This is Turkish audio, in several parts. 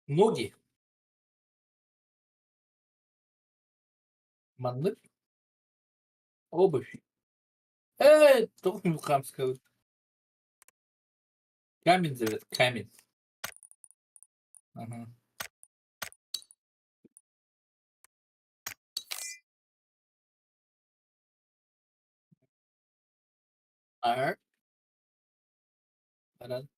Ноги, маннык, обувь. Только хамского. Камень зовет, камень. Ага. Ар, аран,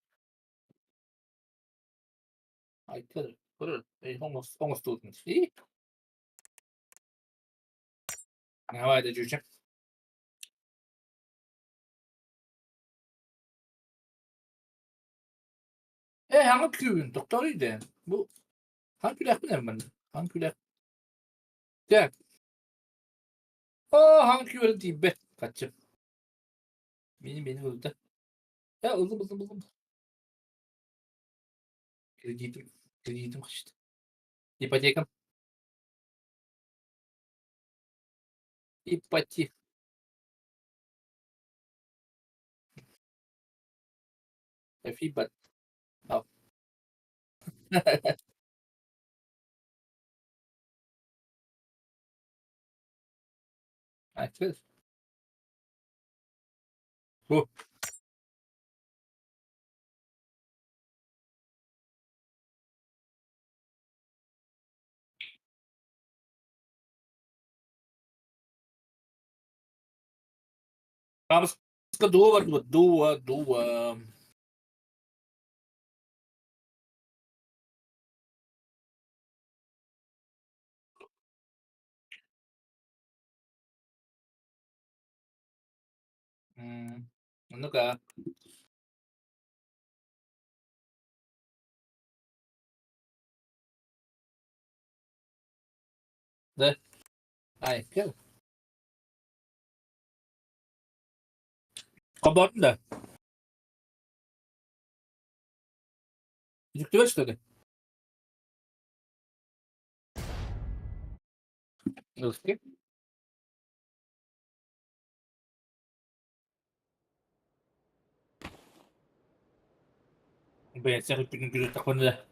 айтыр, көрөр. Оңос туудун. Havayda cücem. Hangi köyün doktoruydu? Bu hangi külək bilirəm mən? Hangi külək? Gel. Hangi külək deyim be? Kaçım. Beni öldü. Ya ıldım. Kreditim kaçtı. İpotekam. İpotek. في بد. اه. كده. هو بس دوا. Ano ka? ده كده. Kabarttı da. Gidip işte. Rızkı. Ben sen hepinin gülü takımında.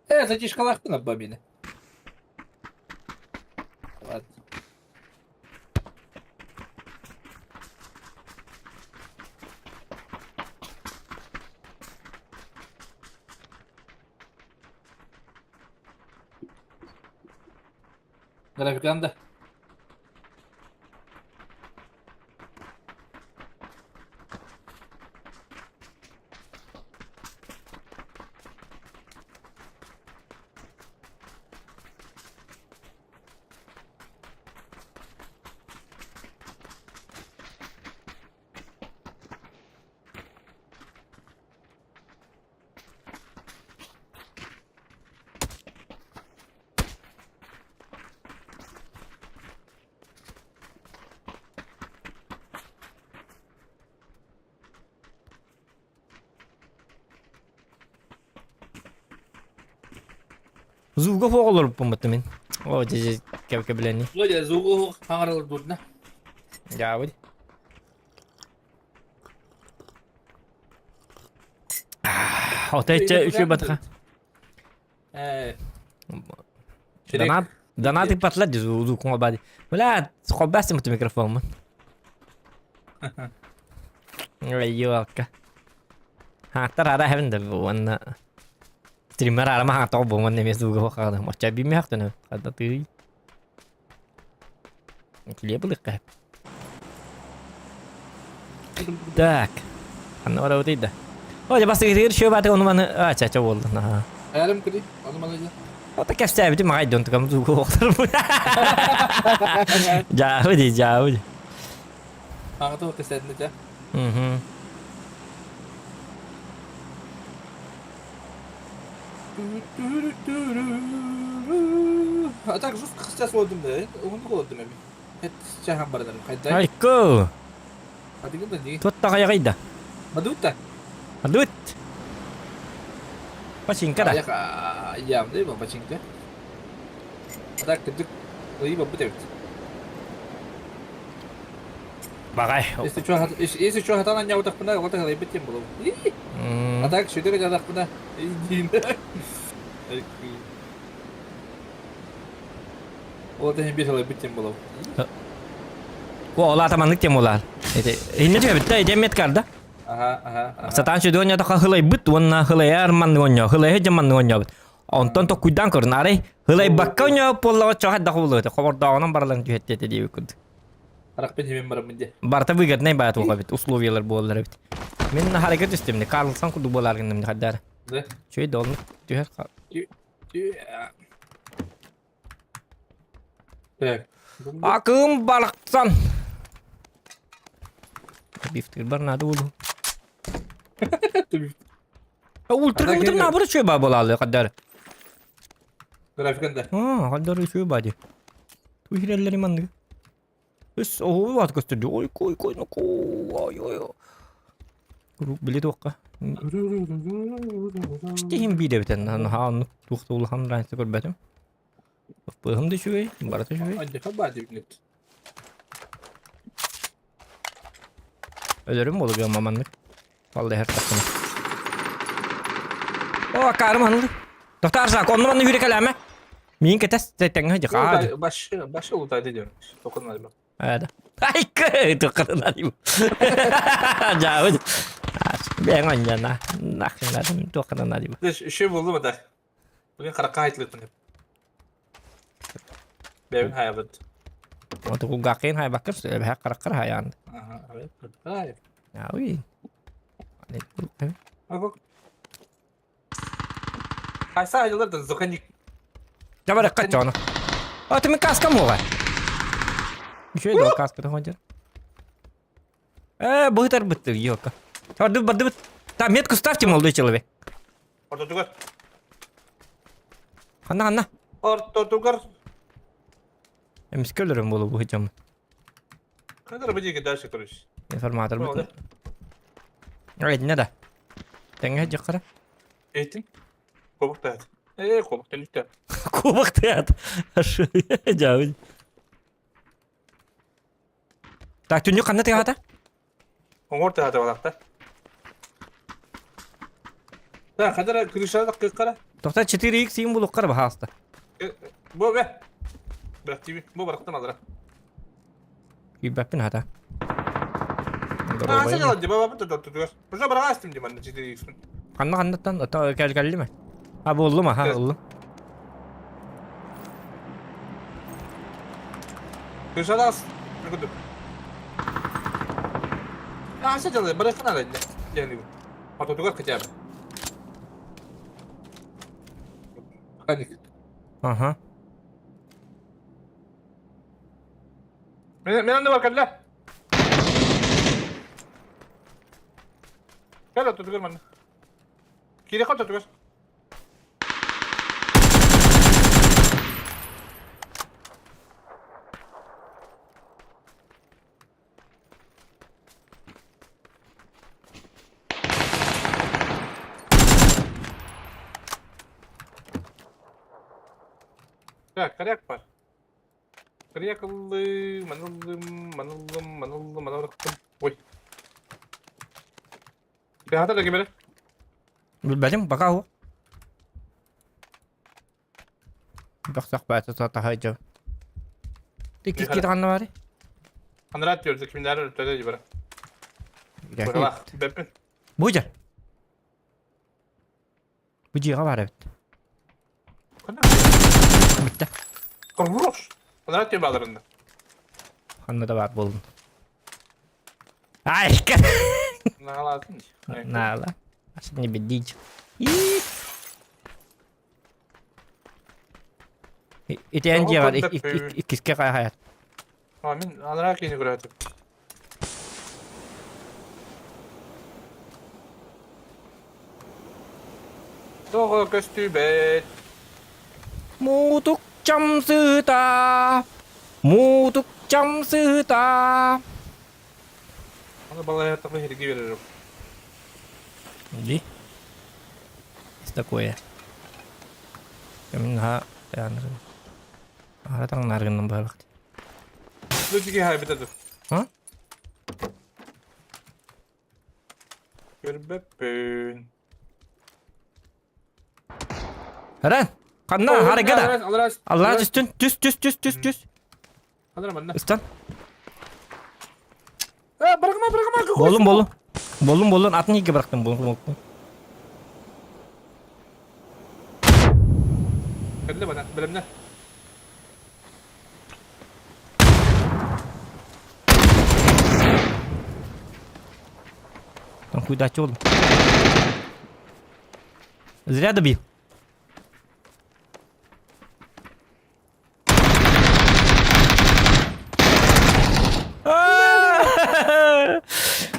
Затишка лахту на бабине. Ладно. Графиканда. Zuga fo olur bu mutluyum. O cece kebileni. Вроде звук хангарал дурна. Ya bu. O tece şu batka. شريك. Danati patlat zu kuma badi. Wala khobasti mut mikrofon man. Ayo ka. Ha tara ada heaven da wan. Streamer ara ma to bo man ne zuga ho ka. Ma chabi mi hakta na. Kada tiri. Kliye bulik ka. Tak. Anna ora utida. Olha basta ir şu batı onu bana aç oldu. Ha. Hayalim kırayım. Adım alacağım. O da kefte bir ma don't kam zuga ho. Jauh. Hangi tuh kesedin aja. Mhm. Так жестко сейчас oldum da. Onu oldum emin. Hep çahan baradan. Kayday. Aiko. Hadi gidin di. Tutta kaya kaida. Maduta. Adut. Pasingkat Ya ah. ka ayam deh bang pacing teh. Ada keduk. Lagi babu teh. Bagay. Если что, хатана не утах пына, вот это битим было. А так, что ты гадах пына? Иди. Вот это битало битим было. Bu ola tamanlık tem olar. Hilmet yok bitti. Cemet karda. Ага. Satan şu dünya da hılay bit. Ona hılay arman oynuyor. Hılay hegeman oynuyor. Ondan to kuydan kırın. Arey hılay bakka oynuyor. Polla çoğu da hılı. Kabar dağının barlan cühette diye bir Arak ben hemen barım bindi. Barta bıgat ne bayat oğa bit. Usloviyalar bollar bit. Men hareket istemni. Karlsan kudu bolar gındım haddar. Ne? Şöyle dolun. Tüher. Evet. Akım balıksan. Biftir barna dolu. Ultra ultra ne yapıyor şöyle babalı haddar. Grafikanda. Ha, haddar şöyle badi. Tu hirelleri mandı. Üs o vaat gösterdi. Oy koy noko. Oy. Grup bile dokka. İşte bir de biten. Ha onu tuğtul han ransı görbedim. Paham da şöyle. Barata şöyle. Anca kabadi bilet. Ölürüm olur bir mamanlık. Vallahi her takımı. O karım hanıldı. Doktor sak onu bana yürek aleme. Min ketes teteng aja kadı. Başka ultaydı diyorum. Dokunmadı bak. Ada. Ay ke doktor nadi bu. Jauh. Ben aja nah nadim doktor nadi bu. Şey buldu mu da? Bugün karakka haytlık bunu. Benim hayabıt. Untuk ugakin hay bakır söyle bir karakter hayan. Aha, evet. Hayır. Ya uy. Ne bu? Bak. Kaysa ayılardın zokanik. Coba dekat cono. Oh, temen kaska mu var? Şöyle de kaska da hoca. Betul betul yok. Hadi berde. Ta met kustavçım oldu içeri. Orada duvar. Hanna. Orada duvar. Emsköllerim bolu bu hocam. Kadar bıcı ki ders konuş. Informator betul. Evet ne de. Tengah jakara. Eğitim. Kovuk da. Kovuk delikte. Kubak teat. Jauh. Tak tunjuk anda teata. Ongor da hadi valakta. Da kadar kırışa da kara. Doktor 4x sim buluk kar bahasta. Bu be. Bırak TV. Bu bıraktın alır. Ibapin hata. Nasıl yalan baba da tutuyor. Burada bırak astım diye bana ciddi değilsin. Kanna tan atau geldi mi? Ha bu oldu mu? Ha Evet. oldu. Kırışa da as. Ne kadar? Nasıl yalan bıraktın alır. Yani bu. Orada duvar kaçar. Panik. Aha. Men anda var kalla. Kalla tutuyor bana. Kiri kal tutuyor. Ya kariyak var. Kariyak manıldım. Oy. Bir hata lagi böyle. Benim bakau. Baksak bahasa sata haja. Dikit kita kan var. Anlat diyoruz kimler ötede gibi böyle. Ya. Bak bepin. Buja. Buji ka var evet. Kana. Bitti. Korvuş. Anlat diyor bağlarında. Anna da var buldum. Ay. Ne lazım? Nah lah. Aslinya bedij. Itu yang dia var. İkiske kayak hayat. Amin. Anlat yeni kuruyor. Doğru köstübet. Mutuk jam seta. Mutuk jam seta. Ana balaya tabii hergi veririm. Jadi. Esta kue. Kami ha ya. Ada tang narin nambah. Lütfi haybete dur. Ha? Görmepün. Eren. Kanna harika da. Alırız. Allah üstün. Düz. Alırım anne. Üstten. Bırakma. Bolun. Atını iki bıraktım. Bolun. Kırdı bana. Bölümden. Там куда чёл. Зря добил.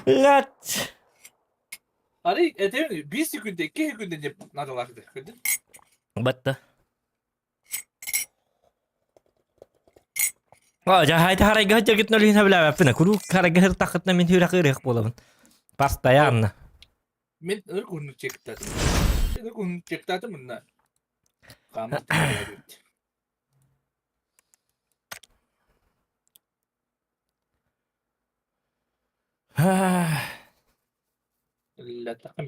Лят. Arı edemin bir sekünde, 2 sekünde ne nadolardı? Gördün? Battı. Haydi harayga hajar gitnolin habla bapna. Kuru harayga hır takıtna min hıra kırık bolavın. Pastayanna. Men ırkunu çekti. Irkunu çekti bunlar. Kamat. لا تقم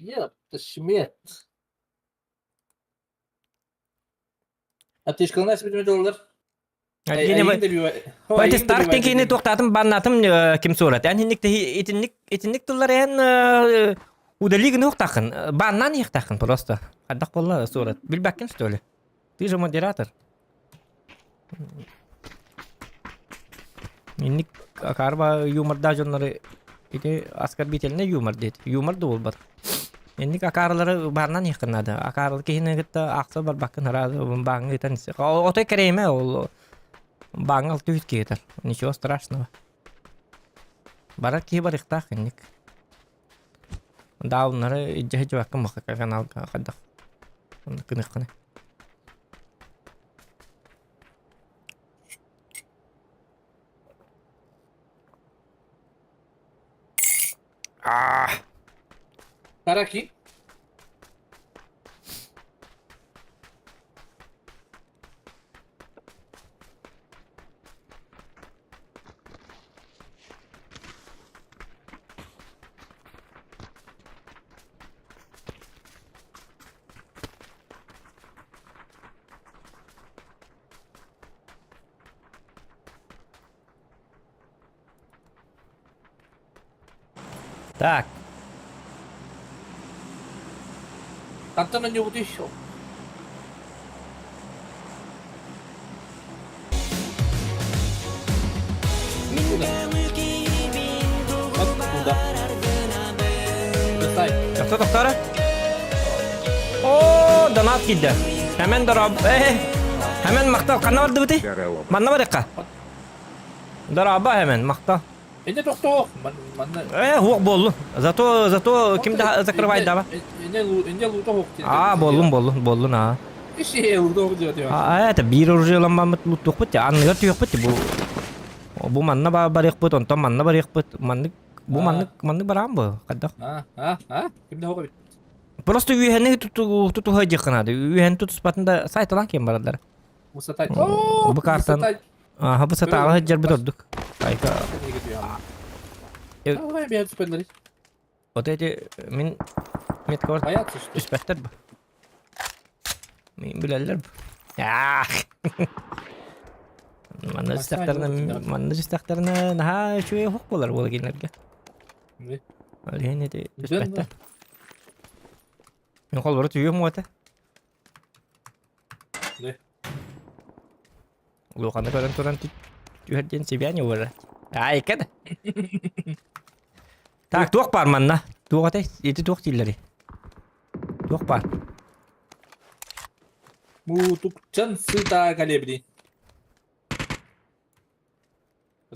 يا الشميت أبتشكل ناس بدون دولار Pati starting ini toqtadım banatım kim sorat. Yani hinnik itinnik tullar en udalig nok takın. Bannan yık takın просто. Haddak valla sorat. Bil bakın öyle. Ты же модератор. Hinnik akarba yumurda jonları ite askar bitelne yumur dedi. Yumur da olbar. Hinnik akarları bannan yıkınadı. Akarlı ki hinnik de aksa bar bakın herhalde bangı tanesi. O da kreme ol. Бангал тюйт кетер. Ничего страшного. Барак кибар ихтах инник. Да унары иджахи жуакка махака канал кадах. Кыныхканы. Караки. Так. Как-то на него еще. Burada. Göster. Yaptı doktora. Oo, donat gitti. Hemen darab. Hemen makta. Kanna vardı biti. Manna var ya. Daraba hemen makta. Ende doktor. Хук болду. Зато кимди закрывает даба? Ende лута хок. Болду на. İşte lута хок diyor. Это бир оружияланбамыт лут токпут ya. Анныгар түйөкпүт бу манна барык онтон манна барык бу манны барам бу кадак. Kimde хок bit. Просто үйһәне туту хажыкынады. Үйһән туту спатында сайталан кем баралар. Мусатай. Bu kartan. Aha bu sata ala hajjar bitorduk. Ayka. Ay bir süperleri. O dedi min kavart Hayat işte. üspekter bu. Min bilerler bu. Ya. Manna istaktarına naha şöyle huk bolar bola gelinlerge. Ne? Öyle ne de Güzel mi? üspekter. Min kol barı tüyüyor mu ata? Ne? Lokanda karan turan tüyherden seviyen var. Ay kada. Tak tuak par manna. Tuak ate itu tuak cilleri. Tuak par. Mutukcan sığda galebri.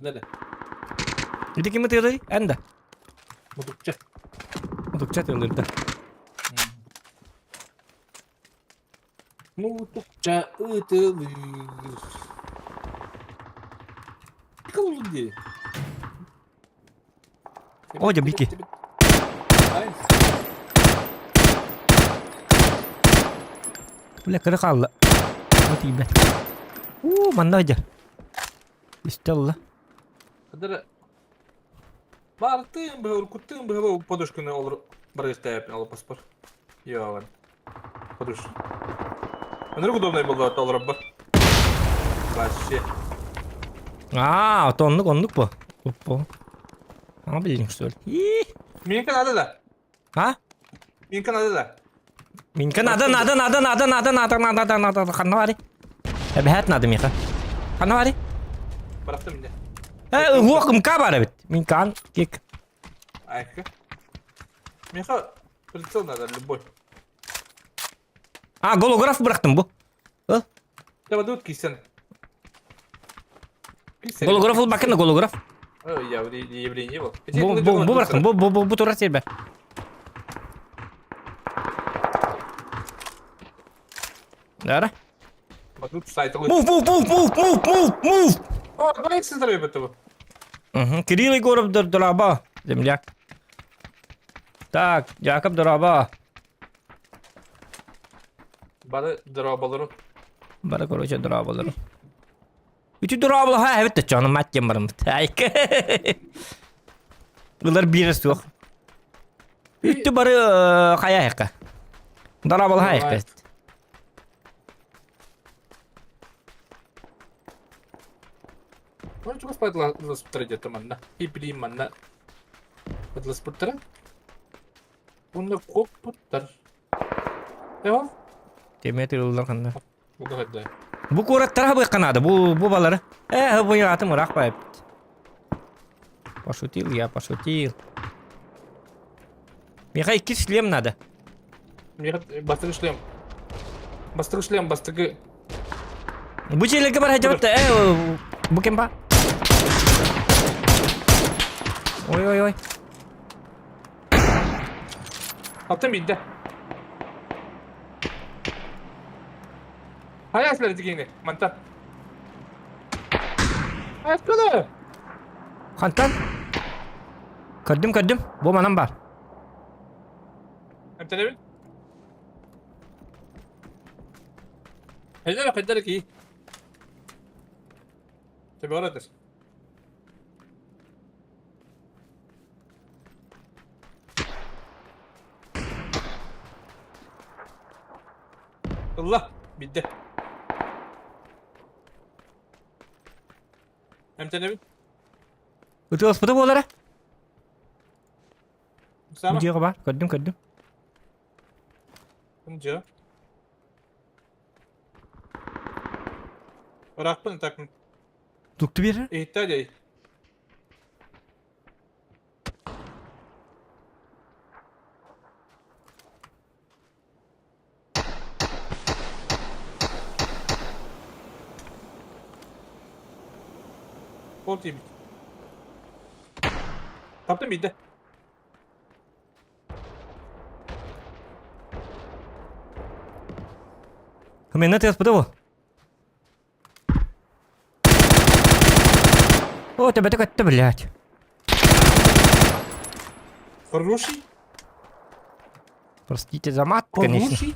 Nerede? Itu kim tadi? Anda. Mutukça. Untuk chat yollarda. Mutukça ıtılır. Kıvılın diye. Hoca Biki. Aynen. Boleh kena kalah. Tiba. Mana aja. Istilah. Kadar Бартын был, кутын был, подушку на олр, брызгает на паспорт. Йован. Подуш. А на удобный был от олраба. Вообще. Tonluk onluk bu. Bu. Ama bildin что ли? Минка надо да. Ha? Минка надо да. Minka nada. Kanna var. Behat nada Minka. Kanna var. Bıraktım yine. Hukum kabar bit. Minkan kik. Ayka. Минка прицел надо любой. Голограф bıraktım bu. Al. Давай тут кисен. Голограф ol bakın da голограф. Я явление был. Bu bıraktım. Bu turat yerbe. Dara. Вот тут сайт. Move. О, давай с центра этого. Кирилл Егоров драба. Земляк. Так, Яков драба. Bana darabalarım. Bana короче драбалар. Ütü drabal ha evet de canım mat yamarım. Bunlar bir yok. Ütü barı kaya heka. Drabal ha heka. Ну, чего спать ласпутера где-то манна. И приманна. Под ласпутера? Он на коп путер. Evo? Demet yıllar kanda. Bu da hadi. Bu kurak tarafı kanadı bu baları. Bu yatım ırak bayıp. Пошутил я, пошутил. Михай iki шлем надо. Bastırı шлем. Bastırı шлем, bastırı. Bu çelik var hacı battı. Bu kim ba? Oy. Attım bildi. Hayat verdik yine. Mantar. Hayat kalı. Kantan. Kaddim. Bu manam var. Hem televin. Hederek iyi. Tabi oradır. Allah bitti. Hem televin. Itu hospital bolara. Sama. Dia kabar? Kaddim. Bunca. Bırak bunu takın. Tuktu bir yer. İhtiyaç değil. Bol TV. Taptım bitti. Kemana tu hospital? Oh, tiba-tiba kata блядь. Хороший. Простите за мат, конечно. Хороший.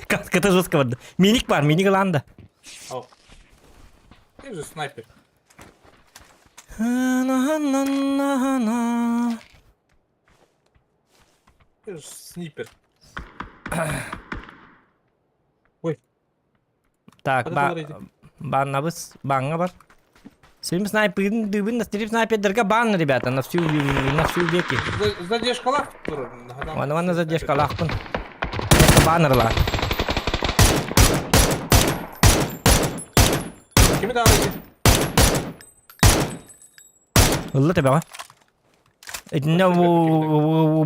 Ката жестко vardı. Minik var, minik alanda. Al. Ne güzel sniper. Ne güzel sniper. Ой. Так, Hadi dolar yedik. баннабыз, банга бар. Стрим снайперин, дыбын, стрим снайпердерге бан, ребята, на всю веки. Задержкалар. Вана задержка лахпын. Это баннерлар. Kimi davet edin?Illı tabi ama. Ne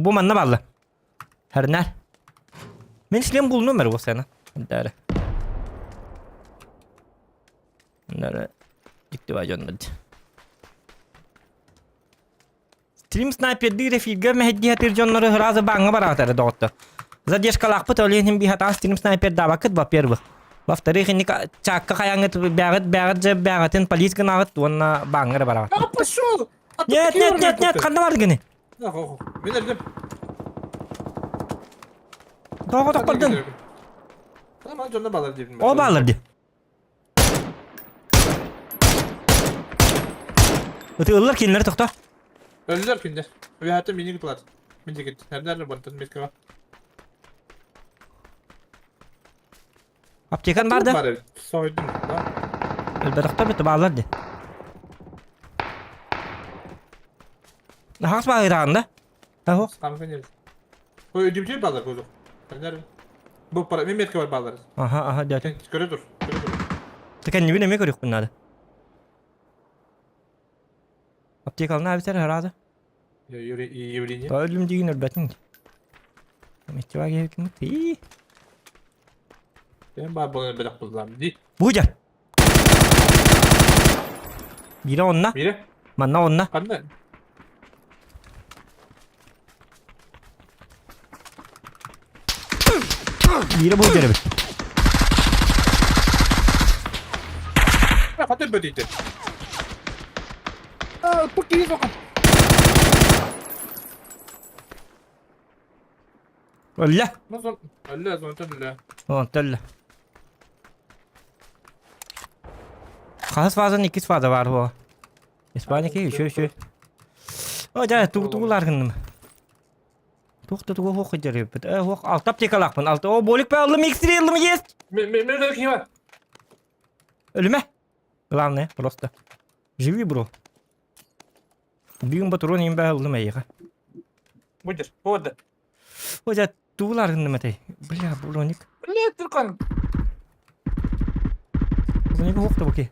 bu manna bağlı. Her ner. Men işlem bulunur mu bu sene? Dere. Dere. Dikti var canım. Stream sniper di refilga mehdi hatir canları razı banga baratar dağıttı. Zadeshka laqpı toleyim bir hata stream sniper da vakit ba perbi. Baftarı хинник чакка хаянгыт бягатын полис гынагыт онна баңгыр бара. Ya пошел! Нет, кандай бар гыны? Ben öldüm. Тоғы тоқпырдын. Tamam canına bağlar dedim. О bağlardı. Itıllar kinleri tokta. Öldüler pinde. Ve hatta mini gittiler. Mini gitti. Nerede bantın metka var? Aptekan barda. Bari soydum lan. Elbette bitti bağlardı. Hangi bağırağında? Aho. Samsun yeriz. O ödümcül bağlar kozu. Nerede? Bu para bir metka var bağlarız. Aha diyor. Sen göre dur. Göre dur. Tekan gibi ne mi görüyor bunlar? Aptekan ne biter herhalde? Yürüyünce. Daha ölüm değil elbette. Mehtiva gibi kim? İyi. Ben bari bunu bırak buldum. Di. Bu gel. Biri onna. Mire. Manna onna. Kanda. Biri bu gel. Ya fatır bödeydi. Aa, bu geri sokun. Öyle. Nasıl? Allah zonta Allah. Öyle. Kaç fazla ikiz fazla var bu. İspanya ki şu. Oca tuğlar gındım. Tuğ hoq jarıp. Hoq altap tekalaqpın. Altı o bolik be aldım iksiri aldım yes. Nerede kim var? Ölüme. Главное просто. Живи, bro. Бигин патрон им бе алdım ayıqa. Budur. Budur. Oca tuğlar gındım etey. Bля, броник. Ne Türkan? Bronik hoq da bakay.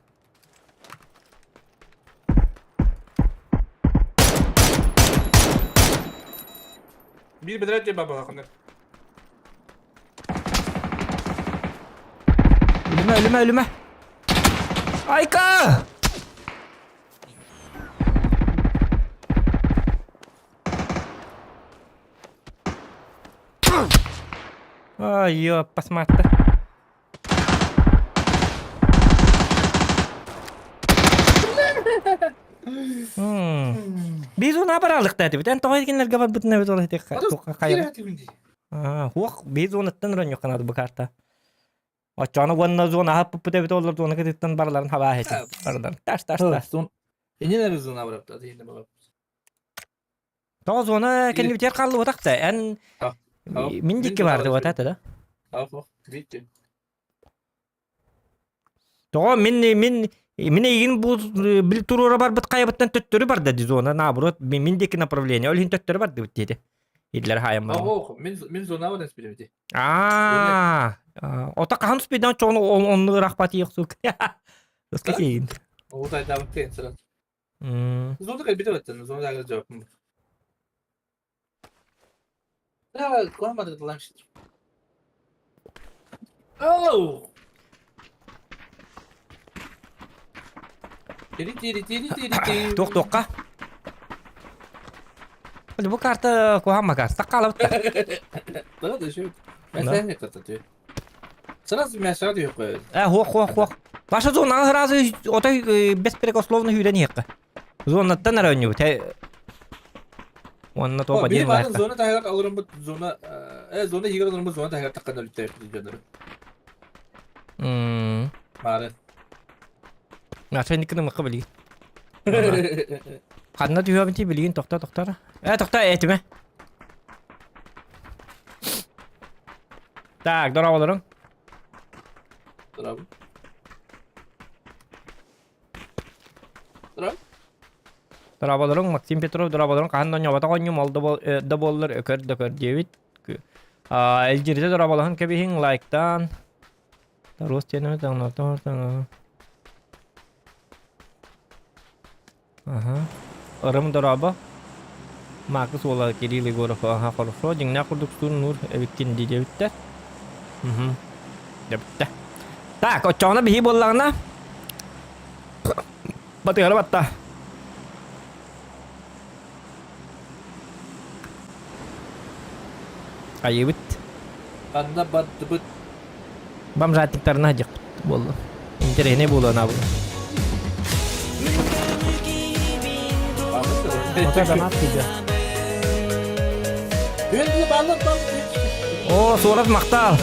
Bir bedret diye baba hakkında. Ölüme. Ayka! Ay, yo, pas mata. Biz ona baralık dedi. Bir tane toy genler var bütün evet olay tek. Kira tibindi. Hoq biz onattan ran yoqanadı bu karta. Açana wanna zona hap bu evet olur zona giditten baraların hava hesi. Baradan. Taş. Son. Yine zona var da yine baba. Daha zona kendi biter kaldı o takta. En mincik vardı o takta da. Afo. Bitti. Daha min egin bu bir turura bar bit kaybattan töttürü bar dedi zona nabrot mindeki направление. Ol hin töttürü bar dedi. İdler hayam var. Afo. Min zona var nasıl bilmedi. O ta kanus bidan çoğunu onu rahpati yoksuk. Nasıl keyin? O da devam etsin sıra. Zona kalbi de vattın. Zona da cevap mı? Ya koymadık lan işte. Oh! Tiri. Tok. Hadi bu kartı koyamma kart. Sakalı. Daha da şu. Mesela ne katıyor? Sana mesela diyor koy. Hoq. Başa zona hırazı o da беспрекословно hüyden yıkkı. Zonattan arayın te. Onunla topa Bir değil var mi? zona tahir alırım bu zona. Zona higar alırım bu zona tahir takkan ölüp diyorlar. Mare. Ya sen dikkat etme kabul. Kanna diyor binti bilgin tokta. Tokta etme. Tak, dora olurum. Bravo. Dora olurum. Maxim Petrov dora olurum. Kanna nyabata konyum oldu da bollar öker David. Elcirde dora olurum kebihin like'tan. Terus channel download. Aha. Arım daraba. Marcus ola kiri ligoro ha korfo jingna kurduk sun nur evikin di jevitte. Depte. Tak, ocona bihi bollagna. Batigala batta. Ayıbit. Banda bat. Bam ratik tarna ajak bollo. Interene bollo na bu. Otak anat dia. Ben de banlat. Oh, surat maktal.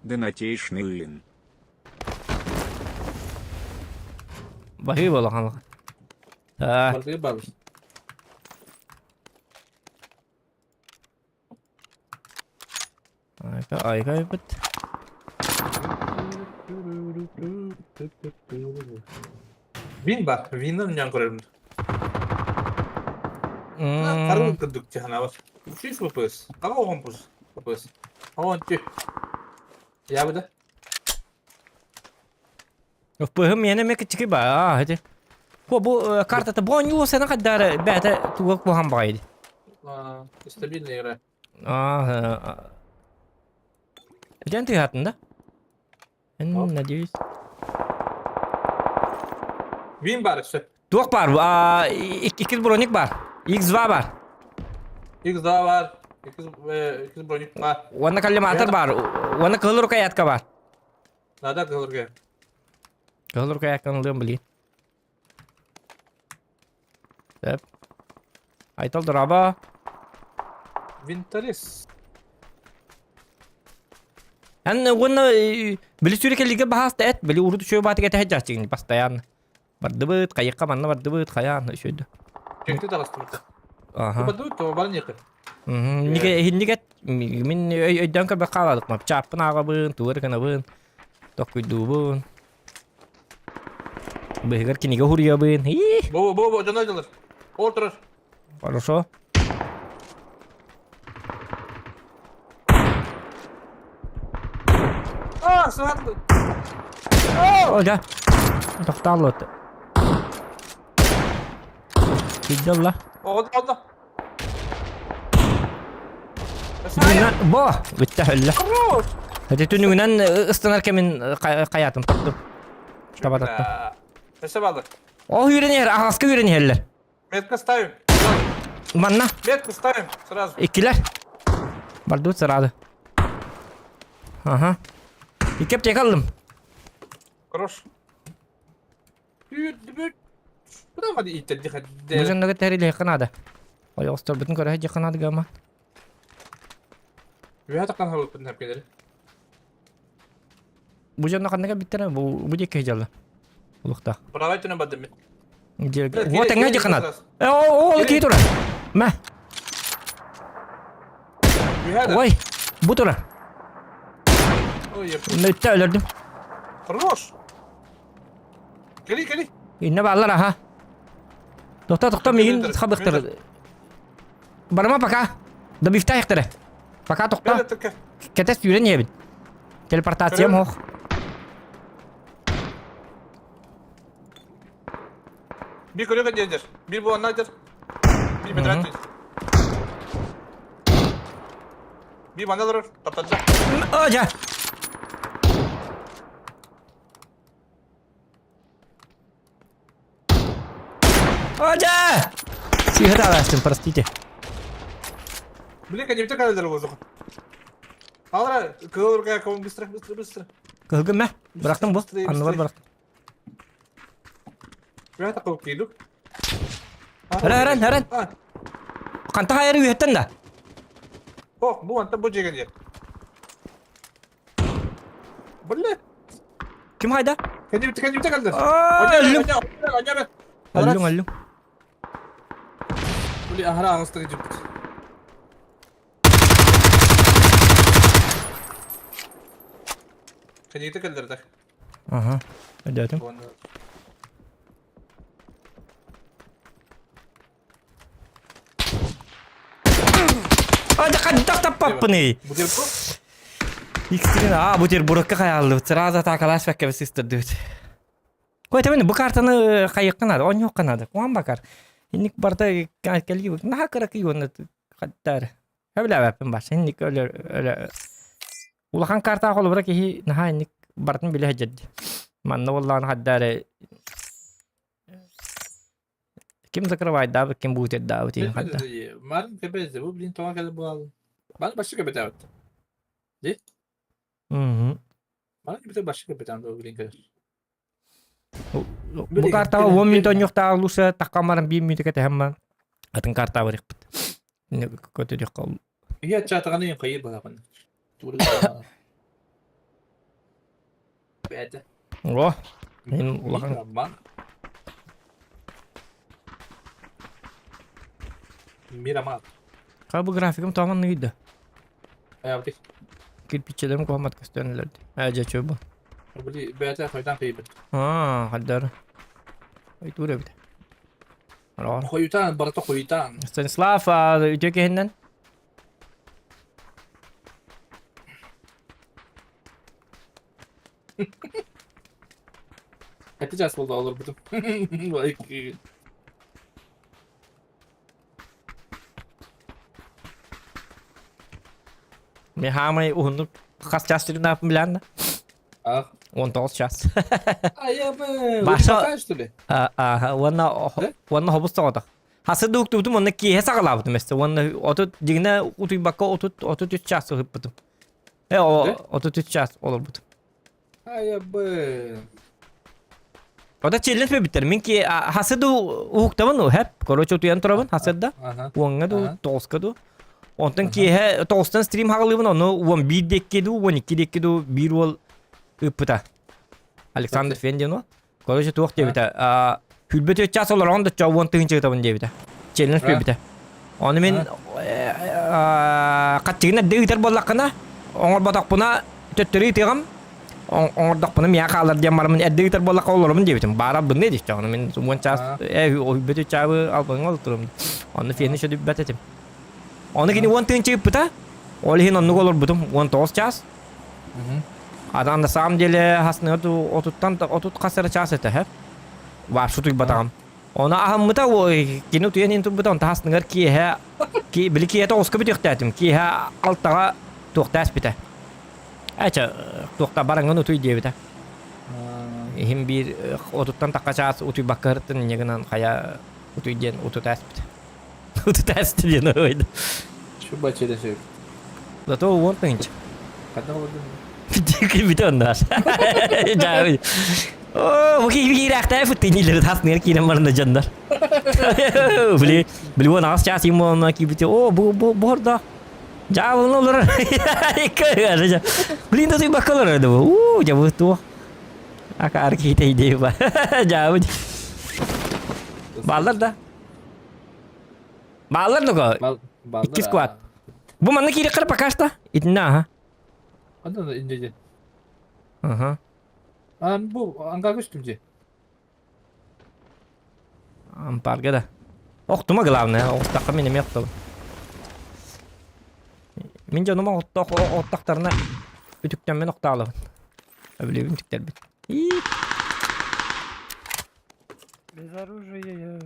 Donation. Bahı bolan halka. Ha, Barıya bağlı. ay bit. Win bak. Win'den yan koyarım. Hmm. Karı kırdık cihana var. Üçüncü papız. Ama on puz. Papız. On tü. Ya bu da. Öpühüm yine mek çıkı ba hadi. Bu kartata bonyu sana kadar bete tuğuk bu ham baydı. İstabil yere. Jangan hatında. Hop. Ne diyoruz? Win var işte. Tuğuk var. İkiz bronik var. X2 var. X daha var. İkiz bronik var. Wana kalli matar var. Wana kalur kayat ka var. Nada kalır ki. Kalur kayat kan udah beli. Sep. Aital berapa? Winteris. Yani wana beli sürekli liga bahas et. Beli urut şöyle batı gete hecah çingin pastayan. Bardebet kayak ka mana bardebet kayan şöyle. Çekti talaştı. Aha. Bu da tu bana yakın. Nike min öden ka bakaladık mı? Çapın ağabın, tuğur kana bın. Tokku bun. Beher kini ga huriya bın. Ih, Bu canı acılır. Oturur. хорошо. Sıhhatlı. Oja. Toxtallı. Gidiyorlar. Oldu. Tününden, bo, bitti hölle. Roş. Hadi tününden ıslanırken min kayatım tuttum. Tabat attım. Nese bağlı. Oh yürüyen yer, ağaska yürüyen yerler. Метка ставим. Manna, Метку ставим сразу. ikiler. Bardut sırada. Aha. İkep çekalım. Хорош. Bu da hadi itti hadi. Bujan dagat teri lekan ada. Oya ostor bütün kore haja kanada gama. Ve hata kan halut pun hep gelir. Bujan nakan naga bitter bu jek hejalla. Ulukta. Bravo itu nambah demit. Jek. Kiri, Wo tengah kiri, aja kanat. terus. Oh, Kiri. gitu lah. Mah, Ve hata. oy. Bu tura. Oh iya. Nötte öldürdüm. Хорош. Geli. İnne ballar ha. Doktor migin Gönder, xabiqtir. gönder. Barama paka. Da bifta yaqtire. Paka doktor. Gel tıkı. Ketes yürün yebin. Teleportatsiya Gönder. moq. Bir kuru gelir. Bir bu anladır. Bir bedret. Bir bana durur. Taptacak. Oja. Oja. Sihat alasın, простите. Блин, они так калдер воздух. Алра, кылыр как он быстро. Kılgın mı? Bıraktım bu. Bıstırayım, Anı var bıstırayım. bıraktım. Ve hata kılıp giydu. Heren. Kanta hayır üyetten de. Oh, bu anta bu cegen yer. Блин, Kim hayda? kendi kaldır. Öldüm. Onya. Öldüm. Блин, ahra anasını cıptı. Kendi kaldır da. Aha. Ödedim. Hadi kaddak tapap nih. Bu değil bu. İkisini bu tür burukka kayallı. Sırada takalaş ve kebe sister düt. Koy temen bu kartını kayık kanadı. On yok kanadı. Kuan bakar. İnnik barda kelgi bak. Naha kırak iyi onu. Kaddar. Öyle yapayım baş. İnnik öyle. Ulakan karta akolu bırak iyi. Naha innik bardan bile hecedi. Manna vallahi haddare. Kim zakır vay da kim bu ted da uti hadda. Marın tepesi bu bilin toğa kadar bu aldım. Bana başka köpek evet. Mhm. Bana bir başka köpek aldı o bilin kadar. Bu karta 10 minuten yok ta lusa takamaran 1 minute kete hemen. Atın karta var yapıt. Ne kötü diyor kal. İyi çatakanı yok kayıp bana bana. Doğru. Bede. Oh. Ini ulakan. Bang. Miramar. Bu grafikim tamam neydi? Ayavdik. Kirpiççelerim koymat gösterenlerdi. Aca çöbü. Bili beyazlar koydan kıybet. Ha, haddar. Ay dur bir de. Alo. Koyutan, barata koyutan. Stanislav, öteki hinden. Kaçacağız oldu olur bütün. Vay ki. Men hamay uhundur. Kas çastırın ne yapın bilen de. Ah. 19 ças. Ayamı. Başa- Başa. Üstüne. Wanna hobus sağda. Hası duk tutum onu ki hesa kalabdı mesela. Wanna otu digine utu bakka otu 3 ças hıpıdım. Otu 3 ças olur butum. Ayabı. O da challenge mi bitir? Min ki hası du uhuktaman o hep. Koroç otuyan turabın hası da. Aha. Wanga du Aha. toska du. Ondan ki he tostan stream hagalıyım onu. Wan bir dekke du, wan iki dekke du bir wol ıpıta. Alexander Fendin o. Koroç tuğuk diye bita. Hülbet 3 ças olur onda çav won tığın çıkıtabın diye bita. Challenge mi bita? Onu min kaçığına değiter bollakına. Onlar batak buna töttürü tığım. Onlar buna miya kalır diye marımın değiter bollak olurmun diye bitim. Bara bunu ne dişti onu min won ças. O hülbet 3 çavı alpağın oturum. Onu Fendin şöyle bir betetim. Onu kini won tığın çıkıpıta. Olihin onu olur butum. Won toz ças. Adan da sam dele hasne otut kasara ças ete hep. Var şu tuy batam. Ona ahamıta o kinu tuyen intu buton ta hasnıgar ki he ki bili ki eta oska bitik tatim ki he altaga tuqtas bite. Aça tuqta barangan tuy diye bite. Him bir otuttan takacas utuy bakartın yegenan kaya utuy den ututas bite. Ututas diye ne oydu. Şu bahçede şey. Lato won pinch. Kadar oldu. Bitik bite onlar. Jauh. Oh, mungkin bagi rakta putih ni lepas has ni kira marna jandar. Beli wan has cha simon na ki bite. Oh, bu da. Jauh no lor. Ikut aja. Beli tu sih bakal lor tu. Jauh tu. Akar kita ide ba. Jauh. Balar da. Balar tu ko. İki squad. Bu mana kira kar pakasta? Itna ha. Ada da ince. Aha. Bu angka üstümce. Ampar gada. Oktuma главное, оттаққа мен еме оқтау. Мен жаныма оттақтарына үтіктен мен оқтағылығын. Өбілебім тіктер бит. Без оружия.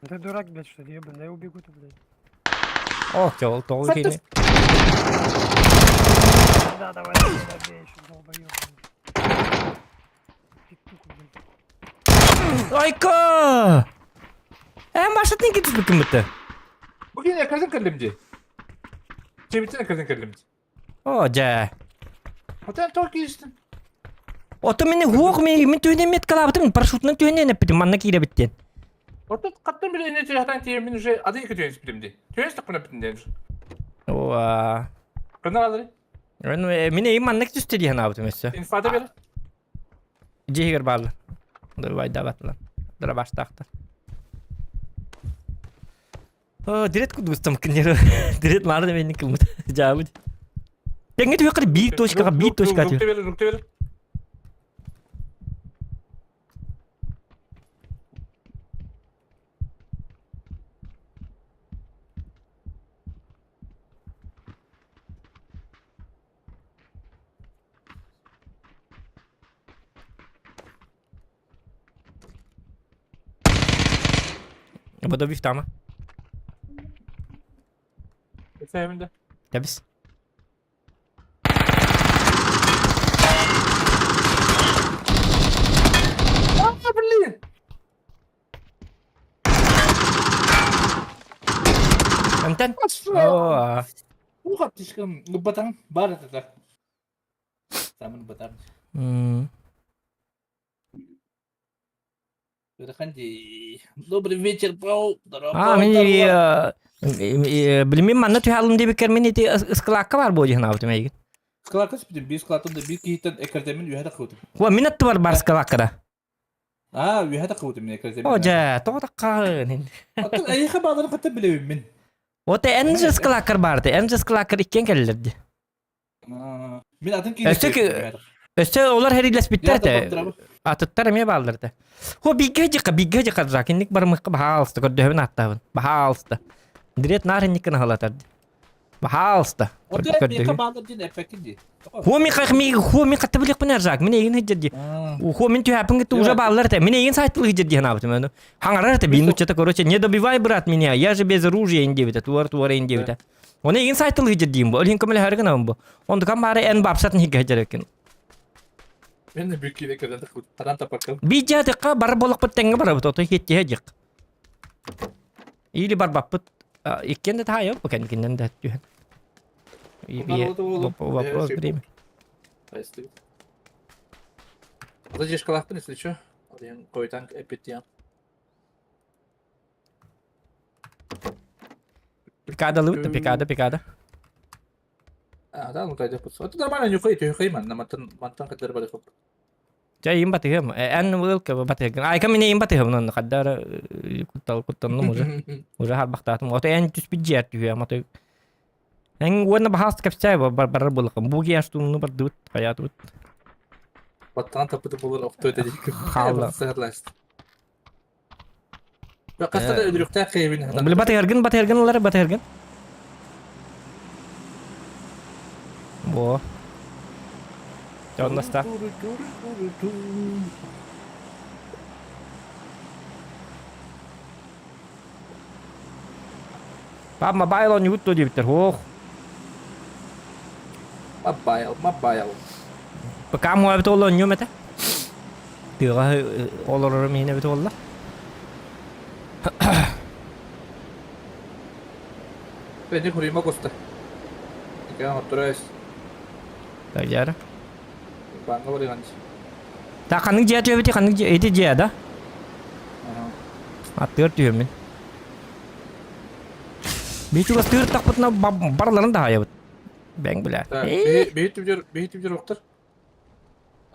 Ты дурак, блядь, что ли, ебаный, я убегу ты, блядь. Ох, чол, тоғы кейіне. Да, давай, добей, еще долбоёбаный. Петух, блядь. Ayka! Başlatın git bakın bitti. Bugün yakasın kallemci. Çevitin yakasın kallemci. Oca. Hatta çok geçtin. Oto meni huok min tühne met kalabatım paraşutla tühne ne bitti manna kire bitti. Orada kattım bile ne tüyahtan teyemin uje adı iki tüyeniz bilimdi. Tüyeniz takına bitin denir. O Kırnar alırı. meni iyi manna küstü diye nabatım esse. İnfade verir. Jehiger barlı. Dur vay davatlan. Dur baştakta. Direkt kudustam kinero. Direkt marda beni kımıt. Cavabı. Pengen tuh kan bir toşka. Nukte verir, nukte verir. Bu da bir tamam. Sevimde. Tabis. Berlin. Enten. Bu kaptı çıkım. Batang barat tak. Zaman batang. Berkanji. Добрый вечер, бро. Bilmem mana tuh halum dia pikir meni itu sekelaka var boje hana auto megi. Sekolah kas bitim bis kelatın da bir kihitan ekerdemin yuhada kutu. Wa minat tuh bar sekelaka da. وهذا قوة من كذا. Oja, to takkan. أي خبر أنا كنت بلي من. Ote enjes klaker barte, enjes klaker ikken kellerdi. من أتن كذا. Östeki- Öste olar heriles bitterte. Atıttar mı baldırdı? Ho bigge jika zakinlik bar mık bahalsta kodde nattavın. Bahalsta. Direkt narinnikin halatardı. Bahalsta. وده مي خبر جد أفكر. هو مي قتبلك من ارزاق من اين هجدي وهو من تهابن توجا بالرته من اين سايت هجدي هنا بتمنو هانغرته بينو чета короче не добивай брат меня я же без оружия индивида туар индивида он эйн сайт хиждим бо олин камел харган бо он дукан бары эн бапсатын хигежерекен من بيكي ذيك كذا تخوت. أنا تفكر. بيجا دقه бар болук беттенге бар бото хетте хежик или бар баппыт иккенде тайып бакен кинден да түйен вопрос время Подожди, шкалахпен, если что. Один кой танк эпитиан. Picada luta, picada. Да, ну тогда пусть. Это нормально, нюхай, man. На мантан кадер бали хоп. Jay im batiham. An wil ka batiham. Ay kami ni im batiham non kadar kutal no muja. Muja har baktat mo. Oto en tus bijet tu ya mato. En wana bahas kapsay bar bulakam. Bugi astu no bardut hayatut. Баттан тапты булыр октоо дедик. Халла. Сырласт. Бакаста да өдрүктө кайбин. Beli batihirgen olar batihirgen. Bo. Jonda sta. Pap mobile on YouTube dibiter ho. Mabaya. Kamu abi tollo nyu mete. Diga olur mine bitolla. Beni kurima kosta. Ikana oturais. Tajar. Bangga bali ganci. Ta kanık cihat öbeti kanık eti cihada. Atıyor diyor min. Bir çuval tır takpatna barların daha ya. Ben bile. Behit bir doktor.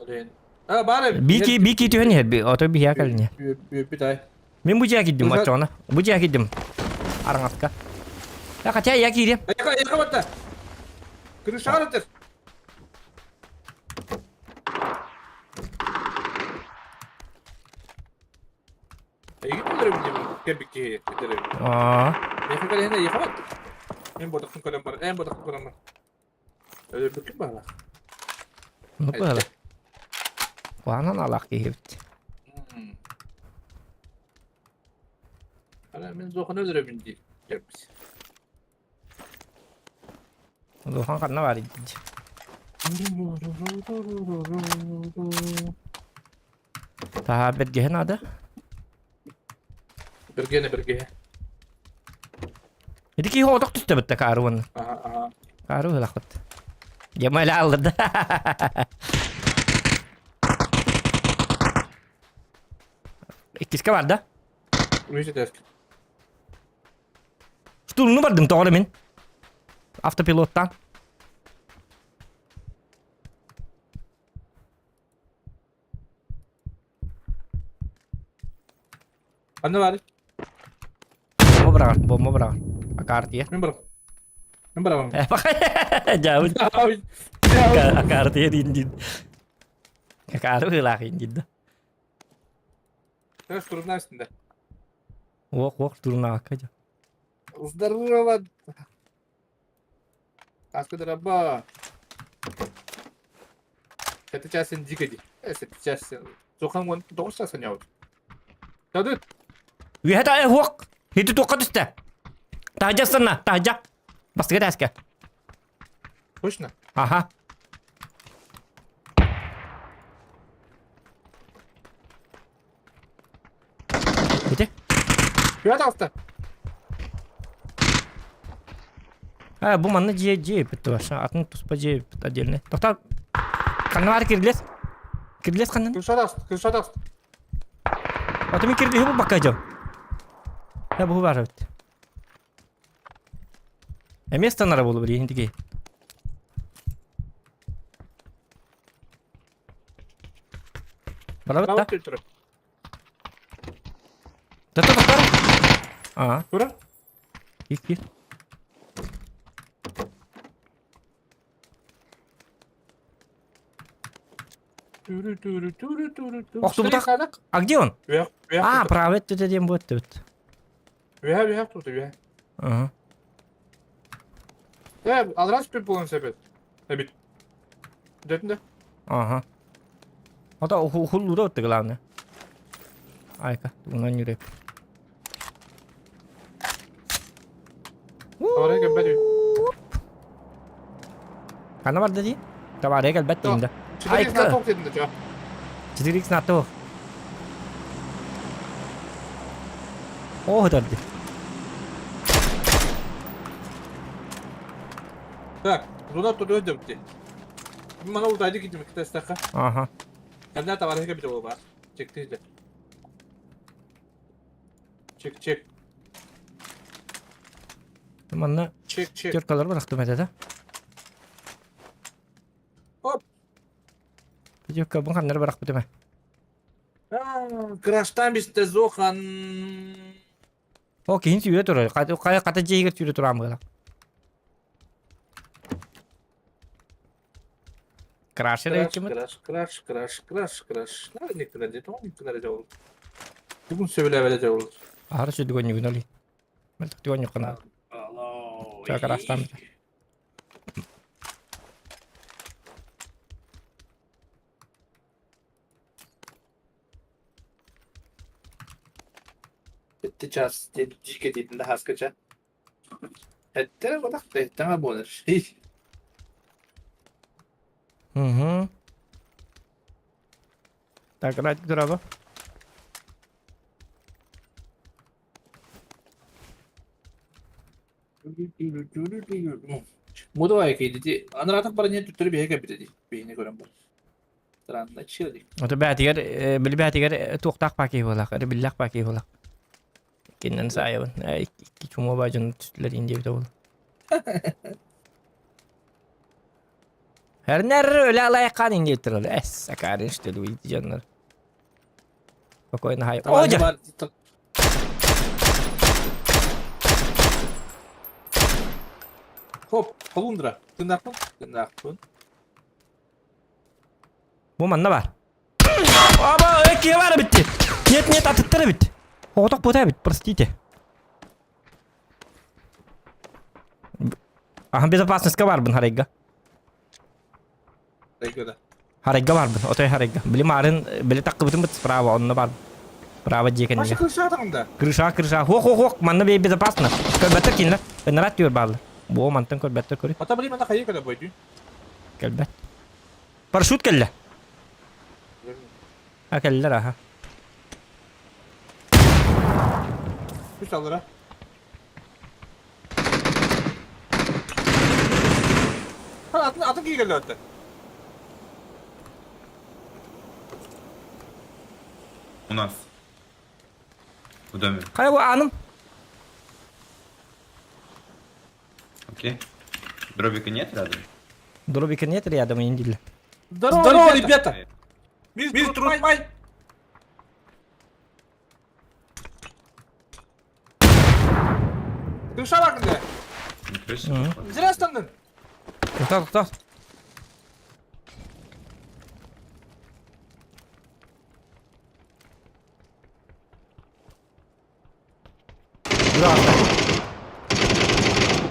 Alin. Bari. Biki diyor ne? Bir oto bir yakal ne? Bir day. Ben bu cihat gittim Güzel. maçona. Bu cihat gittim. Arangatka. Ya kaça ya gidiyorum. Yaka batta. Kırışar atır. Gidiyorum gibi. Kebiki gidiyorum. Aa. Yaka kali hene yaka batta. En bodak kolam bar. En bodak kolam bar. Öyle bir bala. Ne böyle? Kuanan alak ki hepti. Ana men zokan öldürüyorum diye. Yapmış. Zohan kan ne var? Tahabet gehen ada. Bergene. Idi ki hodok tutte bitte karuan. Aha. Karu lakot. Jamal aldı. İkiska vardı. Uyuşu test. Stulunu vardım doğru min. Автопилоттан. Anne var. Bomba bırak. Akartı ya. Ben bırak. Jauh. Abi. Akartı ya dindin. Akartı lah dindin. Sen sorun üstünde. Wok turun akaja. Здорово. Аска драба. Это сейчас индикади. Это сейчас. Зохан вон doğrusu sanıyor. Tadı. Wihata wok. Itu tokat işte. Tahja sana, tahja. Bas gede aska. Точно. Aha. Bitti. Пожалуйста. Bu manna C bitti başa. Atın tuspa C bitti adelne. Doktor. Kanı var kirles. Kirles kanın. Кыршадас. Atımı kirli bu bakacağım. Ya bu var evet. Место надо было блин такие. Браво. Браво, Петр. Doktor. Aa, Bura. git. Ох, тут так- Надо? А где он? Вверх, вверх. А, тут. правый тут один вот тут. Вверх, вверх тут, вверх. Ага. Alras bir bulun sepet. Evet. Dedin de. Ага. Ата хуллуда өттү главное. Айка, унан юрек. Oraya gel beni. Kana var dedi? Tamam, oraya gel bet Tamam. şimdi. Şimdi Ay, biz kı- ne tok dedin de cevap. 4x NATO. Oh dedi. Bak. Runa dur öldü bitti. Bana oradaydı gittim 2 dakika. Aha. Hem de var bir de o var. Çekti de. Çek. Manna Çek. Türkalar bıraktım edede. Hop. Türkka bu kanları bırak bitime. Crash'tan biz de zokan. O keyin suyda turur. Kata jeyger suyda turam gala. Crash'e de hükümet. Crash. Nerede ne kadar dedi? 10 kadar oldu. Bugün söyle verecek olur. Ahar şu dugon yugun ali. Meltak dugon yukun al. Allah. Çok Crash'tan bir. Bitti ças. Dike dedin de haskaça. Ettere badak da etteme boner. Hı hı. Так, ради драба. Bu da var ki dedi. Anlatak bana niye tutturup bir heke bir dedi. Beyni gören var. Sıranla çiğdi. Ото бәтигер били бәтигер туктак паки болак, ары биллак паки болак. Киннен сайыбын. Ики чума бажын түстүлөр инде бит ол. Her nerre öyle alaykan ince turur. Sakarın işte bu canlar. Bak oyuna hayır. Hoca. Hop. Kolundra. Tırnak mı? Bu man ne var? Aba öyle var bitti. Нет, atıtları bitti. O tak potay bit, простите. Aha безопасностька var bun harega. Regoda. Harega var bun. Otoy harega. Bili marın bili takı bütün bit sprava onunla var. Sprava jeken. Başka kılıçı adamda. Крыша. Хок. Манна бе безопасно. Көлбәттер кинлер. Бенрат диyor барлы. Бу мантын көлбәттер көрү. Ata bileyim ben de kayıya kadar boydu. Көлбәт. Парашют келле. Ha келлер аха. Üst alır ha. Ha atın iyi geldi hatta. У нас. В доме. Kaya bu anım. Окей. Дробика нет рядом? Дробика нет рядом, индили. Здорово, ребята. Biz Трутмай. Kılıça bakın de. На крыше? Мгм. походу. Zira standın. Туктап.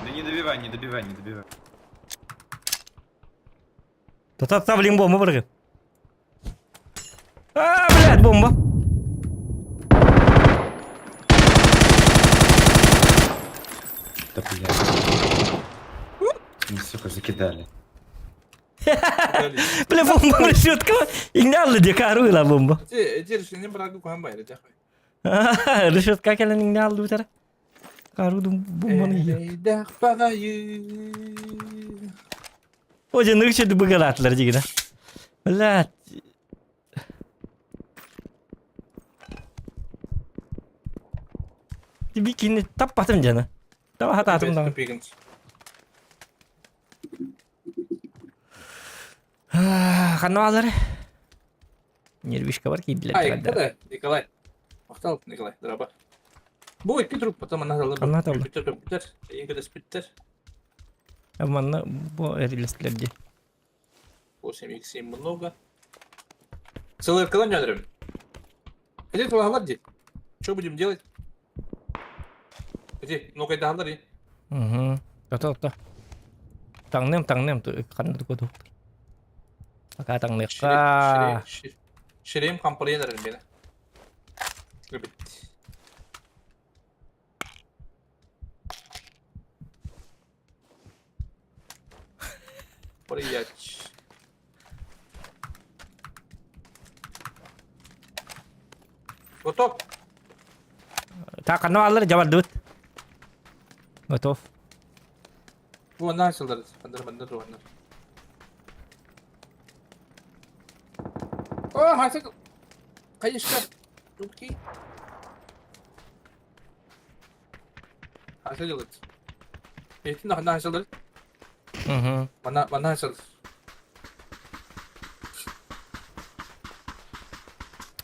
Да не добивай. Та, блин, бомба прыгай. Блядь, бомба. Да блядь. Ну, сука, закидали. Бля, бомба решетка. Игнал диye karı la bomba. Ece şimdi bırakıp koyan bayılacak. Решетка kelen ignalı bir tane. Karı bombanı yiyor. Eydah bagayı. Hoca ne işe bu galatlar jigine. Блядь. Bikin tapatın canı. Tamam hata atım da. Kanalları. Нервишка var ki Hayır, idiler. kada. Nikolay. Bakalım Nikolay. Dur bak. Bu iki trup tamam nazarlar. Anlatalım. Bitter. İyi kadar bitter. Manna bu erilistlerdi. 8 много. Целый колониалеры. Где твоя ладья? Что будем делать? Где? Ну-ка, это галари. Угу. Та-та-та. Таңнем ту канды коду. Пока таңнекка. Şireyim kampanyelerim beni. Evet. Orayı aç. Готов? Та канны алыр жабар дут. Готов. Bu onlar açıldı. Bandır onlar. Oh, hasık. Kayışlar. Çok iyi. Hasık yıldı. Eğitim de kandan açıldı. Угу. Bana açıldı.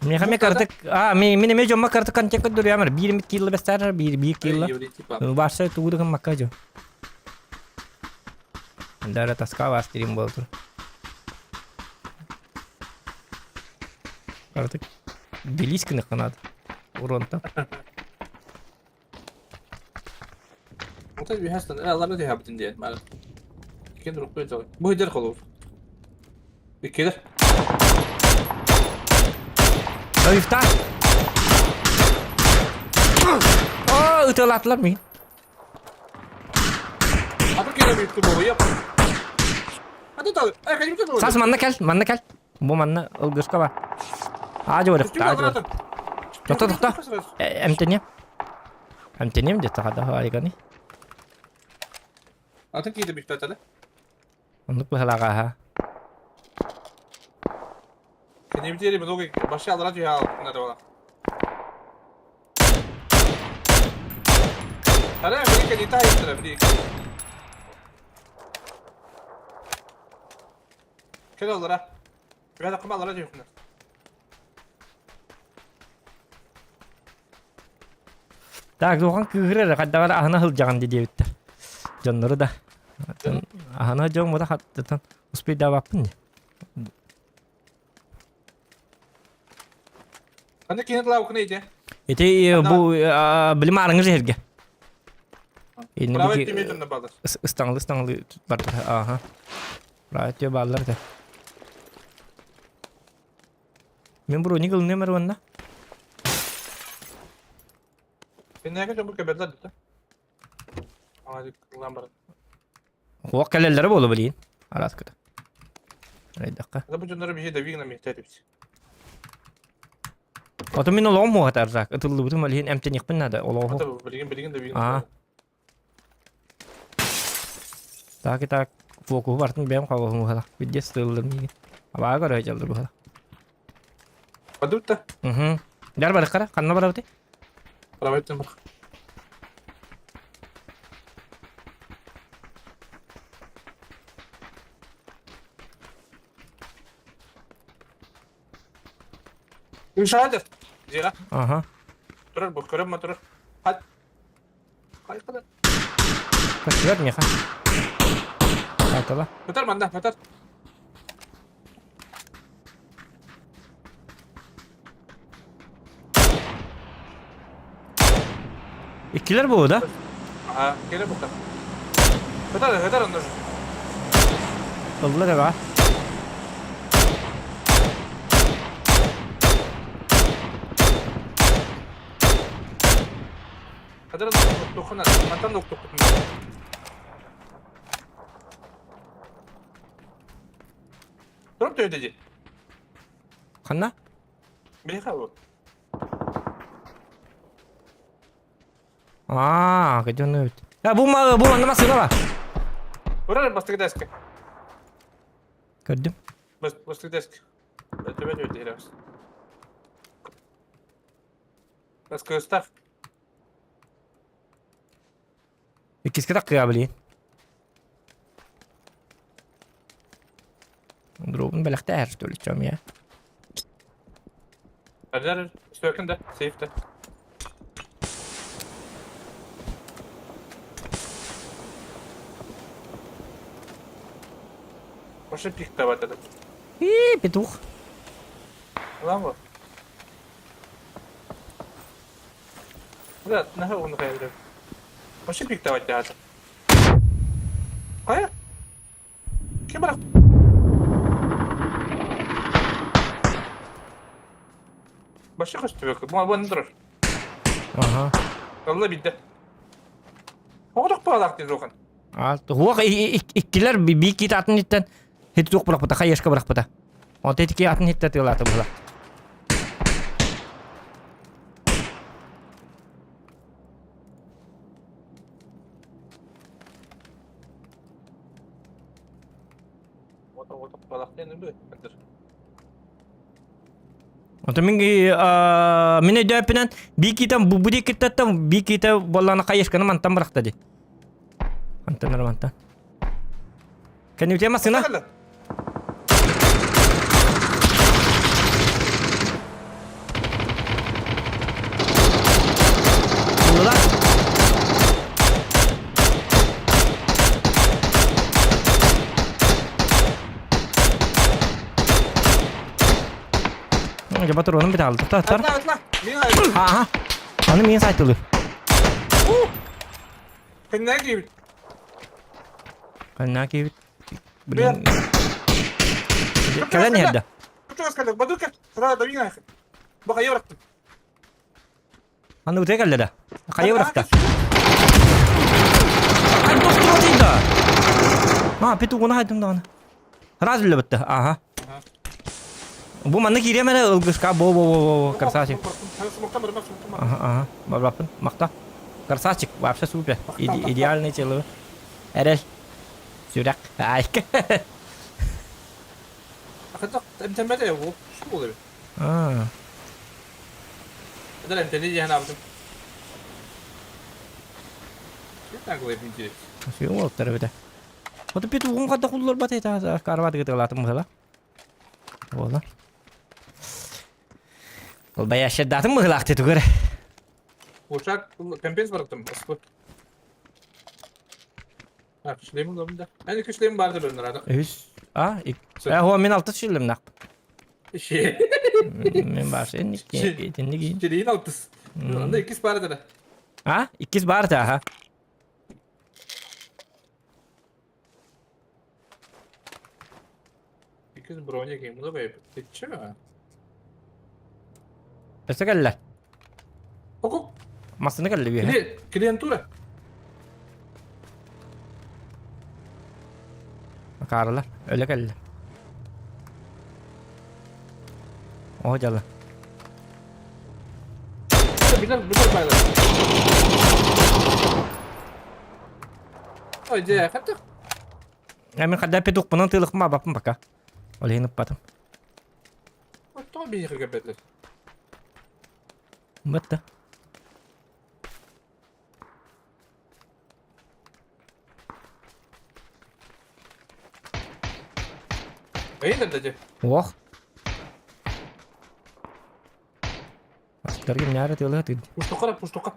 Мехаме картык. Менеме жомма картык канчакка дуруямыр. 22 yılı bestер, 1 yılı. Varsa tuğdu kan makka jo. Andara taska vastirim boldu. Artık Beliskini kanadı. Uronta. Mutlaka bir hastan. Allah'ını da habetin diye. Mal. Kendi ruh böyle çalıyor. Bu hider kalıyor. Bir kere. Öfta. Itılatlar mı? Abi kere bir turbo yap. Hadi tabii. Kaçım turbo. Sas manna kel. Bu manna ılgışka var. Ağacı var. Tohta. Emteniyem de tahada harika ni. Atın kiydi bir tatlı. Untuk bahalaga ha. Kendi bir diyelim. Logo başka alır ya. Bunlar da var. Hadi Amerika dita yaptır Amerika. Kere olur ha. Bir dakika mı alır diyor. Tak dokan kıgırır. Kadar ahana hılcagan dedi bitti. Canları da. Ahana hılcagan moda hatta. Uspey da vapın ya. Hani kine telav kine ide. Ete bu bilim arıngır herge. Bravo ettiğimi dönüne bağlar. Istanlı vardı. Aha. Rahat ya bağlar da. Men bro nikıl ne mervanna? Sen ne kadar bu kadar da. Hadi lambar. O kalelleri bolu bilin. Aras kada. Ay dakika. Da bu canları bir şey de vigna mi tertip. Oto min olom mu atarsak. Atıllı bütün malihin emten yakpın nada. Olohu. Hatta bilgin de vigna. Aha. Ta kita fokus vartın benim kavga mu hala. Video stıldır mi? Aba agak aja jaldır bu hala. Hadi utta. Mhm. Dar balik kara. Kanna bara uti. Bravo ettim bak. Müşahede. Zira. Aha. Durur bu körüm motoru. Hadi. Kay kadar. Kaçıver mi ya? Atala. Beter benden beter. İkiler bu da. Aha gene beter. Beter ondan. Allah da var. Beter ondan dokunan. Mantan dokun. Durup da ödeci. Kanna? Bir kavu. Aa, kejon evet. Ya bu mana masuk apa? Oraya bastık desk. Gördüm. Bastık desk. Beter ödeci biraz. Desk staff. İkisi kadar kıyabiliyin. Drop'un belakta her türlü çam ya. Hadi sökün de. Safe de. Başa pikte var dedim. Petuh. Ulan mı? Evet, ne onu kaybederim. Başa pikte var dedim. Hayır. Kim bırak? Başa kaçtı yok. Bu ne durur? Aha. Allah bildi. Oğluk bağlak dedi Okan. Huwa ikkiler bir iki atın itten hiç yok bırak bata kayaşka bırak bata. O tetiki atın hitte tığlatı bula. Oğluk bağlak dedi mi? Ota mine döpünen bir kitam bu dikittem bir kita bollana kayaşka mantan bırak dedi. Mantan. Kan you tell masina? Bakın. Ulan. Coba turunin bir daha. Tar. Atla. Niye hayır? Aha. Onu min saytılı. Sen ne gibi? Kan ki Bir. Kalian ya dah. Kutu askerler. Badurken. Sıra da yine. Bak ayı bıraktım. Anu udah kali dah. Kayu bıraktı. Ay dostum değil. Ha pitu guna haydım da ona. Raz bile bitti. Aha. Bu mana kiri mana ılgız ka bo kersaçık. Smoke'tan bırak. Aha. Berapa? Makta. Kersaçık. Вообще супер. Идеальный человек. Erel. Sudak. Ay. Akıda emtemede ya bu. Şu oluyor. Ah. Eder emteli yiyen abim. Kita gue pinjir. Masih mau terbeda. Oh tapi tuh kung kata kulur bat eta karwat gitu lah temu salah. Wala. Ol baya şeddatım mı laktı tu göre. Uçak pempens bıraktım. Asıl. Ha, kışlayımın da bunda. Ben de kışlayım vardı böyle herhalde. Üs. Ah, huwa min altı şillim nak. Şey. Men bahsen ni giyin. Çeliğin altıs. Onda ikisi vardı da. Ha? İkiz bar da ha. İkisi bronya game. Bu da böyle. Geçiyor mu? Esa kalla. Oku. Masını kalla bir. Klientura. Karlar. Öyle kalla. Oh jalan. Bilir baylar. Oye, kaçtık. Emin kadar peduk bunun tılık mı bapım baka. Oleh ini patım. Tamam bir yıkı gebetler. Betul. İyi nerede acı? Wah. Askar gini nyari tuh lah tuh. Пустока.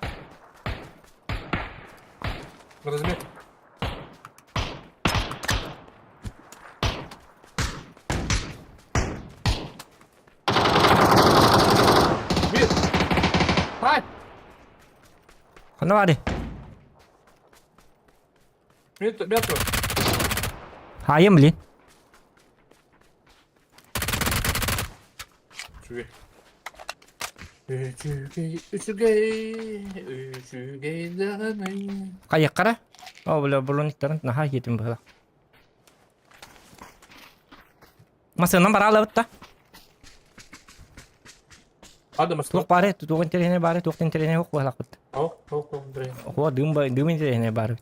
Размет. Bir. Hay. Kana var deh. Metro. Hayır beli. Üçüge. Danayım. Kayak kara. Oh belum iteran nah gitu mbak. Masih nomor ala betul. Hadi masuk. Tuh pare, tuh internet bare, tuh internet hok balak betul. Oh, bre. Oh dum internet bare.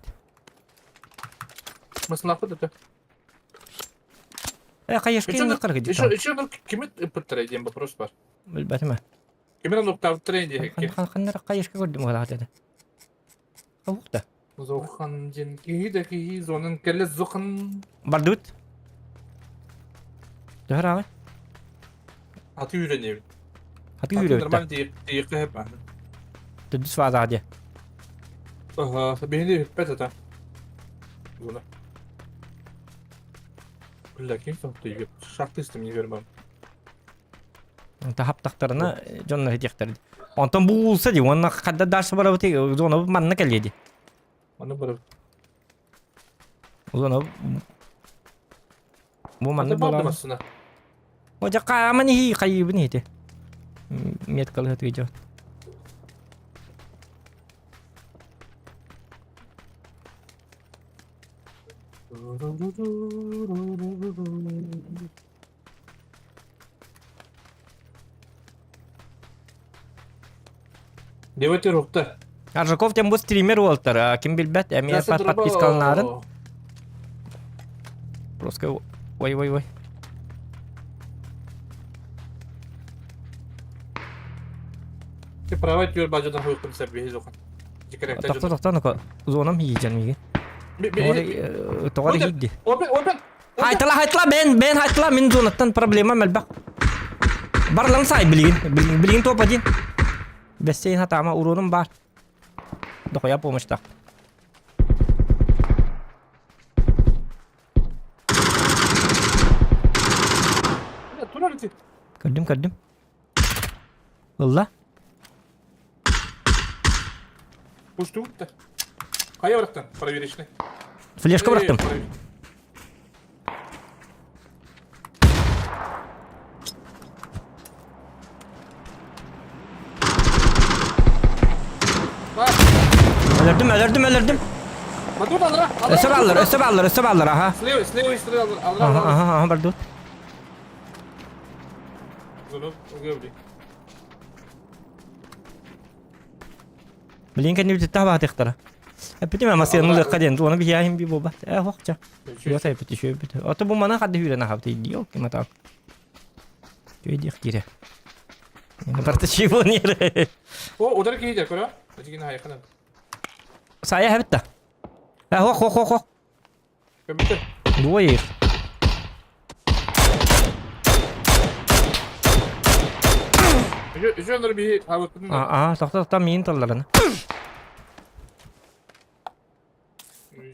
Masuk lapı da. Kayak skin ne kadar gidiyor? Еще kimi портретен вопрос var. Bilbatim ha. Kimin nokta trende ki? Kan kayak skin gördüm balak dedi. Kavuk da. Zohan cinkideki zonun kelle zohan. Bardut. Döher abi. Atı yüreğine. Hadi yürü. Normal değil hep ben. Düz fazla hadi. Aha, beni de hüppet ata. Buna. Gülle kim soktu yiyip. Şartı istem yiyorum ben. Tahap taktarına jonlar hediyekterdi. Ondan bu olsa diye ona kadar darsı bara bıtı zona manna geldi. Bana böyle. Zona bu manna Bana bağırdım bola. aslında. Hoca kaman hi kaybı neydi? Miyet kalı hatice. Devlet yoktu. Arjakov tem bu streamer oltar. Kim bilbet emi pat подпискаларын. Просто ой. Ki prava etmiyor bacadan hoyukun sebebi hiç okun. Тоқтан зонам хийжэн мигэ. Тоғар хийдди. Open. Хайтла бен хайтла min зонаттан проблема мэлбак. Барлан сай билгин топ один. Бесейн хатама урунум бар. Дохоя помощта. Dur orada. Каддим. Валла. Пушту. Kaya bıraktın. Проверочный. Флешка бырактым. Bak. Ölürdüm. Bak dur alır ha. Ösep alır aha. Слева alır. Aha bardu. Bunu gördü. Bilin kan nibti tahba tekhtara. Peti ma masih nulu kadin tu ona bihayim bi bobat. Hoqca. Yo saya peti şöyle peti. Ata bu mana kaddi hüre nahabti diyor ki mata. Şöyle diyor ki. Ne parta şey bu nere? O uдар ki gider kora. Acıkin hayır kadar. Saya habitta. Hoq. Bitti. Dua yer. Üzerleri bir hava kutun. Tahta min tallarana.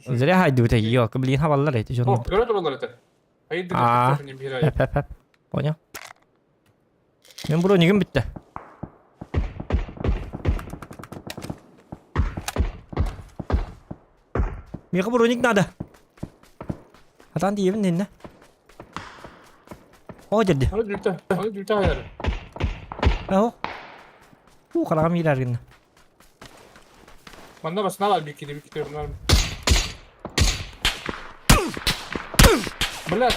Zere haydi bite yok. Bilin havalar eti jonno. Oh, göre dururlar ete. Hayır Aa. dedim. Bir ay. Hep. Onya. Men bro nigim bitti. Mi bro nig nada. Hatan diyemin ninne. O jadi. Onu dürte ayarı. Oh. Kala kami ilergin. Bana bas nal bir kere bunlar. Bırak.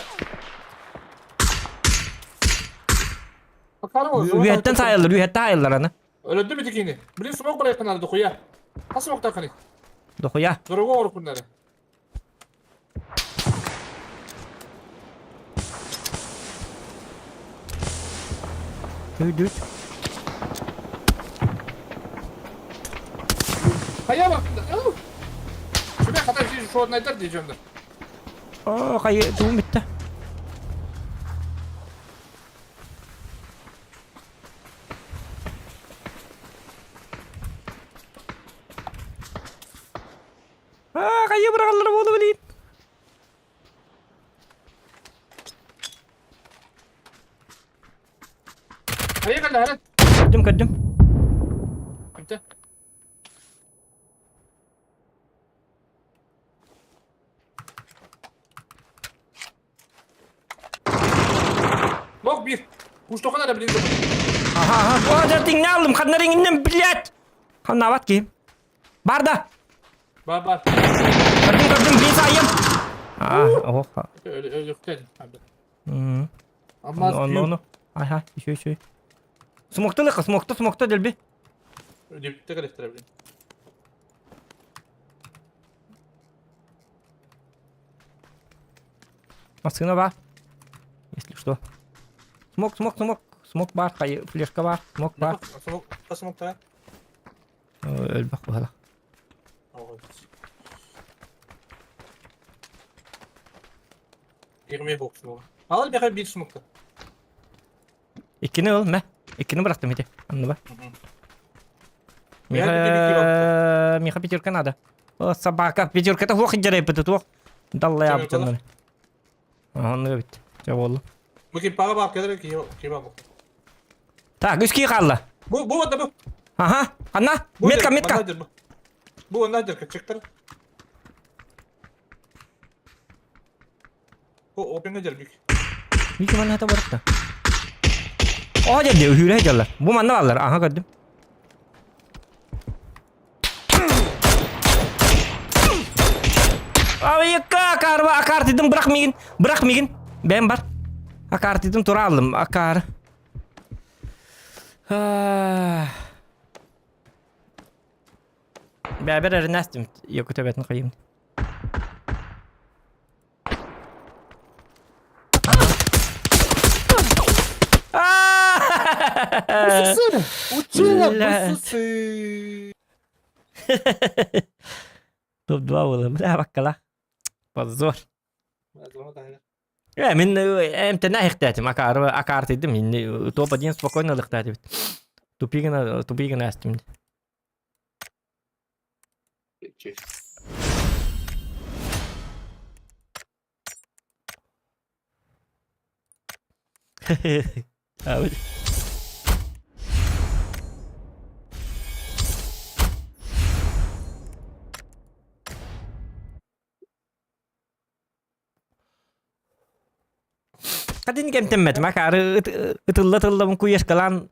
Bakalım o. Üyetten sayılır ana. Öldü mü dikini? Bilin smoke buraya kanalı koya. Nasıl smoke takani? Doku ya. Durumu olur bunları. Düt. Kaya bak. Şuraya kadar şey şu an eder diyeceğim de. Kayı tuğum bitti. Kayı bırakalım onu bilin. Kaya geldi Haran. Kaddim. Bitti. Bak bir. Kuş tokana da bilin. Aha. Ada tinggalım kanların innen bilet. Kan nawat ki. Barda. Bak. Kaddim bir sayım. Oh. Öyle yok dedim. Ama no. Hay. Şöyle. Smokta delbi. Öyle tekrar ettirebilirim. Maskına var. Если что. Смок бар, флешка бар, смок бар. Smoke da. Öl bak bu hala. Girmeye boksun oğlum. Al bir smoke'ta. İkini ol me. İkini bıraktım hadi. Anla bak. Miha пятерка надо. О, собака, пятерка это хох jarayıp tutuq. Dalla ya bu canları. Onu bitti. Cevap oldu. Bu kim para bak gelir ki bak. Tak 3 kişi kaldı. Bu vada bu. Aha. Anna. Bu Metka değil, metka. mandadır bu. Bu ondadır kaçıktır. O open gelir büyük. Bir kişi bana hata bıraktı. O geldi. Hüre geldi. Bu manda varlar. Aha gördüm. Abi yıkka akar dedim bırakmayın. Bırakmayın. Ben var. Akar dedim tura aldım. Akar. Beraber erinastim. Yok tövbetini koyayım. Uçuyor Lan. bu susu. Top 2 oğlum. لا بكلا بزور Malzeme dayanır. يا من امتى نحتاج اكار تدم اني توب دين спокойно لختاتي тупигна астим Peki. abi kadın kem temmet makar ıtılla bu kuyaş kalan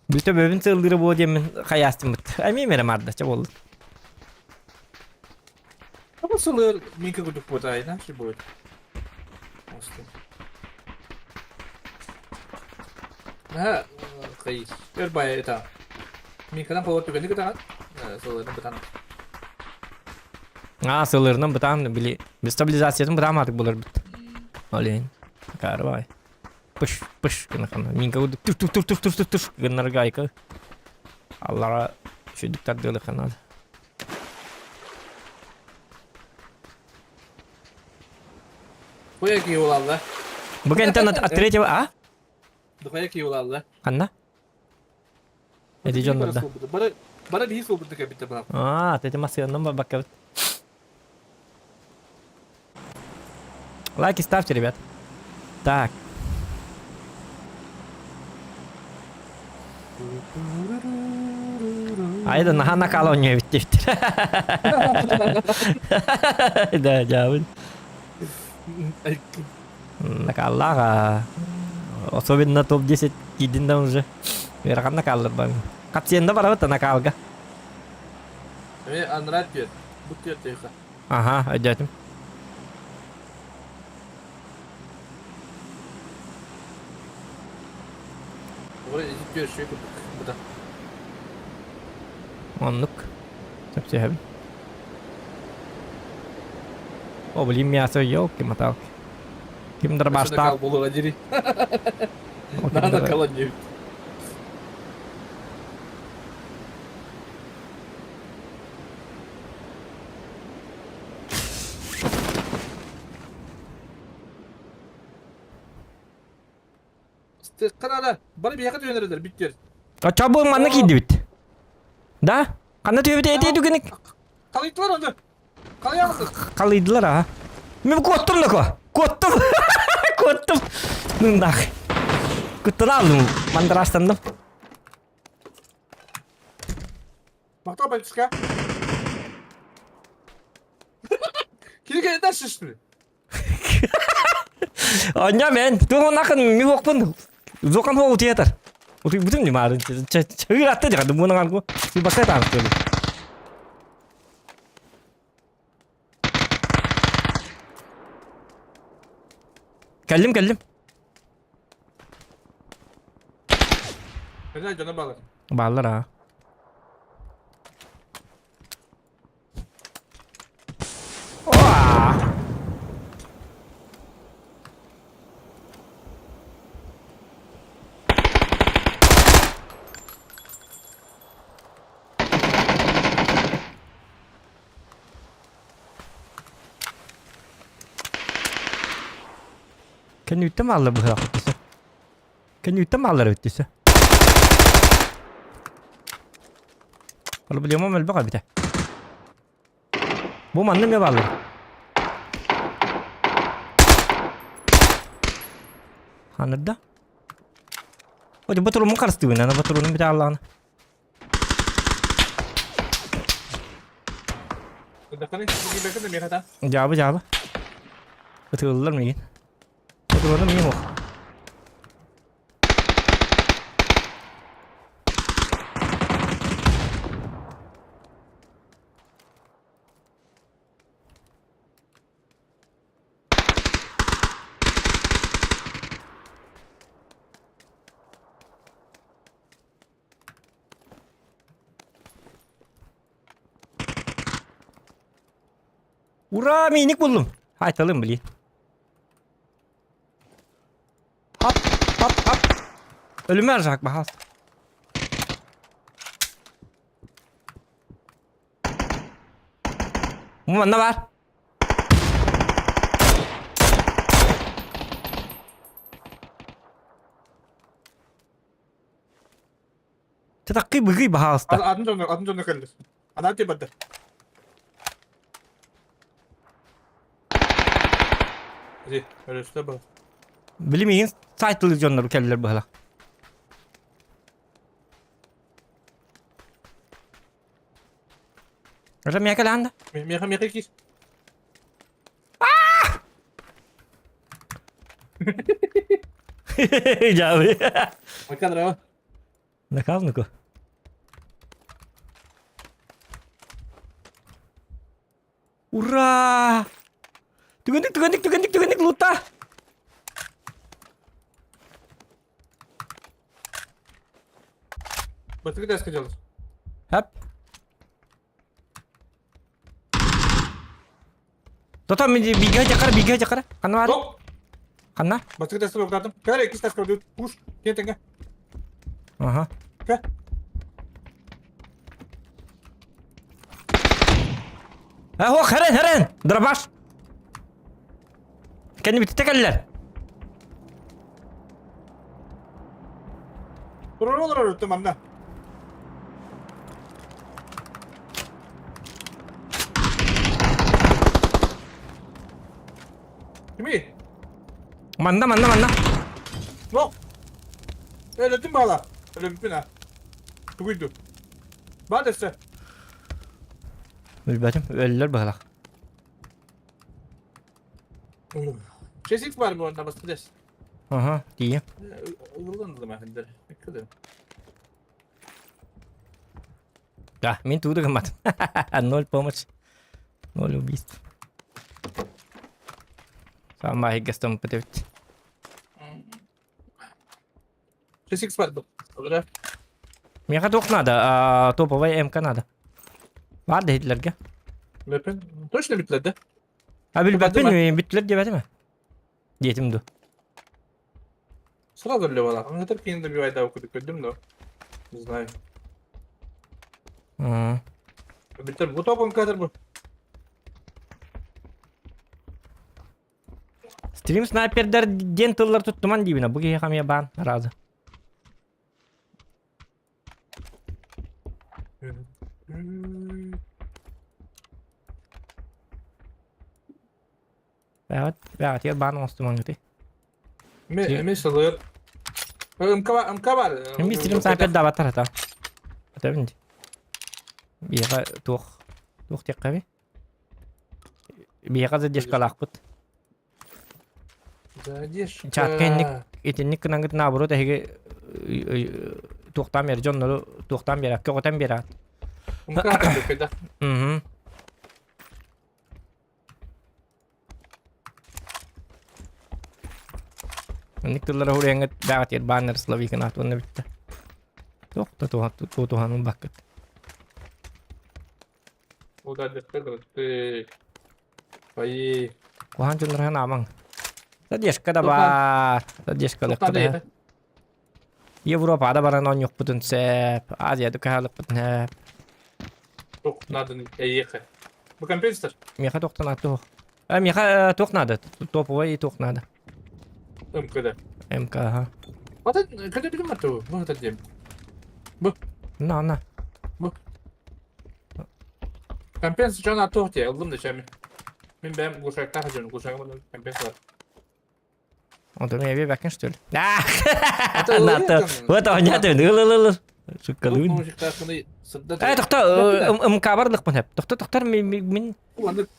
bütün bebin sığldırı bu demin kayastım bit. Ami mere marda çabol. Apa sılır minka guduk buat ayna sih buat. Aslında. Nah, kayak berbahaya itu. Minkadan power tuh kita kan. Sılırın betan. Ha sığlarından bıtam bili. Bir stabilizasyonu bıtam artık bulur bit. Oleyin. Makar vay. Pış kena kana. Minka uduk tur genar gay ke. Allah'a şu diktat dolu kana. Bu ya ki ulallah. Bugün internet atire coba ah? Bu ya ki ulallah. Kanna? Jadi John dah. Bara di sul betul kita berapa? Ah, tadi masih nomor bakal. Лайки ставьте, ребят. Так. А это на колонию ведь. Да, jauh. Накалла. Особенно топ-10 кидинда уже. Вероятно накаллар бang. Капсиенда бар вот накалга. Анрад бер. Bu diyor teyze. Ага, ödedim. Oraya gidiyor şey kurduk. Bu da. Onluk. Sắp xếp. О, блин, мясо ёлки-моталки. Kim Başında başta. kal bulur aciri. O kim Nada dara- kalan diyor. Kanala. Bana bir yakıt önerirler. Bitti. Çabuk mana kidi bit. Da? Karena tüy bit eti gini Kalayıklar oldu. Kalaya mısın? kalıydılar ha. Ben kottum da ko. Kottum. Kottum. Nundak. Kutu aldım. Mandıraş sandım. Bak da ben çıkar. Kiri gelden şişti. Anya men. Tuh nakın mi hokpun. Zokan ho theater. Uti bütün dimarin. Çevir attı ya kadın bunu kanku. Bir bakay tanık böyle. Geldim. Neden cana bağlı? Bağlar ha. Wah. Kan yuttum alla bu hareketi. Kan yuttum alla ötesi. Kalau beli mau melbak bita. Bu mandım ya vallahi. Hanırda. Hadi batırımın karıştı beni. Batırımın bir de Allah'ını. Dakikani bir bakın da bir hata. Cevabı. Batırılır mı yiyin? Batırılır mı yiyin o? Ura minik buldum. Haytalım bileyim. Hop. Ölüme erzak bahas. Bu bende var. Tetakki bıgı bahasta. Adım canına kaldı. Adam tebadı. Hadi öyle üstte bak. Bilmeyin site televizyonları kelleler böyle. Rasa miyaka landa. Miyaka kis. Jawi. Makan rawa. Nakal nuko. Ura. Tugandik luta. Batı ders kaçalım. Hep. Toto biga jakara. Kana var? Hop. Kana? Batı ders kaçalım. Kare ikisi ders kaçalım. Push. Gel tenge. Aha. Gel. Ha ho heren. Drabash. Kendi bittekeller. Olur öğrettim anne. Kimi? Manda. No. Öğrettim bağla. Öyle bir ha. Bugüydü. Bana derse. Bilmedim. Ölüler böyle. Six var bu arada batı ders. Aha, diyeyim. Yıllandım ben hadi. Bekledim. Ya, min tudo gamat. Nol pomos. Nol ubis. Sama higastam petet. Six var bu. Olur. Miyaka toknada. Topovay MK nada. Var da hitlerge. Weapon. Точно bitledi. Ha bil Kapattı ben bittiler diye mi? Diyetim du. Сразу ли вала? Он только не добивает давку, такой дым, но не знаю. Bitir bu topun kadar bu. Stream sniper'der gentle'lar tuttuman dibine. Bu ki ya ban razı. Evet ya ban olsun gitu. Mesela MK var. Hem stream sniper davat tarafta. Tabii mi? Bir tuh tek kabi. Bir kazı diş kalakput. Задержка. Çatkenlik etinlik kınan git naburu da hege tuhtan beri jonları tuhtan beri kökotan beri. MK var keda. Mhm. Nik tullara hurenget dagat yer banner slavi kana tunne bitti. Tuhan bakkat. Udah deket. Bayi. Kuhan jonlara namang. Sadiyashka da var. Sadiyashka da Tadi. Avrupa'da baran on yok bütün sep. Asya'da kalıp bütün hep. Çok nadın eyyek. Bu компенсатор. Miha toktan atı. Miha toknadı. Topovay toknadı. MK'da. MK ha. Hatta kada bilim var bu. Bu hatta diyeyim. Na. Компенсатор atı diye aldım da şimdi. Ben kuşakta harcıyorum. Kuşakta kompens var. Otur eve bakın işte. Ah! Ata öyle Nato. yakın. Bu da oynatı. Il. Şükkalın. Müzik tarafını sırda. Doktor, kabarlık mı hep? Doktor min Kullandık.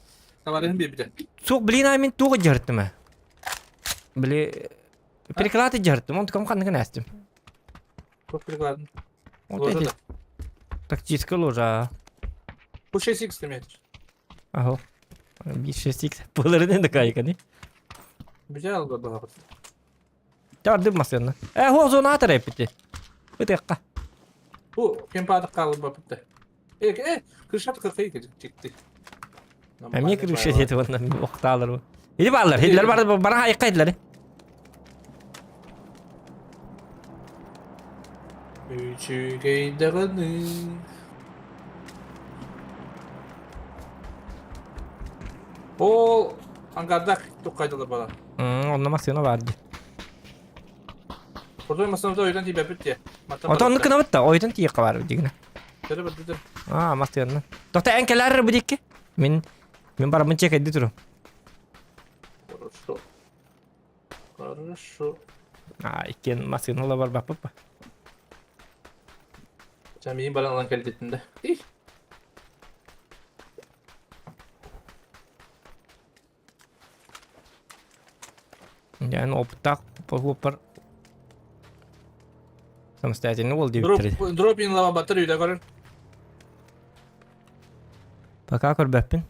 Tavarın bir de. soğuk bilin ay min tuğu jarttım ha. Bili priklatı jarttım. Onu kam kanını nastim. Çok bir vardı. O Loja da da. taktiska loja. Bu şey 60 metre. Aho. Bir şey sik. Pulları ne kayık hani? Güzel aldı daha. Tardım masyanla. Ho zona atar hep bitti. Bir dakika. Bu kempadık kaldı babıtta. Kırşat kırkayı çıktı. Hem niye bir şey diyeti ondan bir vakti alır bu. Hadi bağlar. Hediler var bana hayıkka hedileri. Üçü geydanı. O Ankara'dak tukaydılar bana. Onunla masyona vardı. Burada masada öğren diye bebet ya. Otonlu kına bitti. Oydan tiyaka var digine. Tere dedim. Masyona. Doktor enkeler bu dikke. Min bara mencek eddi turu. Хорошо. Хорошо. İkken masyona var bak. Sen benim bana alan kalitesinde. İyi. Yani optak popper. Samstajını oldu bitirdi. Drop in lava batarya da görün. Baka kor beppin.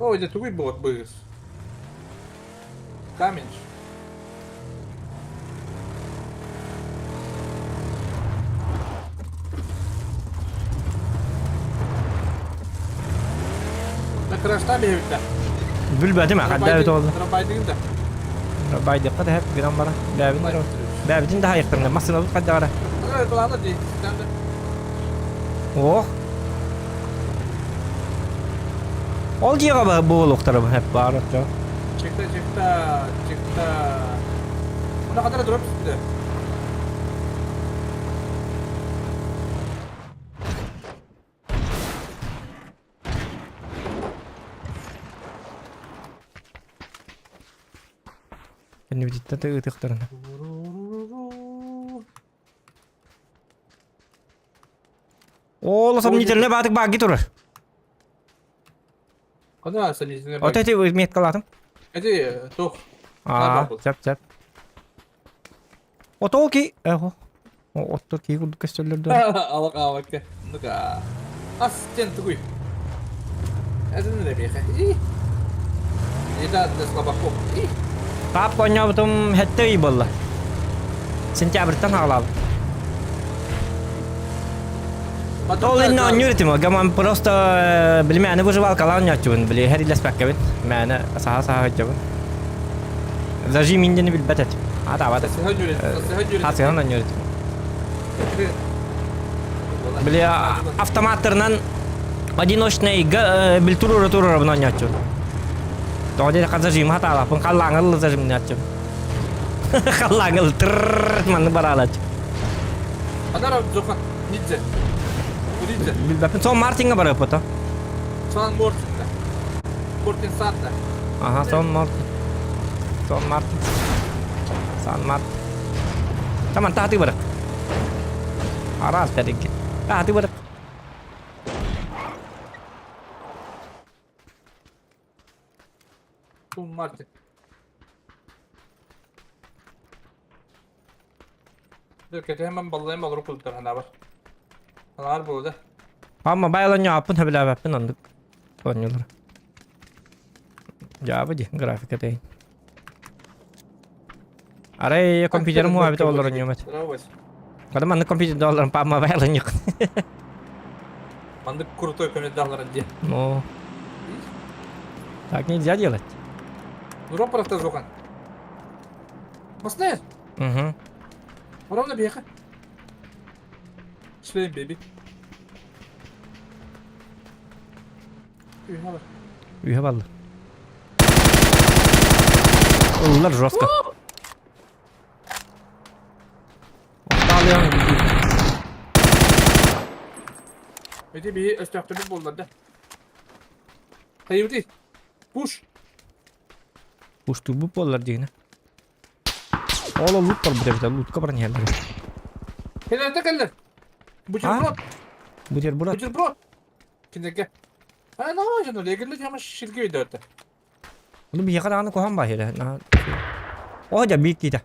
Ой, это твой бот был. Камень. На крашта бегают, да? Bülbedi mi? Kadda evet oldu. Трамвайдың да. Bay dikkat hep gram bara. Bäbidin daha yakında. Masına bu kadda ara. Ладно, здесь. Там да. Oh. Ol diye bu olukları hep var. Чекта. Ona kadar drop üstüde. Beni bir cidden de ıtıklarına. Oğlum niteline batık bak git oraya. Kona sen izine O bak. teti met kaladım. Hadi tuh. Çap. O to ki. O to ki kudu kestellerde. Alak ke. Nuka. As sen tukuy. Adın ne biye? İyi. Ida da slabak ko. İyi. Tap konya betum hette iyi bolla. Sentyabr'tan halal. Толин на нюритимо, гамам просто били мене выживал каланя чун, били хери лес паккабин, мене саха чабин. Зажи минден бил бетет. Ада. Хасян на нюритимо. Били автоматтернан одиночный бил турура бна нячу. Тоди казажим хатала, пун каллангыл зажим нячу. Каллангыл трррр ман баралач. Анара зохан нидзе. Bilbapin son Martin'e bara pota. Son Mortin'da. Mortin satta. Aha son Martin. Tamam tahti bırak. Aras dedik. Tahti bırak. Son Martin. Dökete hemen ballayayım alır kulüpler hani var. Var burada. Ama bayalan yapın tabi yapın andık. Oynuyorlar. Jawab aja grafik katanya. Araya komputer mu habis olur nyomet. Kada mana komputer dollar pa ma bayalan yok. Mandık kurutoy komedyalar diye. Ну. Так нельзя делать. Нуром просто зохан. Басне. Угу. Ровно беха. Шлейм, беби. Üye vallahi. Onlar жестко. Alıyor. Öte bir östöktürlük buldu da. Hayır değil. Push. Uçtu bu bollar diyene. Oğlum loot var burada. Loot kabaran yerler. Helal geller. Bucur Ha? bro. Bu yer bura. Bucur bro. Kindeki. Ha ne yapacaksın oraya? Geldik ama şirke bir dörtte. Bunu bir yakarağını kohan bahire. O da büyük değil de.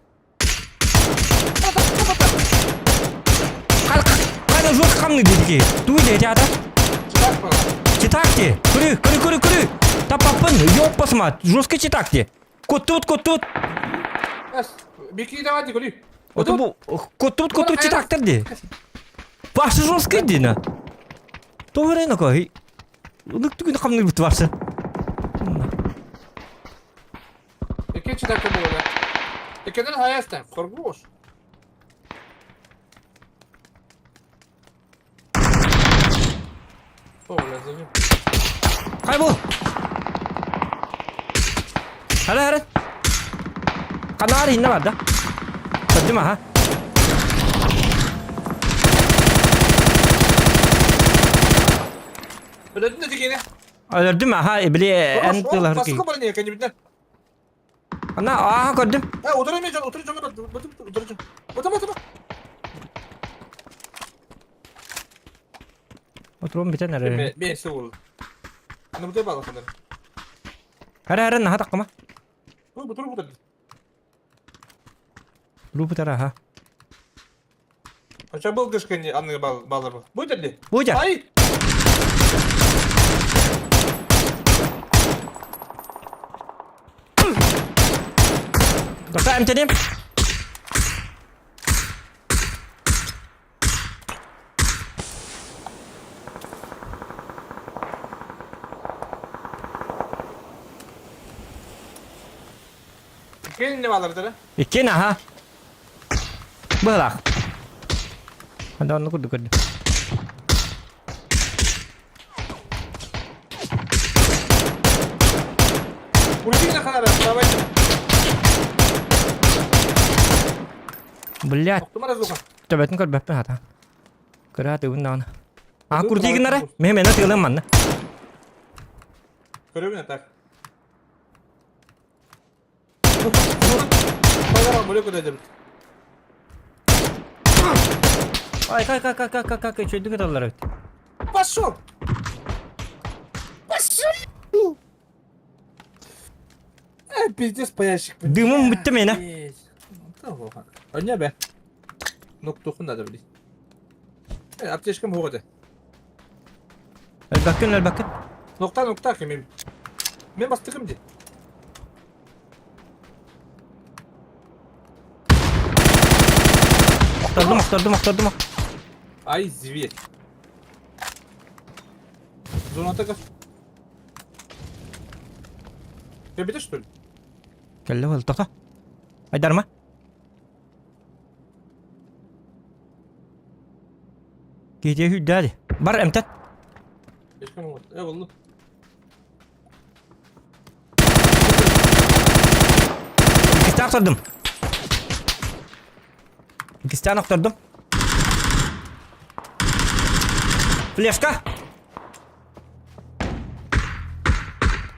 Kayda zor kamlı dedi ki. Duy dedi adam. Çıkart bana. Читак ти! Куры! Тапапын, yok basma. Жестко читак ти. Кот тут. Bas. Bir kere daha hadi golü. Oto bu kot читактар ди. Башы жестко ди на. Doğru ne koy. Lık tükünü kamlı bit varsa. İkinci dakika bu oldu. İkinci hayastan. Korkmuş. O lazım. Kaybol. Hadi. Kanarı inne var da. Değil mi ha? Öyle dedik yine. Öldüm mü ha? Bile en tığlar ki. Baskı bana niye kendi bitten? Ana aha gördüm. Ha oturamayacağım. Oturacağım. Oturma. Oturum biten nereye? Bir şey oldu. Hani bu da bağlı sanırım. Hadi naha takma. Bu da. Rupu tara ha. Aşağı bul kışkın anlığı bağlar bu. Bu dedi. Buca. Ay. Doktor emtedim. Gelin ne bağlar dedi. İki naha. Bırak. Hadi onu kudu. Vuruşu ne kadar? Savaşın. Блядь. Oktum arası okan. Coba kan berapa hata? Kira tu benar. Aku kurti kena re. Mena tinggal mana? Görevi ne tak? Bayram böyle koyacağım. Ay kay çözdü kadar. Basıyor. Pizdes paylaşık. Dümüm bitti mi ne? Tamam. Önce be. Noktokun da bileyim. Apteşkem hoğda. Bakın. Nokta kemim. Ben bastırım di. Aktardım. Ay ziviyet. Zonata kal. Ya bir de şu. Kello hal taka. Ay darma. Gece hüddadi. Bar emtet. Keşke mi oldu? Eyvallah. İkisi tane aktardım. Fleşka.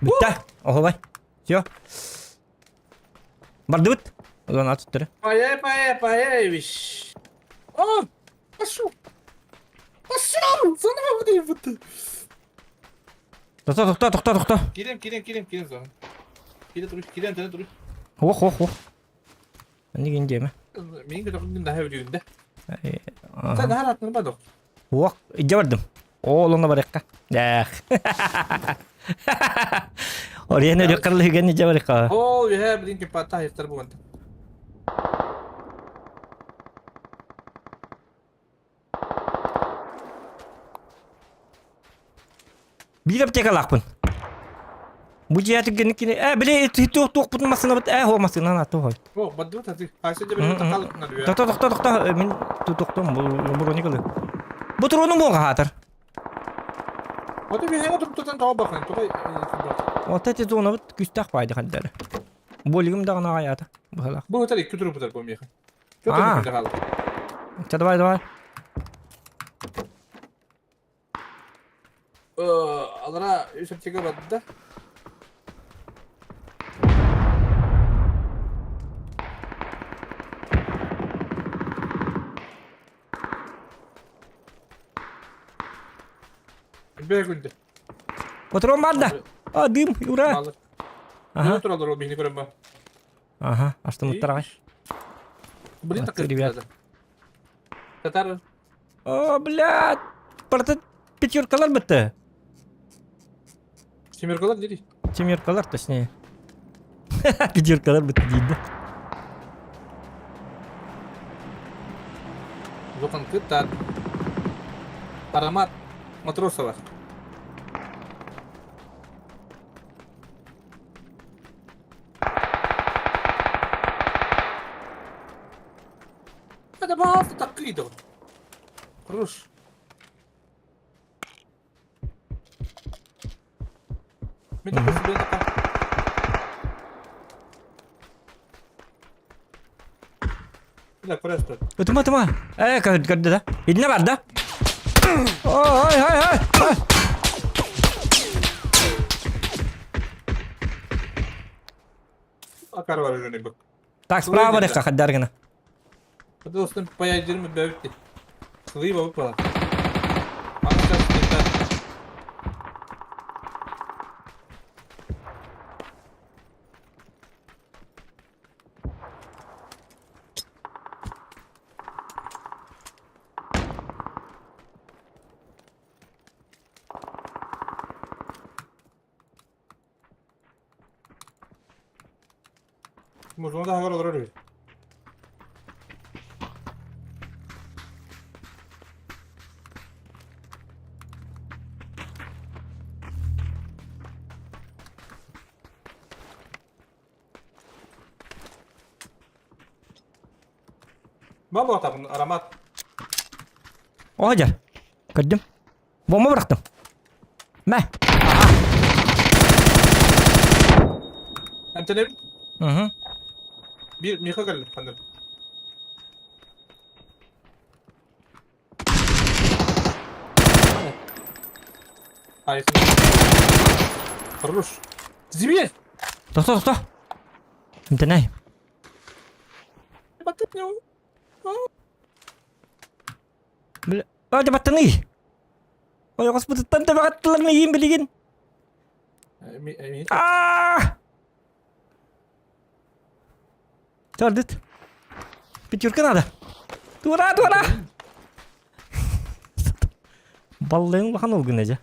Bitti. Oho bay. Yo. Bardut. O zaman at tutları. Payaymış. Aa! Basıyor. Sana mı bu değil bu? Doktor. Gidelim zaman. Gidelim duruş. Hoh. Ini gince mi? Benim de dokundum daha ödüğünde. Sen Aha. daha rahatını bak doktor. Hoh. Jawardım. Oğluna baraka. Ya. Oraya ne diyor karlı hügen nice baraka. Oh, you have link patah yeter bu anda. Bir de tek alakpın. Bu cihazı gene bile itu pun masına bit ho masına na to hoy. Oh, badu tadi. Asya'da benim takalık nalı ya. Doktor min tutuktum bu ni kalı. Bu turunu mu hatar? O da bir hene tutan tava bakın. Tokay. O tete zona bit küstah fayda kadar. Boligim da na hayata. Bu hala. Bu hotel iki turu putar bu miye. Çok Aa. da kaldı. Çadavay. Alara üstteki battı. Bir günde. Oturan var da. Adım yura. Alır. Aha. Ne oturalım o beni görünme. Aha. Açtım İyi. mutlaka. Блин, Вот, так ребят. ребят. Татар. О, блядь. Burada пятеркалар bitti. Семеркалар değil. Семеркалар точнее. Пятеркалар bitti deydi. Zokan Kıtat. Aramat. Matrosova. هذا ما عرفت تقييده. روش. من بس بينك. لا فرست. Tuma. Kadda da. İdne var da. Ой, ой, ой. Akar var önüne bak. Так, справа река хаддаргана. Dostum payajlarımı böğüttü. Sıvıyı babuk bana. Anlatacak yeter. Muzuna da havalar arıyor. ما بغطى من رمات O hacer. Kaddım. Bomba bıraktım. Ne? انت نبي Hı hı. bir ميخا قال لك فندم هاي الرش زبير Toh. انت نايم. بطتني Hadi battani. O yok asbıtıttan da bakatlarını yiyeyim biligin. Çardıt. Picurkan ada. Dura. Ballayın bakan ol gün ece.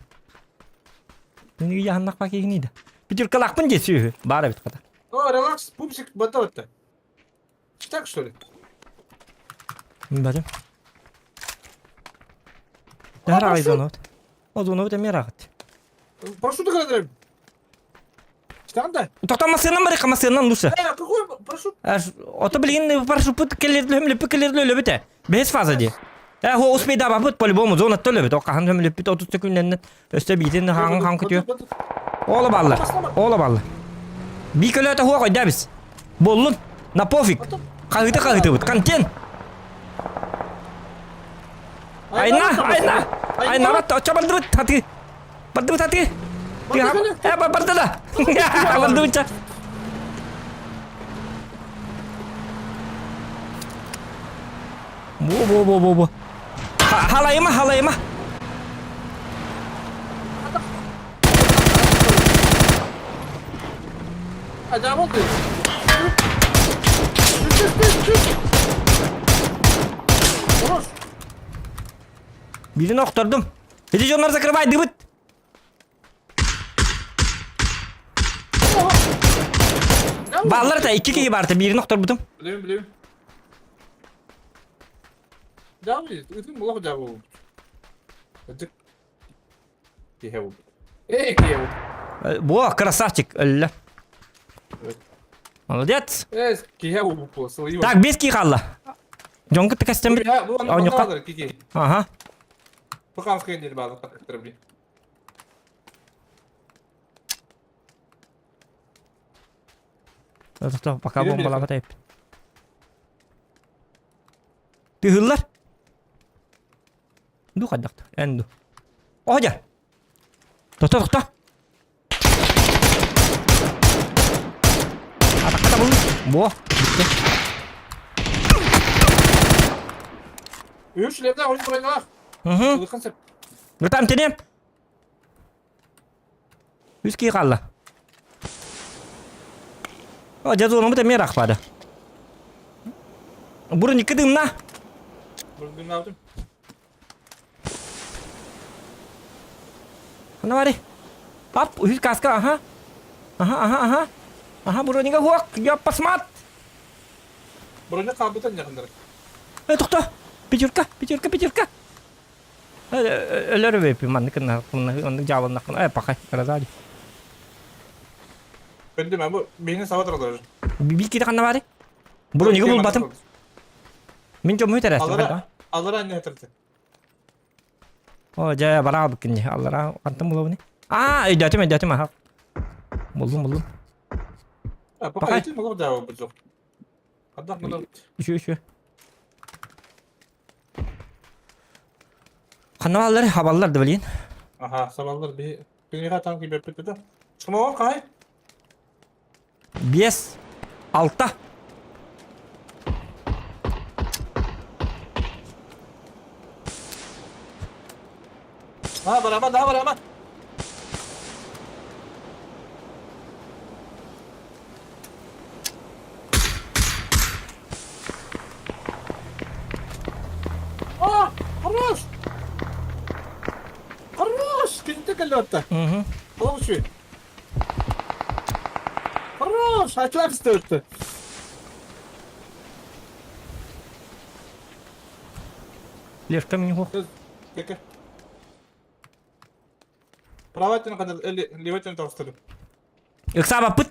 Ini yahannak pakai ini dah. Picurkan akpın geçiyor. Bara bit kata. اه ريلاكس بومسك بطلت اشتاق شو Bacım. Dara ayız onu. O zonu da merak et. парашют крадем اشتاق ده Toktanmasından bari kamasından dursa. какой парашют Ota bilgin parşuput kelirlühüm lüpü kelirlü bite. Behes fazla diye. O uspeyda babut polibomu zona tölü bit. O kahan hüm lüpü 30 sekünden öste bitin hang kütüyor. Ola ballı. Bir kilo öte huwa koyda biz. Bollun. Na pofik. Kahıtı bit. Kantin. Ayna bat. Coba baldı bit hati. Baldı bit hati. Baldı da. Baldı bit. Bu. Halayma. Acaba oldu. Roş. Birini okturdum. Hadi onları zakırmaydı bit. Balları da 2 kişi vardı. Birini okturdum. Biliyorum. Devam et. Ödüm bu lafı oldu. Ödük. Diye oldu. Diye oldu. Bu красавчик. Allah. Evet. Молодец. Diye oldu bu. Sıvıyı Так, без кихалла. Jonka tıkastem bit. Ya bu О, anlamda нюха. alır kiki. Ага. Bakalım kendini bağlı katıktırabilir. Toh, пока Geliyor bombalama diyorsun. tayip. Tihillar. Du kaddaktı. Endu. O hacer. Tokta. Kata bunu. Bu. Bitti. 3 levden oyun buraya var. Hı. Bu konsept. Lütfen tenim. 100 kişi kaldı. O cazonu da merak vardı. Burun yıkadın la. Bunu ne yaptım? Ne var? Hop, 100 kaska aha. Aha. Aha burun yıka huak. Ya pasmat. Buraya kablodan yakındır. Tokta. Picurka. Ölür be piman kena onun jawan nak pakai kada tadi. Ben de bu beynin savaş alır. Bibi kita kan var? Burun yıka bul batım. Min comu teras. Alır anne hatırtı. Oh jaya bara bikin ya Allah antum belum nih. Ah, jatuh mah. Belum. Pakai itu malah jawab betul. Kadang benar. Şu. Kanallar haberler de bilin. Aha, sabahlar bir dünya tam gibi yapıyor. Çıkma var kay. Bies. Alta. Ha, beraber daha beraber. Ah, хорош. Хорош. Киньте колёта. Получи. Хорош. Açlar istiyordu. Лешка миньху. Peki. Правательно kadar левательно толстый. Иксаба пыт.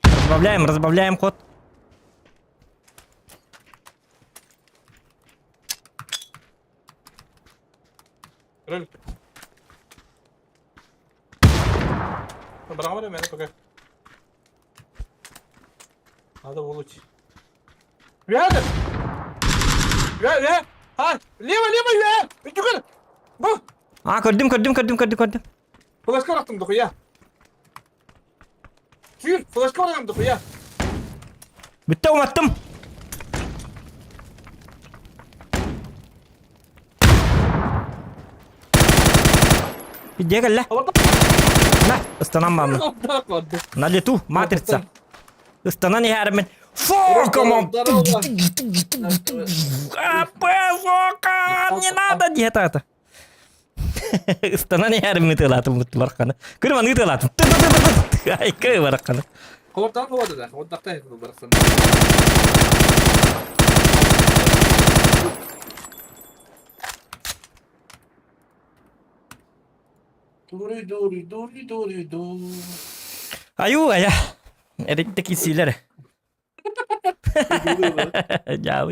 Разбавляем ход. Роль. Браво, меня пока. Надо улучшить. Рядом! Ha! Leva! Yukarı! Bu! Gördüm. Flaşka bıraktım dokuya. Tüyür! Flaşka bıraktım dokuya. Bitti umattım. Dia kan lah. Havada Nah, istanan mamnu. kaldı. Надо ту матрица. Istanan ya hermin. Фокомом. Сока! Не надо где-то это. Istanan ya hermin telatım barkana. Kırma ne telatım. Ay kay barkana. Kovaktan kovada da. Kovaktan yapıldı bıraksın. Duri. Ayu ayah. Erik tek isiler. Jauh.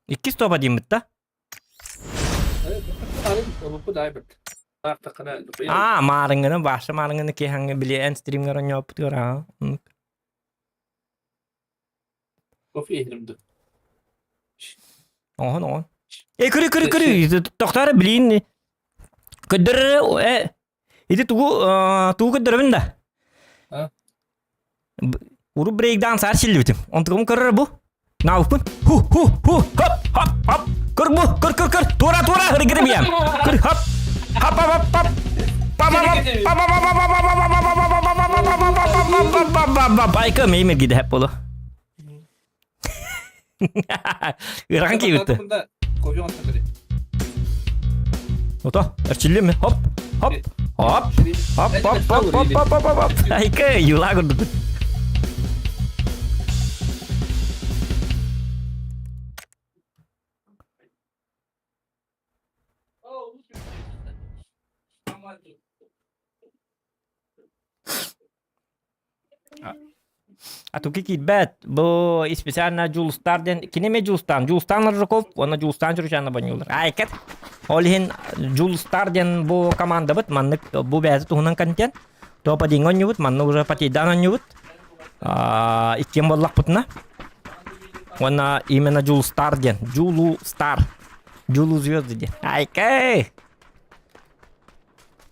İki stopa diyeyim bitti. Bu da evet. Artık kana. Ah, marangana bahasa marangana ki hangi bilian stream ngaran nyoput ora. Kofi ehlimdi. Oh. Kırı. Doktora bilin. Kedir itu tugu kedir benda. Ha? Uru breakdown sarşildi bitim. Untuk kamu kırır bu. Ne yapın? Hop. Kır bu. Kır. Tura. Hadi gidelim ya. Kır hop. Hop. Ay kami mi gide hep bolu. Ranki bitti. Kofi antrenörü. Oto, erçilli mi? Hop. Ay ke yula gundu. Atau kiki bet bo spesialna Julstar'den kine me Julstar'lar Rokov ona Julstar çuruşanla banyolar. Aykat. Olihin Julstar'den bu komanda bet manlık bu beyazı tuhunan kanten. Топа динго нюбут, манна уже патидана нюбут. Икем боллак путна. Она именно Джул Стар ден. Джулу Стар. Джулу звезды ден. Айкай!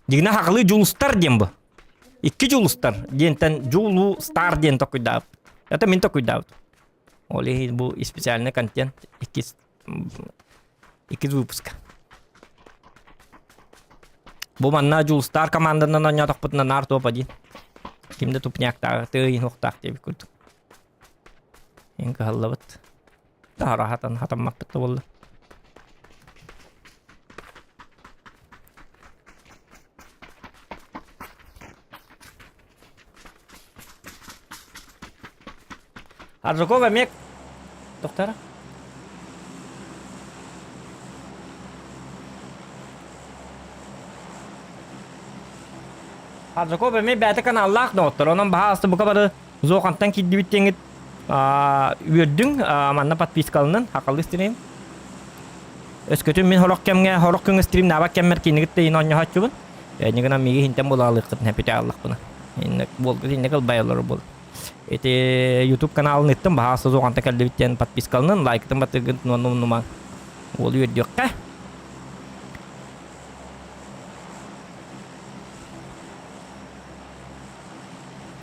Дигна хақлы Джул Стар ден бу. Икки Джул Стар. Дентен Джулу Стар ден такой дав. Это мен такой дав. Оли бу специальный контент. Икки выпуска. Бу манна Джул Стар команданан ойнатақ путна нар топа ден. Кимде тупняктағы тыйын оқтақ деп көрдік. Enkä hallavat. Tahra hatan mappetta olla. Harjokova mek. Doktora. Harjokova mek bäte kanallar doktor. Onun bahası bu kadar zoqantan kiddi bittengit. Üyördün manna подпискалынан хакалды стрим. Өскөтүн мен хорок күн стрим набак кеммер кинигитте ин оння хачубун. Нигана миги хинтен болалык кытын хепете аллах буна. Иннек болгы иннекал байлар бол. Эти YouTube каналын иттим баасы зоганта келди биттен подпискалынан лайктын батыгын нума. Ол үйөрдөккө.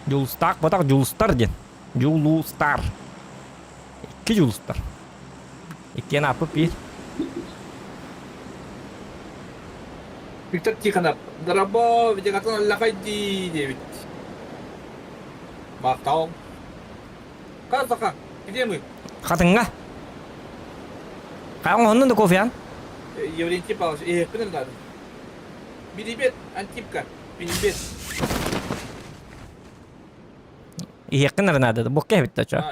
Julstar, botak Julstar ден. Julu Star. İki Julu Star. İki ne yapıp bir? Виктор Тихонов. Дорабо, где готов лаходи, 9. Махтал. Казаха, где мы? Хатынга. Кайгы онун да кофе ан? Еврентип алыш. Кімдер надо? Билибет, Антипка. Билибет. Иеккин надо, бокке битте чо.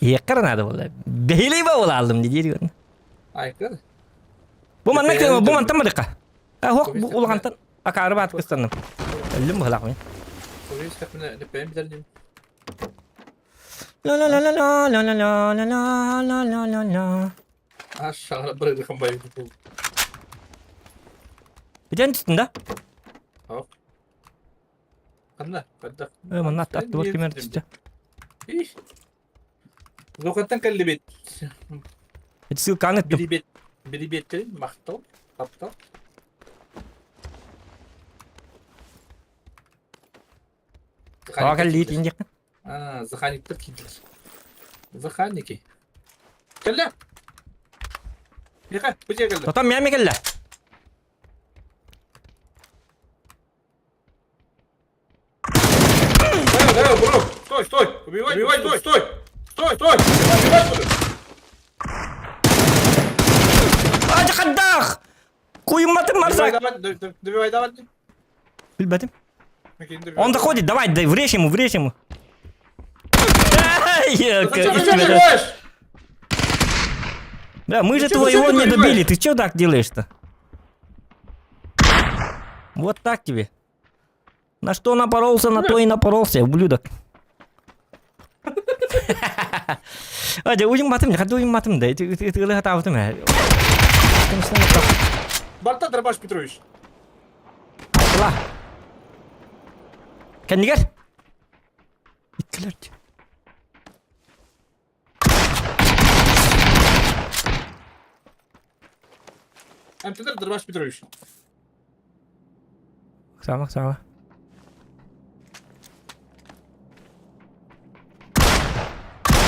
Иеккин надо болла. Бейлей ба болла алдым дидир. Айкыр. Бу ман тамадыка. Хок бу улгантан акары бат кыстаным. Өлүм булак мен. Ой, степне депем бидердим. Ла ла ла ла ла ла ла ла ла ла ла ла. Aşağı bırakın bayıldı. Биден түстүндө? Hop. Kanda, kanda. Мына аттı бол кемер түстү. Lokattan kalli bet. Итсил каныттым. Biri betlerin, mahtal, kaptal. Ага лит инжек. Zıhanikler kilitler. Zıhaniki. Kelle. Yıka, bıçağa kelle. Тотам мями келле. Давай, бро. Стой. Убивай, стой. Убивай буду. Ачы каддах. Куйматым марсак. Добивай, давай. Билбетим. Он доходит, давай, врежь ему. Зачем ты убиваешь? Да, мы же Зачем твоего ты не убиваешь? добили, ты чё так делаешь-то? Вот так тебе. На что напоролся, на то и напоролся, ублюдок. Аja ujung matım ne? Hadi ujung matım da. Itu lihat tahu tuh mah. Barta Drabaş Petrovic. Lah. Kan digar? İttiler. Amtadar Drabaş Petrovic. Sama.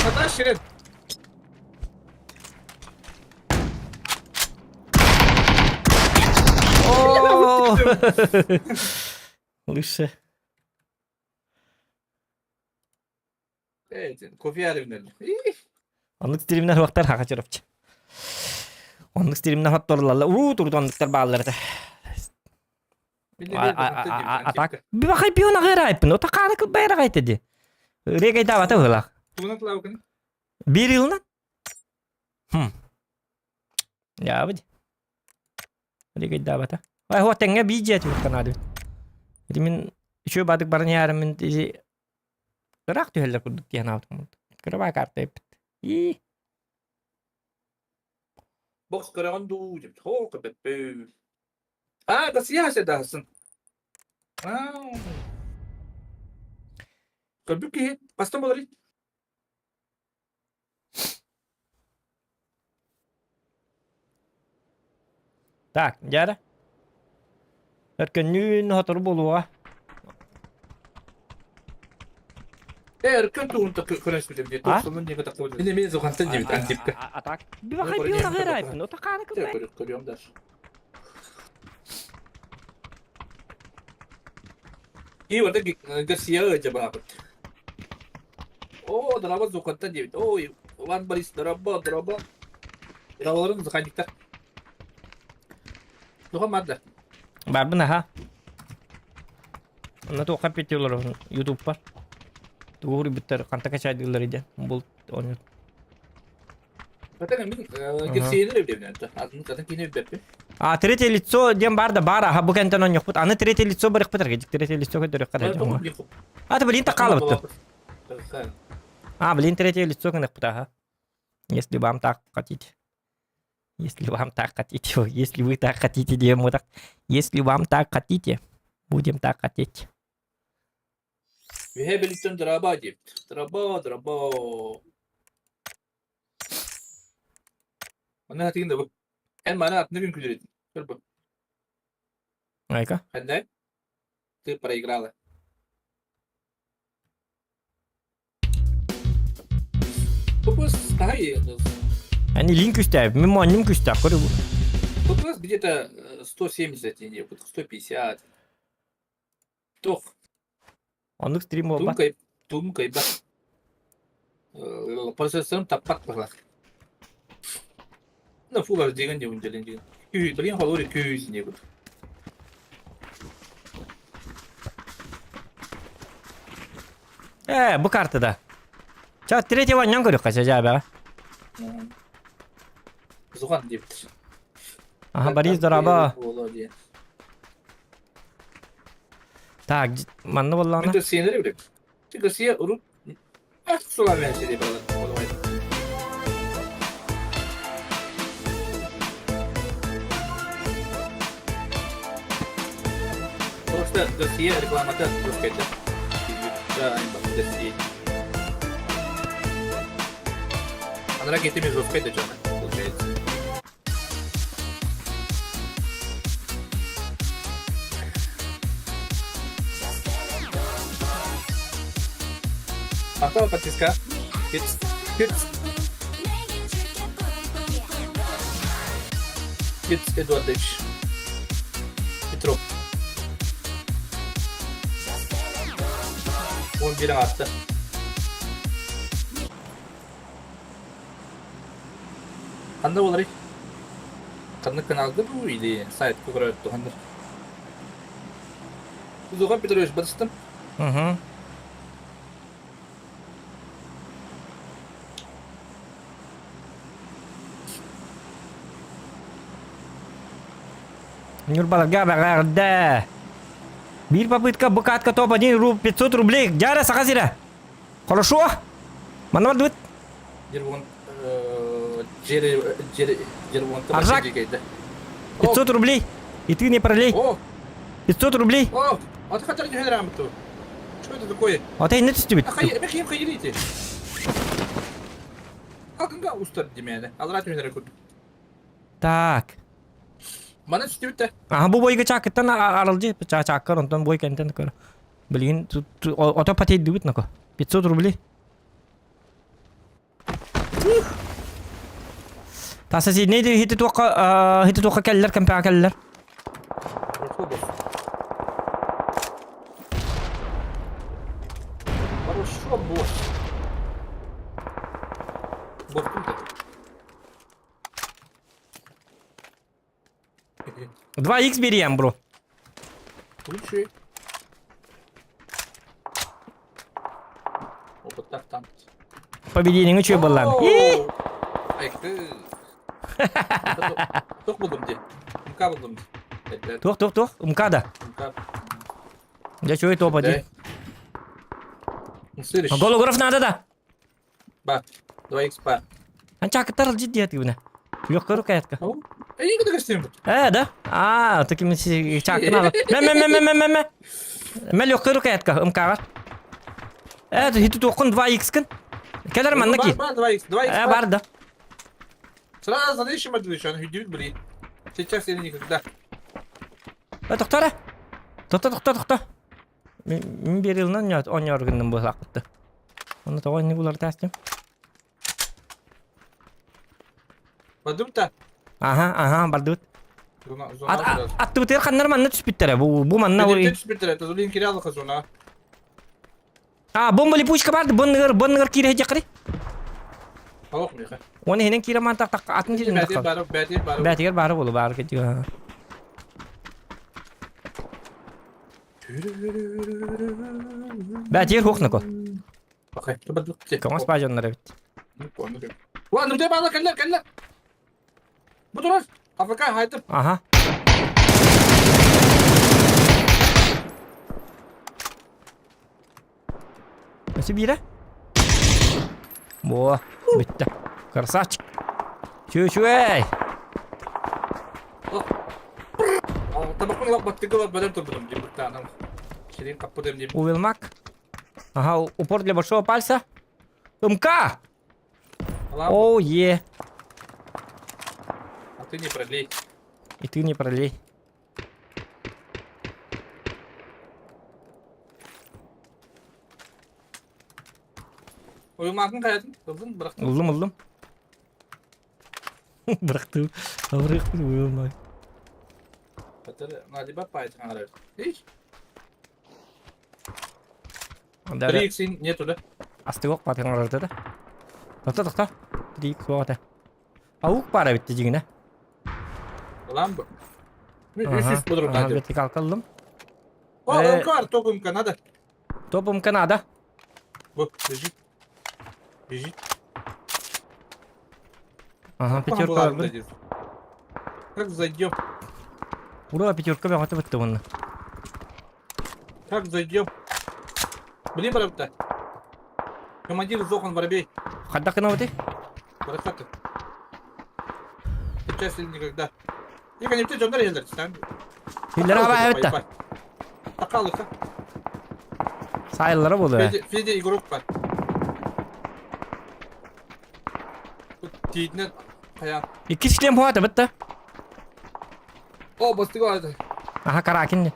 Hata Şirin. Oh. Лучше. Evet, kofi alimler. Onluk streamler vaktar haka çırpçı. Onluk streamler hak torlarla. Turdu onluklar bağlılarda. Atak. Bir bakay piyona gayra ayıpın. O takana kıl bayra gayt dedi. Regay davata hılak. Tuğnak lavukun. Bir yılına? Ya budi. Regay davata. Ay ho tenge biji çubuk kanadı. Jadi min şu badık barın yarımın dizi. Gerak tüheller kurduk diye navtum. Kıraba kartı hep. İyi. Box kıran doğu. Çok bebe. Da siyah sedasın. Kalbük ki. Pasta mı olur? Так, жара. Өркөннүн хотор болуğa. Erken tuğun takı kırış bilim diye. Ha? Toksunun niye takı bilim. Yine mene zokantan diye antipka. Атак. Bir bakay bir ona göre ayıpın. O takanı Tep kılay. böyle koruyorum der. İyi var da Garcia acaba abi. Oo, drama zokantan diye. Oo, Van Baris drama. Dramaların zokanlıklar. Zokan madde. Бар бына ha. Оны тоқап кетелер YouTube бар. Тугур биттер канта качайдылар иде. Бул оны. Zaten emin Garcia'nın evleniyor. Adını zaten yine bir beppe. Третье лицо дем бар да бара. Ha bu кентен он yok. Аны третье лицо барык битер. Третье лицо көдөрөк кадайдым. А ты блин такалы бутты. Блин третье лицо кынак бута ha. Если вам так хотите. Если вам так хотите. Если вы так хотите, дем вот так. Если вам так хотите, будем так хотеть. Vi har birlikte draba diye. Draba. Ona hatin de bu. En mana atını gün külür edin. Gör bu. Айка. Hadi. Ты проиграла. Вопрос стоит. Они линк үстәп, мен моним күстәп, көрү бу. Вопрос где-то 170 не 150. Тох. Ондук стрим болба. Тумкай ба. Процессорым таппак бала. На Full HD ген жөнделен деген. Күйдірген холори күйсіне бұл. Бу картада. Ча третьего ням көрүк кача жаба. Зуған депті. Ага, Борис дораба. Так, манны боллана. Мен de seneri bileyim. Çünkü siya urup sular ben şey yapalım. Просто Garcia рекламата жесткая. Да, они там Garcia. Она ракетами жесткая даже, получается. Автова подписка. Киц Эдуардович. Петров. Он бiri attı. Qanday bo'lar? Qanday kanalda bu edi? Sayt ko'rayapti qanday. Zo'g'an Petrovich bilsdim. Угу. Нюрбалга багарда. Бир попытка букатка топ-1 500 рублей. Жара сакасира. Хорошо? Мана бит. Jervon Jervon Аржак. 500 рублей. И ты не пролей. О, 500 рублей. о, а ты хотел не грамоту. Что это такое? А ты не тестибит. Bakayım hayırıydı. Kalkınca usta demeydi. Allah rahmet eylesin. Так. Bana üstü de. Ага, бу бойга чакыттан арылжы. Чаккар онтон бой кентен көр. Билген ото патет дебит нако. 500 рублей. Таса си нейди хити тока келлер кемпе келлер. Хорошо, босс. Босс тут. 2х берем, бро. Лучше. Опыт так там. Победениңи чөй боллан. Айкы. Ток buldum diye. Mka buldum. Тух, МКада. Mka. Я чөй топа ди. Следующий. Голограф надо да. Бak. 2x pa. Ан чакыттар алжы диет гүнэ. Лёк көрү каятка. İyi gidi göstereyim bu. Da. Takimisi çaktın ala. Me. Mel yok kırık etka ımkavar. Hitu tokun 2x kın. Keler manna ki. Var 2x. Var da. Сразу не ищем отвечу, он видит, блин. Сейчас я никогда. Тоқтара. Тоқта. Мен bir yıldan ya 10 yorgunum bu vakitte. Onu da oyunu bular testim. Подумай-то. Aha bardut. Зона. Attı bitir kanlar manna tüspittere. Bu manna Ты ori. теперь это зулин кирялы зона. Bombali pushka bardı. Bonnegar kire hecekri. Аллах мне. Onu henen kire mantak tak atın Бәтер jirin. барып. Бәтигер бары болу бары кетиyor. Бәтигер хокнako. Окей, ты подумай. Комас бажоннары бит. Ладно, где бала келлер. Bu durur. AFK haydi. Aha. Nasıl bir yere? Boğa. Bitti. Karsaç. Şu ey. Tabakını bak baktığı var böyle durdum diye bir tane. Şirin kapıdayım diye. Увелмак. Ага, упор для большого пальца. МК! Ладно, Оу, е. а ты не пролей. И ты не пролей. Uyumakın kayadın. Kıldın bıraktın. Ылдым. Бырықты. Бырықты увелмак. Beter Nadiba payetine arar. Hiç. Да. 3x'in niyet öyle. Асты оқ батың арарды да. Тоқта. Дик соғата. Ауық бара битті жигіне. Lan bu. Üst bu durumdaydı. Бетті қалқылдым. O ımka var. Tok ımka. Nada. Топ МК-нада. Bu. Бежит. Ага, пятерка бар бір. Как зайдем? Ура, пятерка бен атып бітті оны. Как зайдем? Блин, барабта. Командир Зохан Воробей. Қадда қына өте? Барахаты. Сейчас или никогда. Я, конечно, Джондар елдер. Хиллер аба әбітті. Тақалыха. Сайыллары болу. Феде игрок бар. Тийтіне қаян. 2 килем хуаты бітті. О, бастығы алды. Аха, каракин.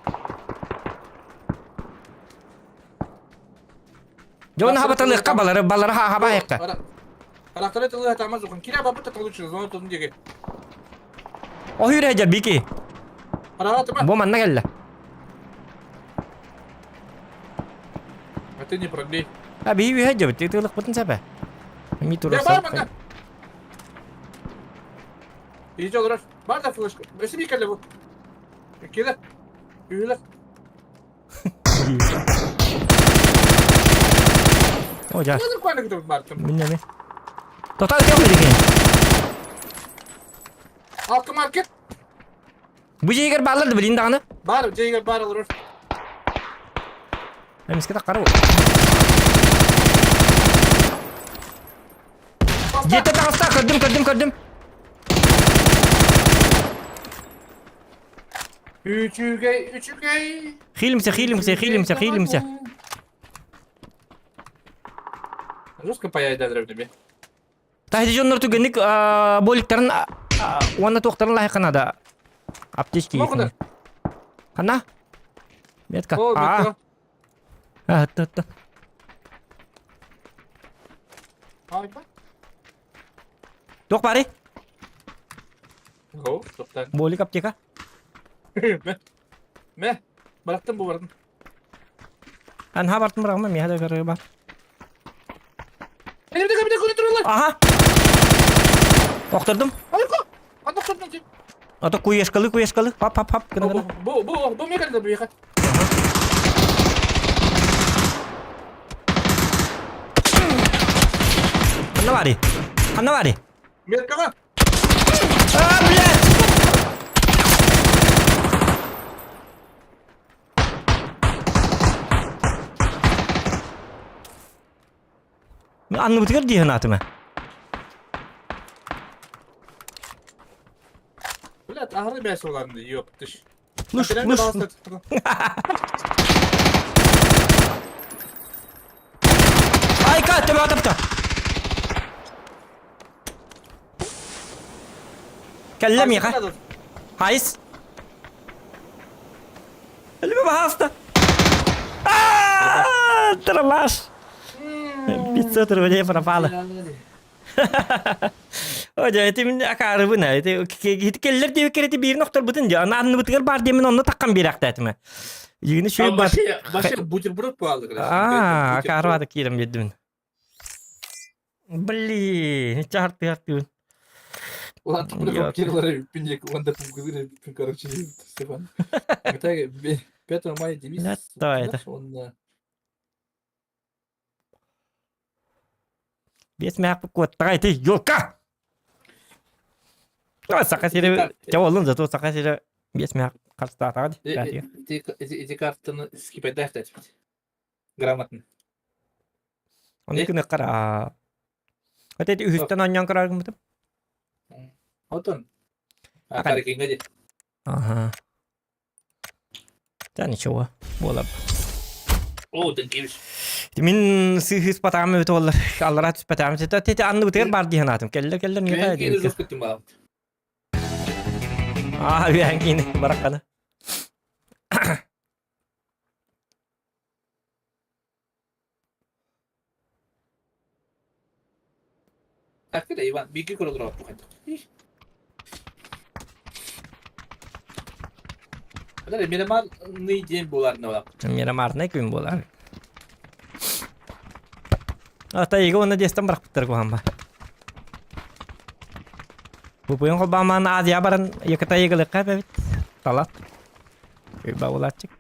Жоны хабатылыққа балары хаба яққа. Арақтары тылығы атамаз оған. Кире бабы таталучы. Зоны тұдын деге. О үйрі әжер бейки. Арағаты ма? Бұл манна келі. А ты не продлей. Бей үйі әжер бітті. Тылық бұтын сәпі. Ми Я турасы. бар мана. Иди олар. Бар да флешка. Өсі бей кәлі бұл. Келі. Үйлі. О, жа. Неdir kuanı gidiyor бар tüm. Minne. Total kyok mu dikeyim? Halkı market. Bu jeyger bağlardı bilin dağını. Бар, Jaiger бар олар. Hem iskete qarı bu. Yetti tağısta kırdım. Üçügey. Хилимся. Жестко паяйды әдіріп бе. Тахти жоннор түгенник боликтарын уанна тоқтарын лайықына да. Аптечки Мақыды? етіне. Қана? Метка. О, метка. Атты. Айба. Тоқ бари. О, тоқтан. Болик аптека. Мә, бараттым бұл бардың. Анха бартым бұрағыма мияда көрі бар. Әнемде кәбіде көне тұралар. Аха. Оқтырдым. Айқа. Андық тұрдың сен. Ото куешкалы. Пап. Кына. Бұл мекалді бұл еқа. Қанна бари. Меткаға. Блядь! Anlı bitiyor diye hınatımı. ahırı bes olan diyor. Yok dış. Luş, Tren de luş. bağlı satın. Ay kaçtı be atapta. Kellem ya ha. Hayız. Elime hasta. Aaaa! Terlaş. Bir satır öyle farafala. Oja itu min akarı bu ne? Itu keller diye kereti bir nokta butun diyor. Anı bıtıkır bar diye min onu takkan bir akta etme. Yine şöyle bar. Başı buterbrot bağlı. Aa, akarı vardı kirim yedim. Beli, ne çarptı yaptın? Ulan bunu kiralara binecek. Onda kızgın bütün karıcı Stefan. Mesela Petro May demiş. Ne taydı? Onda. Bias meh kuat tay ti yoka. Ah, sakasire cawalın zato sakasire bias meh karsta tadi. Эти kartını skip ederler. Grammatın. Onu kena kara. Hadi di üstten anyan karar mıtım? Oton. Akan. Karı kinga Aha. Tani coba bola. Oh, tengkimiş. Min sihis patam itu Allah Allah ratus patam itu tete annu betul bar di hanatum keller niye Ben tadi. kini zuf kettim bağlı. Ah yang ini barakana. Akhirnya Ivan, bikin kalau drop bukan tuh. Ada minimal nih jem bolar nolak. Mira marne kuin bolar. Ata igo na jestem bırakıptır ku hamba. Bu puyun kol baman Aziya baran yakıta yıgılık kap evet. Talat. Bir bavul açık.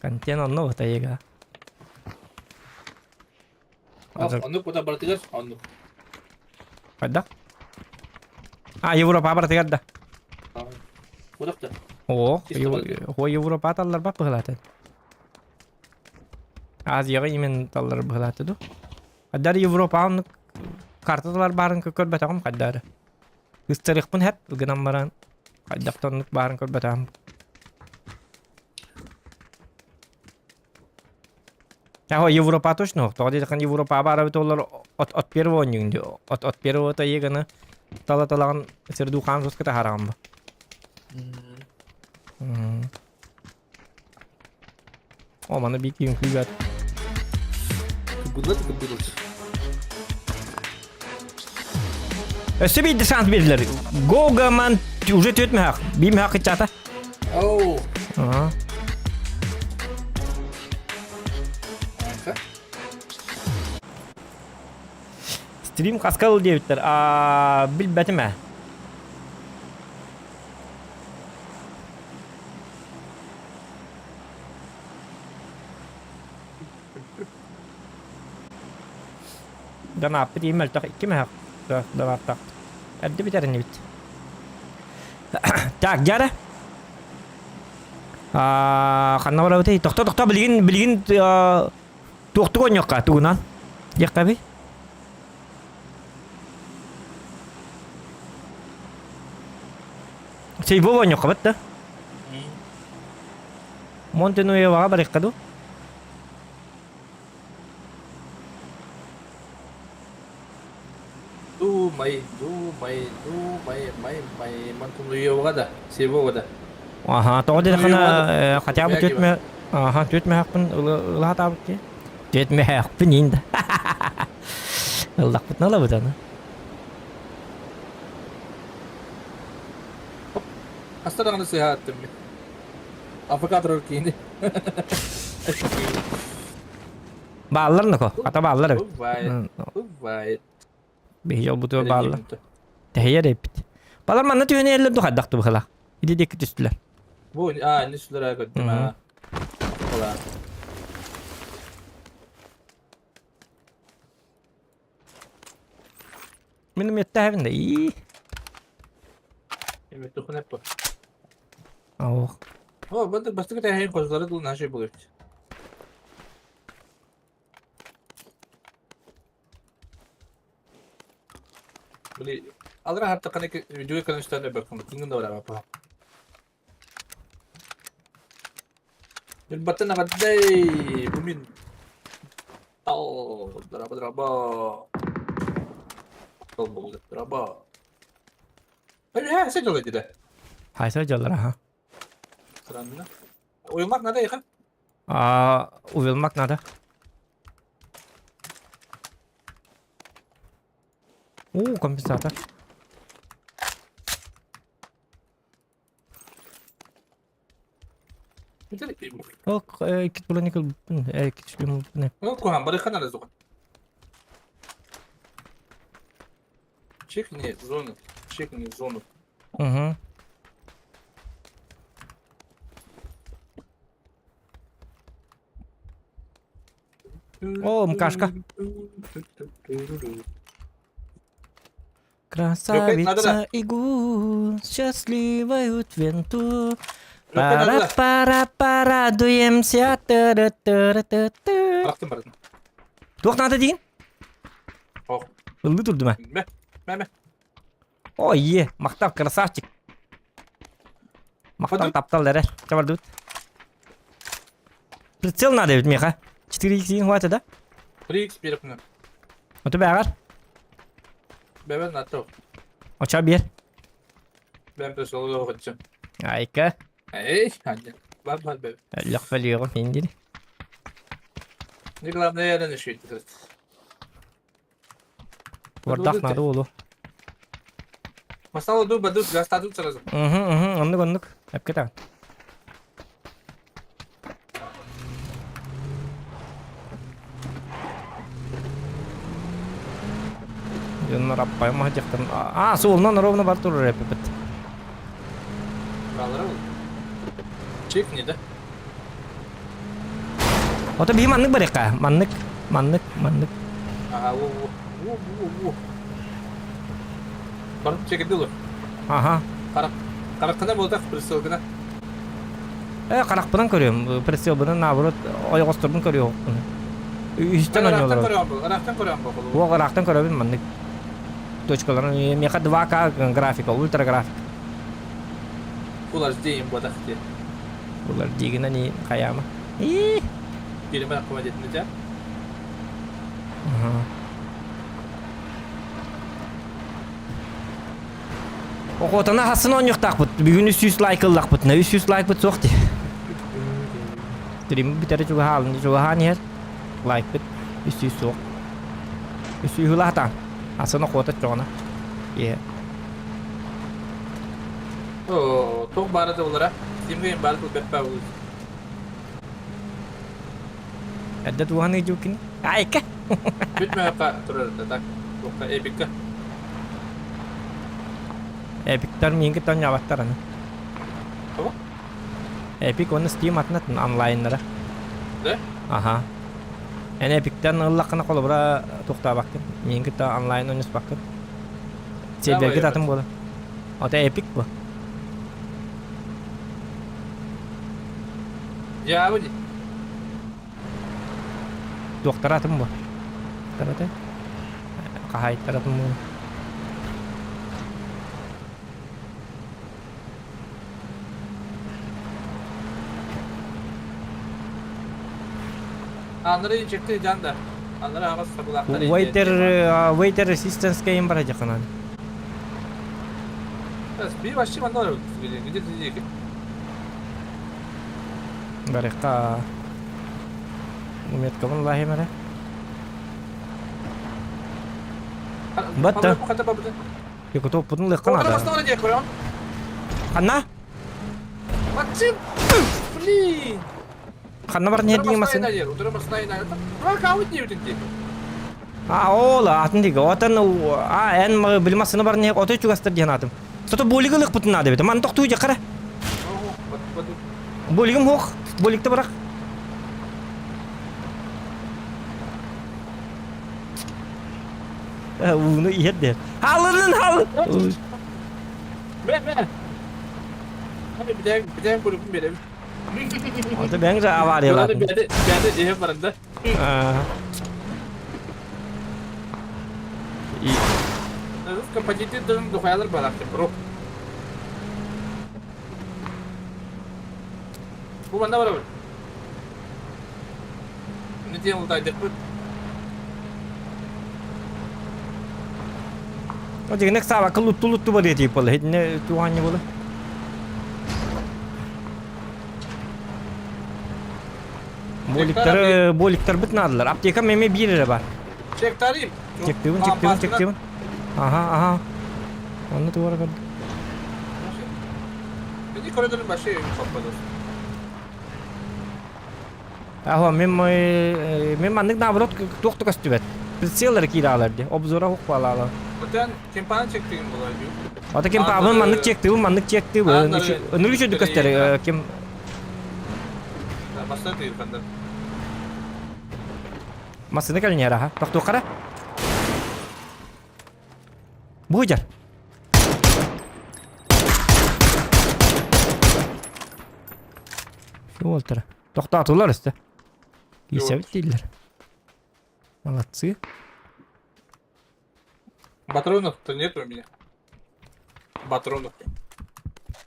Kantiyan onu ota yıga. Onu putar bertiga, onu. Ada? Ah Avrupa berarti ada. Budak da. Oh, Avrupa tallar bak bıhlatı. Aziyaga imen tallar bıhlatı du. Kadar Avrupa onu kartalar barın kökör batakım kadar. Üstelik pun hep gınam baran. Kadak tonluk barın kör batakım. Ya ho Avrupa точно. Тоді kan Avrupa bara bitollar от первого нюнди. От первого та егана тала-талан серду хан рус ката харам. О, mana bir gün kıygat. Budak da budak. Себе десант берлер. Гога man уже төтме хак. Бим хак чата. Oh. Ага. Stream kaskalı diye bitler. Bil betime. Dan apa di email tak iki mah. Da tak. Ada biter ni bit. Tak jara. Karena orang itu dokter beliin dokter konyok kah tugunan. Ya kabe. Şey bu konyok kah betul. Montenegro var balik kado. May Montenegro kada. Sibo kada. Aha, tadi kena kaca apa tut me. Aha, tut me hakun ulah tahu ke. Tut me hak penin dah. Allah putna lah betul. Hastadan sehat mi? Afrika terus kini. Ballar nak kata ballar. Baik. Behiyal butuh ballar. Tehiyar epit. Ballar mana tuh ni elah tu hadak tu bakala. Ini dia ketislah. Bu ini saudara kedua. Olah. Minum yettah benda. Ih. Evet, tu kenapa? Oh. Oh, betul. Pasti kita yang konsolnya tuh nasi boleh. Beli Alra hatta kanaki videoyu kanışlarına bakın. Kingin de var apa. Bir batın aday. Bumin. Draba. Oldu draba. Öyle sen öyle dedi. Haysa jallara ha. Sıranına. Uyumak nerede yakın? Uyulmak nada. Kompensator. Bir de bir Ikit bulan ikil ikit şlum ne. Kuhan bari kanal zukan. Чекни зону. Чекни зону. Hı. О, МКшка. Красавица и гусь, счастливую твенту. Пара порадуемся. Тыры-тыры-тыры. Bıraktım bıraktım. Тух надо дейін? Oh. Ылды тұрды ма? Be. Ой, е, мақтап, красавчик. Мақтап Подут? таптал дәрі. Чабар дұт. Прицел надо ведь, меха. 4х дейін хватит, да? 3x bir yapın. Оты бәғар. Ben nato. Оча бер. Ben pesolu okutacağım. Айка. Ey hadi. Var be. Лёг фалиёғым, мен дейді. Ne kadar ne yerden işe gittik. Вардақ надо олу. Masal dur badut gaz tadı çarızım. Ондық. Әп кетаған. Жонлар аппай ма жақтан. Солынан ровно бар тұрыр әпі біт. Bağlara ol. Çekni de. Оты бей маннык бар еқа. Маннык. Aha o. Barıp çekildi olur. Аха. Karakana boldak prisolgana. Қарақ бұдан көрем. Пресел бұдан наоборот ойғостырдың көрем. Үстен ойнауылар. Araktan koruyan bakalım. О, қарақтан көрем маннык. Точкаларын меха 2К графика, ультра график. Ular diyeyim badak diye. Бұлар дегені не қаяма. Gelin ben aklıma getireceğim. Оқотына хасын ойнықтақ бұд. Бүгін 300 лайкылдақ бұд. 300 лайк бұд соқты. Стрим бітері жүгі халын. Жүгі хан ер. Лайк бұд. 300 соқ. 300 хулатан. Хасын оқоты çoğuna. Oo, çok barada olarak. Simgeyin barada bepa olur. Әдді туғаны жүкін. Айка. Bitme yaka durur da tak. Yoksa epika. Эпиктар менгі тон жабаттар аны. Tamam. Эпик оны Steam атынатын онлайнлары. De? Аха. Әне эпиктен ыллаққына қолы бұра тоқта баққын. Менгі та онлайн ойныс баққын. Серверге татым болды. Ота эпик бұл. Ya bu. Доқтар атым бұл. Тараты. Қағайттар атым бұл. Anları çekti can da. Anları hava sabulakları. Waiter resistance game bara жақынан. Bir başçı bana var. Gidip diyecek. Барыққа үмет қабын лахи мәре. Батты. Екі топ бұдың лыққан ада. Orada olacak koyun. Қанна? Maçım. Блин. Қанна бар не дейін масын? Удрамасына инаер. Бak авыт не өтін дейін. Ол атын дейгі. Отын ән білмасыны бар не оты чугастыр дейін атым. Соты болиғы лық бұтын ады беті. Ман тоқты өйде қара. Болигім хоқ. Боликті бірақ. Уны еді. Халын. Ben. Hadi bir tane kulübüm verelim. Oты бәң жа авариялатын. Bir de ev varında. Oyununuz kapasite dönüm dokuyalar balaktı bro. Bu bende var abi. Ne diyeyim oltaydık bu? O jignek saba luttu bari tipal hedne tuannya bola. Bolikler bitnadılar. Apteka meme 1 lira var. Çek tarayayım. Çektim. Aha. Onu da var ben. Beni koridorun başı yönü topladı. Aho mem andık da brot toktu kastübet. Pritsiyelleri kiralardı. Obzora hok balalar. Öten kempana çektiğim dolayı diyor. Ata kim pabın manlık çekti bu. Önü güçlü kasteri kim Masada değil benden. masada kali nyara ha. Tok tokara. Bu hajar. Şu oltara. Toktatırlar işte. Giysevet değiller. Молодцы. Патронов-то нет у меня. Патронов.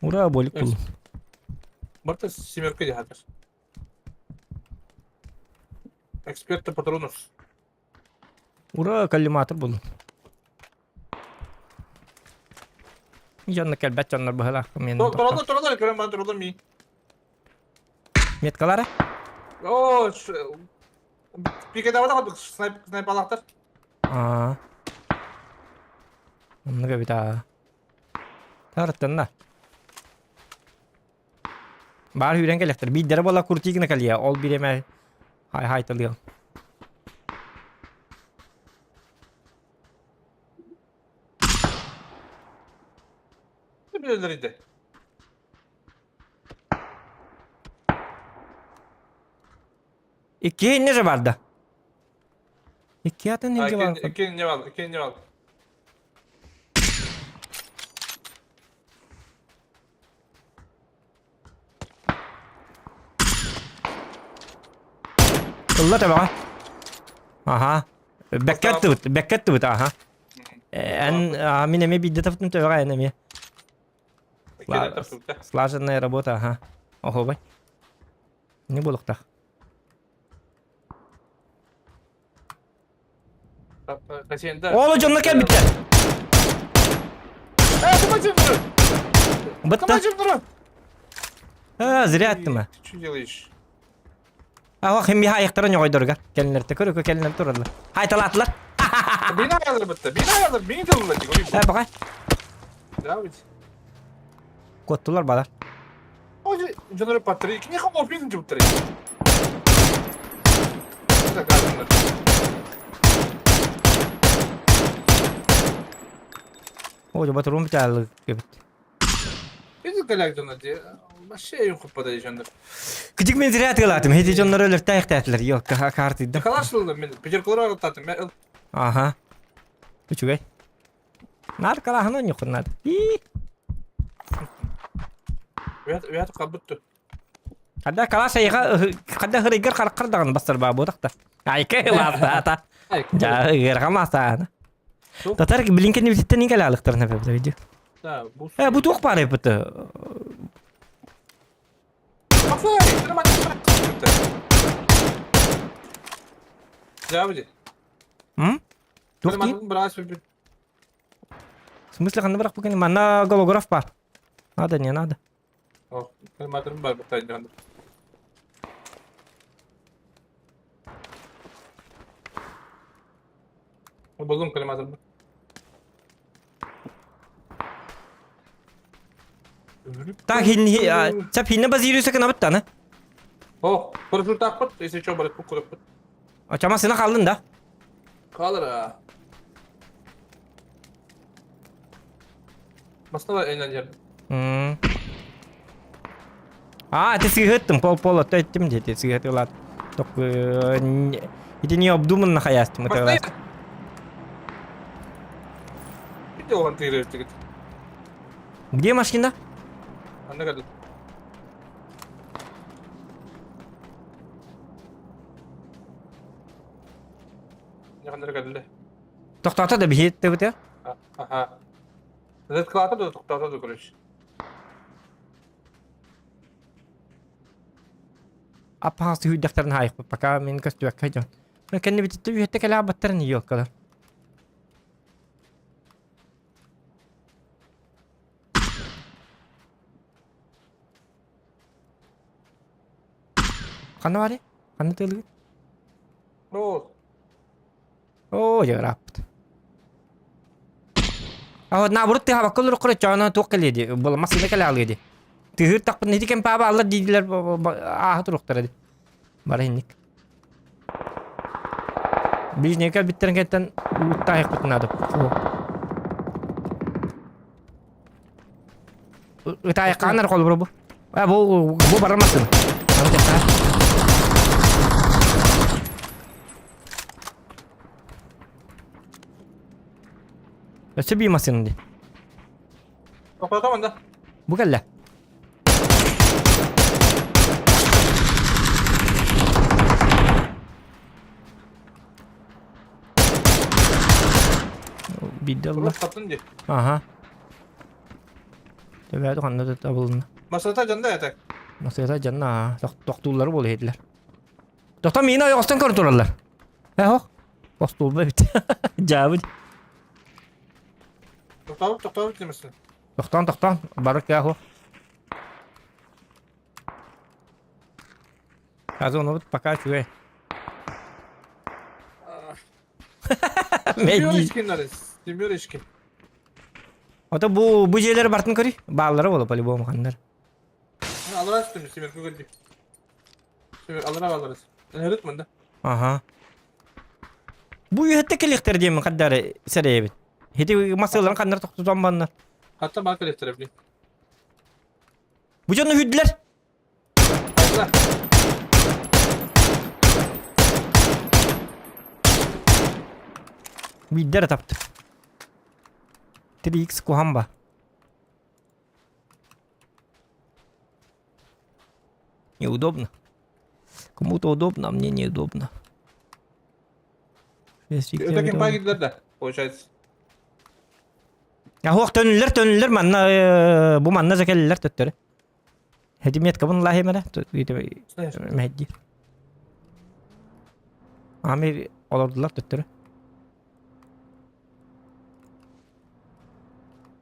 Ура, болик buldum. Марта семерка дядя. Эксперта патронов. Ура, коллиматор buldum. Yanına kelbet canlar bahala. Torada ekran bana torada mi. Metkalara? Oo, bir kere daha da sniper alaktar. Aa. Onları bir daha. Tarttın da. Bari hüren gelektir. Bir dere bola kurtik ne kalıyor. Ol bir emel. Hay talıyor. Ne bilirleriydi. İki nece vardı? İki atın nece var? İkinci var. Kıllar tabi. Aha. Bekket tut aha. En minemi bir de taftım tabi ga enemi. Слаженная работа, ага. Ого, бай. Не булык так. Kaçıyında. Oğlum canına gel bitti. Kımacım durun. Bitti. Kımacım durun. Ha, zira attım ha. Şu yılış. Ha, hem bir ayaklarını koydurgar. Gelinler tekrar gelinler dururlar. Hay talatlar. Beni ayarlar bitti. Beni ayarlar. Beni dalırlar. Ha bakay. Devam et. Kottular balar. Hoca canları patırıyor. İkinci kapı birinci patırıyor. Bir dakika bunlar. Hoca batırım bir tane gibi. Biz galaktonlar diye. Başka yok kupada yaşandır. Küçük men zira atıyordum. Hedi canları ölür tayaktatlar. Yok kartıydı. Kalarsın ben. Pecerkoları ağırlattım. Aha. Küçük ay. Nar kalahını yok onlar. Veyahut kabuttu. Kada kala sayıga kada hırıgır karkırdan basır babu da. Ay ke lafta ta. Ja hırıgır kamasa. Tatar ki blinken bir tane gel alıktır ne böyle video. Bu. Bu çok para yaptı. Kafayı. Sana bak. Devam edin. Çok iyi. В смысле, kan bırak bugün mana golograf var. Nada niye nada. Oh, kalimatlarım var bu tane. Buldum kalimatlarımı. Tak hin çap hinne bazı kan abit tane. Oh, kuruşur takpat. Ese coba bu kuruşur. Açama sana kaldın da. Kalır ha. Masna var eğlenceli. Itu sih hitam pol atau hitam jadi sih hitam lah. Tok itu ni abduman nak kaya cuma Masna tu. ya. Bir de olan tiri işte git. Где машина? Anne kadar. Ne kadar kadar. Tok tok ada bihit tu betul. Ah. Aha. Red Cloud'a da tuktata da kuruş. Apahası hüddeklerin hayık. Baka men köstübek haycan. Ben kendi bititti bir hette kala battarın yok kadar. Kanı var ya? Kanı tığlığı. Oo. Oo ya rapat. Ah, na burut teh bakul rukur cana tuh kali bola masih nak kali dia. Tihir tak pernah dikem apa Allah di dilar ah tu rukter dia. Barah ini. Biz ne kadar bitiren keten utah kutna da. Utah kanar kol bro bu. Ah bu barang masuk. Kamu cakap. Sebi masın di. Tuktata mı da? Bukan lah. Bidallah. Kuruş kaptın diye. Aha. Tabii itu kan da tabulun. Masada canda yatak. Nasıl ya canna. Doktorları boleh ediler. Doktor mina yoktan kurtulurlar. Ho. Postul be bit. Jawab. Tuktata bitirmesin. Doktor. Barak ya ho. Kazı onu pakai cuy. Bilmiyor Megi. işkinleri. Bilmiyor işkin. O da bu şeyleri bartın kari. Bağları bolu pali bu makanlar. Alırız şimdi Simir Google. Simir alırız. Ne ritmen de. Aha. Bu hette kelikter diye mi kadar sereye bit. Hedi masalan kanlar tutan banlar. Hatta marka letterefli. Bu canlı hüdler. Hayırlar. Bidder taptı. 3x kuhamba. Неудобно. Кому-то удобно, а мне неудобно. Öteki pay gidiler de. Получается. Ya hoq tönüller manna bu manna zekelliler töttörü. Hedimiyet kabın lahi mene. Mehdi. Amir olurdular töttörü.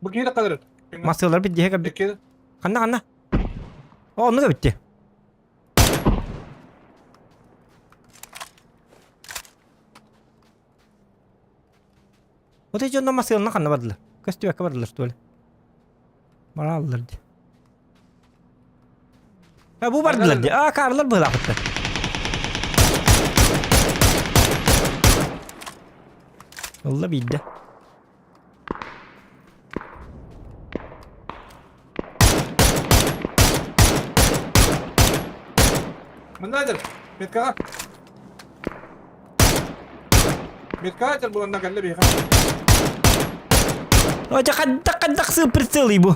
Bu kıyla kadar. Masyalar bitti heka bitti. Peki. Kanna. O onu da bitti. O da canına masyalarına kanna vardılar. Köstü yaka vardılar böyle. Bana aldılar diye. Ya bu vardılar diye. Aa karlar böyle akıttı. Allah bildi. Mandadır. Metka. Metka bu anda galle bir ha. Oh, kadak super sel ibu.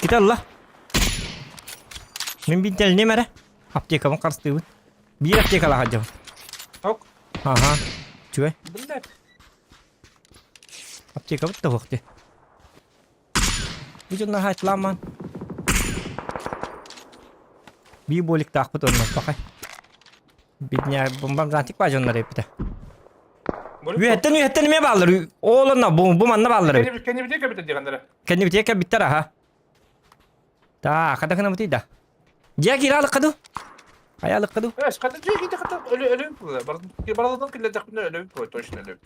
Kita Allah. Membintel ni mana? Apte kamu karstu. Bir apte kalah aja. Yok. Aha. Cuy. Bunlar. Apte kamu tahu apte. Bu jangan hal laman. Bir bolik takut onlar pakai. Bitnya bombam rantik pa jangan repita. Üyetten mi bağlar? Oğluna bu manna bağlar. Kendi bir tek kapita diye kandara. Kendi bitiye ke bitter ha. Ta kada kana bitida. Dia kira lekadu. Aya lekadu. Evet, kadın diyor ki kadın ölü bu. Baradan kille takımda ölü bu. Toşun ölü.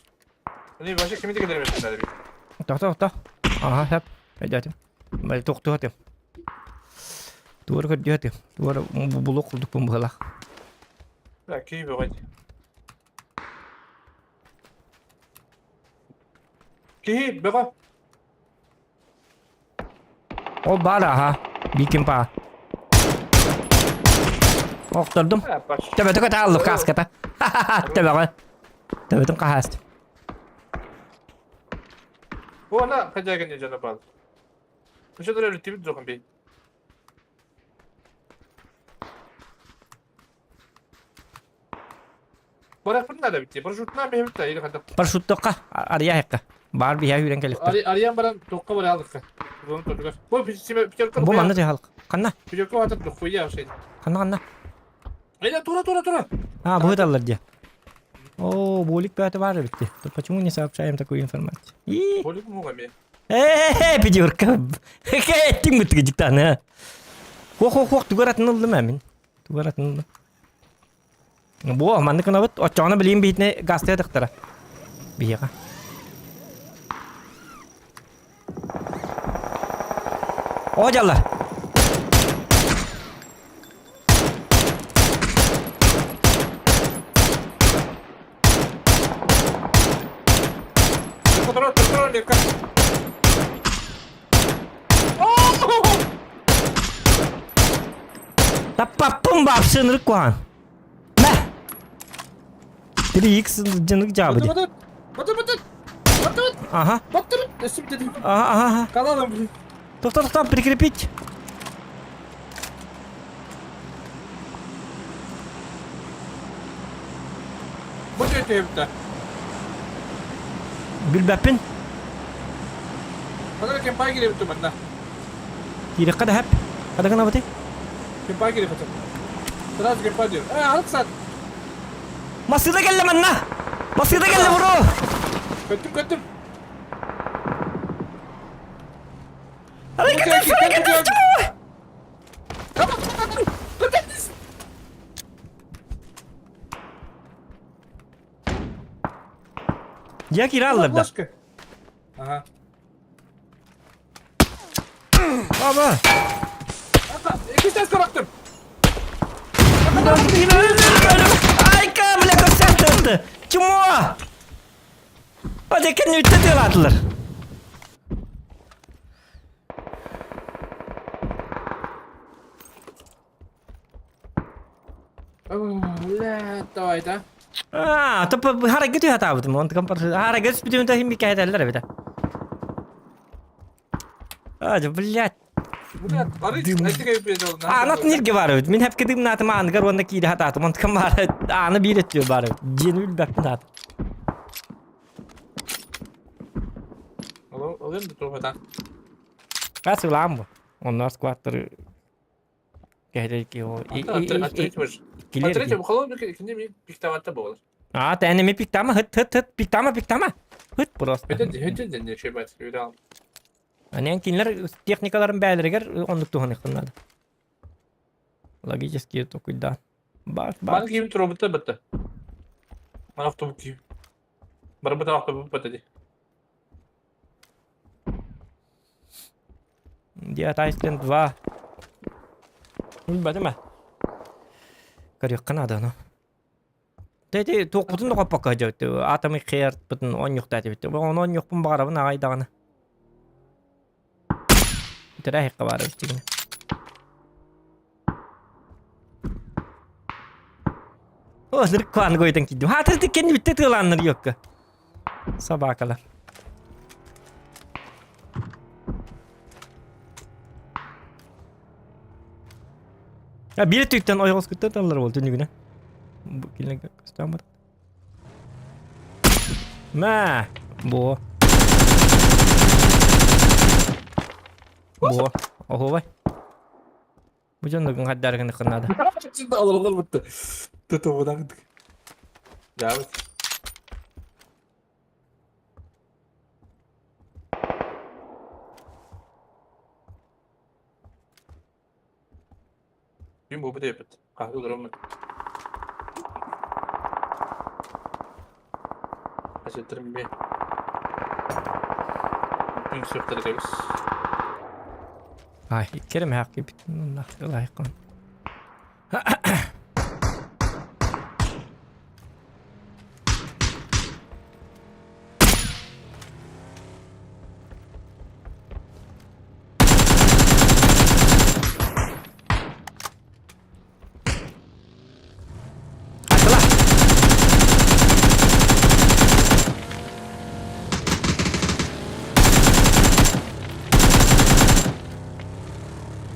Hani başka kimi de gidelim mesela bir. Toh. Aha hep. Edatim. Bal tok hatim. Tuvar kerja hatim. Tuvar buluk kulduk pembalah. Ya ki bu hadi. Ki beka. O bara ha. Bir kim pa. Okturdum. Ha baş. Tebetü kötü aldım kaskata. Tebetü. Tebetü kahastı. Bu ana kaçagen ya cana bağlı. Şu da öyle tibit dokun bir. Bırak bunu da bitti. Paraşütünden bir hemit de iyi kadar. Paraşüttöka araya hekka. Bar bir ya yüren gelip. Arayan baran dokka böyle aldık. Bunu tuttuk. Bu piçe Bu manna halk. Kanna. piçe atıp dokku ya şey. Kanna. Aynen tura. А, будет аллердия. О, болик пятый вар bitti. То почему не сообщаем такую информацию? И... Polik mu gami? Пятерка. Этим вот гидиктан, а. Хох, тугарат нылды мәмин. Тугарат нылды. Бу, манды кына бит, очаны билейм бейтіне гастая дықтыра. Бияға. О, жаллар. Tura, Mirka. Tapapım bap sınırı kuan. Ne? 3x canı cevabı de. Batır. Aha. Batır. Nasıl bir dedim? Aha. Kalalım bunu. Топ, прикрепить. Bu ne tevhidde? Bilbapin. Bana kempay girip tuttum benden. Kira kada hep. Kada kana bati. Kempay girip tuttum. Biraz kempay diyor. Alık sen. Masjid'e gel lan na. Masjid'e gel bro. Kötüm. Hareket et. Tamam. Ya kira alır da. Başka. Aha. Baba. İki ses bıraktım. Ay kabile koşacaktı. Çumo. Hadi kendini bitti diyorlar. La davayda. Tapi hareket ya tahu tuh. Untuk kampar hareket seperti itu himi kayak adalah beda. Блядь. Bu ne? Arayış. Neyse ki bir yolda. Anat nirge var evet. Min hep kedim natı angar onda ki daha tatı. Mont kamar anı bir etiyor bari. Cenül bakın tatı. Alayım da turbadan. Kaç ulan bu? Onlar squatter kayak ki o. Atreç var. Kiler. Atreç bu kadar bir ikinci bir piktamatta bu olur. Tane mi piktama hıt piktama. Hıt burası. Hütte de şey bat. Öyle al. Hani kinler teknikaların bəyləriger onluk tuğan yıkınladı. Logически токуйда. Bak. Bana gibi turobutta bitti. Bana avtobus gibi. Bana bu avtobus bitti. Dia Tyson 2. Bilmedi mi? Karıyor Kanada no. Dedi tokutun da kapak acaydı. Atamı kıyar bütün 10 yok dedi bitti. 10 yok bun bağırabın ağaydağını. Tidak hek kabar bitti yine. Oh, sırık kuan koydun ki. Hatır kendi bitti tığlanır yok ki. Sabah kadar. Ya bir tükten oy olskuttan tanırlar oldu ne güne. Bu kiline göstermedi. Ma, bu. Bu. Oho vay. Bu canlı gün hadi derken kırnadı. Şimdi alır bitti. Tutubudan gittik. Ya bak. Bir bu da yapıt. Kahve olur mu? Aşırtırım bir. Gün sürtleri kayız. Ay, Kerem hakkı bitti. Allah yakın.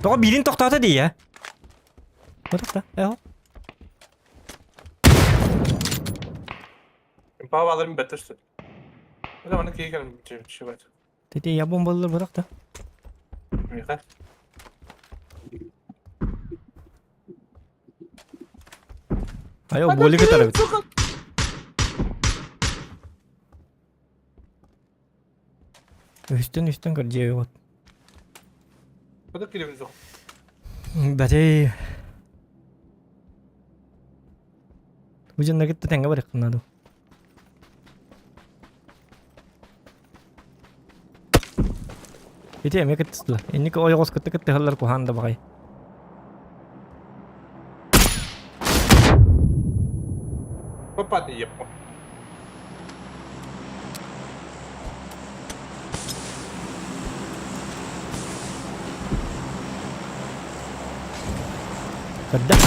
Toğa birini toktata diye. Bırak da. Eho. Paha alırım betersin. O zaman da keyiflerim bir şey var. Dedi ya bombalıları bırak da. Mika. Ayo bolli ke taraf. Üstün kerja yok. O da kilimiz yok. Berarti hujan lagi tuh tengah balik kena tuh. Itu ya mereka tuh. Ini ke oyos ketek halar ko handa pakai. Hoppa diye yapma. Kedah.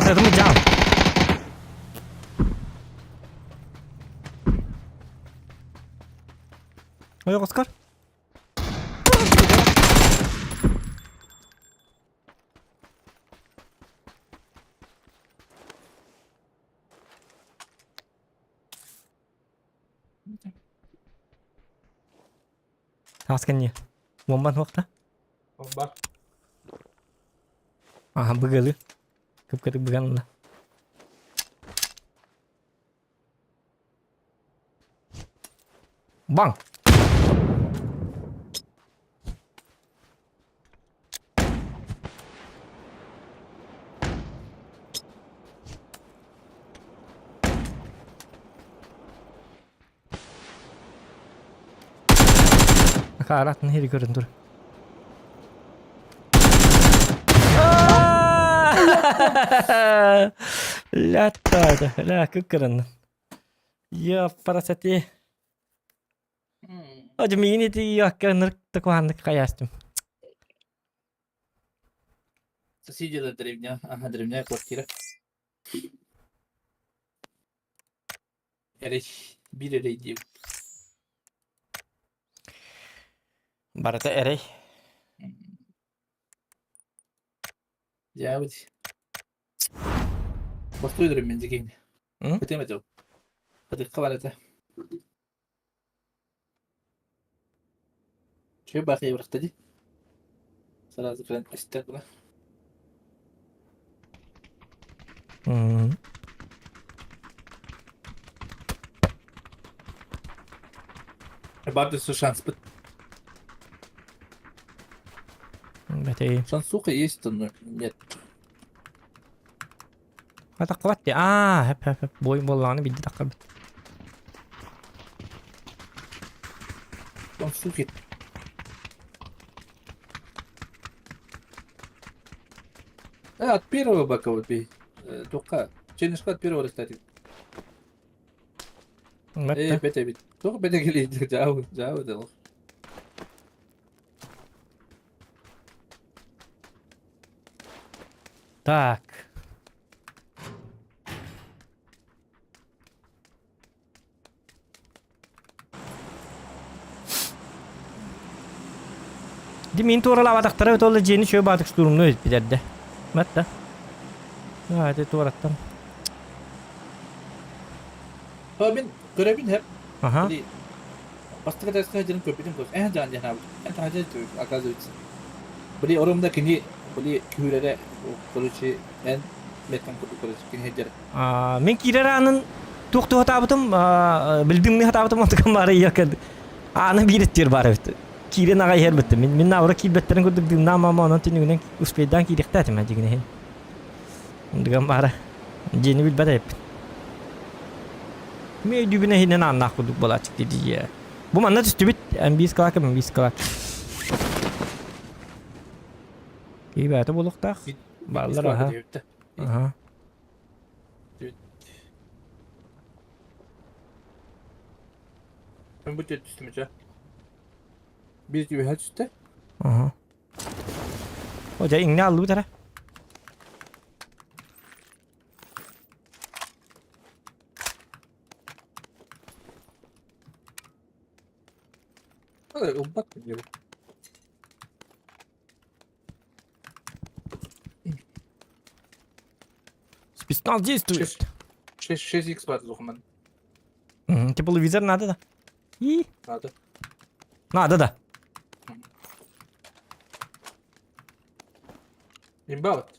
Saya tunggu jam. Ayo Oscar. Taskennya. Bomban waktu. Hoppa. Ah, begalı. Kıpkırık began lah. Bang. Ke arah nih di tur. Lattada. La kıkkırın. Ya parasati. Hocam ini ti yakınır tıkwandık kayastım. Соседи древня, ага, древняя квартира. Bir erey diyeyim. Barata erey. Ya вот. Постой древня дикий. Hı? Бітемеду. Hadi kavalete. Şöyle bakayım bırak dedi. Sırası falan istek buna. Hmm. Barda su шанс. Berarti Шанс, сука, есть, но нет. kata kuat ya. Hep boy bollarını bildi dakika. Он, суки. От первого бока вот бей. Только. Ченешка от первого кстати. Berarti Бете бит. Только бете гели. Жау дел. tak. Di min to'g'rilab adaqtirib o'toldi jeni shu batiq durumni o'z biderdi. Matta. Hadi to'g'ratdan. Ben görevin hep. Aha. Jadi pasti kita sekarang jalan köpeğin kos. Jangan jangan. Entah aja itu, оказывается. Bili orumda kini bili kühülere koruşu en mekan kutu koruşu kini hecere. Мен киреранын тукту хатабытым билдимни хатабытым отукан бары якын. Аны бириттер бар бит. Кирен ага ер бит. Мен навра кибеттерин күдүк димна мама анан тинүнен успейдан киректатым мен дигине хен. Диган бары. Жени бил бадап. Ме дүбүнө хенен аннак күдүк бола чыкты дие. Бу манна түстүбүт амбис калак амбис калак. Кибаты болуктак. Балдар аха. Aha. Ben bu tür üstüme ça. Biz gibi her üstte. Aha. Hoca iğne aldı bu tara. Hadi umbat mı gibi. Спецназ действует. 6x vardı dokuman. Тепловизор надо да. И Hadi. надо да. İmbat.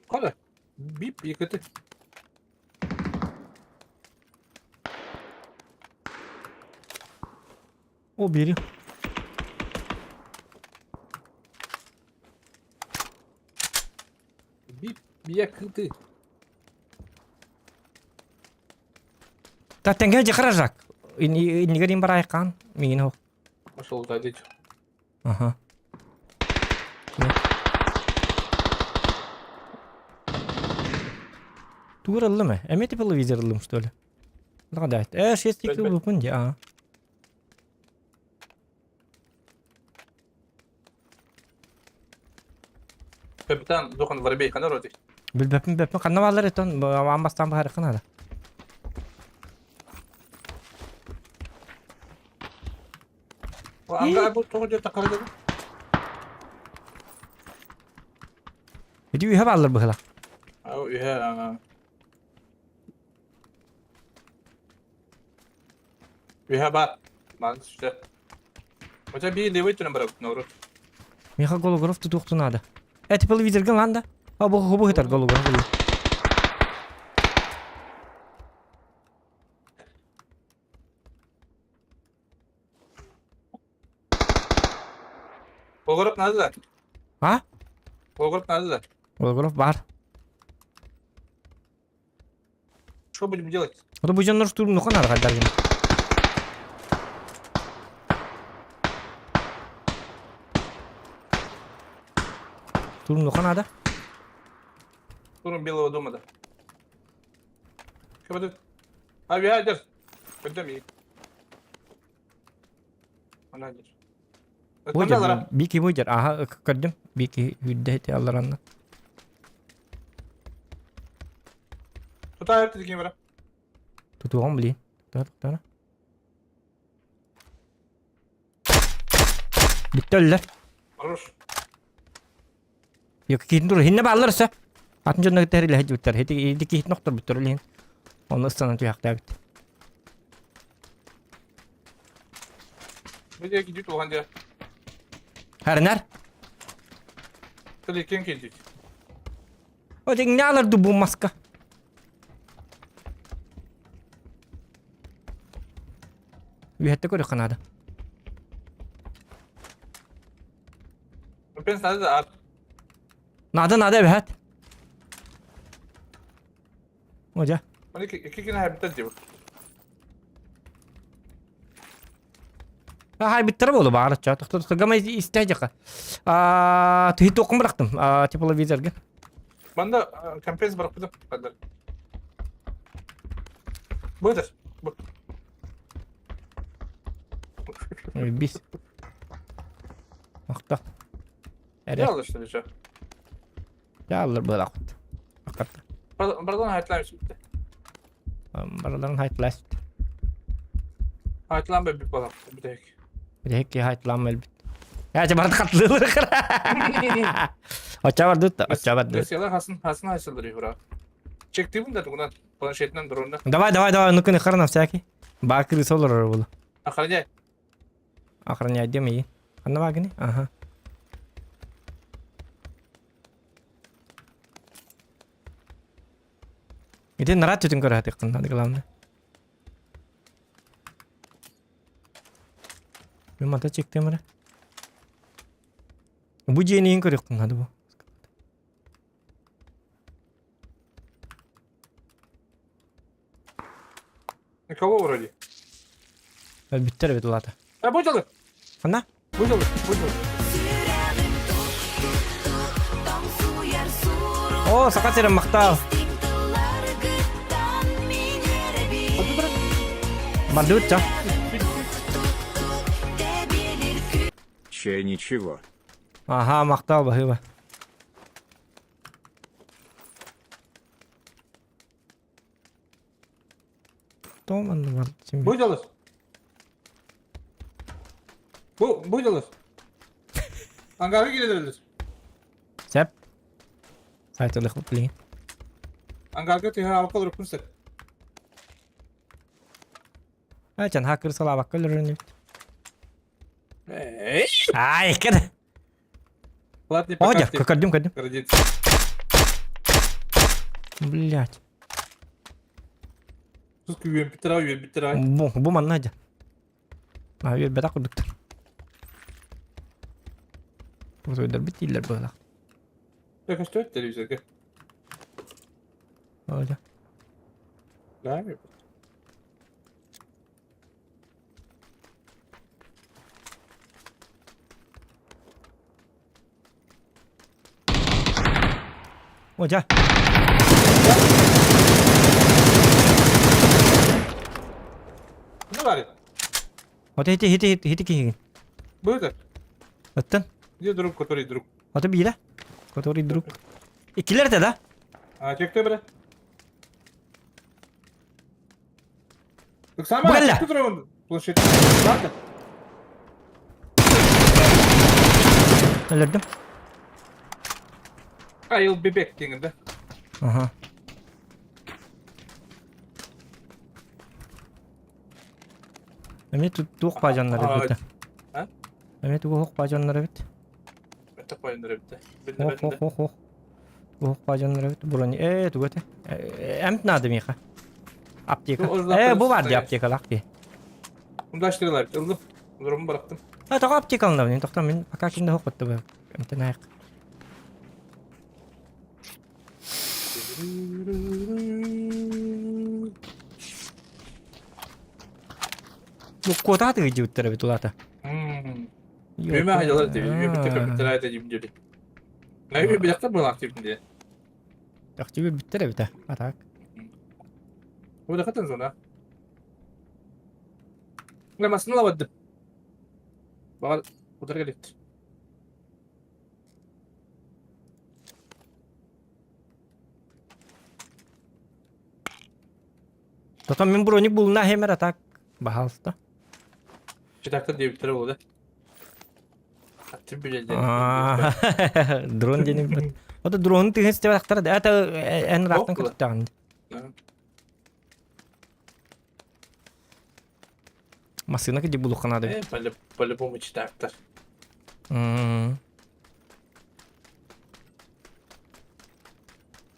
Hadi. Bip yıkıtı. О, бери. Bip yakıtı. Татенге же каражак. Ini gadin baraykan. Mingin ho. Nasıl oldu hadi. Aha. Тураллы мы? Эме тепловизорлым что ли? Да. 6 Бәл- икли бупун же. А. Kapitan dokun var bey kanar oldu. Билбеппин канна балдар этон амбастан баары канада. O anga bu toğu takardı. Биди үйе балдар быхла. Ау ühe. Ühe var. Man işte. Hoca bir level tüne bırak Noru. Миха Гологоров тут ухту надо. Тепловизор ген ланда. А бу хетар Гологоров. O grup nerede? Ha? O grup nerede? Гологоров бар. Что будем делать? Ода бу жоннор штурм нухан аргалдар ген. Штурм нухан ада. Durun Белого дома да. Kapatın. Abi hadi. Ödem iyi. Ana hadi. Бу Ötmeler жер бики бу жер. Аха кырдым. Бики хүддети алларанна. Tutar hep dediğim var. Тутуган билин. Тара. Биттеллер. Хорош. Yok kitin dur. Hinne ballarsa. Atın jonna giteri lehe bitter. Hedi kit noktor bitter lehin. Onu ıstanan tuyakta bit. Nereye gidiyor o hande? Herner. Tabii kim gidiyor? O ding ne alırdı bu maska? Vihette koydu kanada. Ben sadece at. Nada vihet. Hoca. Hani iki gün her bitti diyor. Hay bitter bolu bağırı çat. Gama isteyecek. Tuhit okum bıraktım. Teplevizor gen. Ben de kampanya bıraktım. Hadi. Budur. Bu. Biz. Akta. Ne Ere. alıştın işte? Ya alır böyle akut. Akta. Buradan hayatlar bitti. Baraların haytlas. Hayatlan bir balık. Bir de. Bir de hekki haytlan elbet. Ya çabardı katlılır kıra. Oça var dut. Oça var dut. Mesela hasın haysıldırıyor bura. Çektiğim de bundan planşetinden drone'dan. Давай, ну-ка не хара на всякий. Бакры солар было. Охраняй. Охранять демей. Анна вагни? Ага. Ити нарат түтін көрі хаты қынады главное. Мен мата чектем ара. Бу жени ең көрі қынады бу. Никого вроде. Биттер бит улата. Будь алып. Анна? Будь алып. О, сақат серем мақтал. Банды өтча. Че ничего. Ага, мақтал бахыба. Томанды бар. Будь алып. Будь алып. Аңгары келедіңіз. Сәп. Сайтылық білейін. Аңгарға түйе алып қалыр күнсек. Әчен хакер сала баққа үлірін епті. Эй! Ай, кәді. Платный О, показ. дя, кәдім. Кредит. Блядь. Сузку үйен бітірай. Бу манна дя. А, үйер бәді құрдықтыр. Бұл сөйдер біттейлер бұғылақ. Как стоит телевизор? О, дя. Да, О, дя. Ne var ya? Оте хити киген. Будет? Оттан. Где друг, который друг? Оте била. Который друг. Икилер де да? А, те кто, бля? Так сама, Бля! который он площадь. Ладно. Ölürdüm. Ayıl bebek denginde. Aha. Эми тук бажаннары бит. Ha? Эми тук бажаннары бит. Это пойдем бітті. Ох. Тук бажаннары бит. Брони. Тугете. Эмт надо миха. Аптека. Бу бар ди аптекалак ди. Bunu da açtırıyorlar. Ildım. Durumu bıraktım. Тага аптекалында мен токтом мен пока кинде хокотты бу. Эмтенайк. Ну куда ты идёт тебе туда-то? Büyüme haydalar diye. Büyüme bitti ayda gibi diyor. Ne büyüme bir dakika mı aktif diye. Так тебе биттер бит. А так. Bu da katın sonra. Ne masını lavadım. Bak bu tarafa gitti. Токтом мен броник булна хемер атак. Бахалста. Bir dakika diye bir tarafa oldu. Aktif bile Дрон денег бит. Ота дрон тигез тебе актар. Это эн рактан кыттан. Масына киди булухана да. По-любому читактар.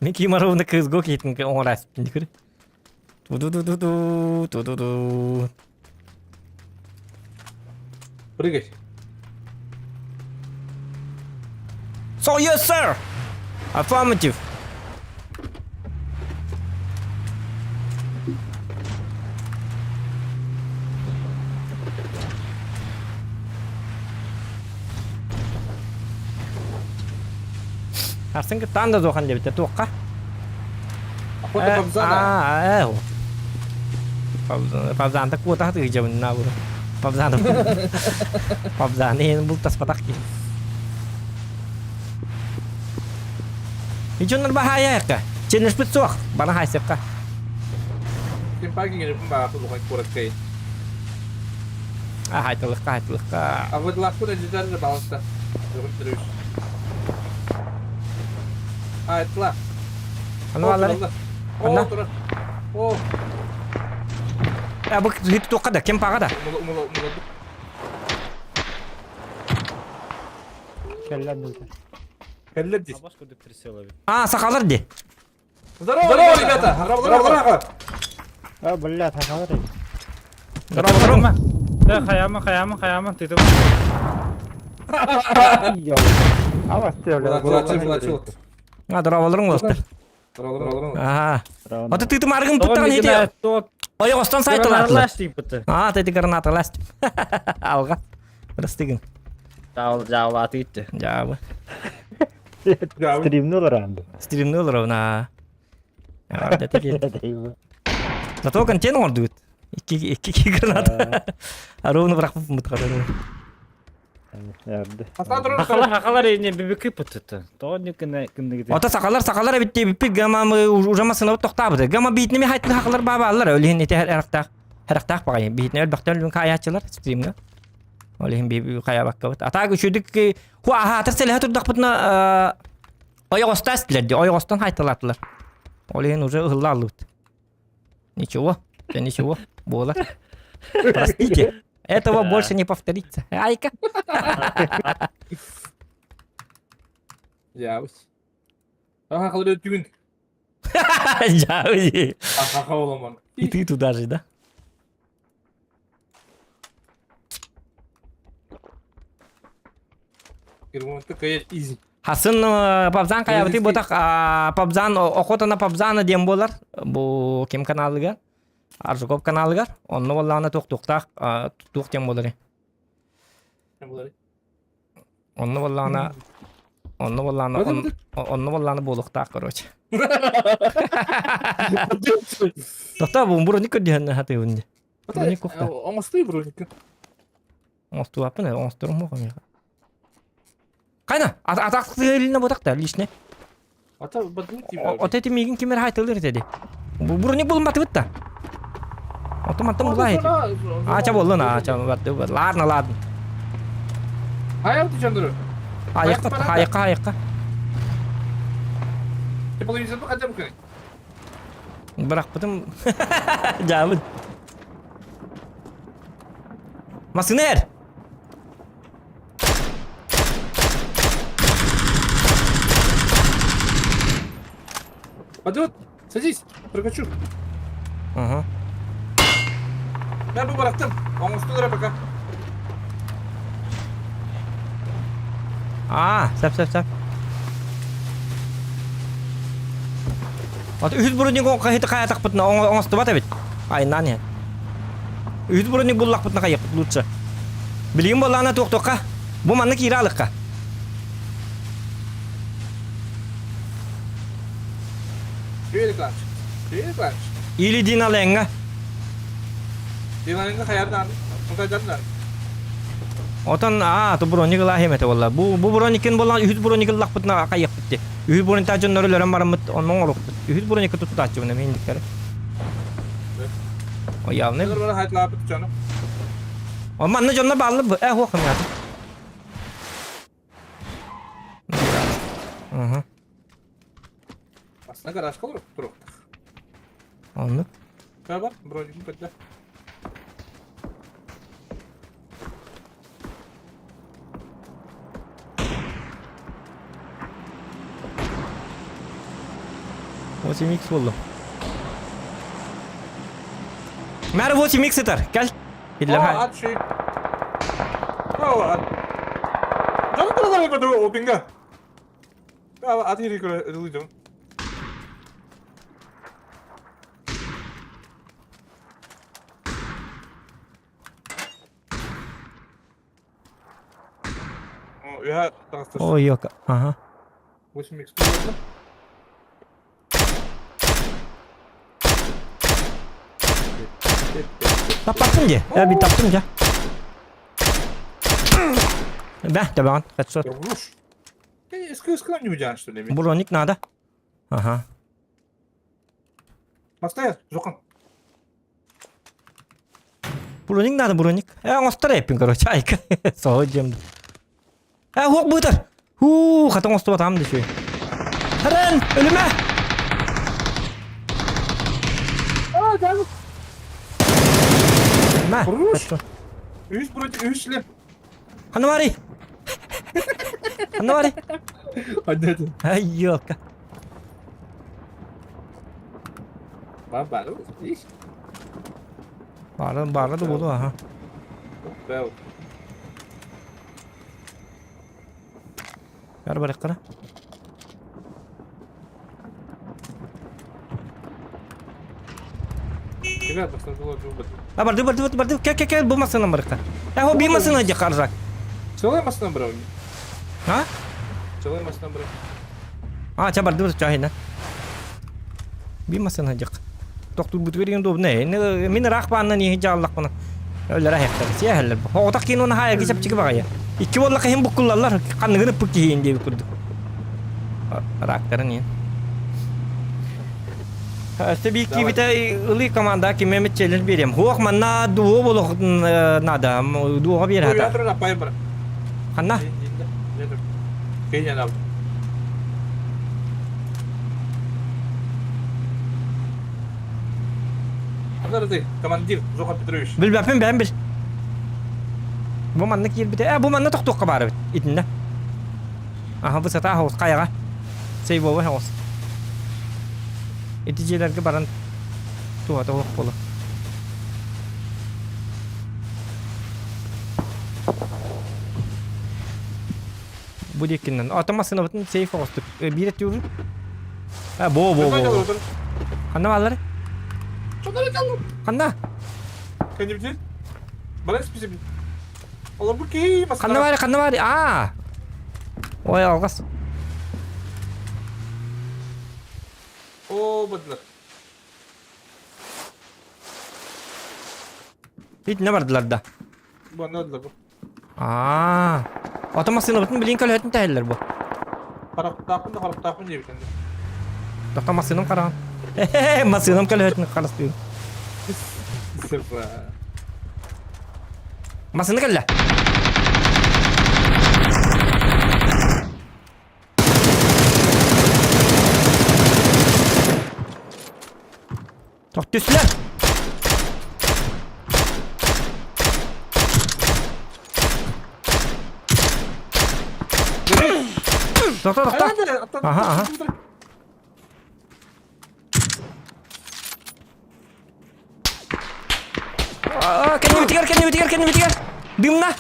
Ники маровна кызго кетин он раз пиндикер. Ту-ду-ду-ду-ду. Прыгай. So yes sir. Affirmative. Арсын ки танда зохан деп туққа. Охота Фабзана. Фабзан так вот так где на бур. Фабзан. Фабзан не был тас патахки. И чё нормально яка? Ченеш пиццох, бана хайсепка. Kim pagi gelip mbak aku bukan kurat kayak. Хайтылыкка. А вот ласку да дизайн да баланста. Terus. А это лак. Аны алар. О, тура. О, Бу хит туққа да кем пага да. умулу. Kellen de uçar. Kelle ди. Başka bir trisi olabilir. Сақалар де. Здорово, ребята! Здорово! Ha billa takalır ya. Здорово. Kayama dedim. Yok. Ama söyle. Врачи. Дроволарың болыпты. Здорово. Ага. Аты ты маргын туттан хете. Ой, остан сайтылар. Ты граната ласт. Алга. Растыгын. Жау атыйты. Жабы. Стримni olur andı. Стримный olur ona. Orada tek. Зато контент ордут. İki granat. Arovunu bırakıp mı tıkadı? Yardı. Hasan dur. Hakalar yine bir kıpıttı. Doğru ne kındı gidiyor. Ota sakalar bitti bir gama ujamasına toktabıdı. Gama bitni mi haytlı hakalar babalar öyle ne her eraktak bakayım. Bitni el baktan kayatçılar streamde. Öyle bir kaya bakkavat. Ata güçüdük ki hu aha terselah turdak putna oyogostas dildi. Oyogostan hayttılar. Öyle уже hıllallut. Ничего. Да ничего. Было. Простите. Этого больше не повторится. Айка. Yavuz. Aha kalır düğün. Jauh. Aha olamam. Itu даже, да? Girmontu kayıt easy. Hasan PUBG'dan kayabıtı botak PUBG'dan okotana PUBG'dan diyen bolar. Bu kim kanalıga? Arzukop kanalıga. Onu vallana tok diyen bolar. Ne bunları? Onu vallana bolukta korоче. Tokta bu burun ikut diyen hati bunde. Burun ikut. Omostoy броник. Ostu apa ne? Ostu mu kami? Kayna, atak eline botak da lişne. Ata badın kim? O teti migin kimer haytılır dedi. Bu burun bulun batı bitta. Otomatik mulai. Aça bolun aça batı. Larna. Hayal tucandır. Ayakka. Yapalım yüzden bu kadar mı kayın? Bırakmadım. Cavın. Masiner. Hadi ot. Садись. Прокачу. Ага. Ben bu bıraktım. Omostoylara bakar. Sap. Ata ühüt burunning kahit kayatak putna ongostu bata bit. Aynan ya. Ühüt burunning bullak putna kayak lutsa. Bilgin bolana tok-tokka. Bu manna kiralıkka. Şöyle kaç. İli dinalenga. Dinlenin hayalden. Mutajdan. Otan tu burunning lah hemete valla. Bu buruningin bolan ühüt burunning lak putna kayak bitti. Ühüt burunning tajon nörülere maramut onun oruk. Ühüt burunning tuttu taçı bunu mendikleri. O yav ne? Neler var hayatla yapıp canım. O manna jonna ballı bu. Hokum ya. Aha. Aslında garaj kalır. Dur. Anlık. Ne var? Bronzun kadar. O mix buldum. Merhaba o mix eter. Gel. Biller hay. At şey. At. Canım kadar var burada o pinga. At yeri kırılıyor. Ya, O yok. Aha. 8x kullandım. Tapattım ya. Ya bir taktım ya. Devam. Kaç saat? Ya vuruş. Eski oynayacaksın işte demin. Buronik nada. Aha. Стоять, Жокан. Buronik nada buronik. Остро yapayım короче. Ayka. Soğuyacağım. Hok budur. Katın ostu batam düşüyor. Haren ölüme. Geldim. Ölüme. Vuruş. Üç buracık, üç lep. Hanımari. Kanna var. Hadi. Ay yok. Baba. İş. Barra da bolu ha. Bravo. Yar bırak kara. Kira basın dulu dulu. Ha bardı. Ke bu masana bırak. Ya o bir masana aja karrak. Çalay masına bro. Ha? Çalay masına bro. Ha çabar dur cahinan. Bir masana aja. Doktor bu veriyor do ne? Ne min rakbandan iyi jallak bana. Öyle rahekler. Siyaheller. O da kinun haya geçip çıkıp ya. İki vallahi hem bu kullanlar kanını pıkiyin diye kurdu. Rakların ya. Tabii ki bir de ılı komanda ki Mehmet Çelir vereyim. Huak manna duo bolu nada. Duo bir Ya hata. terus apa ya bro? Kanna. Kayaknya apa? Benar sih, komandir Zuhal Petrovic. Bil bakayım ben bil. Bu manna ki bir de bu manna tok kabar bit. İtinde. Aha bu sata hoş kayaga. Şey bu hoş. İticiler baran tuha da hoş bolu. Bu dikinden atamasına batın safe olsun. Bir etiyor. Ha bo. Kanna varlar. Çonları kaldım. Kanna. Kendi bitir. Bana hiçbir şey. Allah bu ki mas. Kanna var. Aa. Oy algas. Oh betul. Hiç ne vardılar da. Bu ne oldu bu? Aa. Atamasına batın bilin kalıyorsun teheller bu. Harap takın diye bir tane. Atamasına karan. Hehehe masınım kalıyorsun kalas diyor. Sıfır. Masını kalla. Çok düşler. Doktor. Aha. Kendini bitir. Bimna.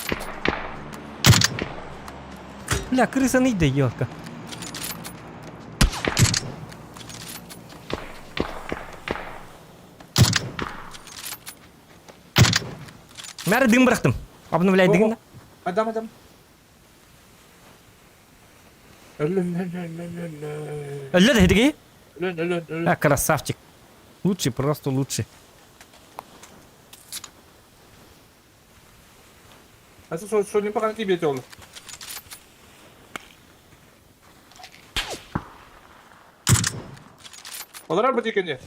Lah kırısan iyi de yok. Merah dim bıraktım. Abone olmayı dingin. Adam. Öyle de hediye. Ölün. А, красавчик. Лучший, просто лучший. Asıl sorun pakan gibi yetiyor oğlum. Olarak mı dikeni?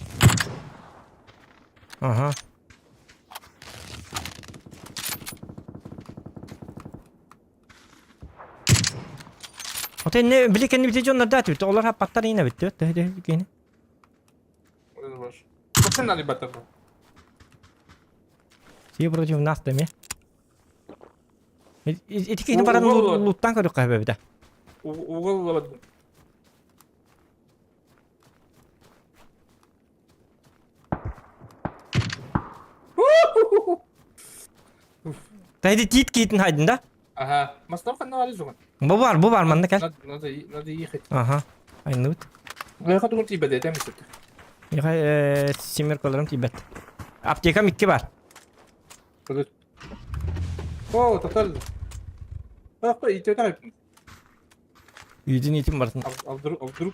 Ага. Ote ne bile kendi biteci onlar da atıyor. Onlar hep patlar yine bitti. Hadi yine. Orada var. Bakın Ali Batar. Все против нас там, я. Эти кихни О, баран о, луттан көрүк кайбы биде. Угол лабад. Тайды тит китин хайдын да. Aha. Masnaf kan var zaman. Bu var manda kal. Надо ехать. Aha. Aynı. Я хочу уйти беде темizlik. Ya simir kolarım tibet. Aptekam 2 var. Hadi. Oo, total. Bak bu itiyor tabii. Yüzün eğitim var. Вдруг.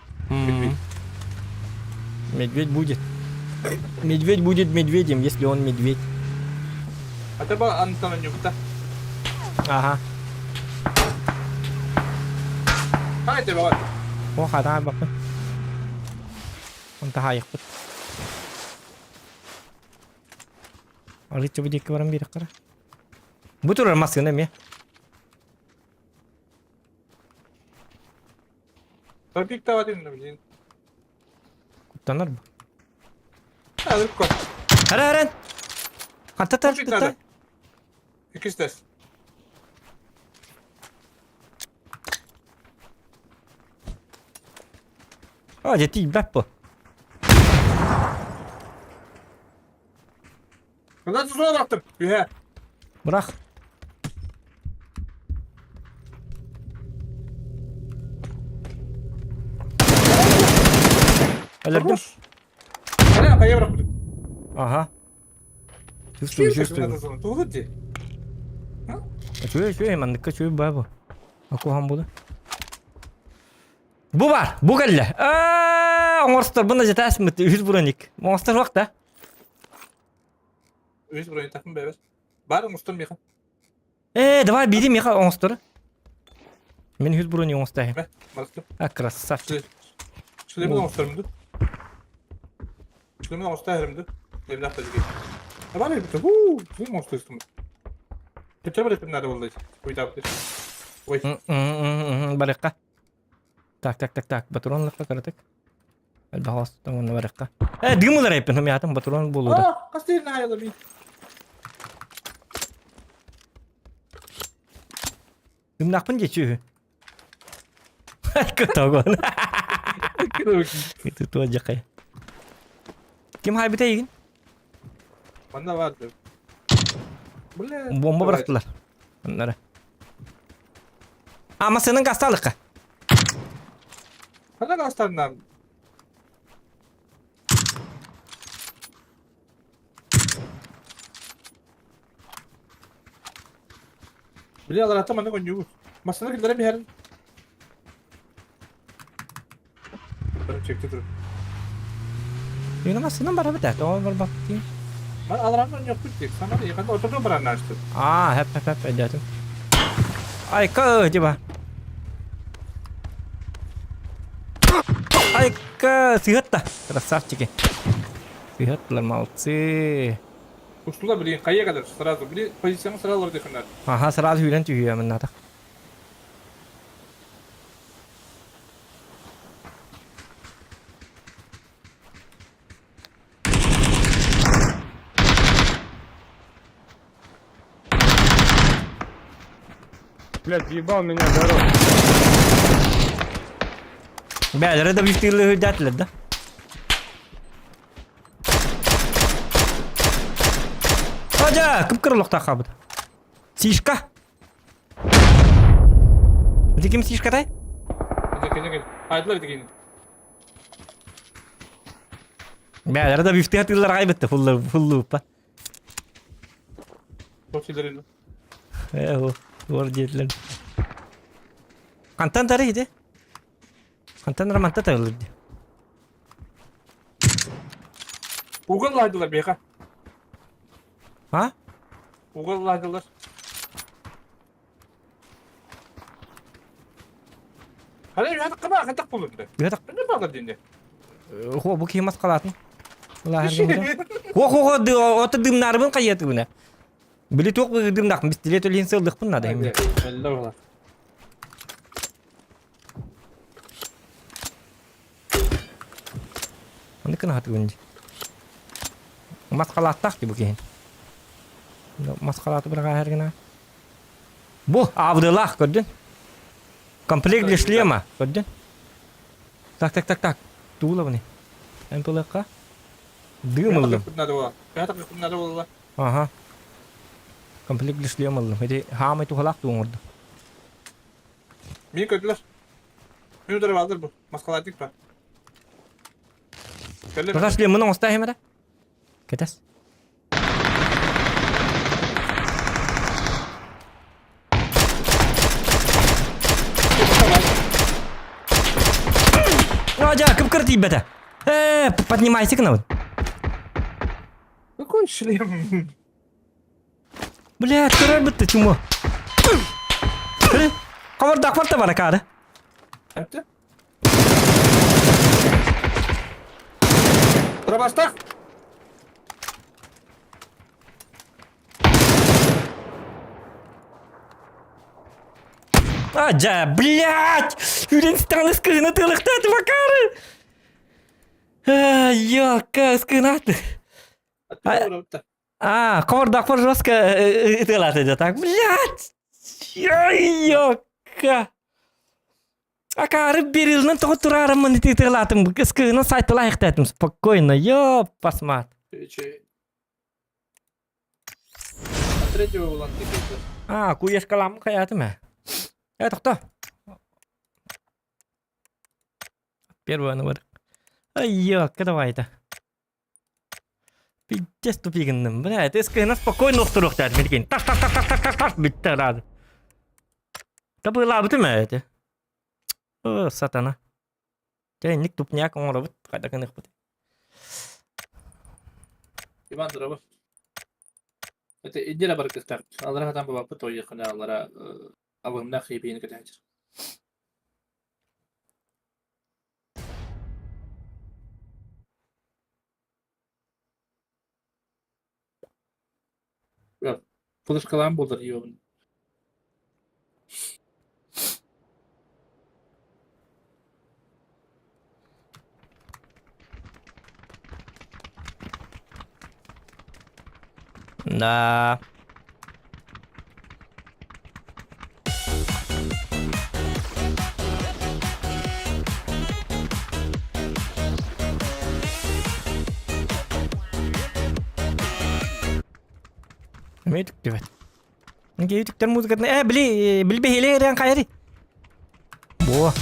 Медведь будет. Медведь будет медведем, если он медведь. Acaba Antonio Newton. Aha. Hadi baba. O kadar bakın. Onu daha yakıt. Alıp çabuk dikkat varım bir dakika. Bu tür armasyon değil mi? Tabii ki tava dinle. Kurtanır mı? Hadi koy. Heren. Hatta Küçük nerede? İkisi de. Aa ciddi bak bu. Ben sonra bıraktım. Yühe. Bırak. Öldürdüm. Durmuş. Hadi kayaya bıraktım. Aha. Şey Justu, yapıyorsun justu. sonra. Doğru değil. Şöyle hemen dikkat şöyle bu. Aku ham bunu. Bu var. Bu geldi. Monster bunda jeta asmıt. 100 buranik. Monster vakta. Üç burayı takım bebek. Bari mustum yakın. Давай bidim ya monster'ı. Men 100 buranik monster. Heh, bıraktım. Ha красавчик. Şöyle bir monsterımdı. Şöyle bir monsterimdi. Evde hafta gibi. Ya bana bir tane. Bu monster üstüm. Geçer bıraktım nerede oldu? Oy taptı. Oy. Baraka. Tak. Baturan lakka karatek. Bahas tangan baraka. Digmular yapın hem yatım baturan buluda. Aa, kastır ne hayalı bir. Dimnak pun geçiyor. Ketahuan. Kira bakayım. Itu aja kayak. Kim haybite yigin? Bende vardı. Bu ne? Bomba bıraktılar. Onlara. Ama senin hastalık. Hadi kastarından. Beli alır atama ne konyu. Masana gidere bir yerin. Çekti dur. Yine masının bara bir de. Doğru bir bakayım. Ben alırımdan yok bitti. Sana da yakında oturduğum bana açtı. Hep ededim. Ay ke coba. Ay ke sihat dah. Красавчик. Sihat lan молодцы. Uçtular biri kayaya kadar sırası. Biri pozisyonu sıraları dökünler. Aha сразу hülen tüyüyor men nada. Блядь, ебал меня дорога. Beyler de bir türlü hüddetler de. Aja, kıpkırılık takabıdı. Sişka. Bu kim sişka tay? Gel. Haydılar gel. Beyler de bir ihtiyatılar kaybetti full loop. Sosyallerini. O doğru dediler. Kantan tarihiydi. Kantan ramanta tağılırdı. Google haydılar bir yaka. Ha? Google haydılar. Hadi hadi kaba katak bulun be. Bir tak. Ne bağlı dinle. Ho bu kimas kalatın. Allah her gün. Ho o dım narbın kayıtı buna. Bili tok dım dak biz dile tolin sıldık bunlar da hem. Allah Allah. Onu kena hati önce. Mas kalatak ki bu kihin. Mas kalatı bırak her gün. Bu Abdullah gördün. Komplek işleyemem gördün. Tak. Tuğla bu ne? En pelaka. Dığımıldım. Bunlar var. Ya tak bunlar var. Aha. Komplek işleyemem. Hadi ham itu halak tuğum orada. Beni gördüler. Beni de vardır bu. Maskalaydık ben. Gördüler. Terus dia menang ustah mana? Ketas. Aja, kepker tiba dah. Поднимайся к нам. Какой шлем? Блядь, кырар бітті чумо. Қамырдақ бар табара кады. Yaptı. Трабастах. Aja, блядь! Udah setengah sekena tuh lekta tuh bakar. Ya, sekena tuh. Қамырдақ бар жестко тылаты да так, блядь! Ай, ёка! Акары bir yıldan toğu turarım ити тыгылатым. Кыскыгынан сайтыла айыктатым. Спокойно. Ёп, посмат. Че. А третьего улан тикеті. Куеш каламы каятым. Тоқта. Первый бар. Ёк, давай-то. Пиздец тупигіннім. Блядь, эскыгынан спокойно ұқтыруқ дәді. Медіген. Таш. Бітті рады. Табыла бітім әйті. О, сатана. Тәйінлік тупняк оңыры бұт. Қайда көнік бұт. Иван дұрабы. Это индира бар кыстар. Аллара хатан бабапы той якына аллара абымна хейбейін кітәжір. Флешкалам болдыр йобын. Да. Не ütük evet. Ne ütükten muzikatını bili hele eren kayari. Bu.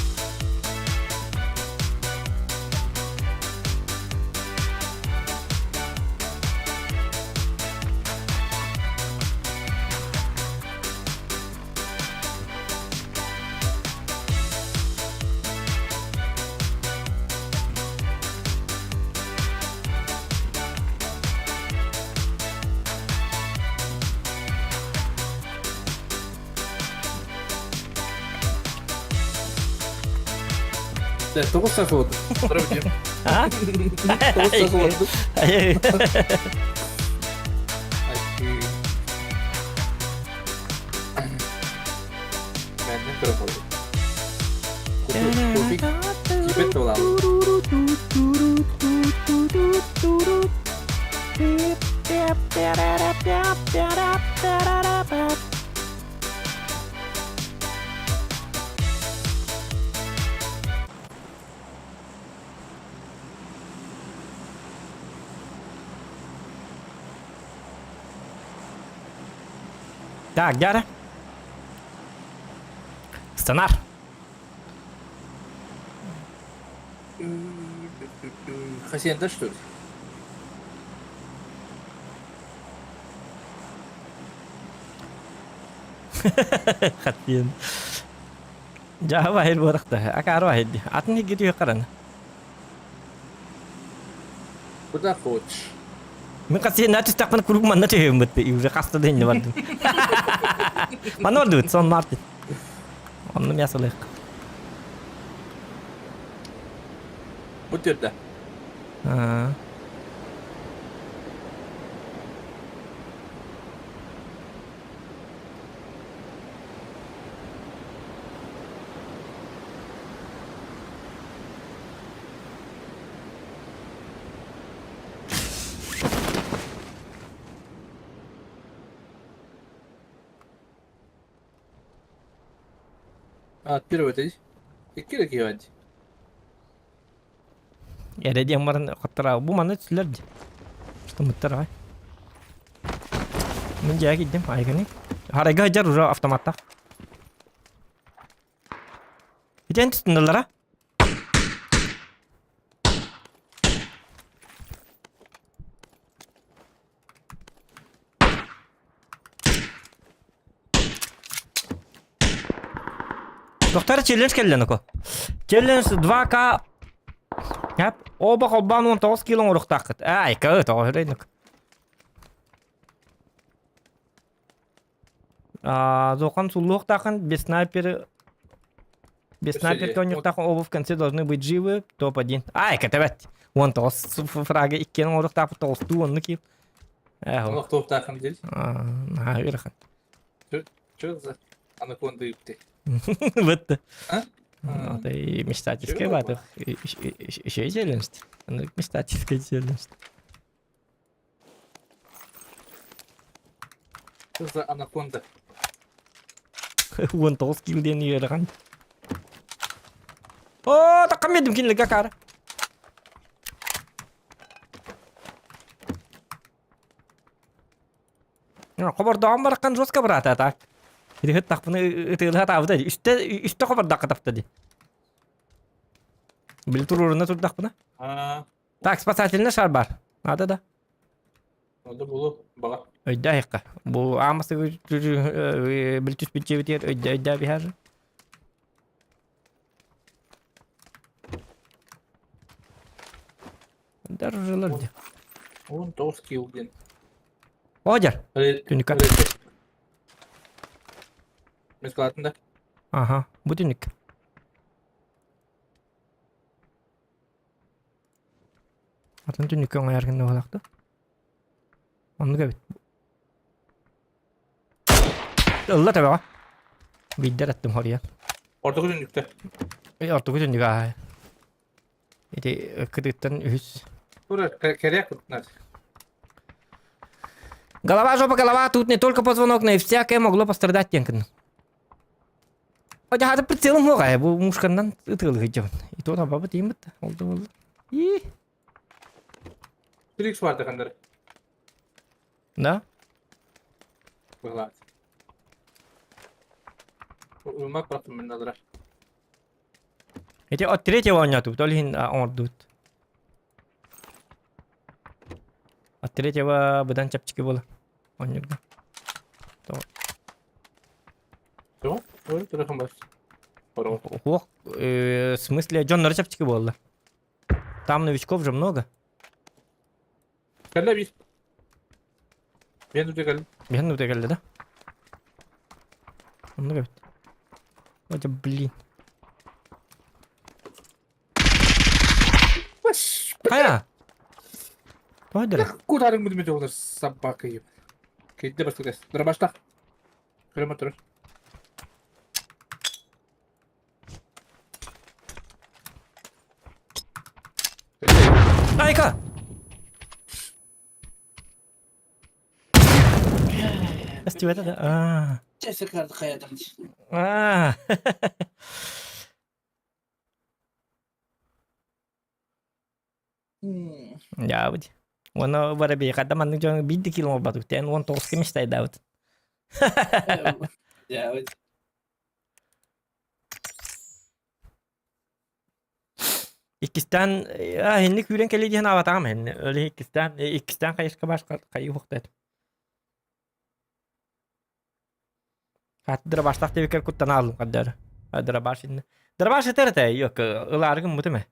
Да, тоғыз сақы oldu. Тұрып дем. Тоғыз сақы oldu. Benden kırık oldu. Tofik kibet olalım. Так, дядя. Сценар. Хасенда что ли? Хатин. Жа вахир боракта. Акар вахир. Атны гидиyor карана. Куда хочешь? Мен касен натис такпан круг манна тем бит. И уже каста день вардым. Манор дут сон Мартин. Он мясо Bu türde. Первый это Кира киванти. Я дем марн хаттара. Бу мана түлөр. Что мыттар ай. Мен жа кидем айганы. Харайга жар уже автоматта. Итен түстүндөлөр а? Доктор челлендж келден око. Челлендж 2К. Yap, oba kolban 19 kilo uruk takıt. Ay, kağıt o öğrendik. Zokan сулук такын, без снайпера тонюк такын, оба в конце должны быть живы, топ-1. Ай, катават. 19 фрага 2 урuk такыт, толсту, он ныкил. Onu top takım değil. Верхан. Что за анаконда юпты? Вот. А? Это и мечтательская вата. Еще и челлендж. Мечтательская челлендж. Что за анаконда? Вон толстый день верхан. О, тақам едім кинлік акары. Қобырдағын бараққан жосқа бараты атақ. Ирихет тақпыны ытылыға табыда. Үсті қобырдаққа таптады. Біл тұрурына тұрдақпына. Так, спасательный шар бар. Надо да. Oldu bulu. Bala. Öydü ayıqqa. Bu amысы bir tüs bütçe biter. Öydü bir her. Darılar diye. 19 kill din. Ocar. Tünük. Meskalatında. Aha. Bu tünük. Atın tünük ona yargında olacaktı. Onu da bit. Allah tabi ha. Bidder attım oraya. Orta kuzunlukta. Artık tünük ha. İşte kırıktan üst. Burada kereye kutlar. Голова, жопа, голова, тут не только позвоночная, всякое могло пострадать тенкин. Хотя это прицелом могая, bu мушкандан ытылы гыжын. И то баба тимит. Oldu. И. 3x vardı kandarı. Да? Bıglat. Uyumak bıraktım ben nazara. Эти от третьего он тут, то ли ордут. От третьего быдан чапчики было. Он не. Tamam. Öyle telefon bas. Пора. Ох, в смысле, Джон чапчики было. Там новичков же много. Kelle biz. Ben de geldim. Ben de geldi да? Он говорит. Вот блин. Baş. Кая? Пойдер. Kurtarın bu demeci olur sabahıyım. Gitti başka des. Dur başla. Kırma dur. Айка. Стивета да. Cese kardı kayadan. А. Ya budi. Onu bara bir kadar manın canı 1 kilo batuk. Ten 19 kimiş tay davut. Ya evet. İkistan ya henlik yüren kele diyen avatam hen. Öyle ikistan kayışka başka kayı hukta et. Hatta baştak tebiker kuttan aldım kadar. Adra başın. Dara başı terte yok. Ilargın mutu me.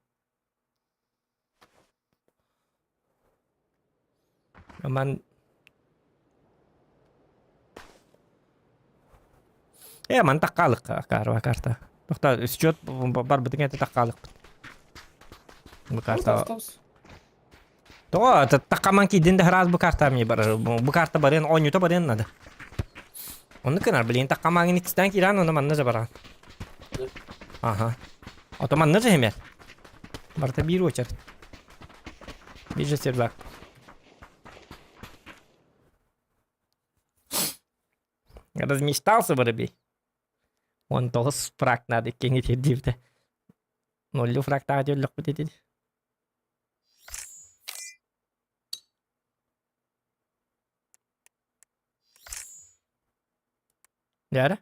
Aman man takkalık akar karta. Dokta счет бар битingen это takkalık. Bu karta. То takkaman ki dinde haraz bu karta mi bar. Bu karta baren 10 yuta baren nada. Onu kenar bilin takkaman ini kistan kiran onu man naza baran. Aha. Otoman naza hemer. Barta bir очередь. Бежи сервак. Размечтался воробей. Он тоже фраг надо кинуть дивде. Нулю фраг так делать будет. Яра?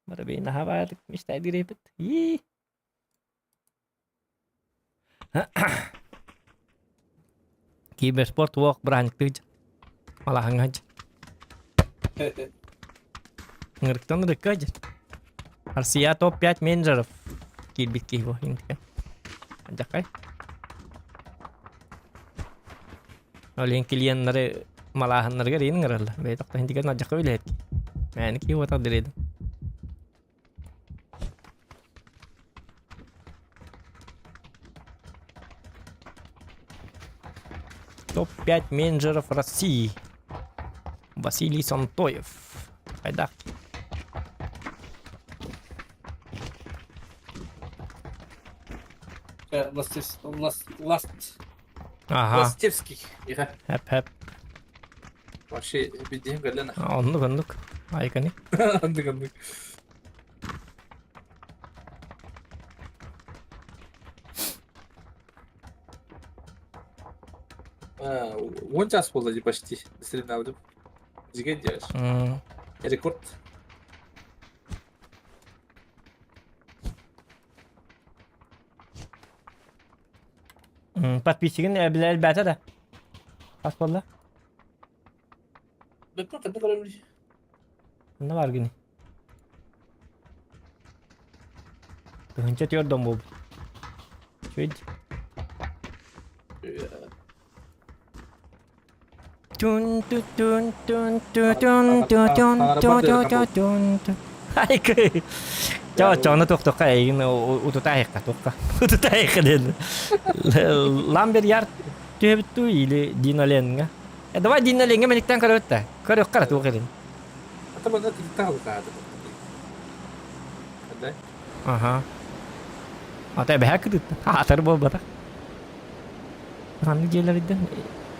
Воробей на хавар мечтай дирепет. И Киберспорт walk браньктыж. Малахан аja. Ngeriton dekat aja. Arsia top 5 менеджеров. Кибитки его интка. Ajak ay. Oleh klienlere malahanlarga rein ngeralla. Betok tah intikan ajak öyle et. Yani ki wata diredim. Топ-5 менеджеров России. Василий Сантоев. Айда. Last. Ага. Ластевский. Hep. Vahşi bildiğin geldi lan. Onluk. Aykani. Andık. Он час ползали почти. Среди навык. Диген делаешь. Рекорд. Подписчигин элбәтә дә. Kas bolla? Bekle kadar önemli. Ne var gini? Hınca diyordum bu. Şöyle. Tun tun tun tun tun tun tun tun tun tun tun. Ay kı. Çana tok ay ututay ka. Ututay ka din. Lamber yar tübtü ile dinalenga. Давай dinalenga menikten karötte. Karök tuğelin. Hatta bana tahu kağıdı. Hadi. Aha. Ata behak kıdı. Ha tarbo bata. Hangi gelir idden?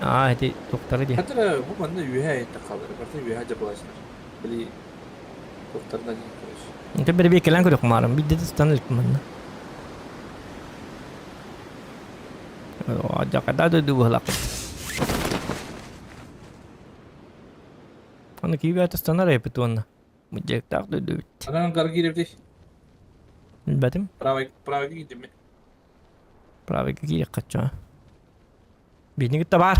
Hadi doktora diye. Hatta bu bana üye takalır. Berarti üye aja bulaşlar. Beli doktordan yıkıyoruz. Inte beri bir kelen kuduk maram. Bir de standart kumanda. Ajak ada dua lak. Ana kibi atas tanah repet tu ana. Mujek tak tu. Ana kar girip değil. Batim. Prava gittim mi? Pravi ki kaçça. Bini kita bar.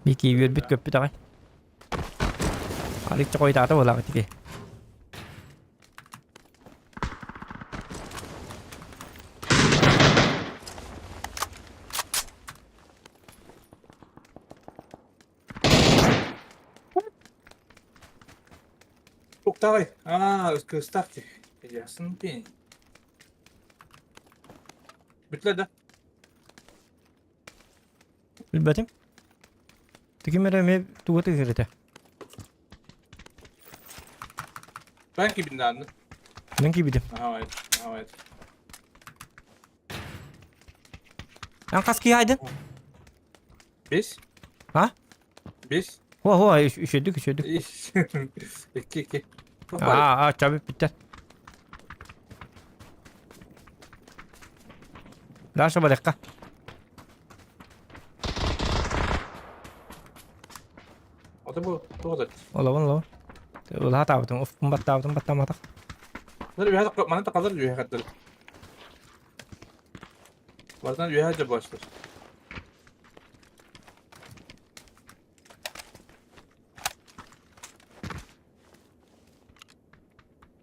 Bir kibi bit köpü takay. Alik çokoy tata wala katike. Çok давай. Ставьте. Ясно, пень. Bitle de. Batim. Tiki mere me tu tu girete. Ben kibinden. Ben kibidim. Evet. Evet. An kaski aydın. Biz? Ha? Biz? Ho üşüdük. İki. Çabuk bitti. Daha şöyle dakika. O da bu. Doğru. Ola. Ola tahu uf battam mata. Bunları üye hakkı, bana da kalır üye hakkı. Bazen üye hakkı başlar.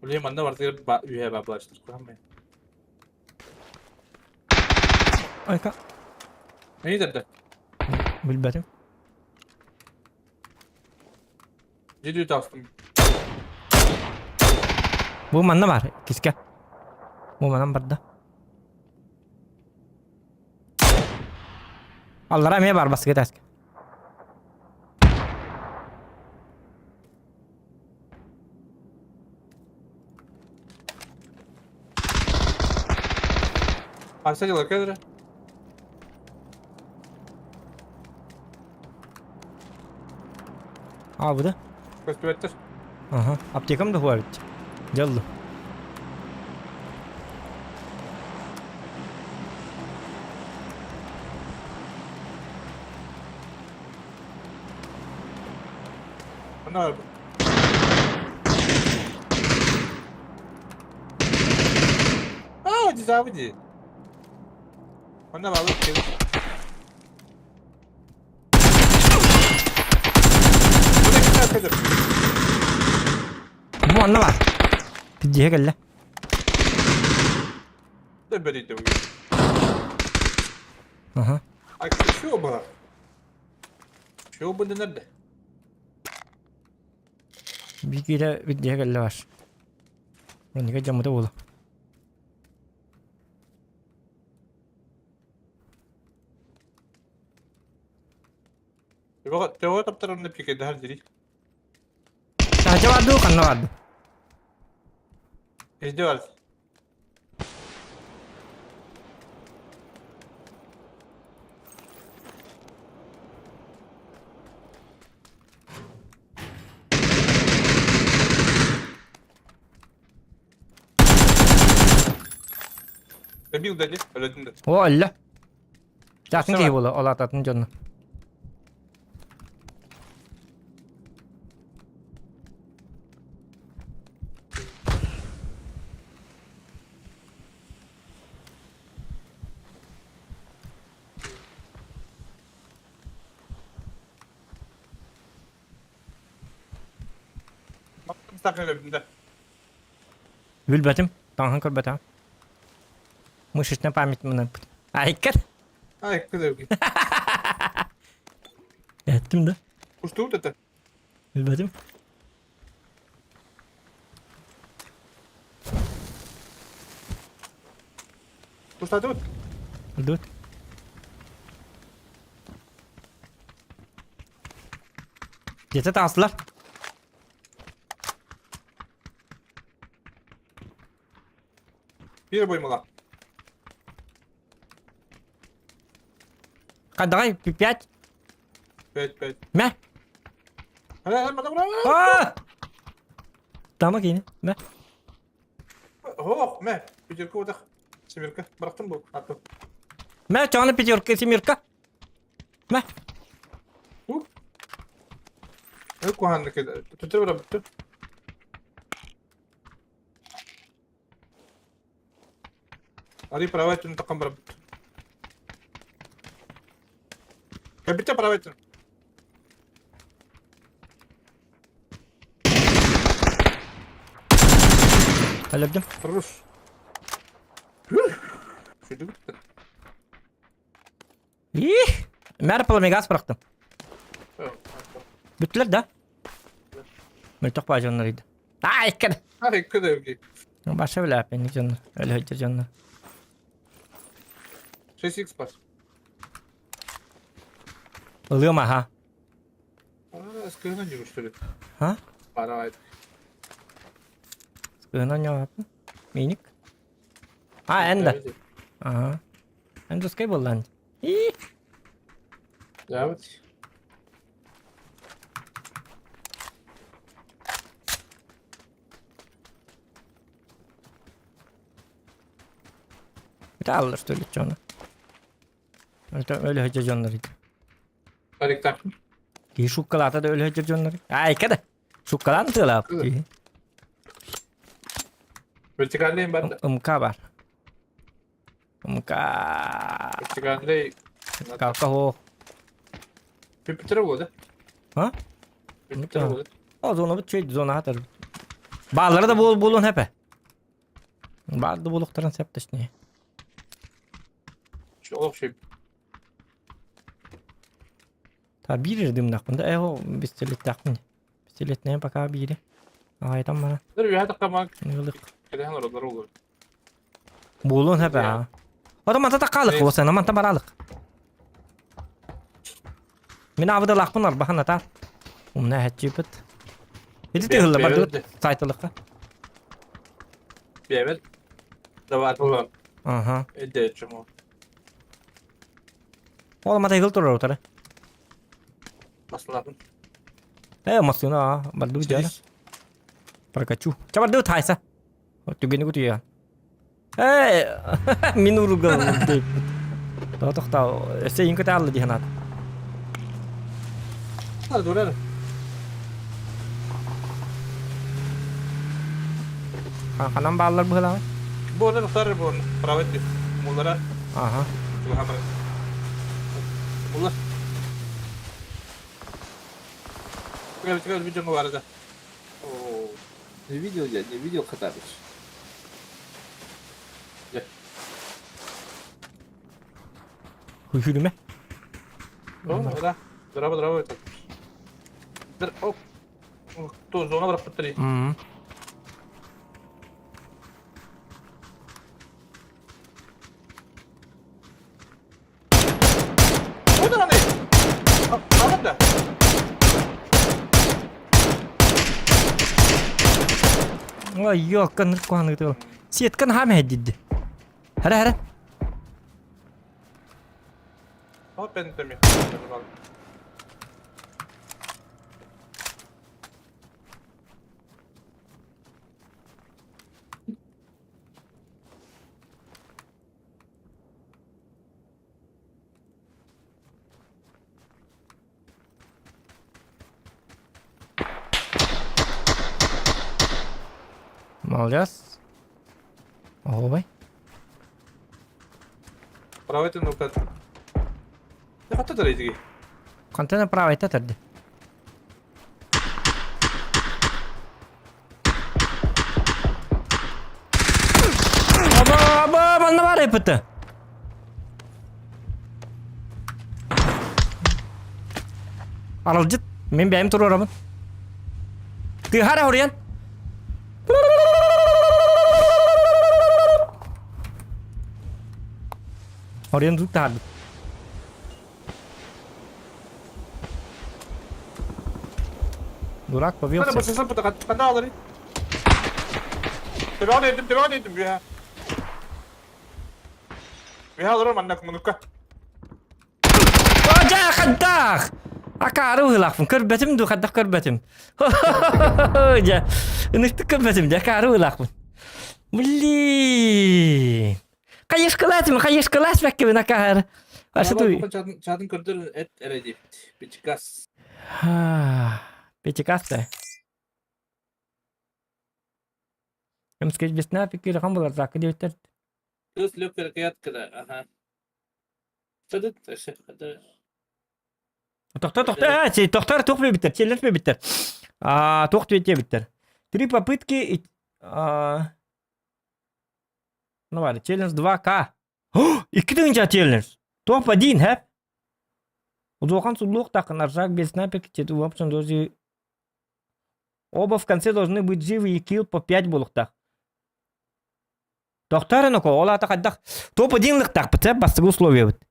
Ulan bana varsa üye başlar. Kuramaya. Ayka. Neyi dedi? Bilbatim. Ciddi tavsiye. Bu mana var? Kiska. Bu mana barda. Allah rahmet var bas gitas. Arsacalar kadar. Bu da. Köstüvettir. Aha. Aptekam da huwa bitti. Jallo. Bana var bu. Cizabı. Bana var bu. Bu mana var? Pijiye gelle. Ne böyleydi bu? Aha. Ay şu bu. Şu bu nerede? Bir kere pijiye gelle var. Bunu ka jamu da bola. Teori kaptanın ne pikirdi her diri. Sahaja wadu kan wadu. Ejde var. Bir dedi. Öyle dedi. O öyle. Jasın Başla ki bak. bola olatatın canını. Bak sakın öyle dedi. Вильбатим, танхан көрбәтә. Мышечная память менә. Айкыр. Ay kızım ki. Әттем дә. Uçtu dedi. Вильбатим. Uçtu dedi. Дут. Где-то таслар. Bir boyum lan. Кадагай 5. Evet. Мә. Hadi bana bırak. А! Тама кейне. Мә. Oh me. Bir cırkı orada. Semirka. Bıraktım bu. Attım. Мә, чаны пятерка, семерка. Мә. Ne kuhanlık eder. Tutur bırak bitti. Hadi prava ettin takım bırak bitti. Bitti prava ettin. Hallettim. Rus. Şuydu bitti. Ih! Мә пала мегас бырактым. Бүттеләр да. Мөлтөк ба жаннар иде. Айкыр. Hadi kızım ki. Баша белә пен жаннар. Әле һәҗәр жаннар. 6x bas. Ылыма ха. Eskiden yürüyüştü. Ha? Para et. Скынан яапы. Миник. А, энде. Ага. Энде скай болдан. Ih! Evet. Bir de alır söyle canı. Öyle hacı canları. Hadi takım. Ki şokolata da öyle hacı canları. Ay kada. Şokolat da la. Evet. Vertikaldeyim ben de. Umka var. Umka. Vertikaldeyim. Kalka ho. Bir bitir oldu. Ha? Bir bitir oldu. O zona bir şey zona atar. Bağları da bulun hep. Bağlı da bulukların septeş ne? Şu olup şey. Ta bir irdim nakbında. O bistilet nakbında. Bistilet ne baka biri. Aydan bana. Dur bir hadi kamak. Yıllık. Keden oralar olur. Bulun hep ha. O da manta takalık o sana manta baralık. Mina avda lakpınar bakın ata. Ne hecibet. Hedi tihilla bardı saytılıkka. Bir evet. Davar falan. Aha. Edeceğim o. Oğlum ata yıl durur otara. Nasıl yapın? Masuna bardu jara. Perkacu. Coba dulu thai sa. Tu gini ku dia. Minuru gal. Tahu tahu. Saya ingin kita alih hanat. Hadi dur hadi. Kanam ballar bu lah. Bu arada tutar bu arada. Pravet değil. Mullara. Aha. Şu hamur. Mullar. Çıkar bir canı var arada. Oo. Ne video ya? Ne video kadarmış? Hühürüme. Oh, da. Bravo et. Dur. Oh. Tu zona bırak bitti. Hmm. O da ne? Anladın da. Wah, yok kan kuan gitu. Siat kan ham hedid. Hara. Ama ben de mi? Alacağız. Oh bay. Правете ну как. Я хата да иди. Контейнер правый тетарди. Аба, бана бар епіті. Арылжыт, мен бәйім тұру орамын. Тыхара ориян. Ориян тұқ тағады. Дурак Ana побился. basasın bu da kan alır. Devam edin ya. Ya alırım annak munukka. Oja xaddaq. Akaru hilaq fun kirbetim du xaddaq kirbetim. Oja. Nixti kirbetim de akaru hilaq fun. Блин. Qayış kılas bekki ben akar. Asa tu. Çadın kırdır et eredi. Bir çıkas. Ha. Печекаста. Hem sketch besna fikir rakam bular zakı diyor. Kız lök kırkıyat kıra. Aha. Çadık taşı. Тохтар, тохтар тух битер, челлендж битер. Тух твете битер. 3 попытки и ну ладно, челлендж 2К. О, 2 челлендж. Топ-1 хеп. Удохан судлух так наржак без снайперки, это в общем тоже. Оба в конце должны быть живы и килл по 5 булуктах. Тохтар ну ко, ола так отдах. Топ-1 лыктах, пце бастыгы условия бит.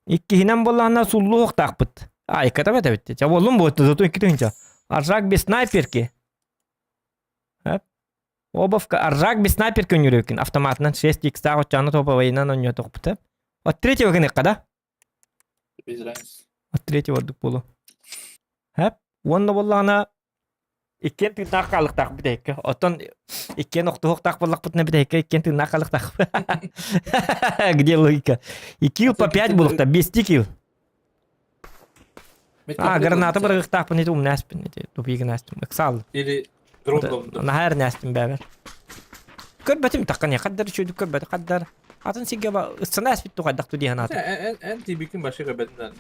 Иккихинен боллана судлух так бит. Икката бит бит. Я болдум бу, зато иккитинча. Аржак без снайперки. Хеп. Оба в аржак без снайперки өнүрөкүн. Автоматынан 6х тагы чаны топовойнан өнү токпут. От третьего кene када? Без разницы. От третьего дук болу. Хеп. Онда боллана Икен тын нақалық тақ бідейкі. Отын икен оқтуық тақ болақ бұтына бідейкі. Икен тын нақалық тақ. Где логика? И килл по 5 болықта. 5 килл. Граната бір ғықтақ бұны еді нәспін. Тупигі нәспін. Үксал. Или дрондом. Нахар нәспін бәбір. Көрбәтім таққан я. Қаддар үшөйді көрбәті. Қаддар. Атын сеге ба. Үсі нәспін тұқаддақ тұ дейін аты. En tipikin başı kabetinden.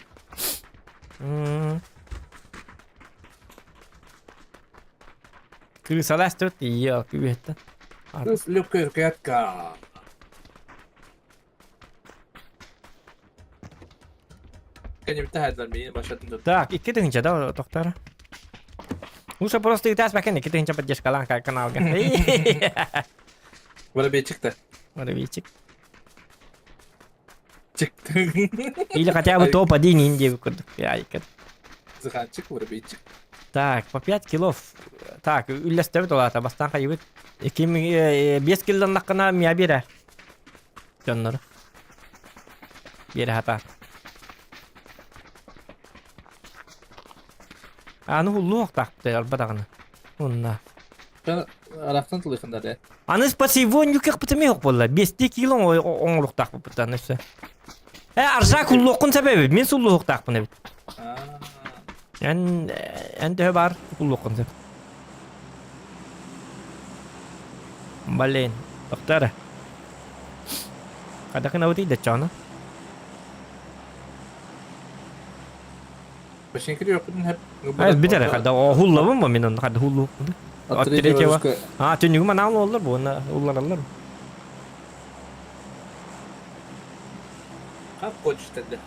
Крысалас тут и я кювета. Kız lök kırkıyat ka. Кәне бітті хайдылар мені башатын dur. Так, 2 тыгынча да, тоқтар. Лучше просто итас бәкен 2 тыгынча поддержкалан каналга. Böyle bir çıktı. Воробейчик. Çıktı. Или хотя бы топ-1 Индии выкурдук. Зыхан çık böyle bir çık. Так, по 5 килов. Так, үлләстәбет олата бастан кайбыт. 5 килдан наққына мия бирә. Жоннор. Бирә хата. Аны хуллук тақты албадагына. Унна. Ben Arap'tan tılıyıkında de. Аны спасибо нюкек битеме yok болла. 5 кило оңлук тақып бутан нәсе. Аржа хуллукын себеби. Мен суллук тақпын бит. Янде бар хуллукын себеби. Блин, доктор. Kada kena uti dacana. Başın kiri yapın hep. Hayır bir tane kada o hullu mu minun kada hullu. Atire cewa. Ha tunjuk mana olur bu na ullar alır. Kap koç işte de.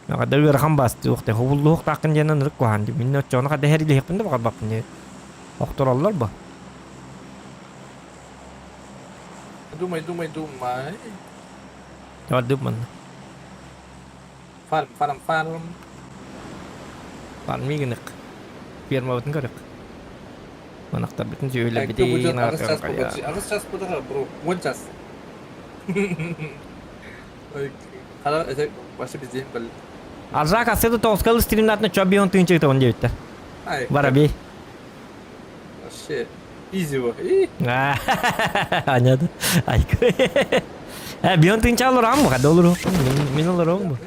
Ya kada bir rakam bastı vakti hullu takın jana nırık kuhan. Minun cana kada heri lehpin de bakar bakın. Doktor alır bu. Думай. Ya dıp man. Farm. Parmi gınık. Firma batın karık. Manaktar bütün söyle bir Ekte bu de can nak ağız ças ya. bu. Ağız ças bu da bro. One ças. Hala etek başı biz değil böyle. Arjak asedo toskalı streamlatna çabiyon tün çıktı onca bitti. Ay. Var abi. Shit. Easy bu. İyi. Hanya tuh. Aiko. Bion tün çal orang mu kada olur. Min olur mu?